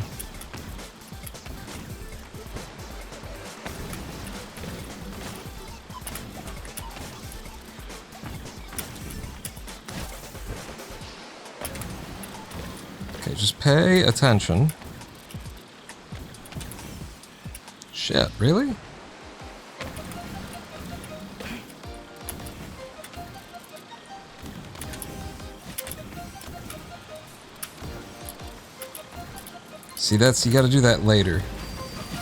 Okay, just pay attention. Shit, really? See, you gotta do that later.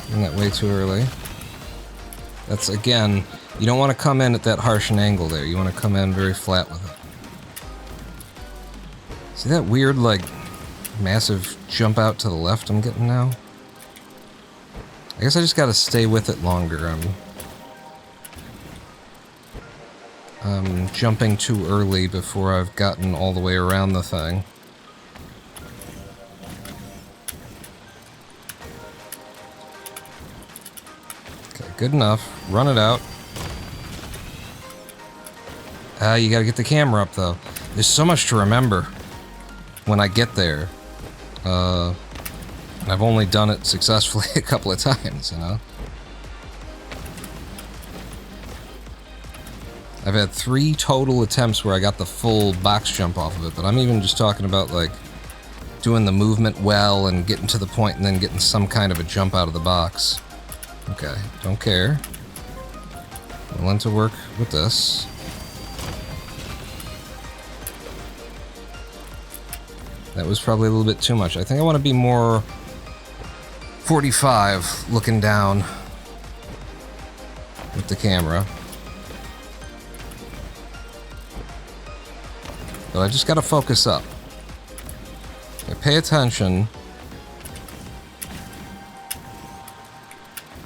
Doing that way too early. That's, again, you don't want to come in at that harsh an angle there. You want to come in very flat with it. See that weird, like, massive jump out to the left I'm getting now? I guess I just gotta stay with it longer. I'm jumping too early before I've gotten all the way around the thing. Okay, good enough. Run it out. You gotta get the camera up, though. There's so much to remember when I get there. I've only done it successfully a couple of times, you know? I've had 3 total attempts where I got the full box jump off of it, but I'm even just talking about, like, doing the movement well and getting to the point and then getting some kind of a jump out of the box. Okay, don't care. Willing to work with this. That was probably a little bit too much. I think I want to be more 45 looking down with the camera. But I just gotta focus up. Okay, pay attention.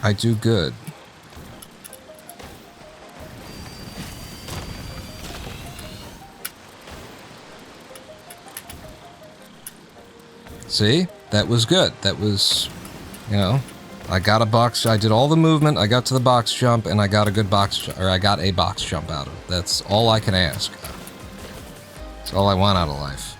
I do good. See? That was good. That was, you know, I got a box, I did all the movement, I got to the box jump, and I got a good box, or I got a box jump out of it. That's all I can ask. That's all I want out of life.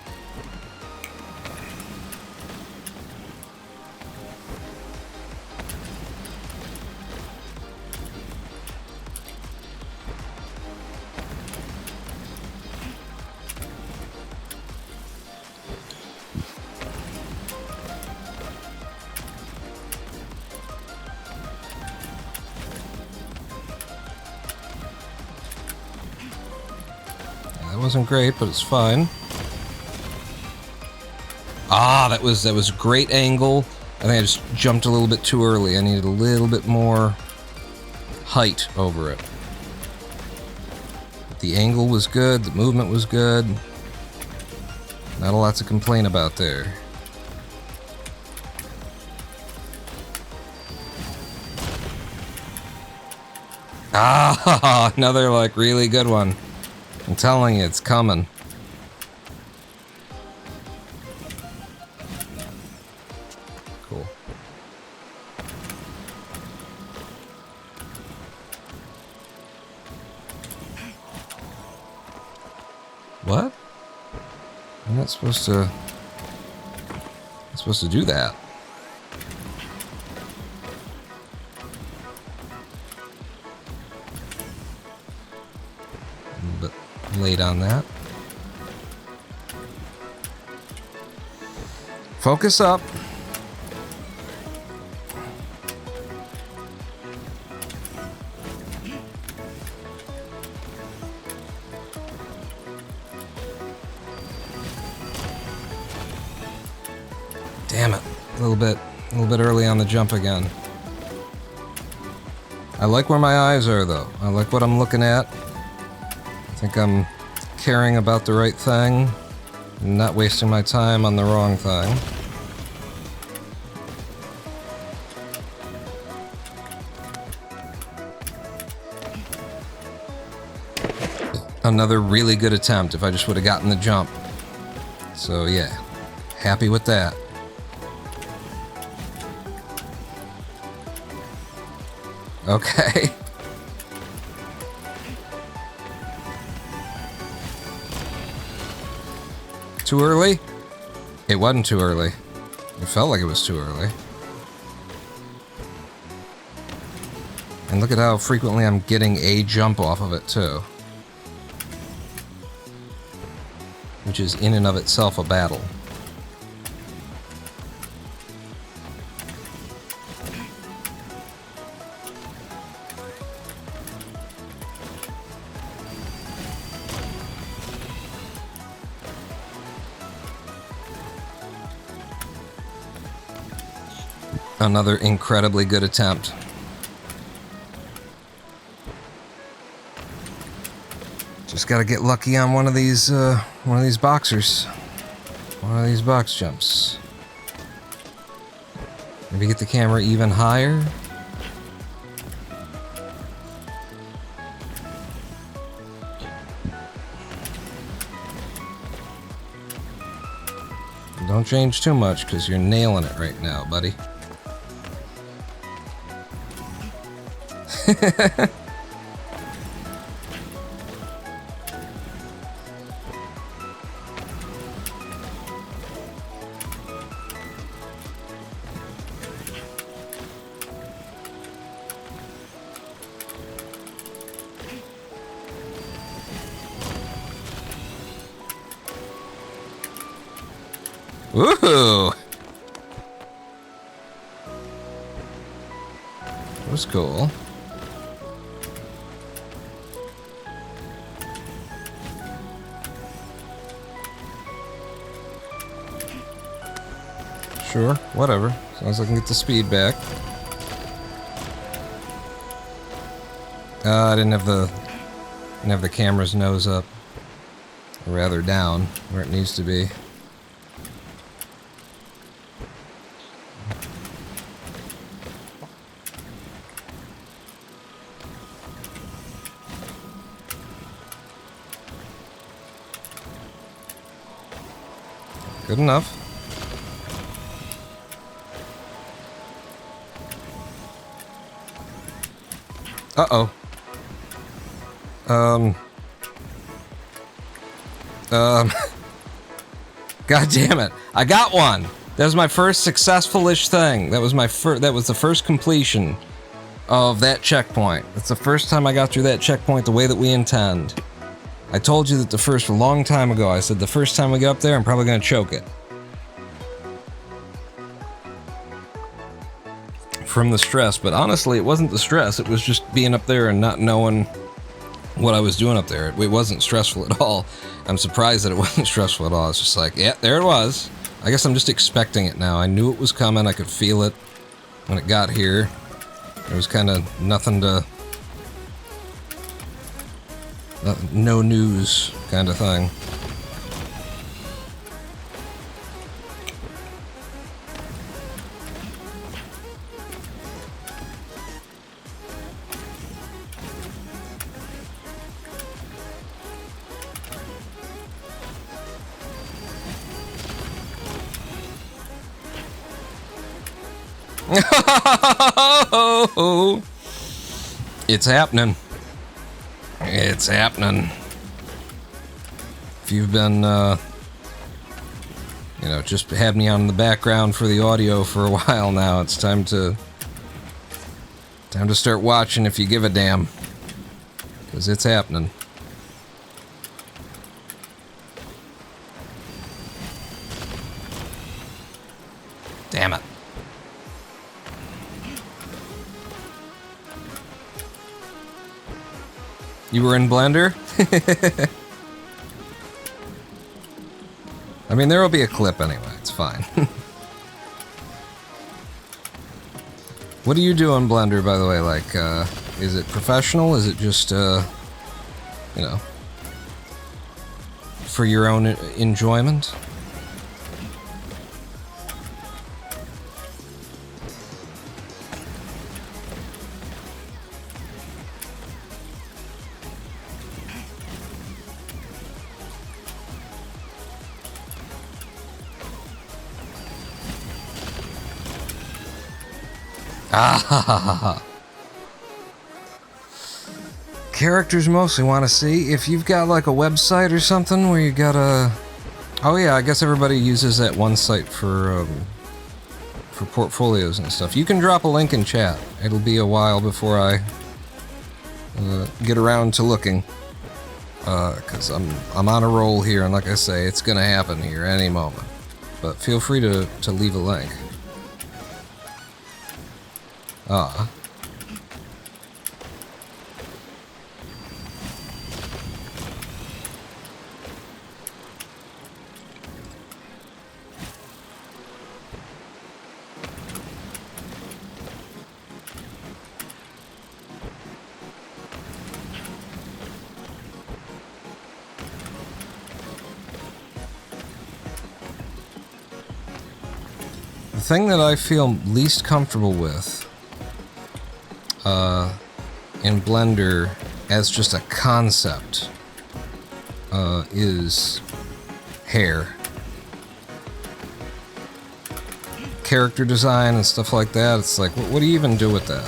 Wasn't great, but it's fine. Ah, that was a great angle. I think I just jumped a little bit too early. I needed a little bit more height over it. But the angle was good, the movement was good. Not a lot to complain about there. Ah, another like really good one. I'm telling you, it's coming. Cool. What? I'm not supposed to... I'm supposed to do that. But late on that. Focus up. Damn it. A little bit early on the jump again. I like where my eyes are though. I like what I'm looking at. I think I'm caring about the right thing. And not wasting my time on the wrong thing. Another really good attempt if I just would have gotten the jump. So yeah, happy with that. Okay. Too early? It wasn't too early. It felt like it was too early. And look at how frequently I'm getting a jump off of it too. Which is in and of itself a battle. Another incredibly good attempt. Just gotta get lucky on one of these boxers. One of these box jumps. Maybe get the camera even higher. Don't change too much, because you're nailing it right now, buddy. Woohoo! That was cool. Sure, whatever. As long as I can get the speed back. I didn't have the camera's nose up. Or rather down, where it needs to be. Good enough. Uh-oh. God damn it. I got one. That was my first successful-ish thing. That was the first completion of that checkpoint. That's the first time I got through that checkpoint the way that we intend. I told you that a long time ago. I said the first time we get up there, I'm probably gonna choke it. From the stress, but honestly, it wasn't the stress. It was just being up there and not knowing what I was doing up there. It wasn't stressful at all. I'm surprised that it wasn't stressful at all. It's just like, yeah, there it was. I guess I'm just expecting it now. I knew it was coming. I could feel it when it got here. There was kind of nothing to... no news kind of thing. It's happening. It's happening. If you've been, you know, just had me on in the background for the audio for a while now, it's time to start watching if you give a damn. Because it's happening. Damn it. You were in Blender? I mean, there will be a clip anyway, it's fine. What do you do in Blender, by the way? Like, is it professional? Is it just, you know, for your own enjoyment? Ah ha ha ha ha. Characters mostly want to see. If you've got like a website or something where you gotta... Oh yeah, I guess everybody uses that one site for portfolios and stuff. You can drop a link in chat. It'll be a while before I get around to looking. Because I'm on a roll here, and like I say, it's gonna happen here any moment. But feel free to leave a link. Ah. The thing that I feel least comfortable with in Blender as just a concept is hair. Character design and stuff like that, it's like, what do you even do with that?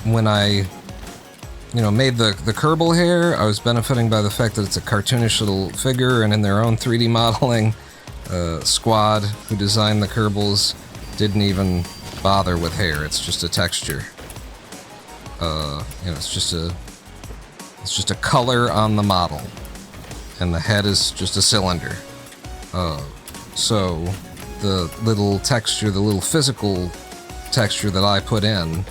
When I, you know, made the Kerbal hair, I was benefiting by the fact that it's a cartoonish little figure, and in their own 3D modeling, squad who designed the Kerbals didn't even bother with hair. It's just a texture. You know, it's just a color on the model, and the head is just a cylinder. So the little texture, the little physical texture that I put in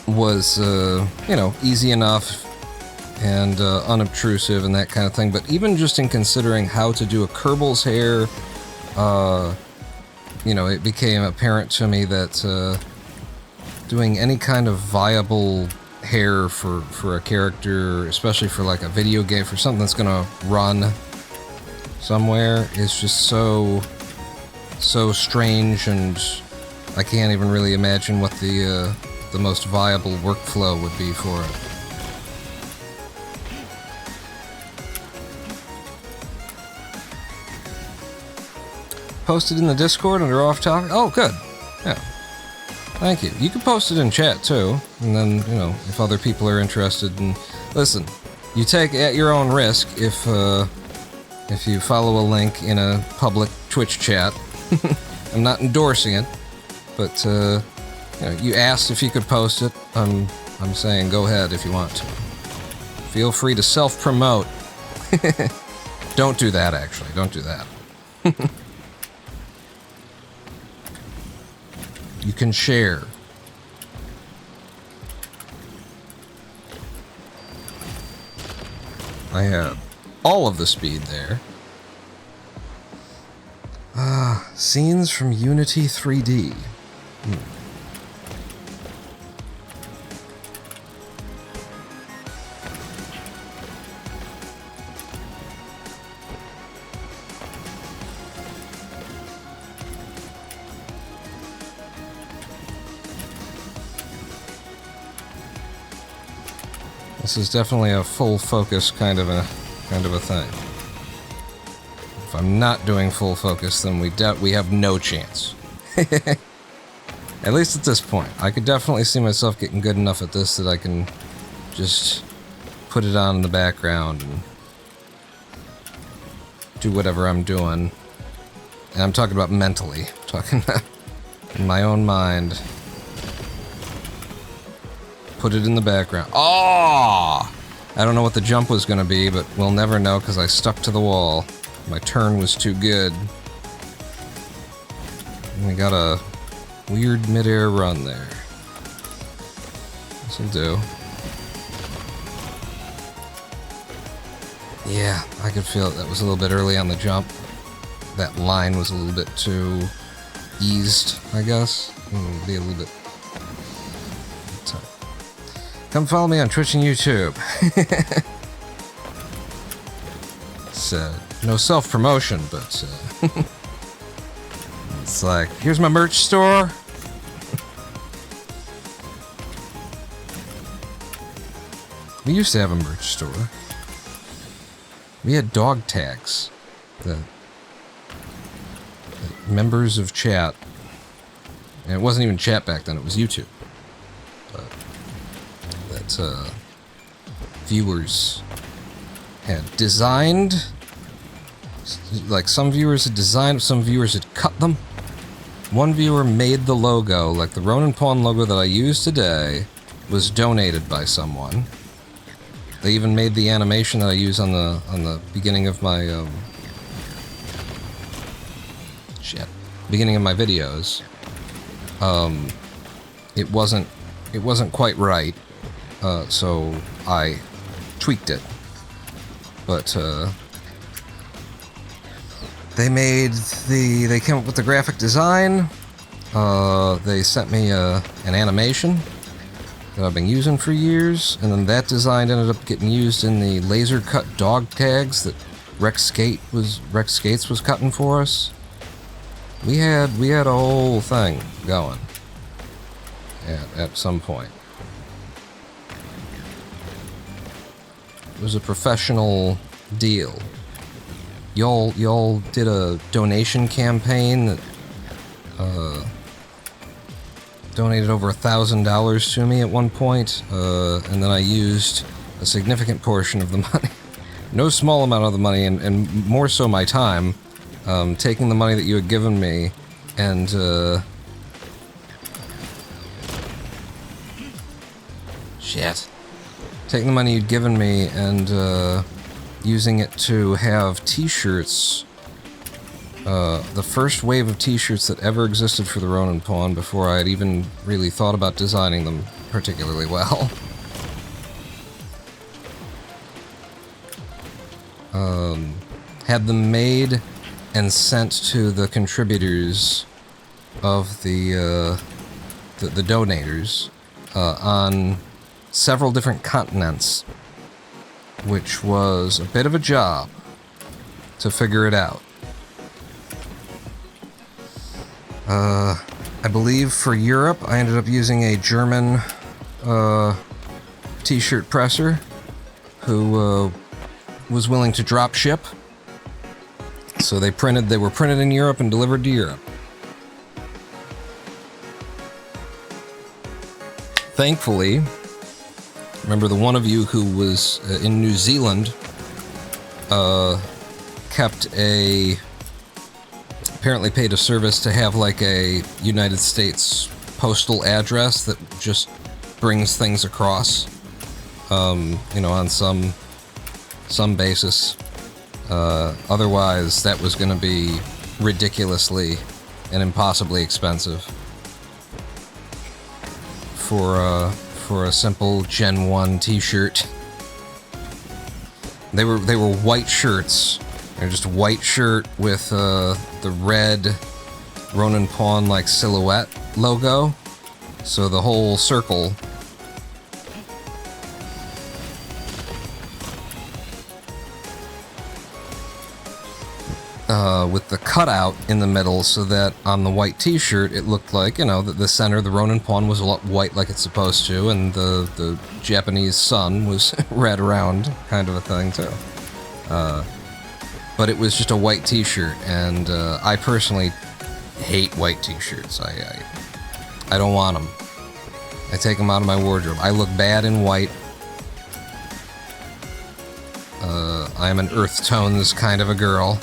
was, you know, easy enough and unobtrusive and that kind of thing. But even just in considering how to do a Kerbal's hair, you know, it became apparent to me that doing any kind of viable hair for a character, especially for like a video game, for something that's gonna run somewhere, is just so strange, and I can't even really imagine what the most viable workflow would be for it. Posted in the Discord under off topic. Oh, good. Yeah. Thank you. You can post it in chat too, and then, you know, if other people are interested. And listen, you take at your own risk if you follow a link in a public Twitch chat. I'm not endorsing it, but you know, you asked if you could post it. I'm saying go ahead if you want to. Feel free to self-promote. Don't do that, actually. Don't do that. You can share. I had all of the speed there. Scenes from Unity 3D. This is definitely a full focus kind of a thing. If I'm not doing full focus, then we have no chance. At least at this point. I could definitely see myself getting good enough at this that I can just put it on in the background and do whatever I'm doing. And I'm talking about mentally. I'm talking about in my own mind. Put it in the background. Oh! I don't know what the jump was going to be, but we'll never know because I stuck to the wall. My turn was too good. And we got a weird mid-air run there. This'll do. Yeah, I could feel it. That was a little bit early on the jump. That line was a little bit too eased, I guess. Be a little bit... Come follow me on Twitch and YouTube. It's no self-promotion, but it's like, here's my merch store. We used to have a merch store. We had dog tags that members of chat, and it wasn't even chat back then, it was YouTube. But that viewers had designed, like some viewers had designed, some viewers had cut them. One viewer made the logo, like the Ronin Pawn logo that I use today was donated by someone. They even made the animation that I use on the beginning of my beginning of my videos. It wasn't quite right, so I tweaked it. But they came up with the graphic design. They sent me an animation that I've been using for years, and then that design ended up getting used in the laser cut dog tags that Rex Skates was cutting for us. We had a whole thing going at some point. It was a professional deal. Y'all did a donation campaign that donated over $1,000 to me at one point, and then I used a significant portion of the money, no small amount of the money, and more so my time, taking the money that you had given me and taking the money you'd given me and using it to have t-shirts. The first wave of t-shirts that ever existed for the Ronin Pawn before I had even really thought about designing them particularly well. Had them made and sent to the contributors of the donators on several different continents, which was a bit of a job to figure it out. I believe for Europe, I ended up using a German t-shirt presser who was willing to drop ship. So they were printed in Europe and delivered to Europe. Thankfully, remember the one of you who was in New Zealand apparently paid a service to have like a United States postal address that just brings things across, on some basis. Otherwise, that was going to be ridiculously and impossibly expensive for a simple Gen 1 t-shirt. They were white shirts. They're just a white shirt with the red Ronin Pawn like silhouette logo. So the whole circle with the cutout in the middle, so that on the white t-shirt it looked like, that the center, the Ronin Pawn, was a lot white like it's supposed to, and the Japanese sun was red around, kind of a thing too. but it was just a white t-shirt, and I personally hate white t-shirts. I don't want them. I take them out of my wardrobe. I look bad in white. I'm an earth tones kind of a girl.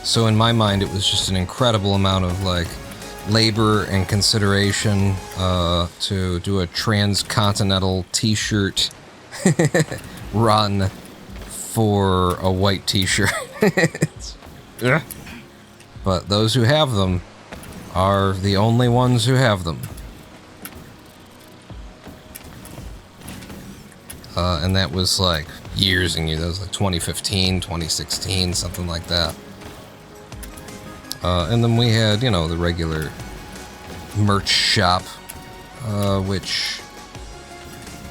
So in my mind, it was just an incredible amount of like labor and consideration to do a transcontinental t-shirt run for a white t-shirt. But those who have them are the only ones who have them. And that was like years and years. That was like 2015, 2016, something like that. And then we had, you know, the regular merch shop, which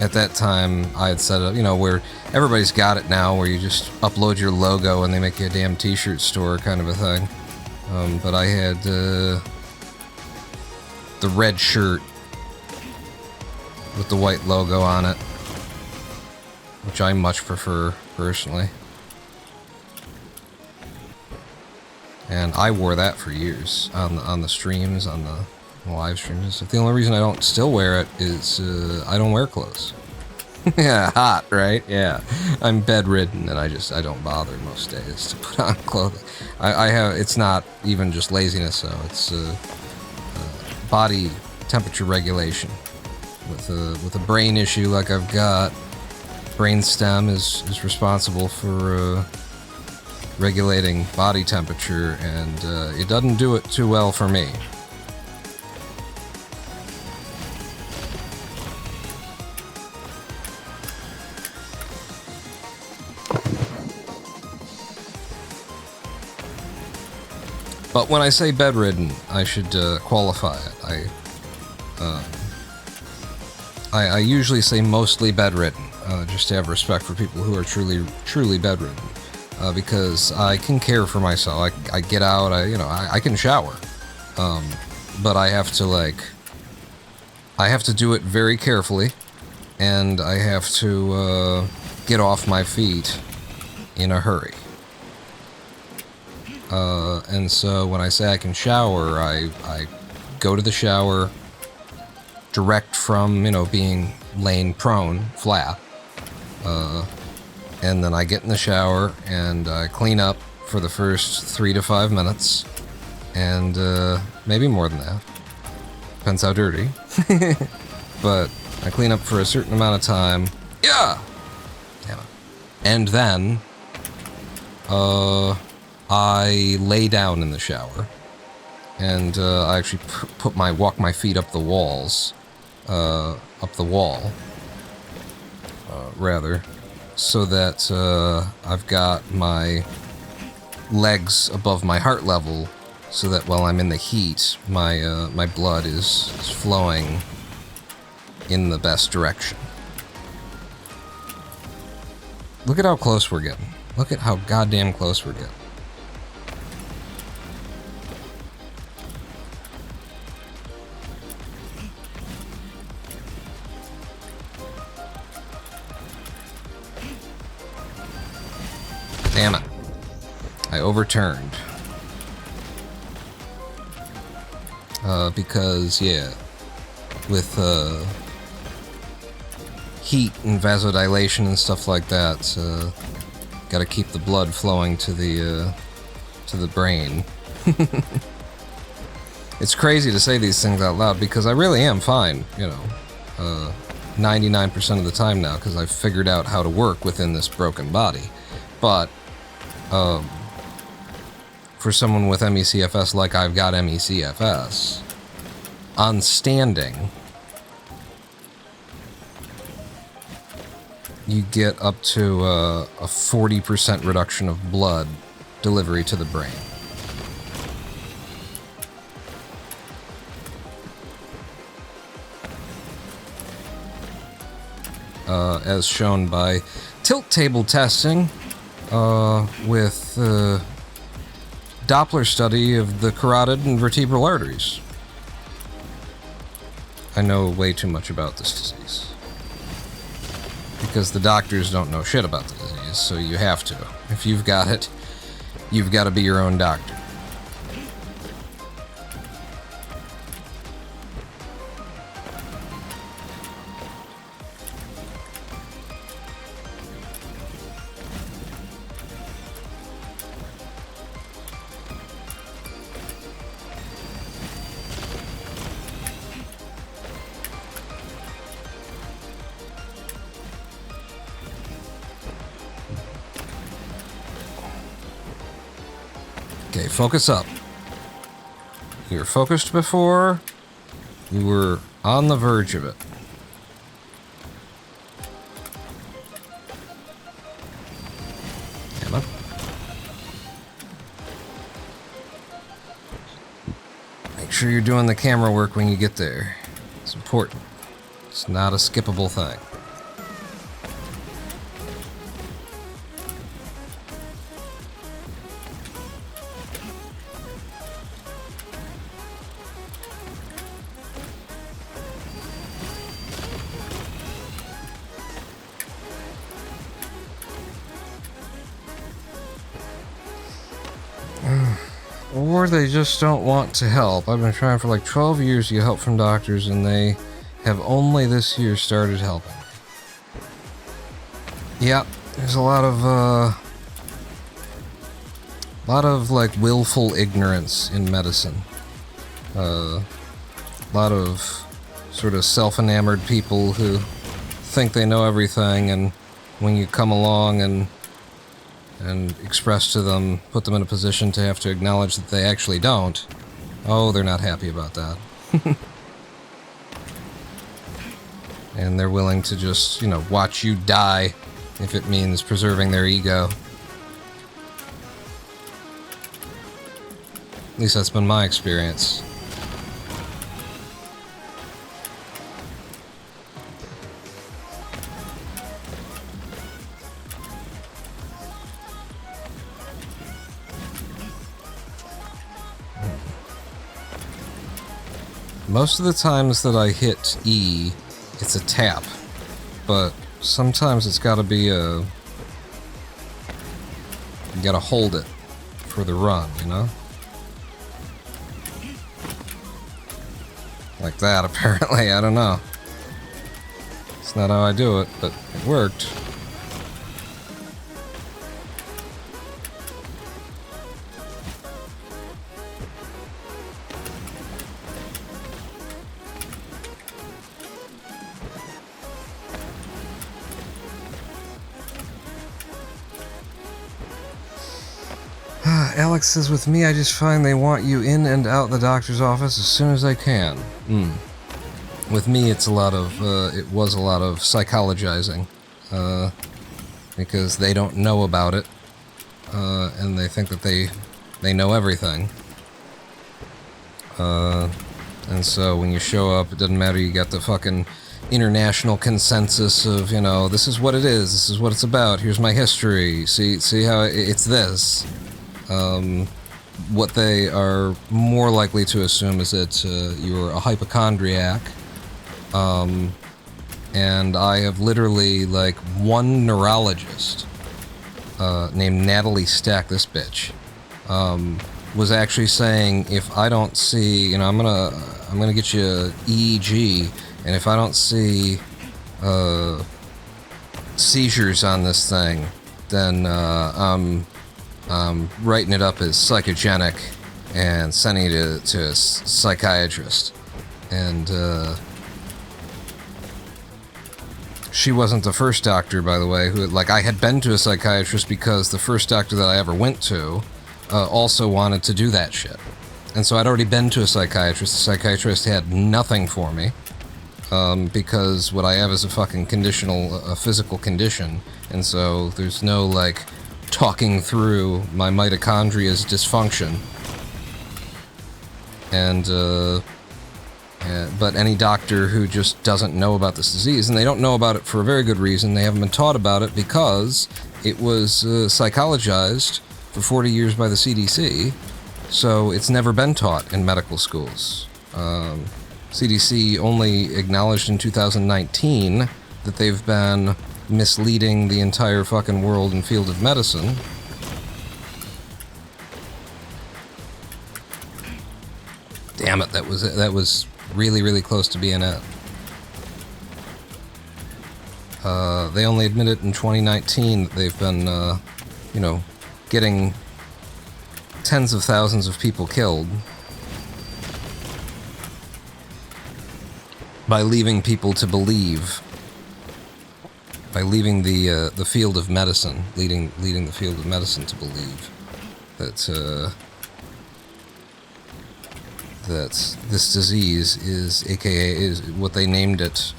at that time I had set up, you know, where everybody's got it now, where you just upload your logo and they make you a damn t-shirt store kind of a thing. But I had the red shirt with the white logo on it, which I much prefer personally. And I wore that for years on the streams, on the live streams. The only reason I don't still wear it is I don't wear clothes. Yeah, hot, right? Yeah, I'm bedridden and I don't bother most days to put on clothing. I have, it's not even just laziness, so it's body temperature regulation. With a brain issue like I've got, brain stem is responsible for regulating body temperature, and it doesn't do it too well for me. But when I say bedridden, I should qualify it. I usually say mostly bedridden, just to have respect for people who are truly bedridden. Because I can care for myself. I get out, I can shower. But I have to do it very carefully, and I have to get off my feet in a hurry. And so when I say I can shower, I go to the shower direct from, being laying prone, flat. And then I get in the shower and I clean up for the first 3 to 5 minutes, and maybe more than that. Depends how dirty. But I clean up for a certain amount of time. Yeah! Damn it. And then I lay down in the shower, and I actually walk my feet up the walls, up the wall, rather. So that I've got my legs above my heart level, so that while I'm in the heat, my blood is flowing in the best direction. Look at how close we're getting. Look at how goddamn close we're getting. Damn it. I overturned. Because, yeah, with heat and vasodilation and stuff like that, gotta keep the blood flowing to the brain. It's crazy to say these things out loud, because I really am fine, 99% of the time now, because I've figured out how to work within this broken body. But for someone with ME/CFS like I've got ME/CFS, on standing, you get up to a 40% reduction of blood delivery to the brain. as shown by tilt table testing with Doppler study of the carotid and vertebral arteries. I know way too much about this disease. Because the doctors don't know shit about the disease, so you have to. If you've got it, you've got to be your own doctor. Okay, focus up. You were focused before. You were on the verge of it. Emma. Make sure you're doing the camera work when you get there. It's important. It's not a skippable thing. Or they just don't want to help. I've been trying for like 12 years to get help from doctors, and they have only this year started helping. Yeah, there's a lot of like willful ignorance in medicine. A lot of sort of self-enamored people who think they know everything, and when you come along and express to them, put them in a position to have to acknowledge that they actually don't, oh, they're not happy about that. And they're willing to just, you know, watch you die if it means preserving their ego. At least that's been my experience. Most of the times that I hit E, it's a tap, but sometimes it's gotta be you gotta hold it for the run, you know? Like that, apparently, I don't know. It's not how I do it, but it worked. Alex says, with me, I just find they want you in and out the doctor's office as soon as they can. With me, it's a lot of, it was a lot of psychologizing, because they don't know about it, and they think that they know everything. And so when you show up, it doesn't matter, you got the fucking international consensus of, you know, this is what it is, this is what it's about, here's my history, see how it's this. What they are more likely to assume is that you're a hypochondriac, and I have literally, like, one neurologist named Natalie Stack, this bitch, was actually saying, if I don't see, you know, I'm gonna get you a EEG, and if I don't see seizures on this thing, then I'm writing it up as psychogenic and sending it to a psychiatrist. And she wasn't the first doctor, by the way, who, like, I had been to a psychiatrist because the first doctor that I ever went to also wanted to do that shit. And so I'd already been to a psychiatrist. The psychiatrist had nothing for me, because what I have is a fucking conditional, physical condition, and so there's no, like, talking through my mitochondria's dysfunction. And But any doctor who just doesn't know about this disease, and they don't know about it for a very good reason, they haven't been taught about it because it was psychologized for 40 years by the CDC, so it's never been taught in medical schools. CDC only acknowledged in 2019 that they've been misleading the entire fucking world and field of medicine. Damn it, that was really, really close to being it. They only admitted in 2019 that they've been, getting tens of thousands of people killed by leaving people to believe, by leaving the field of medicine, leading the field of medicine to believe that that this disease is what they named it,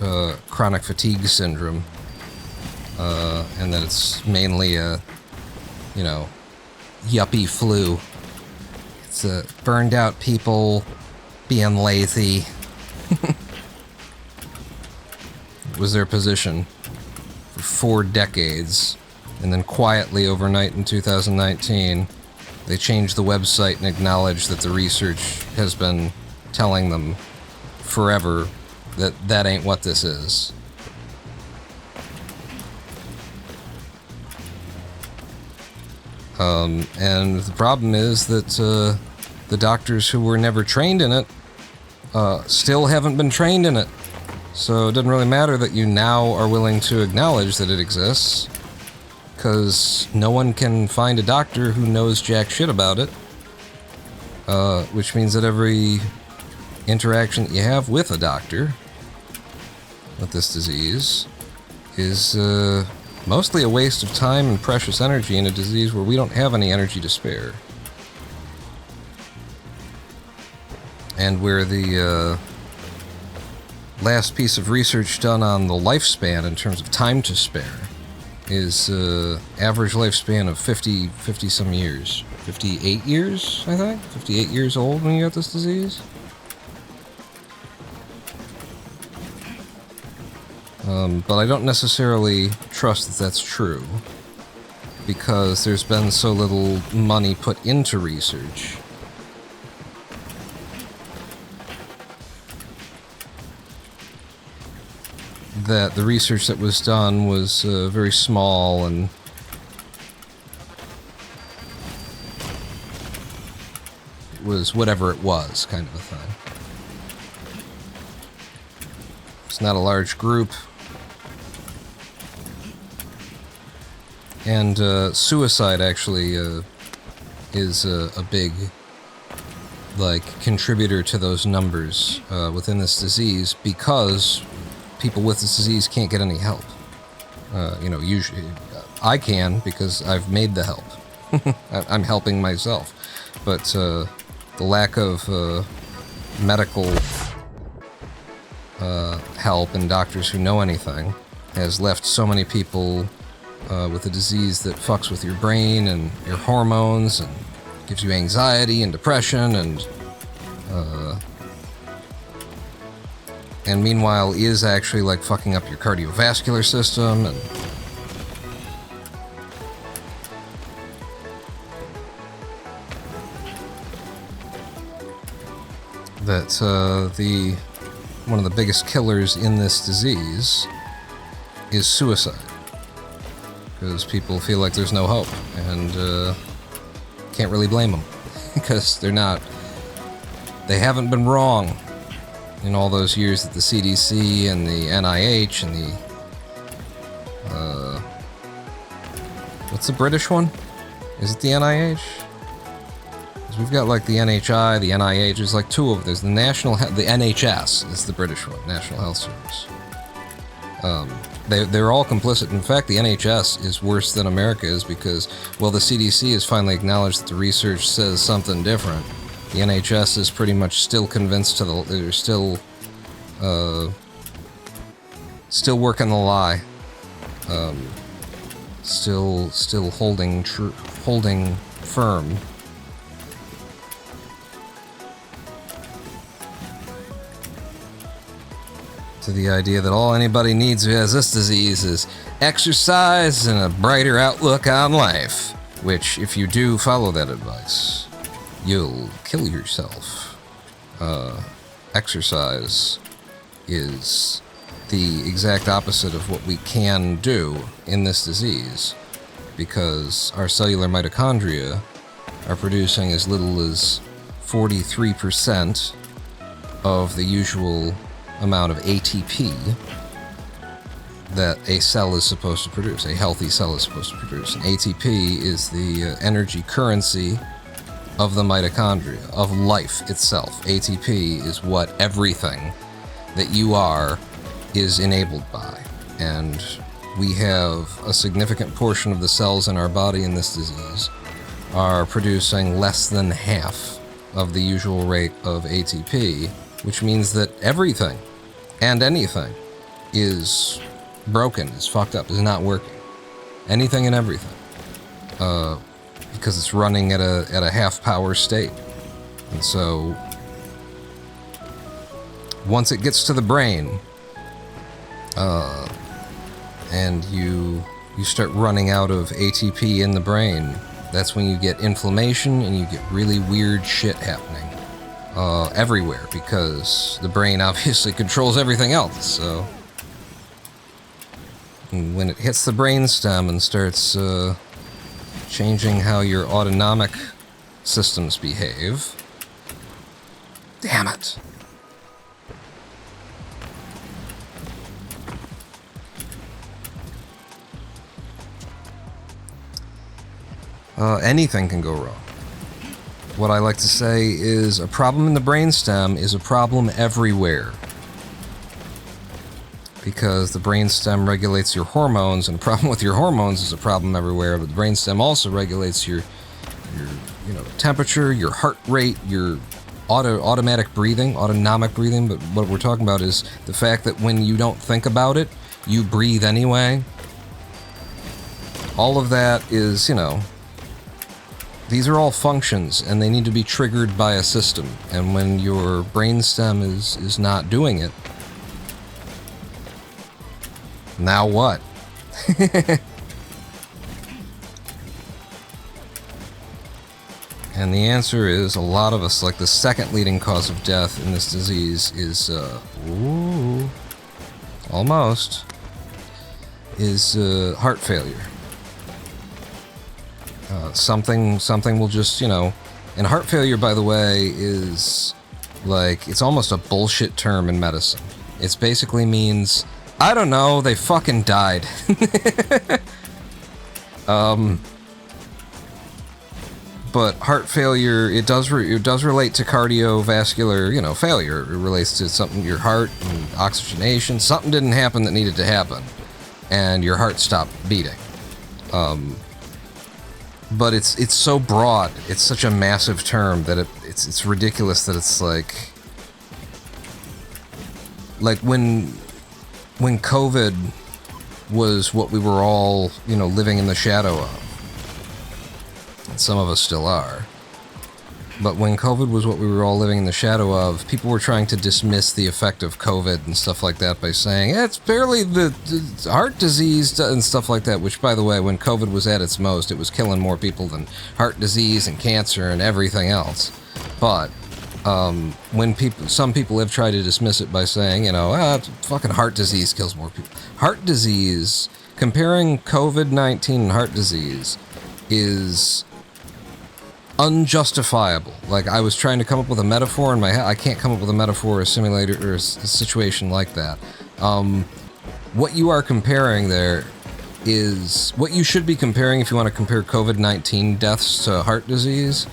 chronic fatigue syndrome, and that it's mainly a, yuppie flu. It's burned out people being lazy. Was their position for 4 decades, and then quietly overnight in 2019, they changed the website and acknowledged that the research has been telling them forever that that ain't what this is. And the problem is that the doctors who were never trained in it still haven't been trained in it. So it doesn't really matter that you now are willing to acknowledge that it exists, because no one can find a doctor who knows jack shit about it, which means that every interaction that you have with a doctor with this disease is mostly a waste of time and precious energy in a disease where we don't have any energy to spare. And where the last piece of research done on the lifespan in terms of time to spare is average lifespan of 50 some years. 58 years, I think? 58 years old when you got this disease? But I don't necessarily trust that that's true, because there's been so little money put into research. That the research that was done was very small and was whatever it was, kind of a thing. It's not a large group. And suicide actually is a big contributor to those numbers within this disease, because people with this disease can't get any help. Usually I can, because I've made the help. I'm helping myself. But the lack of medical help and doctors who know anything has left so many people with a disease that fucks with your brain and your hormones and gives you anxiety and depression and meanwhile is actually fucking up your cardiovascular system and that one of the biggest killers in this disease is suicide, because people feel like there's no hope, and can't really blame them because they haven't been wrong in all those years that the CDC and the NIH and the what's the British one? Is it the NIH? Because we've got the NHI, the NIH. There's two of them. There's the the NHS is the British one, National Health Service. They're all complicit. In fact, the NHS is worse than America is, because, well, the CDC has finally acknowledged that the research says something different. The NHS is pretty much still convinced they're still working the lie. Still holding firm. to the idea that all anybody needs who has this disease is exercise and a brighter outlook on life. Which, if you do follow that advice, you'll kill yourself. Exercise is the exact opposite of what we can do in this disease, because our cellular mitochondria are producing as little as 43% of the usual amount of ATP that a cell is supposed to produce, a healthy cell is supposed to produce. And ATP is the energy currency of the mitochondria, of life itself. ATP is what everything that you are is enabled by. And we have a significant portion of the cells in our body in this disease are producing less than half of the usual rate of ATP, which means that everything and anything is broken, is fucked up, is not working. Anything and everything. Because it's running at a half power state. And so once it gets to the brain, and you start running out of ATP in the brain, that's when you get inflammation and you get really weird shit happening everywhere, because the brain obviously controls everything else. So when it hits the brainstem and starts changing how your autonomic systems behave, damn it. Anything can go wrong. What I like to say is a problem in the brainstem is a problem everywhere. Because the brainstem regulates your hormones, and a problem with your hormones is a problem everywhere, but the brainstem also regulates your temperature, your heart rate, your automatic breathing, autonomic breathing. But what we're talking about is the fact that when you don't think about it, you breathe anyway. All of that is, these are all functions, and they need to be triggered by a system. And when your brainstem is not doing it, now what? And the answer is, a lot of us, like the second leading cause of death in this disease is, almost, is heart failure. Something will just, and heart failure, by the way, is like, it's almost a bullshit term in medicine. It basically means, I don't know, they fucking died. But heart failure, it does relate to cardiovascular, failure. It relates to something, your heart and oxygenation. Something didn't happen that needed to happen, and your heart stopped beating. But it's so broad, it's such a massive term that it's ridiculous that it's like when COVID was what we were all, living in the shadow of, and some of us still are, but when COVID was what we were all living in the shadow of, people were trying to dismiss the effect of COVID and stuff like that by saying, it's barely the heart disease and stuff like that, which, by the way, when COVID was at its most, it was killing more people than heart disease and cancer and everything else. But when some people have tried to dismiss it by saying, fucking heart disease kills more people. Heart disease, comparing COVID-19 and heart disease is unjustifiable. Like, I was trying to come up with a metaphor in my head. I can't come up with a metaphor, a simulator, or a situation like that. What you are comparing there is what you should be comparing if you want to compare COVID-19 deaths to heart disease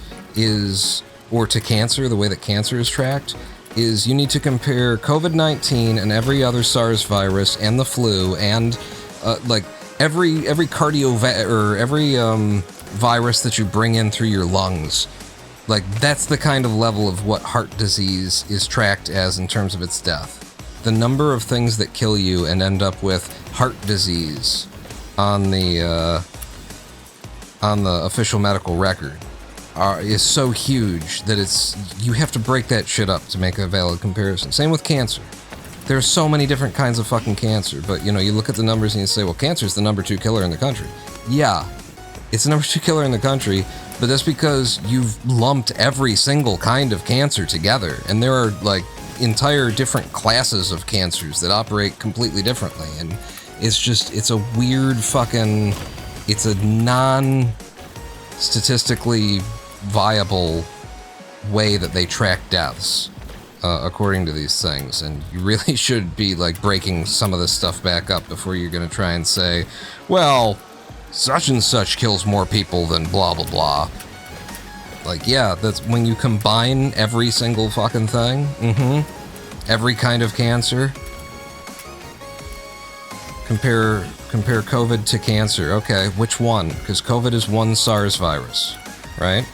or to cancer, the way that cancer is tracked, is you need to compare COVID-19 and every other SARS virus and the flu and every virus that you bring in through your lungs. Like, that's the kind of level of what heart disease is tracked as in terms of its death. The number of things that kill you and end up with heart disease on the official medical record is so huge that you have to break that shit up to make a valid comparison. Same with cancer. There's so many different kinds of fucking cancer, but you know, you look at the numbers and you say, well, cancer's the number 2 killer in the country. Yeah, it's the number 2 killer in the country, but that's because you've lumped every single kind of cancer together, and there are like entire different classes of cancers that operate completely differently, and it's a weird fucking, it's a non-statistically viable way that they track deaths. According to these things, and you really should be like breaking some of this stuff back up before you're gonna try and say, well, such and such kills more people than blah blah blah. Like, yeah, that's when you combine every single fucking thing. Every kind of cancer. Compare COVID to cancer. Okay, which one? Because COVID is one SARS virus, right?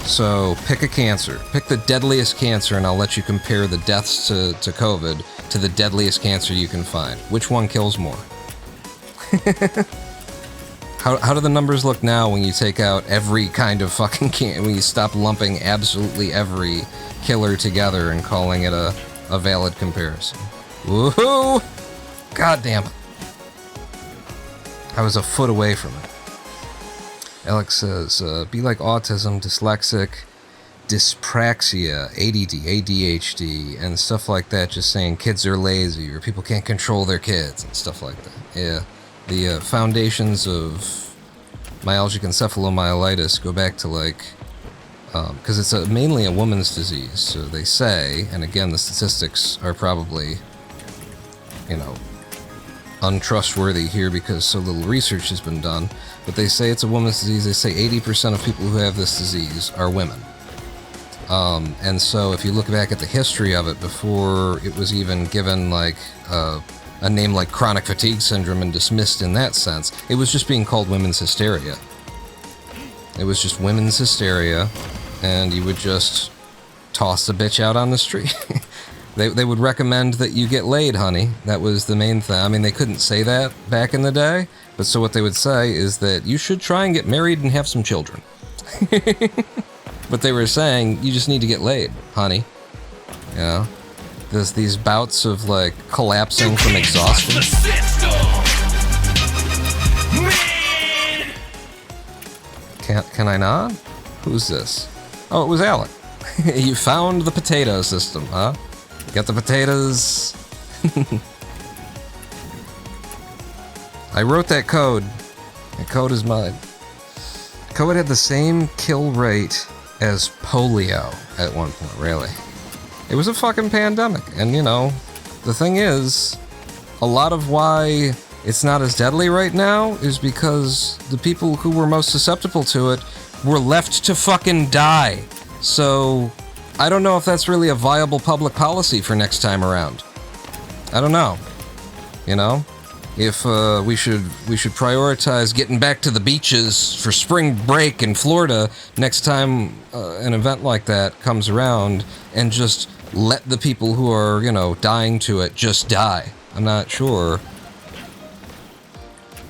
So pick a cancer. Pick the deadliest cancer, and I'll let you compare the deaths to COVID to the deadliest cancer you can find. Which one kills more? How do the numbers look now when you take out every kind of fucking when you stop lumping absolutely every killer together and calling it a valid comparison? Woohoo! God damn it. I was a foot away from it. Alex says, be like autism, dyslexic, dyspraxia, ADD, ADHD, and stuff like that, just saying kids are lazy or people can't control their kids and stuff like that. Yeah, the foundations of myalgic encephalomyelitis go back to like, because it's mainly a woman's disease, so they say, and again, the statistics are probably, you know, untrustworthy here because so little research has been done, but they say it's a woman's disease. They say 80% of people who have this disease are women. And so if you look back at the history of it before it was even given like a name like chronic fatigue syndrome and dismissed in that sense, it was just being called women's hysteria. It was just women's hysteria, and you would just toss the bitch out on the street. They would recommend that you get laid, honey. That was the main thing. I mean, they couldn't say that back in the day, but so what they would say is that you should try and get married and have some children. But they were saying, you just need to get laid, honey. You know? There's these bouts of, like, collapsing from exhaustion. Can I not? Who's this? Oh, it was Alec. You found the potato system, huh? Got the potatoes. I wrote that code. That code is mine. COVID had the same kill rate as polio at one point, really. It was a fucking pandemic. And, you know, the thing is, a lot of why it's not as deadly right now is because the people who were most susceptible to it were left to fucking die. So I don't know if that's really a viable public policy for next time around. I don't know. You know? If we should prioritize getting back to the beaches for spring break in Florida next time an event like that comes around, and just let the people who are, you know, dying to it just die. I'm not sure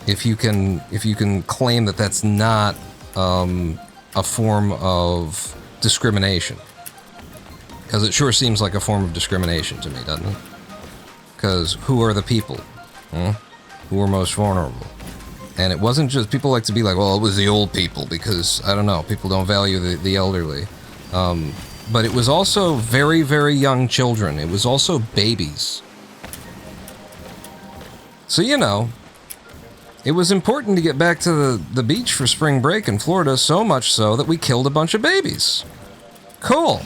if you can claim that that's not a form of discrimination. Because it sure seems like a form of discrimination to me, doesn't it? Because who are the people? Who are most vulnerable? And it wasn't just, people like to be like, well, it was the old people, because, I don't know, people don't value the elderly. But it was also very, very young children. It was also babies. So, you know, it was important to get back to the beach for spring break in Florida, so much so that we killed a bunch of babies. Cool.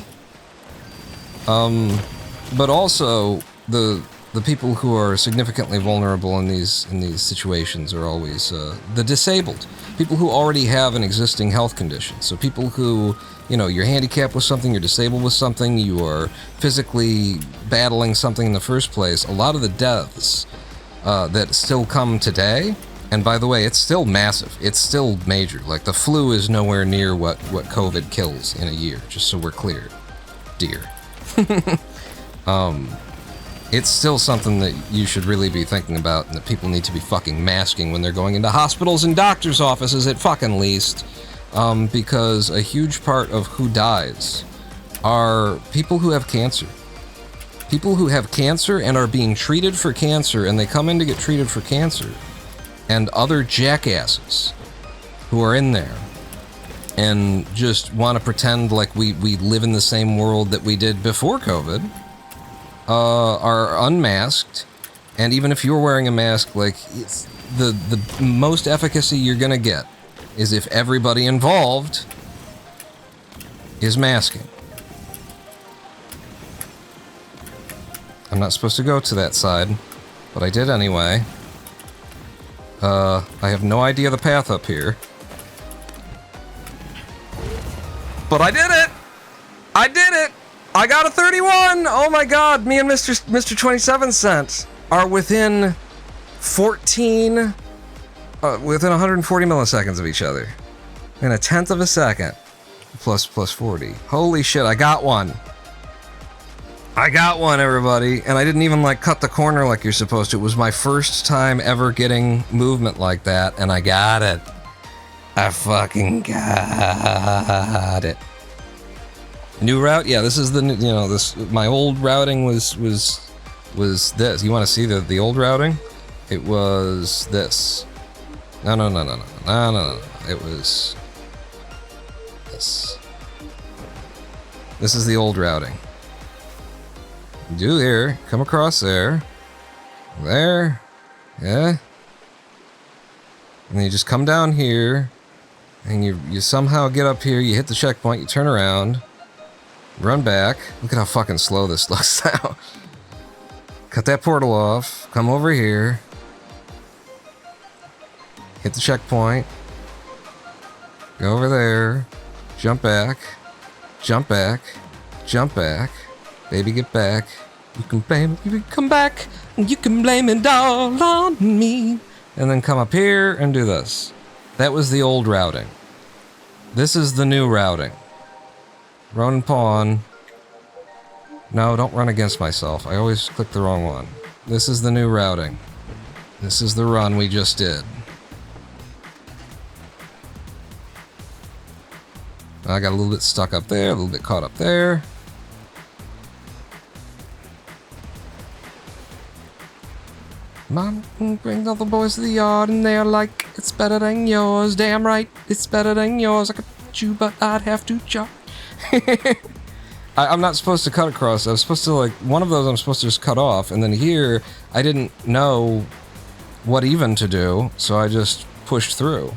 But also, the people who are significantly vulnerable in these situations are always the disabled. People who already have an existing health condition. So people who, you know, you're handicapped with something, you're disabled with something, you are physically battling something in the first place. A lot of the deaths that still come today, and by the way, it's still massive. It's still major. Like, the flu is nowhere near what COVID kills in a year, just so we're clear, dear. It's still something that you should really be thinking about, and that people need to be fucking masking when they're going into hospitals and doctors' offices at fucking least, because a huge part of who dies are people who have cancer. People who have cancer and are being treated for cancer, and they come in to get treated for cancer, and other jackasses who are in there and just want to pretend like we live in the same world that we did before COVID, are unmasked. And even if you're wearing a mask, like, it's the most efficacy you're gonna get is if everybody involved is masking. I'm not supposed to go to that side, but I did anyway. I have no idea the path up here. But I did it! I did it! I got a 31! Oh my god, me and Mr. 27 Cent are within 14... within 140 milliseconds of each other. In a tenth of a second. Plus 40. Holy shit, I got one! I got one, everybody! And I didn't even, like, cut the corner like you're supposed to. It was my first time ever getting movement like that, and I got it. I fucking got it. New route? Yeah, this is the new, this, my old routing was this. You want to see the old routing? It was this. No. It was this. This is the old routing. Do here, come across there. There. Yeah. And then you just come down here. And you somehow get up here, you hit the checkpoint, you turn around, run back. Look at how fucking slow this looks now. Cut that portal off, come over here, hit the checkpoint, go over there, jump back, jump back, jump back, baby get back. You can blame, you can come back, and you can blame it all on me. And then come up here and do this. That was the old routing. This is the new routing. Run and pawn. No, don't run against myself. I always click the wrong one. This is the new routing. This is the run we just did. I got a little bit stuck up there, a little bit caught up there. Mom brings all the boys to the yard and they're like, it's better than yours. Damn right, it's better than yours. I could put you, but I'd have to chop. I'm not supposed to cut across. I was supposed to, like, one of those I'm supposed to just cut off. And then here, I didn't know what even to do, so I just pushed through.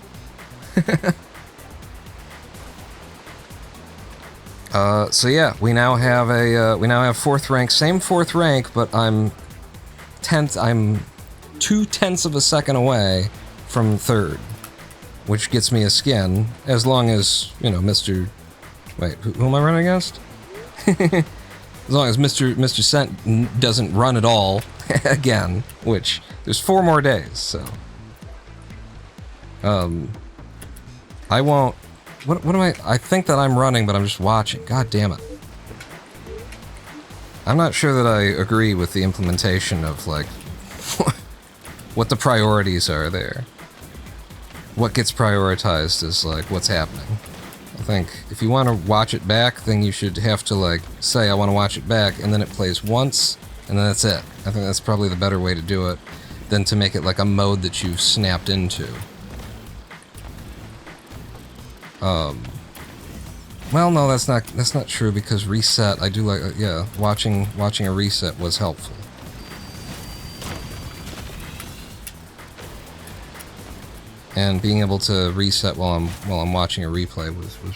So yeah, we now have fourth rank. Same fourth rank, but I'm 2/10 of a second away from third, which gets me a skin, as long as, Mr. Wait, who am I running against? As long as Mr. Cent doesn't run at all again, which there's 4 more days, so. I won't. What am I? I think that I'm running, but I'm just watching. God damn it. I'm not sure that I agree with the implementation of, like, what the priorities are there. What gets prioritized is, like, what's happening. I think if you want to watch it back, then you should have to, like, say, I want to watch it back, and then it plays once, and then that's it. I think that's probably the better way to do it than to make it like a mode that you've snapped into. Well, no, that's not true, because reset, I do like, yeah, watching a reset was helpful. And being able to reset while I'm watching a replay was yeah.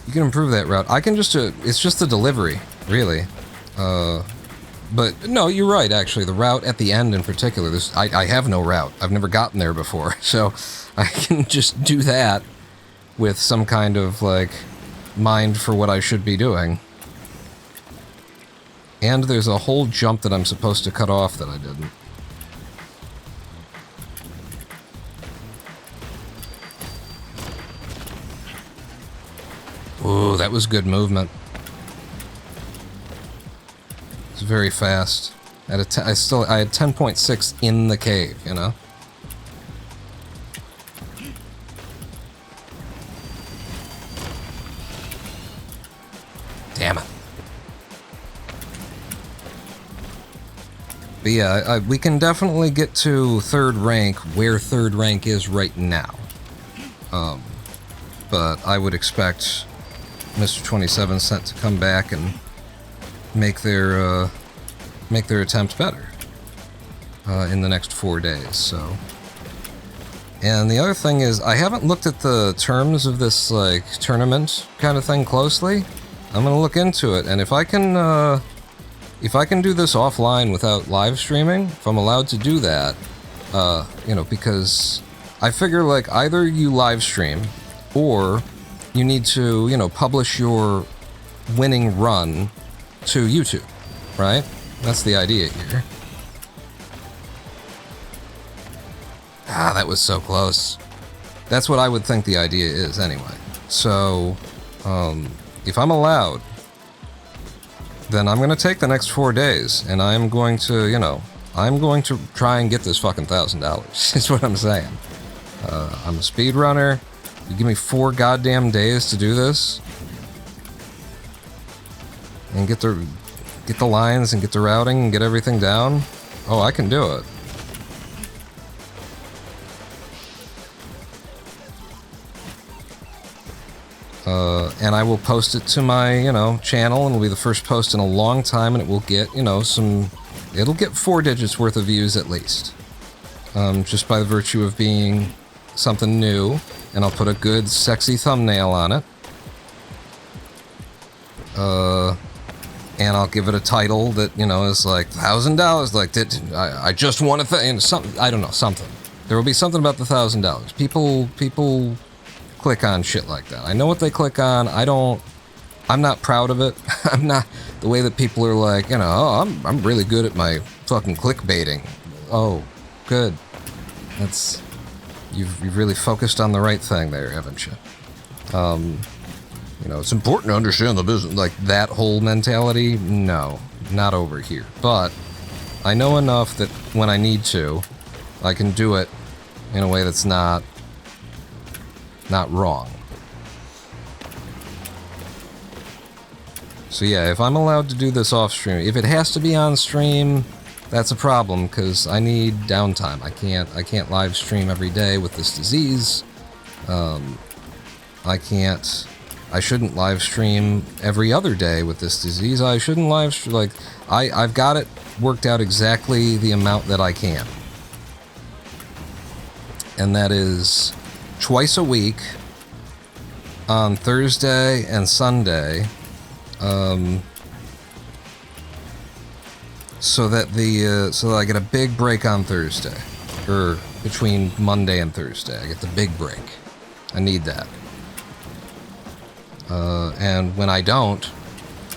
You can improve that route. I can just it's just the delivery, really. But no, you're right, actually. The route at the end in particular, I have no route. I've never gotten there before, so I can just do that with some kind of, like, mind for what I should be doing. And there's a whole jump that I'm supposed to cut off that I didn't. Ooh, that was good movement. It's very fast. I had 10.6 in the cave, you know? Damn it. But yeah, we can definitely get to 3rd rank where 3rd rank is right now. But I would expect Mr. 27 Cent to come back and make their attempt better in the next 4 days. So, and the other thing is, I haven't looked at the terms of this like tournament kind of thing closely. I'm gonna look into it, and if I can do this offline without live streaming, if I'm allowed to do that, you know, because I figure like either you live stream or you need to, you know, publish your winning run to YouTube, right? That's the idea here. Ah, that was so close. That's what I would think the idea is anyway. So, if I'm allowed, then I'm going to take the next 4 days, and I'm going to, you know, I'm going to try and get this fucking $1,000, is what I'm saying. I'm a speedrunner. You give me 4 goddamn days to do this, and get the lines, and get the routing, and get everything down. Oh, I can do it. And I will post it to my, you know, channel, and it'll be the first post in a long time, and it will get, you know, it'll get 4 digits worth of views at least. Just by the virtue of being something new, and I'll put a good, sexy thumbnail on it. And I'll give it a title that, you know, is like $1,000, like, I just won a thing, something, I don't know, something. There will be something about the $1,000. People click on shit like that. I know what they click on. I'm not proud of it. I'm not the way that people are like, you know, oh, I'm really good at my fucking clickbaiting. Oh, good. That's, you've really focused on the right thing there, haven't you? You know, it's important to understand the business, like that whole mentality. No, not over here. But I know enough that when I need to, I can do it in a way that's not wrong. So yeah, if I'm allowed to do this off stream, if it has to be on stream, that's a problem, because I need downtime. I can't live stream every day with this disease. I shouldn't live stream every other day with this disease. I shouldn't live stream, like, I've got it worked out exactly the amount that I can. And that is twice a week on Thursday and Sunday, so that I get a big break on Thursday, or between Monday and Thursday. I get the big break. I need that. And when I don't,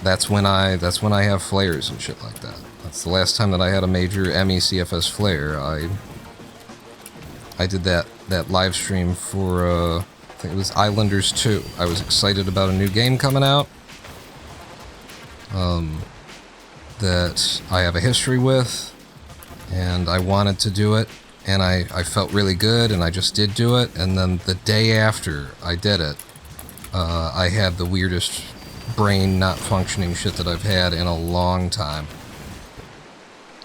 that's when I have flares and shit like that. That's the last time that I had a major MECFS flare. I did that live stream for, I think it was Islanders 2. I was excited about a new game coming out, that I have a history with, and I wanted to do it, and I felt really good, and I just did do it, and then the day after I did it, I had the weirdest brain not functioning shit that I've had in a long time.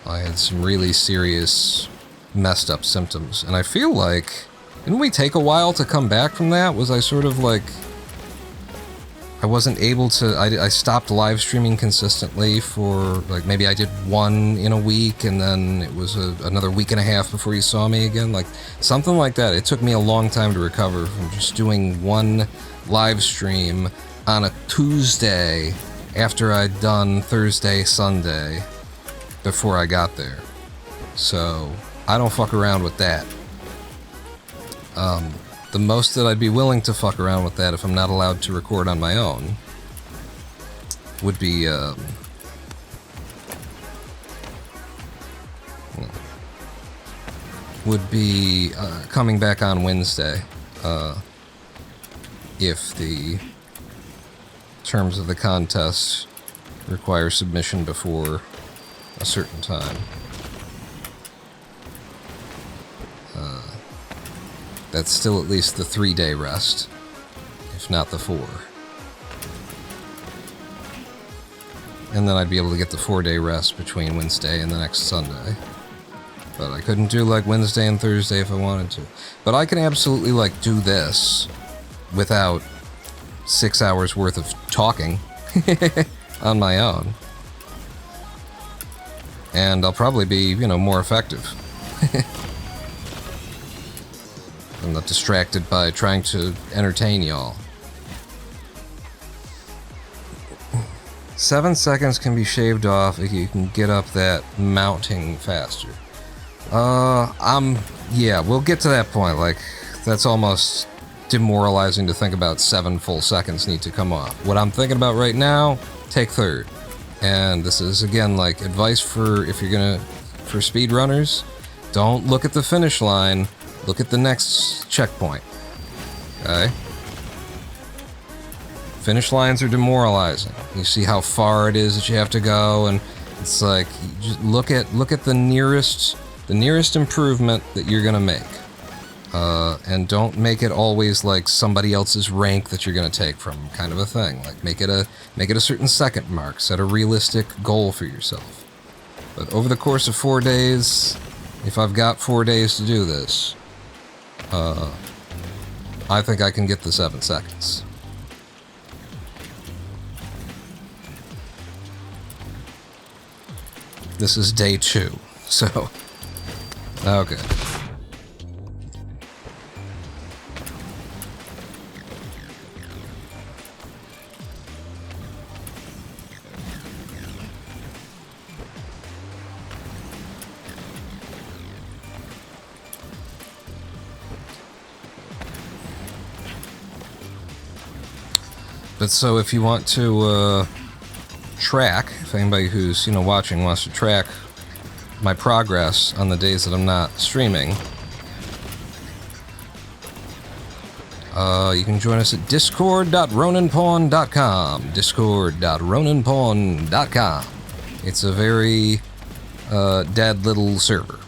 I had some really serious messed up symptoms, and I feel like, didn't we take a while to come back from that? Was I sort of like, I wasn't able to, I stopped live streaming consistently for, like, maybe I did one in a week, and then it was another week and a half before you saw me again, like, something like that. It took me a long time to recover from just doing one live stream on a Tuesday after I'd done Thursday, Sunday, before I got there. So I don't fuck around with that. The most that I'd be willing to fuck around with that, if I'm not allowed to record on my own, would be coming back on Wednesday, if the terms of the contest require submission before a certain time. That's still at least the 3-day rest, if not the 4. and then I'd be able to get the 4-day rest between Wednesday and the next Sunday. But I couldn't do like Wednesday and Thursday if I wanted to. But I can absolutely like do this without 6 hours worth of talking on my own. And I'll probably be, you know, more effective. I'm not distracted by trying to entertain y'all. 7 seconds can be shaved off if you can get up that mounting faster. Yeah, we'll get to that point. Like, that's almost demoralizing to think about 7 full seconds need to come off. What I'm thinking about right now, take third. And this is, again, like, advice for if you're gonna, for speedrunners, don't look at the finish line, look at the next checkpoint. Okay? Finish lines are demoralizing. You see how far it is that you have to go, and it's like, you just look at the nearest improvement that you're gonna make. And don't make it always like somebody else's rank that you're gonna take from, kind of a thing. Like make it a certain second mark, set a realistic goal for yourself. But over the course of 4 days, if I've got 4 days to do this, I think I can get the 7 seconds. This is day 2, so okay. But so if you want to track, if anybody who's, you know, watching wants to track my progress on the days that I'm not streaming, you can join us at discord.roninpawn.com. discord.roninpawn.com. It's a very dead little server.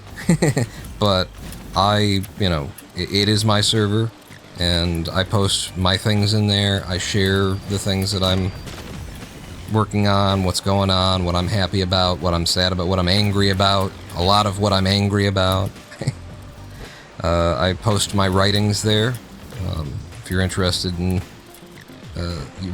But it is my server, and I post my things in there. I share the things that I'm working on, what's going on, what I'm happy about, what I'm sad about, what I'm angry about, a lot of what I'm angry about. I post my writings there. If you're interested in,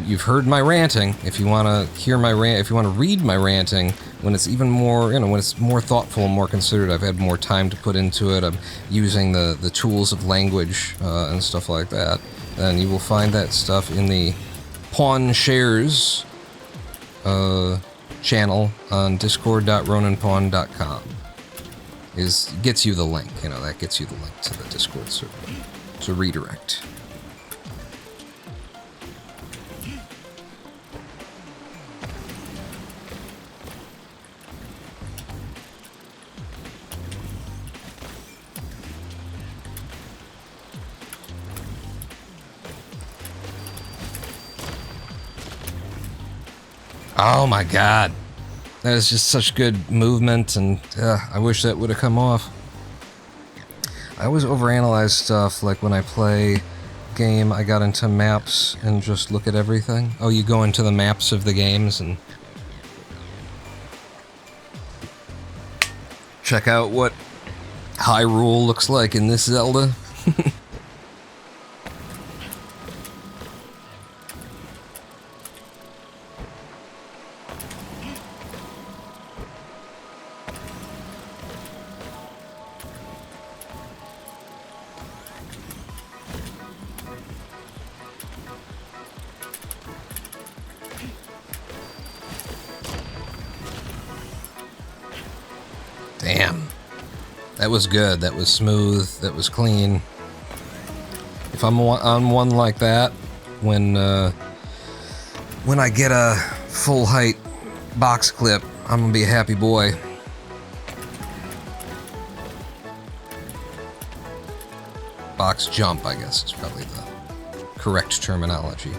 you've heard my ranting. If you want to hear my rant, if you want to read my ranting, when it's even more, when it's more thoughtful and more considered, I've had more time to put into it. I'm using the tools of language and stuff like that. And you will find that stuff in the Pawn Shares channel on discord.roninpawn.com. Gets you the link, that gets you the link to the Discord server. It's a redirect. Oh my god. That is just such good movement, and I wish that would have come off. I always overanalyze stuff, like when I play game, I got into maps and just look at everything. Oh, you go into the maps of the games and check out what Hyrule looks like in this Zelda. Damn. That was good. That was smooth. That was clean. If I'm on one like that, when I get a full height box clip, I'm gonna be a happy boy. Box jump, I guess, is probably the correct terminology.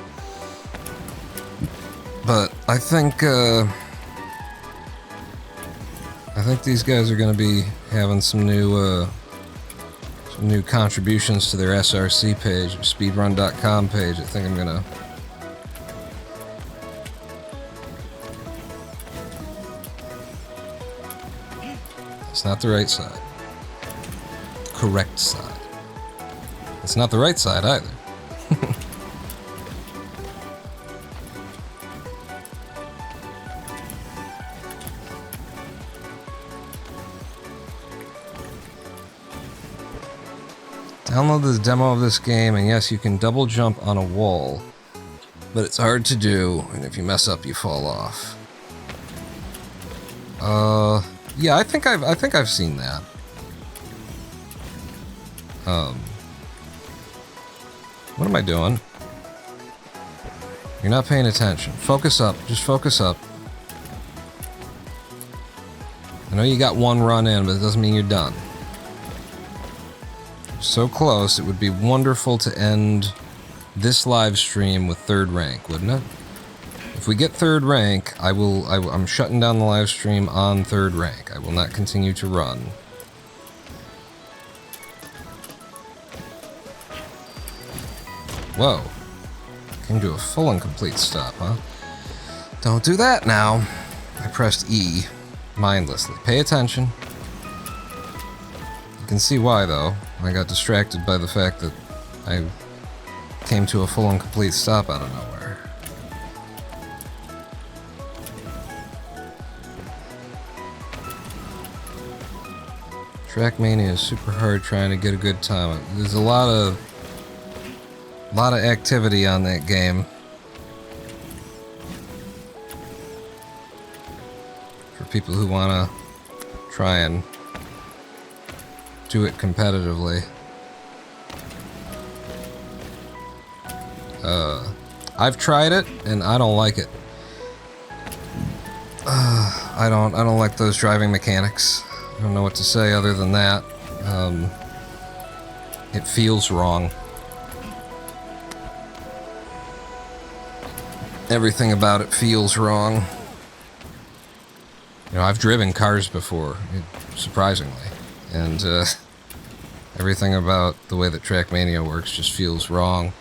But I think these guys are going to be having some new contributions to their SRC page, speedrun.com page. I think I'm going to It's not the right side. Correct side. It's not the right side either. Download the demo of this game, and yes, you can double jump on a wall, but it's hard to do, and if you mess up, you fall off. Yeah, I think I've seen that. What am I doing? You're not paying attention. Focus up. Just focus up. I know you got one run in, but it doesn't mean you're done. So close, it would be wonderful to end this live stream with 3rd rank, wouldn't it? If we get 3rd rank, I'm shutting down the live stream on 3rd rank. I will not continue to run. Whoa. Came to a full and complete stop, huh? Don't do that now. I pressed E mindlessly. Pay attention. You can see why, though. I got distracted by the fact that I came to a full and complete stop out of nowhere. Trackmania is super hard trying to get a good time. There's a lot of activity on that game. For people who want to try and do it competitively. I've tried it and I don't like it. I don't like those driving mechanics. I don't know what to say other than that. It feels wrong. Everything about it feels wrong. You know, I've driven cars before, surprisingly, and everything about the way that Trackmania works just feels wrong.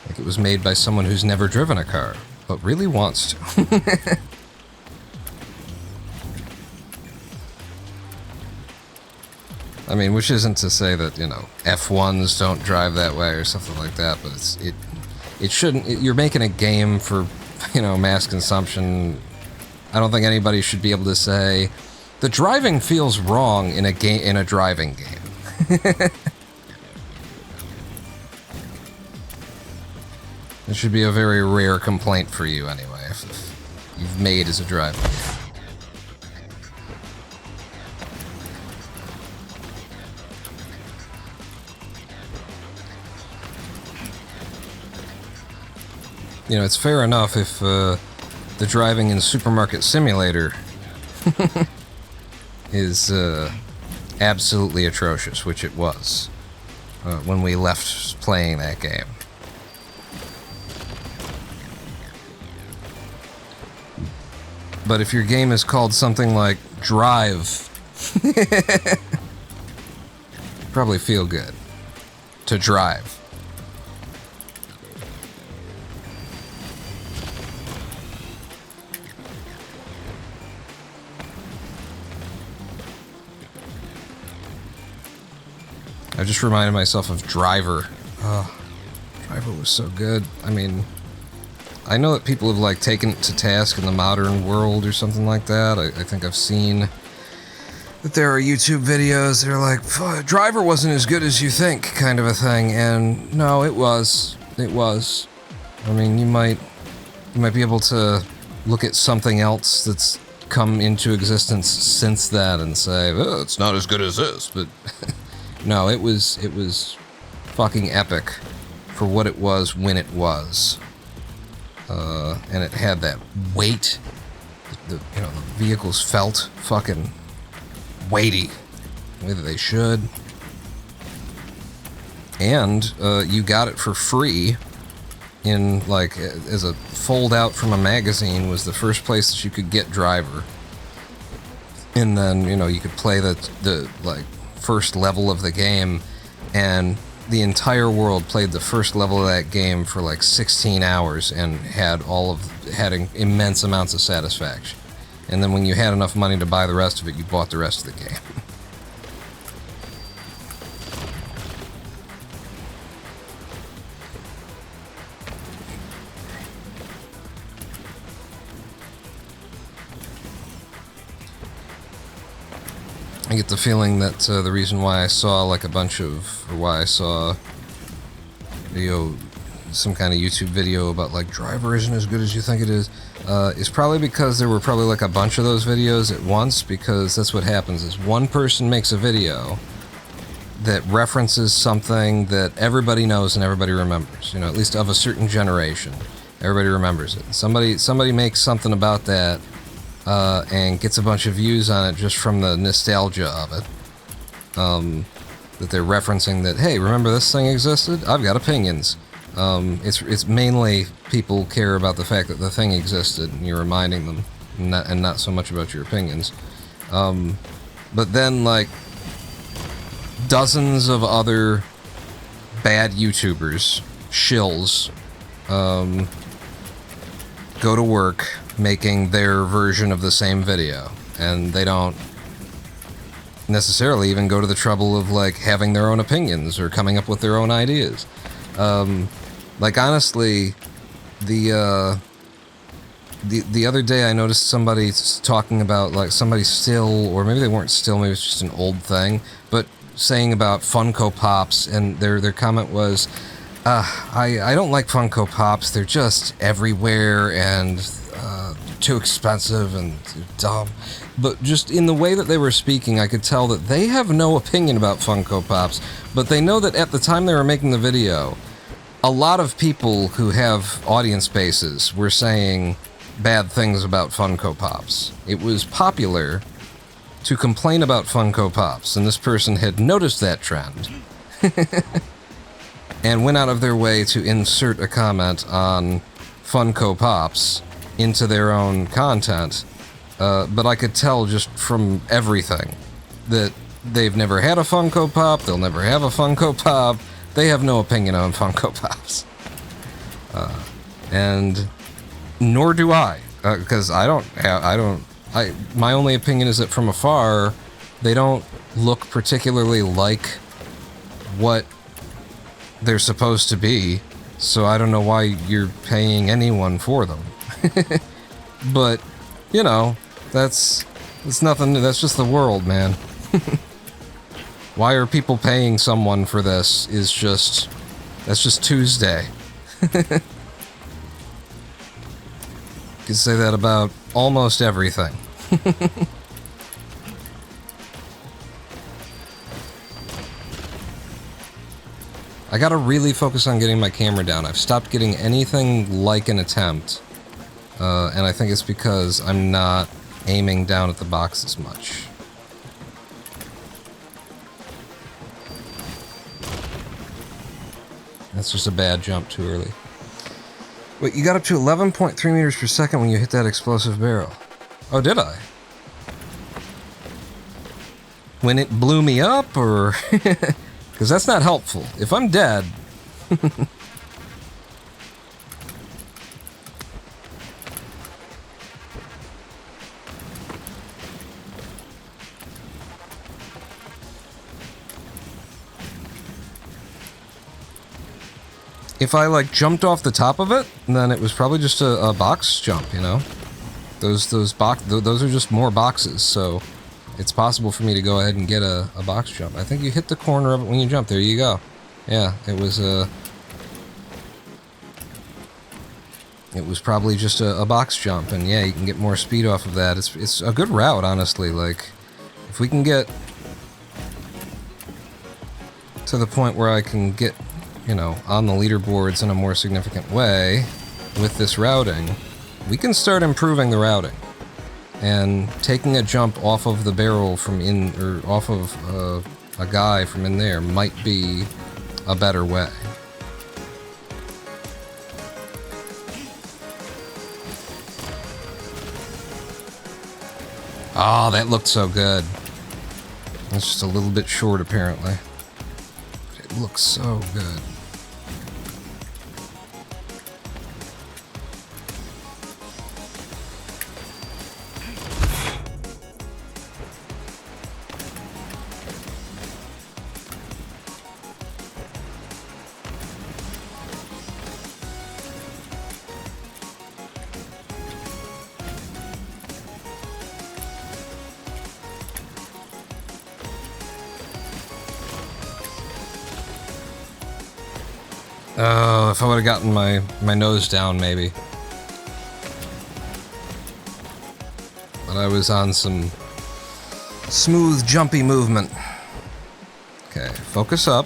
Like it was made by someone who's never driven a car, but really wants to. I mean, which isn't to say that, you know, F1s don't drive that way or something like that, but it shouldn't. You're making a game for, you know, mass consumption. I don't think anybody should be able to say the driving feels wrong in a game, in a driving game. It should be a very rare complaint for you anyway, if you've made as a driving game. You know, it's fair enough if the driving in Supermarket Simulator is absolutely atrocious, which it was when we left playing that game. But if your game is called something like Drive, probably feel good to drive. I just reminded myself of Driver. Oh, Driver was so good. I mean, I know that people have like taken it to task in the modern world or something like that. I think I've seen that there are YouTube videos that are like, Driver wasn't as good as you think, kind of a thing. And no, it was. It was. I mean, you might be able to look at something else that's come into existence since that and say, oh, it's not as good as this, but no, it was fucking epic for what it was when it was. And it had that weight. The vehicles felt fucking weighty, the way that they should. And you got it for free in, like, as a fold out from a magazine was the first place that you could get Driver. And then, you know, you could play the like, first level of the game, and the entire world played the first level of that game for like 16 hours and had immense amounts of satisfaction. And then when you had enough money to buy the rest of it, you bought the rest of the game. I get the feeling that the reason why I saw like a bunch of, or why I saw some kind of YouTube video about like Driver isn't as good as you think it is probably because there were probably like a bunch of those videos at once, because that's what happens is one person makes a video that references something that everybody knows and everybody remembers, you know, at least of a certain generation. Everybody remembers it. Somebody makes something about that and gets a bunch of views on it just from the nostalgia of it. That they're referencing that, hey, remember this thing existed? I've got opinions. It's mainly people care about the fact that the thing existed and you're reminding them, and not so much about your opinions. But then, like, dozens of other bad YouTubers, shills, go to work making their version of the same video, and they don't necessarily even go to the trouble of like having their own opinions or coming up with their own ideas. Like honestly, the other day I noticed somebody talking about like somebody still, or maybe they weren't still, maybe it's just an old thing, but saying about Funko Pops, and their comment was, I don't like Funko Pops, they're just everywhere and too expensive and dumb. But just in the way that they were speaking, I could tell that they have no opinion about Funko Pops, but they know that at the time they were making the video, a lot of people who have audience bases were saying bad things about Funko Pops. It was popular to complain about Funko Pops, and this person had noticed that trend and went out of their way to insert a comment on Funko Pops into their own content. But I could tell just from everything that they've never had a Funko Pop, they'll never have a Funko Pop, they have no opinion on Funko Pops. And nor do I, because my only opinion is that from afar, they don't look particularly like what they're supposed to be, so I don't know why you're paying anyone for them. But, you know, that's nothing, that's just the world, man. Why are people paying someone for this that's just Tuesday. You can say that about almost everything. I gotta really focus on getting my camera down. I've stopped getting anything like an attempt. And I think it's because I'm not aiming down at the box as much. That's just a bad jump too early. Wait, you got up to 11.3 meters per second when you hit that explosive barrel. Oh, did I? When it blew me up, or... Because that's not helpful. If I'm dead... If I, like, jumped off the top of it, then it was probably just a box jump, you know? Those are just more boxes, so it's possible for me to go ahead and get a box jump. I think you hit the corner of it when you jump. There you go. Yeah, it was probably just a box jump, and yeah, you can get more speed off of that. It's a good route, honestly. Like, if we can get to the point where I can get, you know, on the leaderboards in a more significant way with this routing, we can start improving the routing. And taking a jump off of the barrel from in, or off of a guy from in there might be a better way. Oh, that looked so good. It's just a little bit short, apparently. looks so good. Oh, if I would have gotten my nose down, maybe. But I was on some smooth, jumpy movement. Okay, focus up.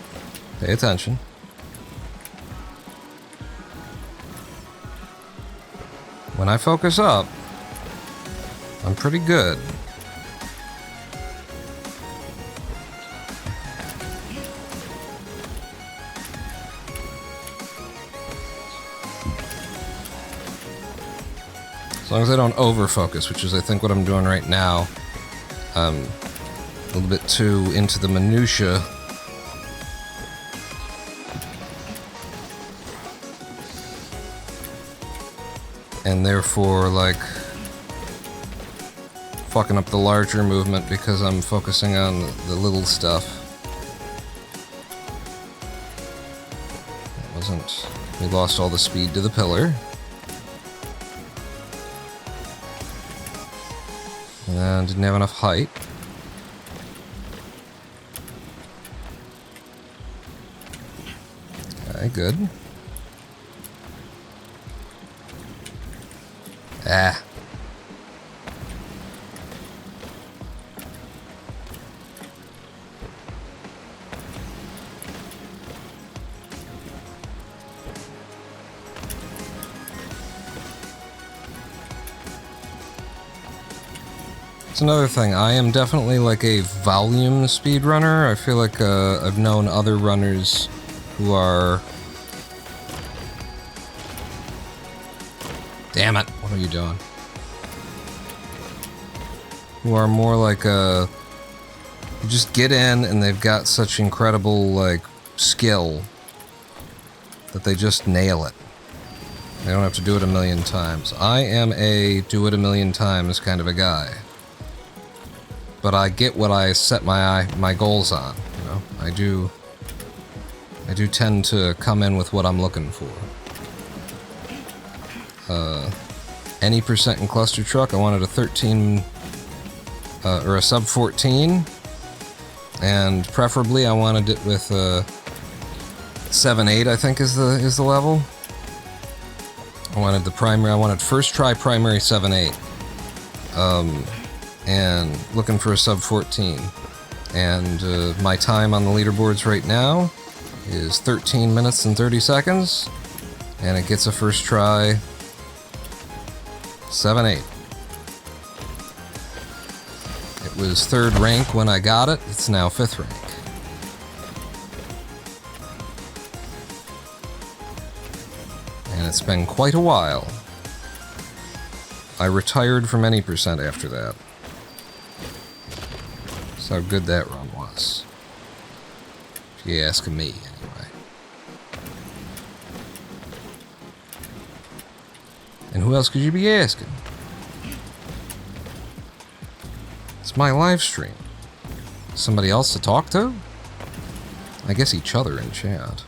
Pay attention. When I focus up, I'm pretty good. As long as I don't over-focus, which is I think what I'm doing right now. A little bit too into the minutia. And therefore, like, fucking up the larger movement because I'm focusing on the little stuff. That wasn't... We lost all the speed to the pillar. And didn't have enough height. Okay, good. Ah. It's another thing. I am definitely like a volume speedrunner. I feel like I've known other runners who are... Damn it! What are you doing? Who are more like you just get in and they've got such incredible like skill that they just nail it. They don't have to do it a million times. I am a do it a million times kind of a guy. But I get what I set my goals on, you know. I do tend to come in with what I'm looking for. Any percent in cluster truck, I wanted a 13 or a sub 14, and preferably I wanted it with 7-8. I think is the level. I wanted first try primary 7-8. And looking for a sub 14. And my time on the leaderboards right now is 13 minutes and 30 seconds. And it gets a first try 7-8. It was 3rd rank when I got it. It's now 5th rank. And it's been quite a while. I retired from any percent after that. How good that run was. If you're asking me, anyway. And who else could you be asking? It's my live stream. Somebody else to talk to? I guess each other in chat.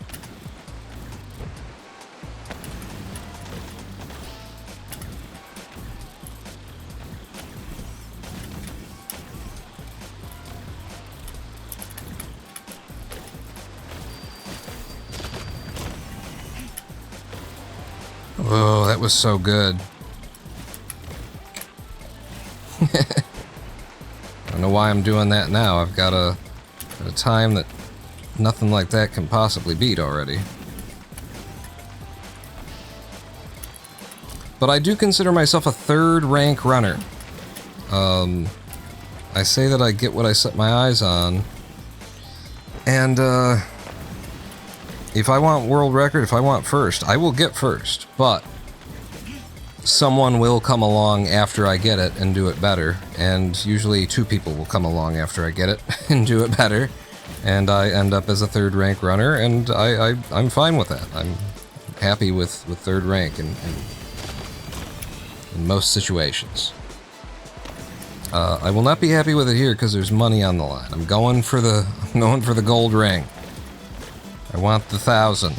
Oh, that was so good. I don't know why I'm doing that now. I've got a time that nothing like that can possibly beat already. But I do consider myself a 3rd rank runner. I say that I get what I set my eyes on. And, if I want world record, if I want first, I will get first, but someone will come along after I get it and do it better, and usually 2 people will come along after I get it and do it better, and I end up as a third rank runner, and I'm fine with that. I'm happy with third rank in most situations. I will not be happy with it here because there's money on the line. I'm going for the gold ring. I want the 1,000.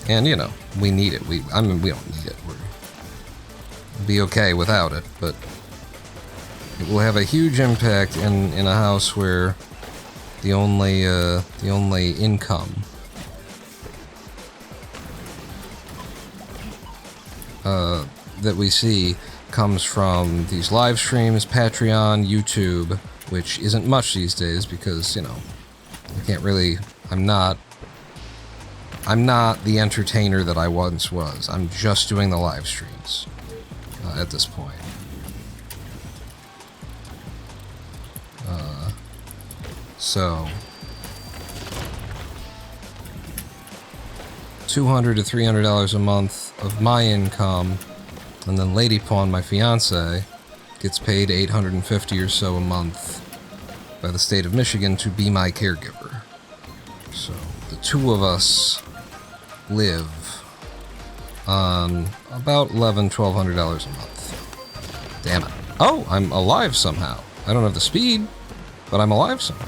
And you know, we need it. I mean, we don't need it. We'll be okay without it, but it will have a huge impact in a house where the only income that we see comes from these live streams, Patreon, YouTube, which isn't much these days because, you know, I can't really, I'm not the entertainer that I once was. I'm just doing the live streams at this point. So $200 to $300 a month of my income, and then Lady Pawn, my fiance, gets paid $850 or so a month by the state of Michigan to be my caregiver. So the two of us live on about $1,100-$1,200 a month. Damn it. Oh, I'm alive somehow. I don't have the speed, but I'm alive somehow.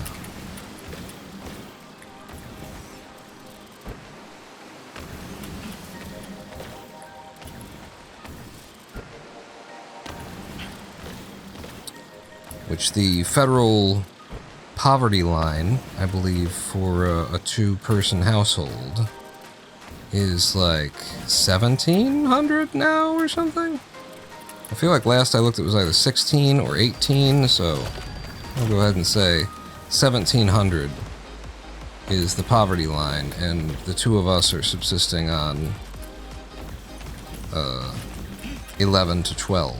Which the federal poverty line, I believe, for a two-person household is like 1,700 now or something? I feel like last I looked it was either 16 or 18, so I'll go ahead and say 1,700 is the poverty line, and the two of us are subsisting on 11 to 12.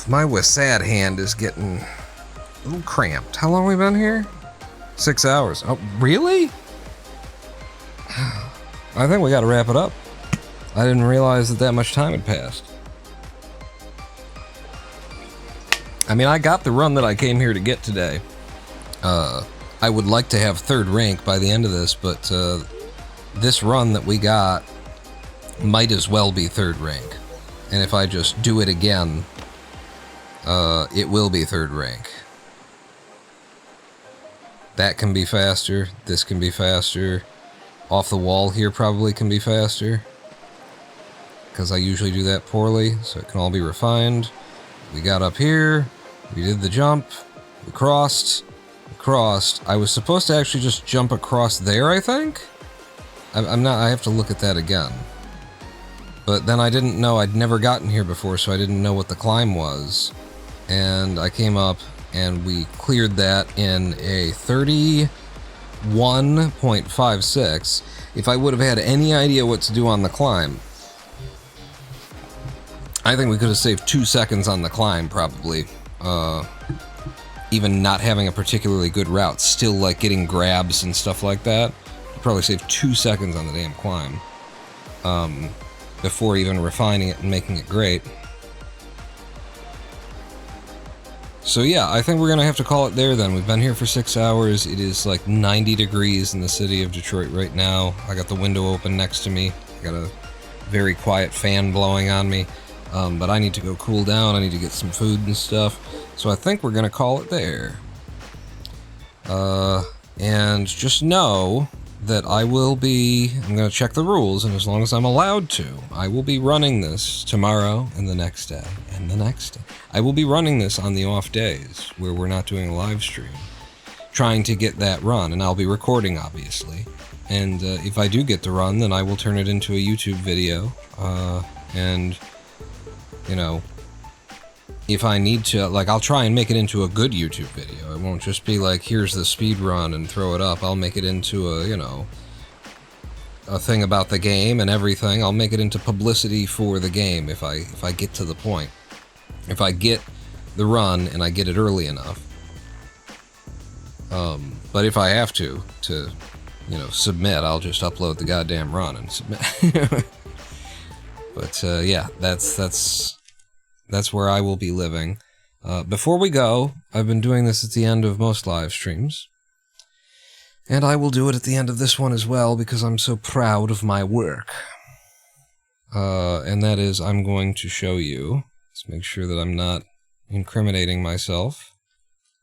My Wasad hand is getting a little cramped. How long have we been here? 6 hours. Oh, really? I think we gotta wrap it up. I didn't realize that much time had passed. I mean, I got the run that I came here to get today. I would like to have third rank by the end of this, but this run that we got might as well be third rank. And if I just do it again, it will be third rank. That can be faster. This can be faster. Off the wall here probably can be faster, because I usually do that poorly, so it can all be refined. We got up here. We did the jump. We crossed. I was supposed to actually just jump across there, I think? I'm not. I have to look at that again. But then I didn't know. I'd never gotten here before, so I didn't know what the climb was. And I came up and we cleared that in a 31.56. If I would have had any idea what to do on the climb, I think we could have saved 2 seconds on the climb, probably. Even not having a particularly good route, still like getting grabs and stuff like that. Probably saved 2 seconds on the damn climb. Before even refining it and making it great. So yeah, I think we're gonna have to call it there then. We've been here for 6 hours. It is like 90 degrees in the city of Detroit right now. I got the window open next to me. I got a very quiet fan blowing on me. But I need to go cool down. I need to get some food and stuff. So I think we're gonna call it there. And just know that I'm gonna check the rules, and as long as I'm allowed to, I will be running this tomorrow and the next day and the next day. I will be running this on the off days where we're not doing a live stream, trying to get that run, and I'll be recording, obviously. And if I do get the run, then I will turn it into a YouTube video, and, you know, if I need to, like, I'll try and make it into a good YouTube video. It won't just be like, here's the speed run and throw it up. I'll make it into a, you know, a thing about the game and everything. I'll make it into publicity for the game if I get to the point. If I get the run and I get it early enough. But if I have to you know, submit. I'll just upload the goddamn run and submit. But yeah, that's where I will be living. Before we go, I've been doing this at the end of most live streams. And I will do it at the end of this one as well, because I'm so proud of my work. And that is, I'm going to show you. Let's make sure that I'm not incriminating myself.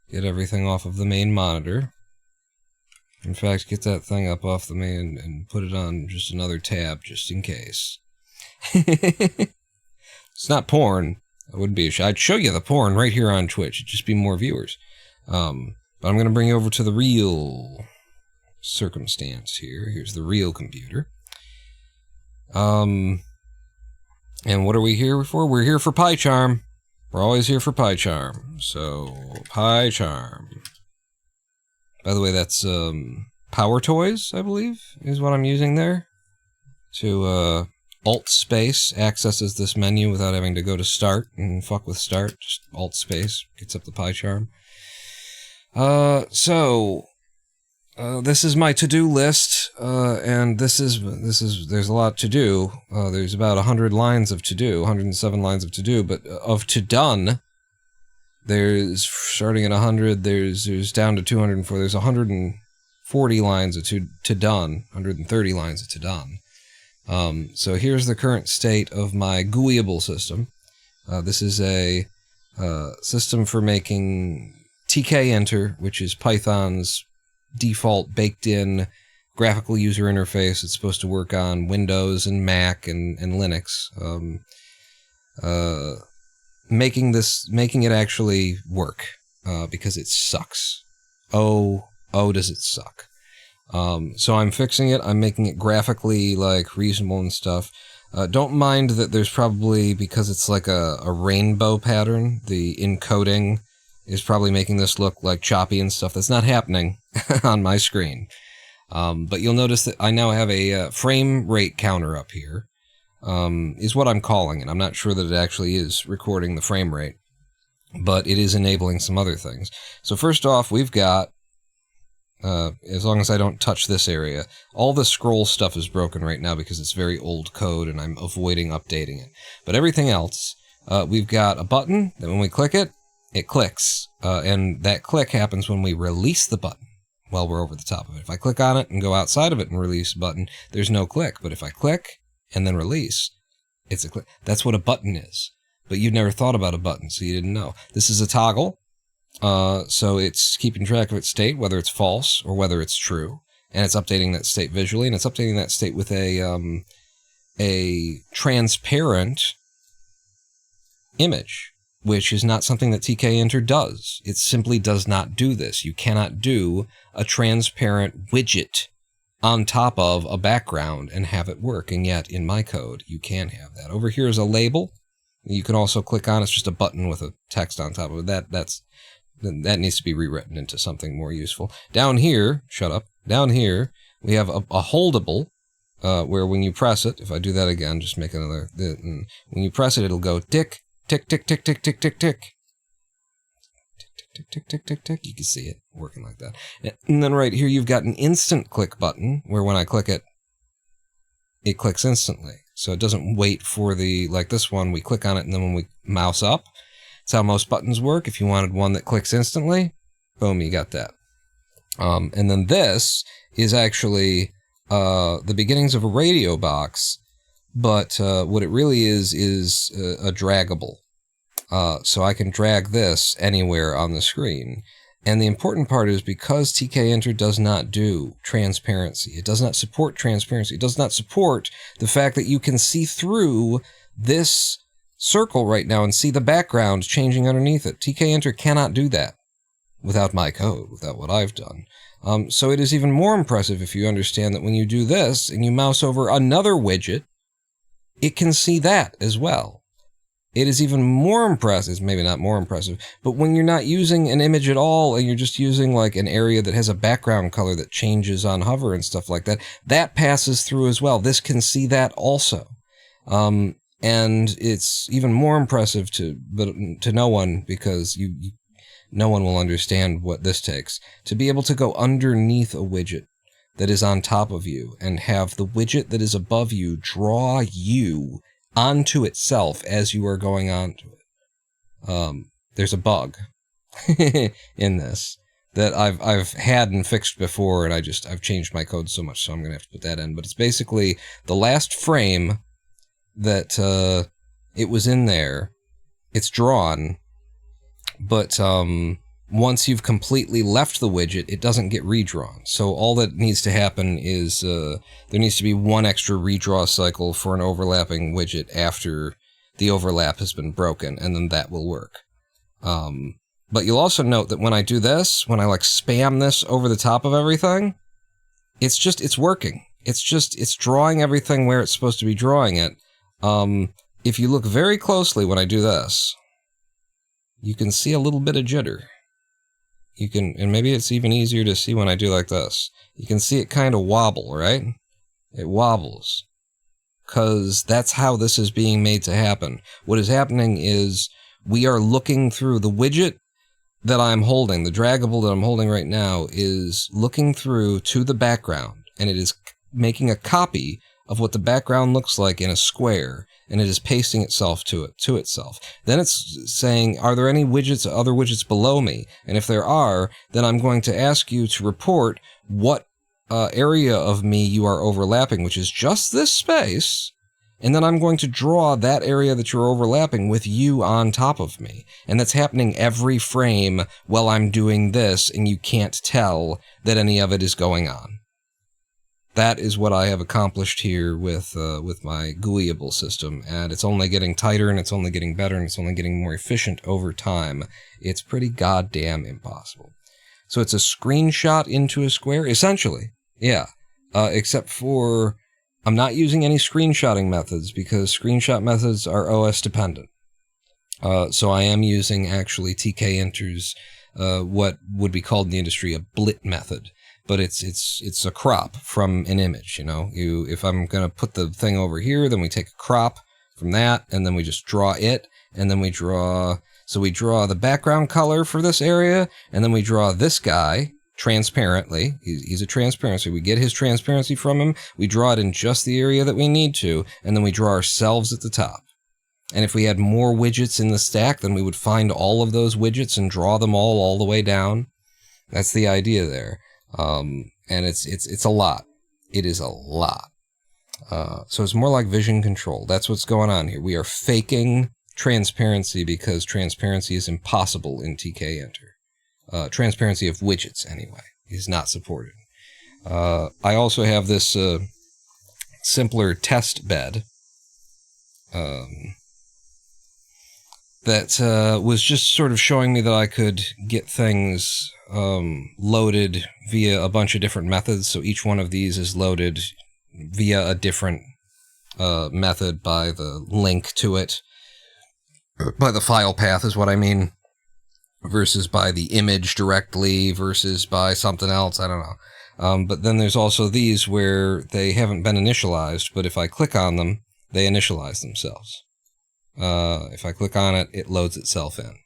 Get everything off of the main monitor. In fact, get that thing up off the main and put it on just another tab, just in case. It's not porn. I wouldn't be ashamed. I'd show you the porn right here on Twitch. It'd just be more viewers. But I'm going to bring you over to the real circumstance here. Here's the real computer. And what are we here for? We're here for PyCharm. We're always here for PyCharm. So, PyCharm. By the way, that's Power Toys, I believe, is what I'm using there. To Alt Space accesses this menu without having to go to Start and fuck with Start. Just Alt Space gets up the PyCharm. This is my to-do list, and there's a lot to do. There's about 100 lines of to-do, 107 lines of to-do, but of to-done, there's, starting at 100, there's down to 204, there's 140 lines of to-done, 130 lines of to-done. So here's the current state of my GUIable system. This is a system for making tk-enter, which is Python's default baked-in graphical user interface. It's supposed to work on Windows and Mac and Linux. Making it actually work, because it sucks. Oh, does it suck. So I'm fixing it. I'm making it graphically, like, reasonable and stuff. Don't mind that there's probably, because it's like a rainbow pattern, the encoding is probably making this look like choppy and stuff. That's not happening on my screen. But you'll notice that I now have a frame rate counter up here, is what I'm calling it. I'm not sure that it actually is recording the frame rate, but it is enabling some other things. So first off, we've got, as long as I don't touch this area, all the scroll stuff is broken right now because it's very old code and I'm avoiding updating it. But everything else, we've got a button that when we click it, it clicks. And that click happens when we release the button while we're over the top of it. If I click on it and go outside of it and release the button, there's no click. But if I click and then release, it's a click. That's what a button is. But you've never thought about a button, so you didn't know. This is a toggle. So it's keeping track of its state, whether it's false or whether it's true, and it's updating that state visually, and it's updating that state with a transparent image, which is not something that tk-enter does. It simply does not do this. You cannot do a transparent widget on top of a background and have it work, and yet in my code you can have that. Over here is a label. You can also click on. It's just a button with a text on top of it. That needs to be rewritten into something more useful. Down here, down here, we have a holdable, where when you press it, if I do that again, just make another, when you press it, it'll go tick, tick, tick, tick, tick, tick, tick, tick. Tick, tick, tick, tick, tick. You can see it working like that. And then right here, you've got an instant click button, where when I click it, it clicks instantly. So it doesn't wait for like this one, we click on it, and then when we mouse up, that's how most buttons work. If you wanted one that clicks instantly, boom, you got that. And then this is actually the beginnings of a radio box, but what it really is a draggable. So I can drag this anywhere on the screen. And the important part is because tk-enter does not do transparency, it does not support transparency, it does not support the fact that you can see through this circle right now and see the background changing underneath it. tk-enter cannot do that without my code, without what I've done. So it is even more impressive if you understand that when you do this and you mouse over another widget, it can see that as well. It is even more impressive, maybe not more impressive, but when you're not using an image at all and you're just using like an area that has a background color that changes on hover and stuff like that, that passes through as well. This can see that also. And it's even more impressive to no one, because no one will understand what this takes, to be able to go underneath a widget that is on top of you and have the widget that is above you draw you onto itself as you are going onto it. There's a bug in this that I've had and fixed before, and I've changed my code so much, so I'm going to have to put that in. But it's basically the last frame that it was in there, it's drawn, but once you've completely left the widget, it doesn't get redrawn. So all that needs to happen is there needs to be one extra redraw cycle for an overlapping widget after the overlap has been broken, and then that will work. But you'll also note that when I do this, when I like spam this over the top of everything, it's working. It's drawing everything where it's supposed to be drawing it. If you look very closely when I do this, you can see a little bit of jitter. You can, and maybe it's even easier to see when I do like this. You can see it kind of wobble, right? It wobbles. Because that's how this is being made to happen. What is happening is we are looking through the widget that I'm holding, the draggable that I'm holding right now, is looking through to the background, and it is making a copy of what the background looks like in a square, and it is pasting itself to itself. Then it's saying, are there any widgets, other widgets below me? And if there are, then I'm going to ask you to report what area of me you are overlapping, which is just this space, and then I'm going to draw that area that you're overlapping with you on top of me. And that's happening every frame while I'm doing this, and you can't tell that any of it is going on. That is what I have accomplished here with my GUIable system, and it's only getting tighter, and it's only getting better, and it's only getting more efficient over time. It's pretty goddamn impossible. So it's a screenshot into a square, essentially. Yeah, except for I'm not using any screenshotting methods because screenshot methods are OS dependent. So I am using actually TK-Inter's what would be called in the industry a blit method. But it's a crop from an image, you know. If I'm gonna put the thing over here, then we take a crop from that, and then we just draw it, and then we draw. So we draw the background color for this area, and then we draw this guy transparently. He's a transparency. We get his transparency from him. We draw it in just the area that we need to, and then we draw ourselves at the top. And if we had more widgets in the stack, then we would find all of those widgets and draw them all the way down. That's the idea there. And it's a lot. It is a lot. So it's more like vision control. That's what's going on here. We are faking transparency because transparency is impossible in TK-Enter. Transparency of widgets, anyway, is not supported. I also have this simpler test bed that was just sort of showing me that I could get things loaded via a bunch of different methods. So each one of these is loaded via a different method by the link to it. By the file path is what I mean. Versus by the image directly, versus by something else. I don't know. But then there's also these where they haven't been initialized, but if I click on them, they initialize themselves. If I click on it, it loads itself in.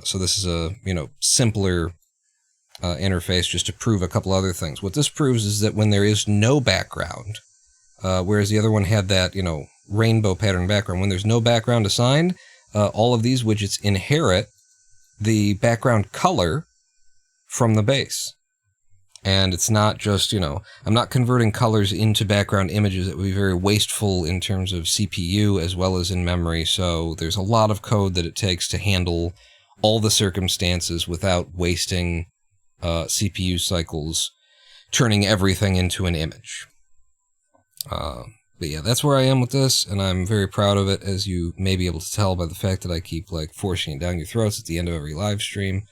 So this is a, simpler interface just to prove a couple other things. What this proves is that when there is no background, whereas the other one had that, rainbow pattern background, when there's no background assigned, all of these widgets inherit the background color from the base. And it's not just, I'm not converting colors into background images. It would be very wasteful in terms of CPU as well as in memory. So there's a lot of code that it takes to handle all the circumstances without wasting CPU cycles, turning everything into an image. But yeah, that's where I am with this, and I'm very proud of it, as you may be able to tell by the fact that I keep, forcing it down your throats at the end of every live stream.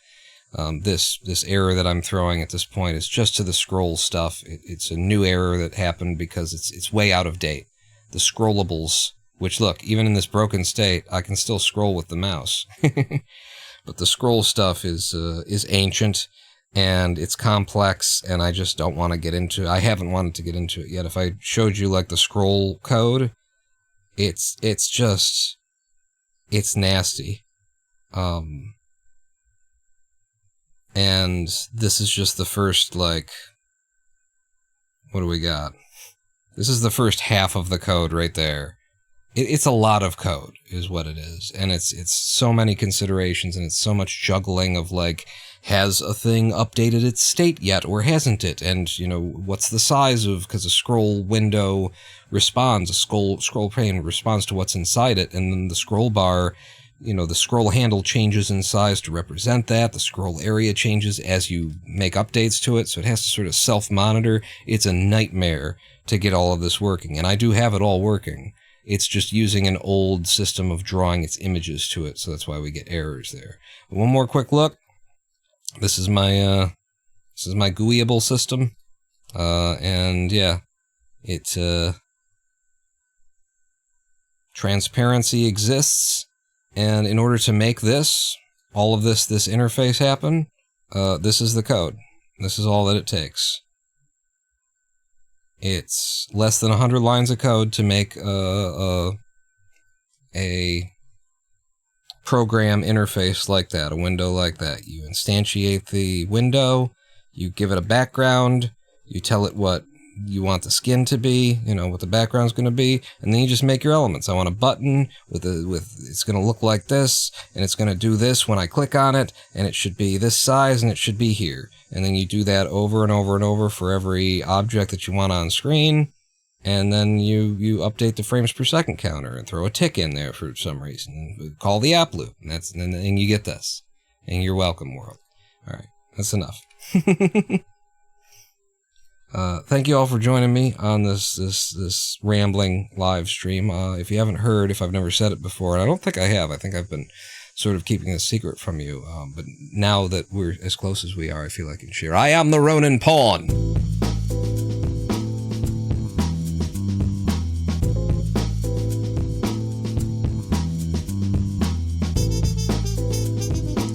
This error that I'm throwing at this point is just to the scroll stuff. It's a new error that happened because it's way out of date. The scrollables, which look, even in this broken state, I can still scroll with the mouse. But the scroll stuff is ancient, and it's complex, and I just don't want to get into it. I haven't wanted to get into it yet. If I showed you, the scroll code, it's nasty. And this is just the first, What do we got? This is the first half of the code right there. It's a lot of code, is what it is. And it's so many considerations, and it's so much juggling of, like, has a thing updated its state yet, or hasn't it? And, you know, what's the size of, because a scroll window responds, a scroll pane responds to what's inside it, and then the scroll bar, you know, the scroll handle changes in size to represent that, the scroll area changes as you make updates to it, so it has to sort of self-monitor. It's a nightmare to get all of this working, and I do have it all working. It's just using an old system of drawing its images to it, so that's why we get errors there. One more quick look. This is my GUIable system, and yeah, transparency exists, and in order to make this, all of this interface happen, this is the code. This is all that it takes. It's less than 100 lines of code to make a program interface like that, a window like that. You instantiate the window, you give it a background, you tell it what you want the skin to be, you know, what the background's going to be, and then you just make your elements. I want a button with it's going to look like this, and it's going to do this when I click on it, and it should be this size, and it should be here. And then you do that over and over and over for every object that you want on screen, and then you update the frames per second counter and throw a tick in there for some reason. Call the app loop, and you get this. And you're welcome, world. All right, that's enough. Thank you all for joining me on this rambling live stream. If you haven't heard, if I've never said it before, and I don't think I have, I think I've been sort of keeping a secret from you, but now that we're as close as we are, I feel I can share. I am the Ronin Pawn!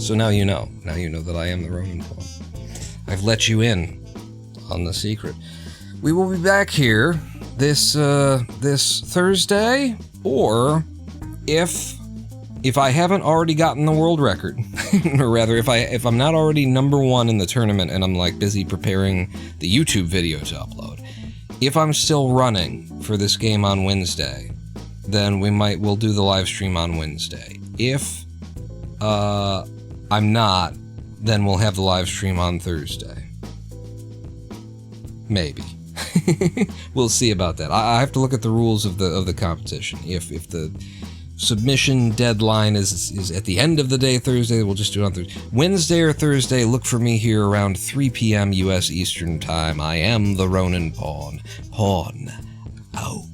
So now you know. Now you know that I am the Ronin Pawn. I've let you in on the secret. We will be back here this Thursday, or if I haven't already gotten the world record, or rather, if I'm not already #1 in the tournament and I'm like busy preparing the YouTube video to upload, if I'm still running for this game on Wednesday, then we'll do the live stream on Wednesday. If I'm not, then we'll have the live stream on Thursday. Maybe. We'll see about that. I have to look at the rules of the competition. If the submission deadline is at the end of the day Thursday, we'll just do it on Thursday. Wednesday or Thursday, look for me here around 3 p.m. U.S. Eastern Time. I am the Ronin Pawn. Pawn out.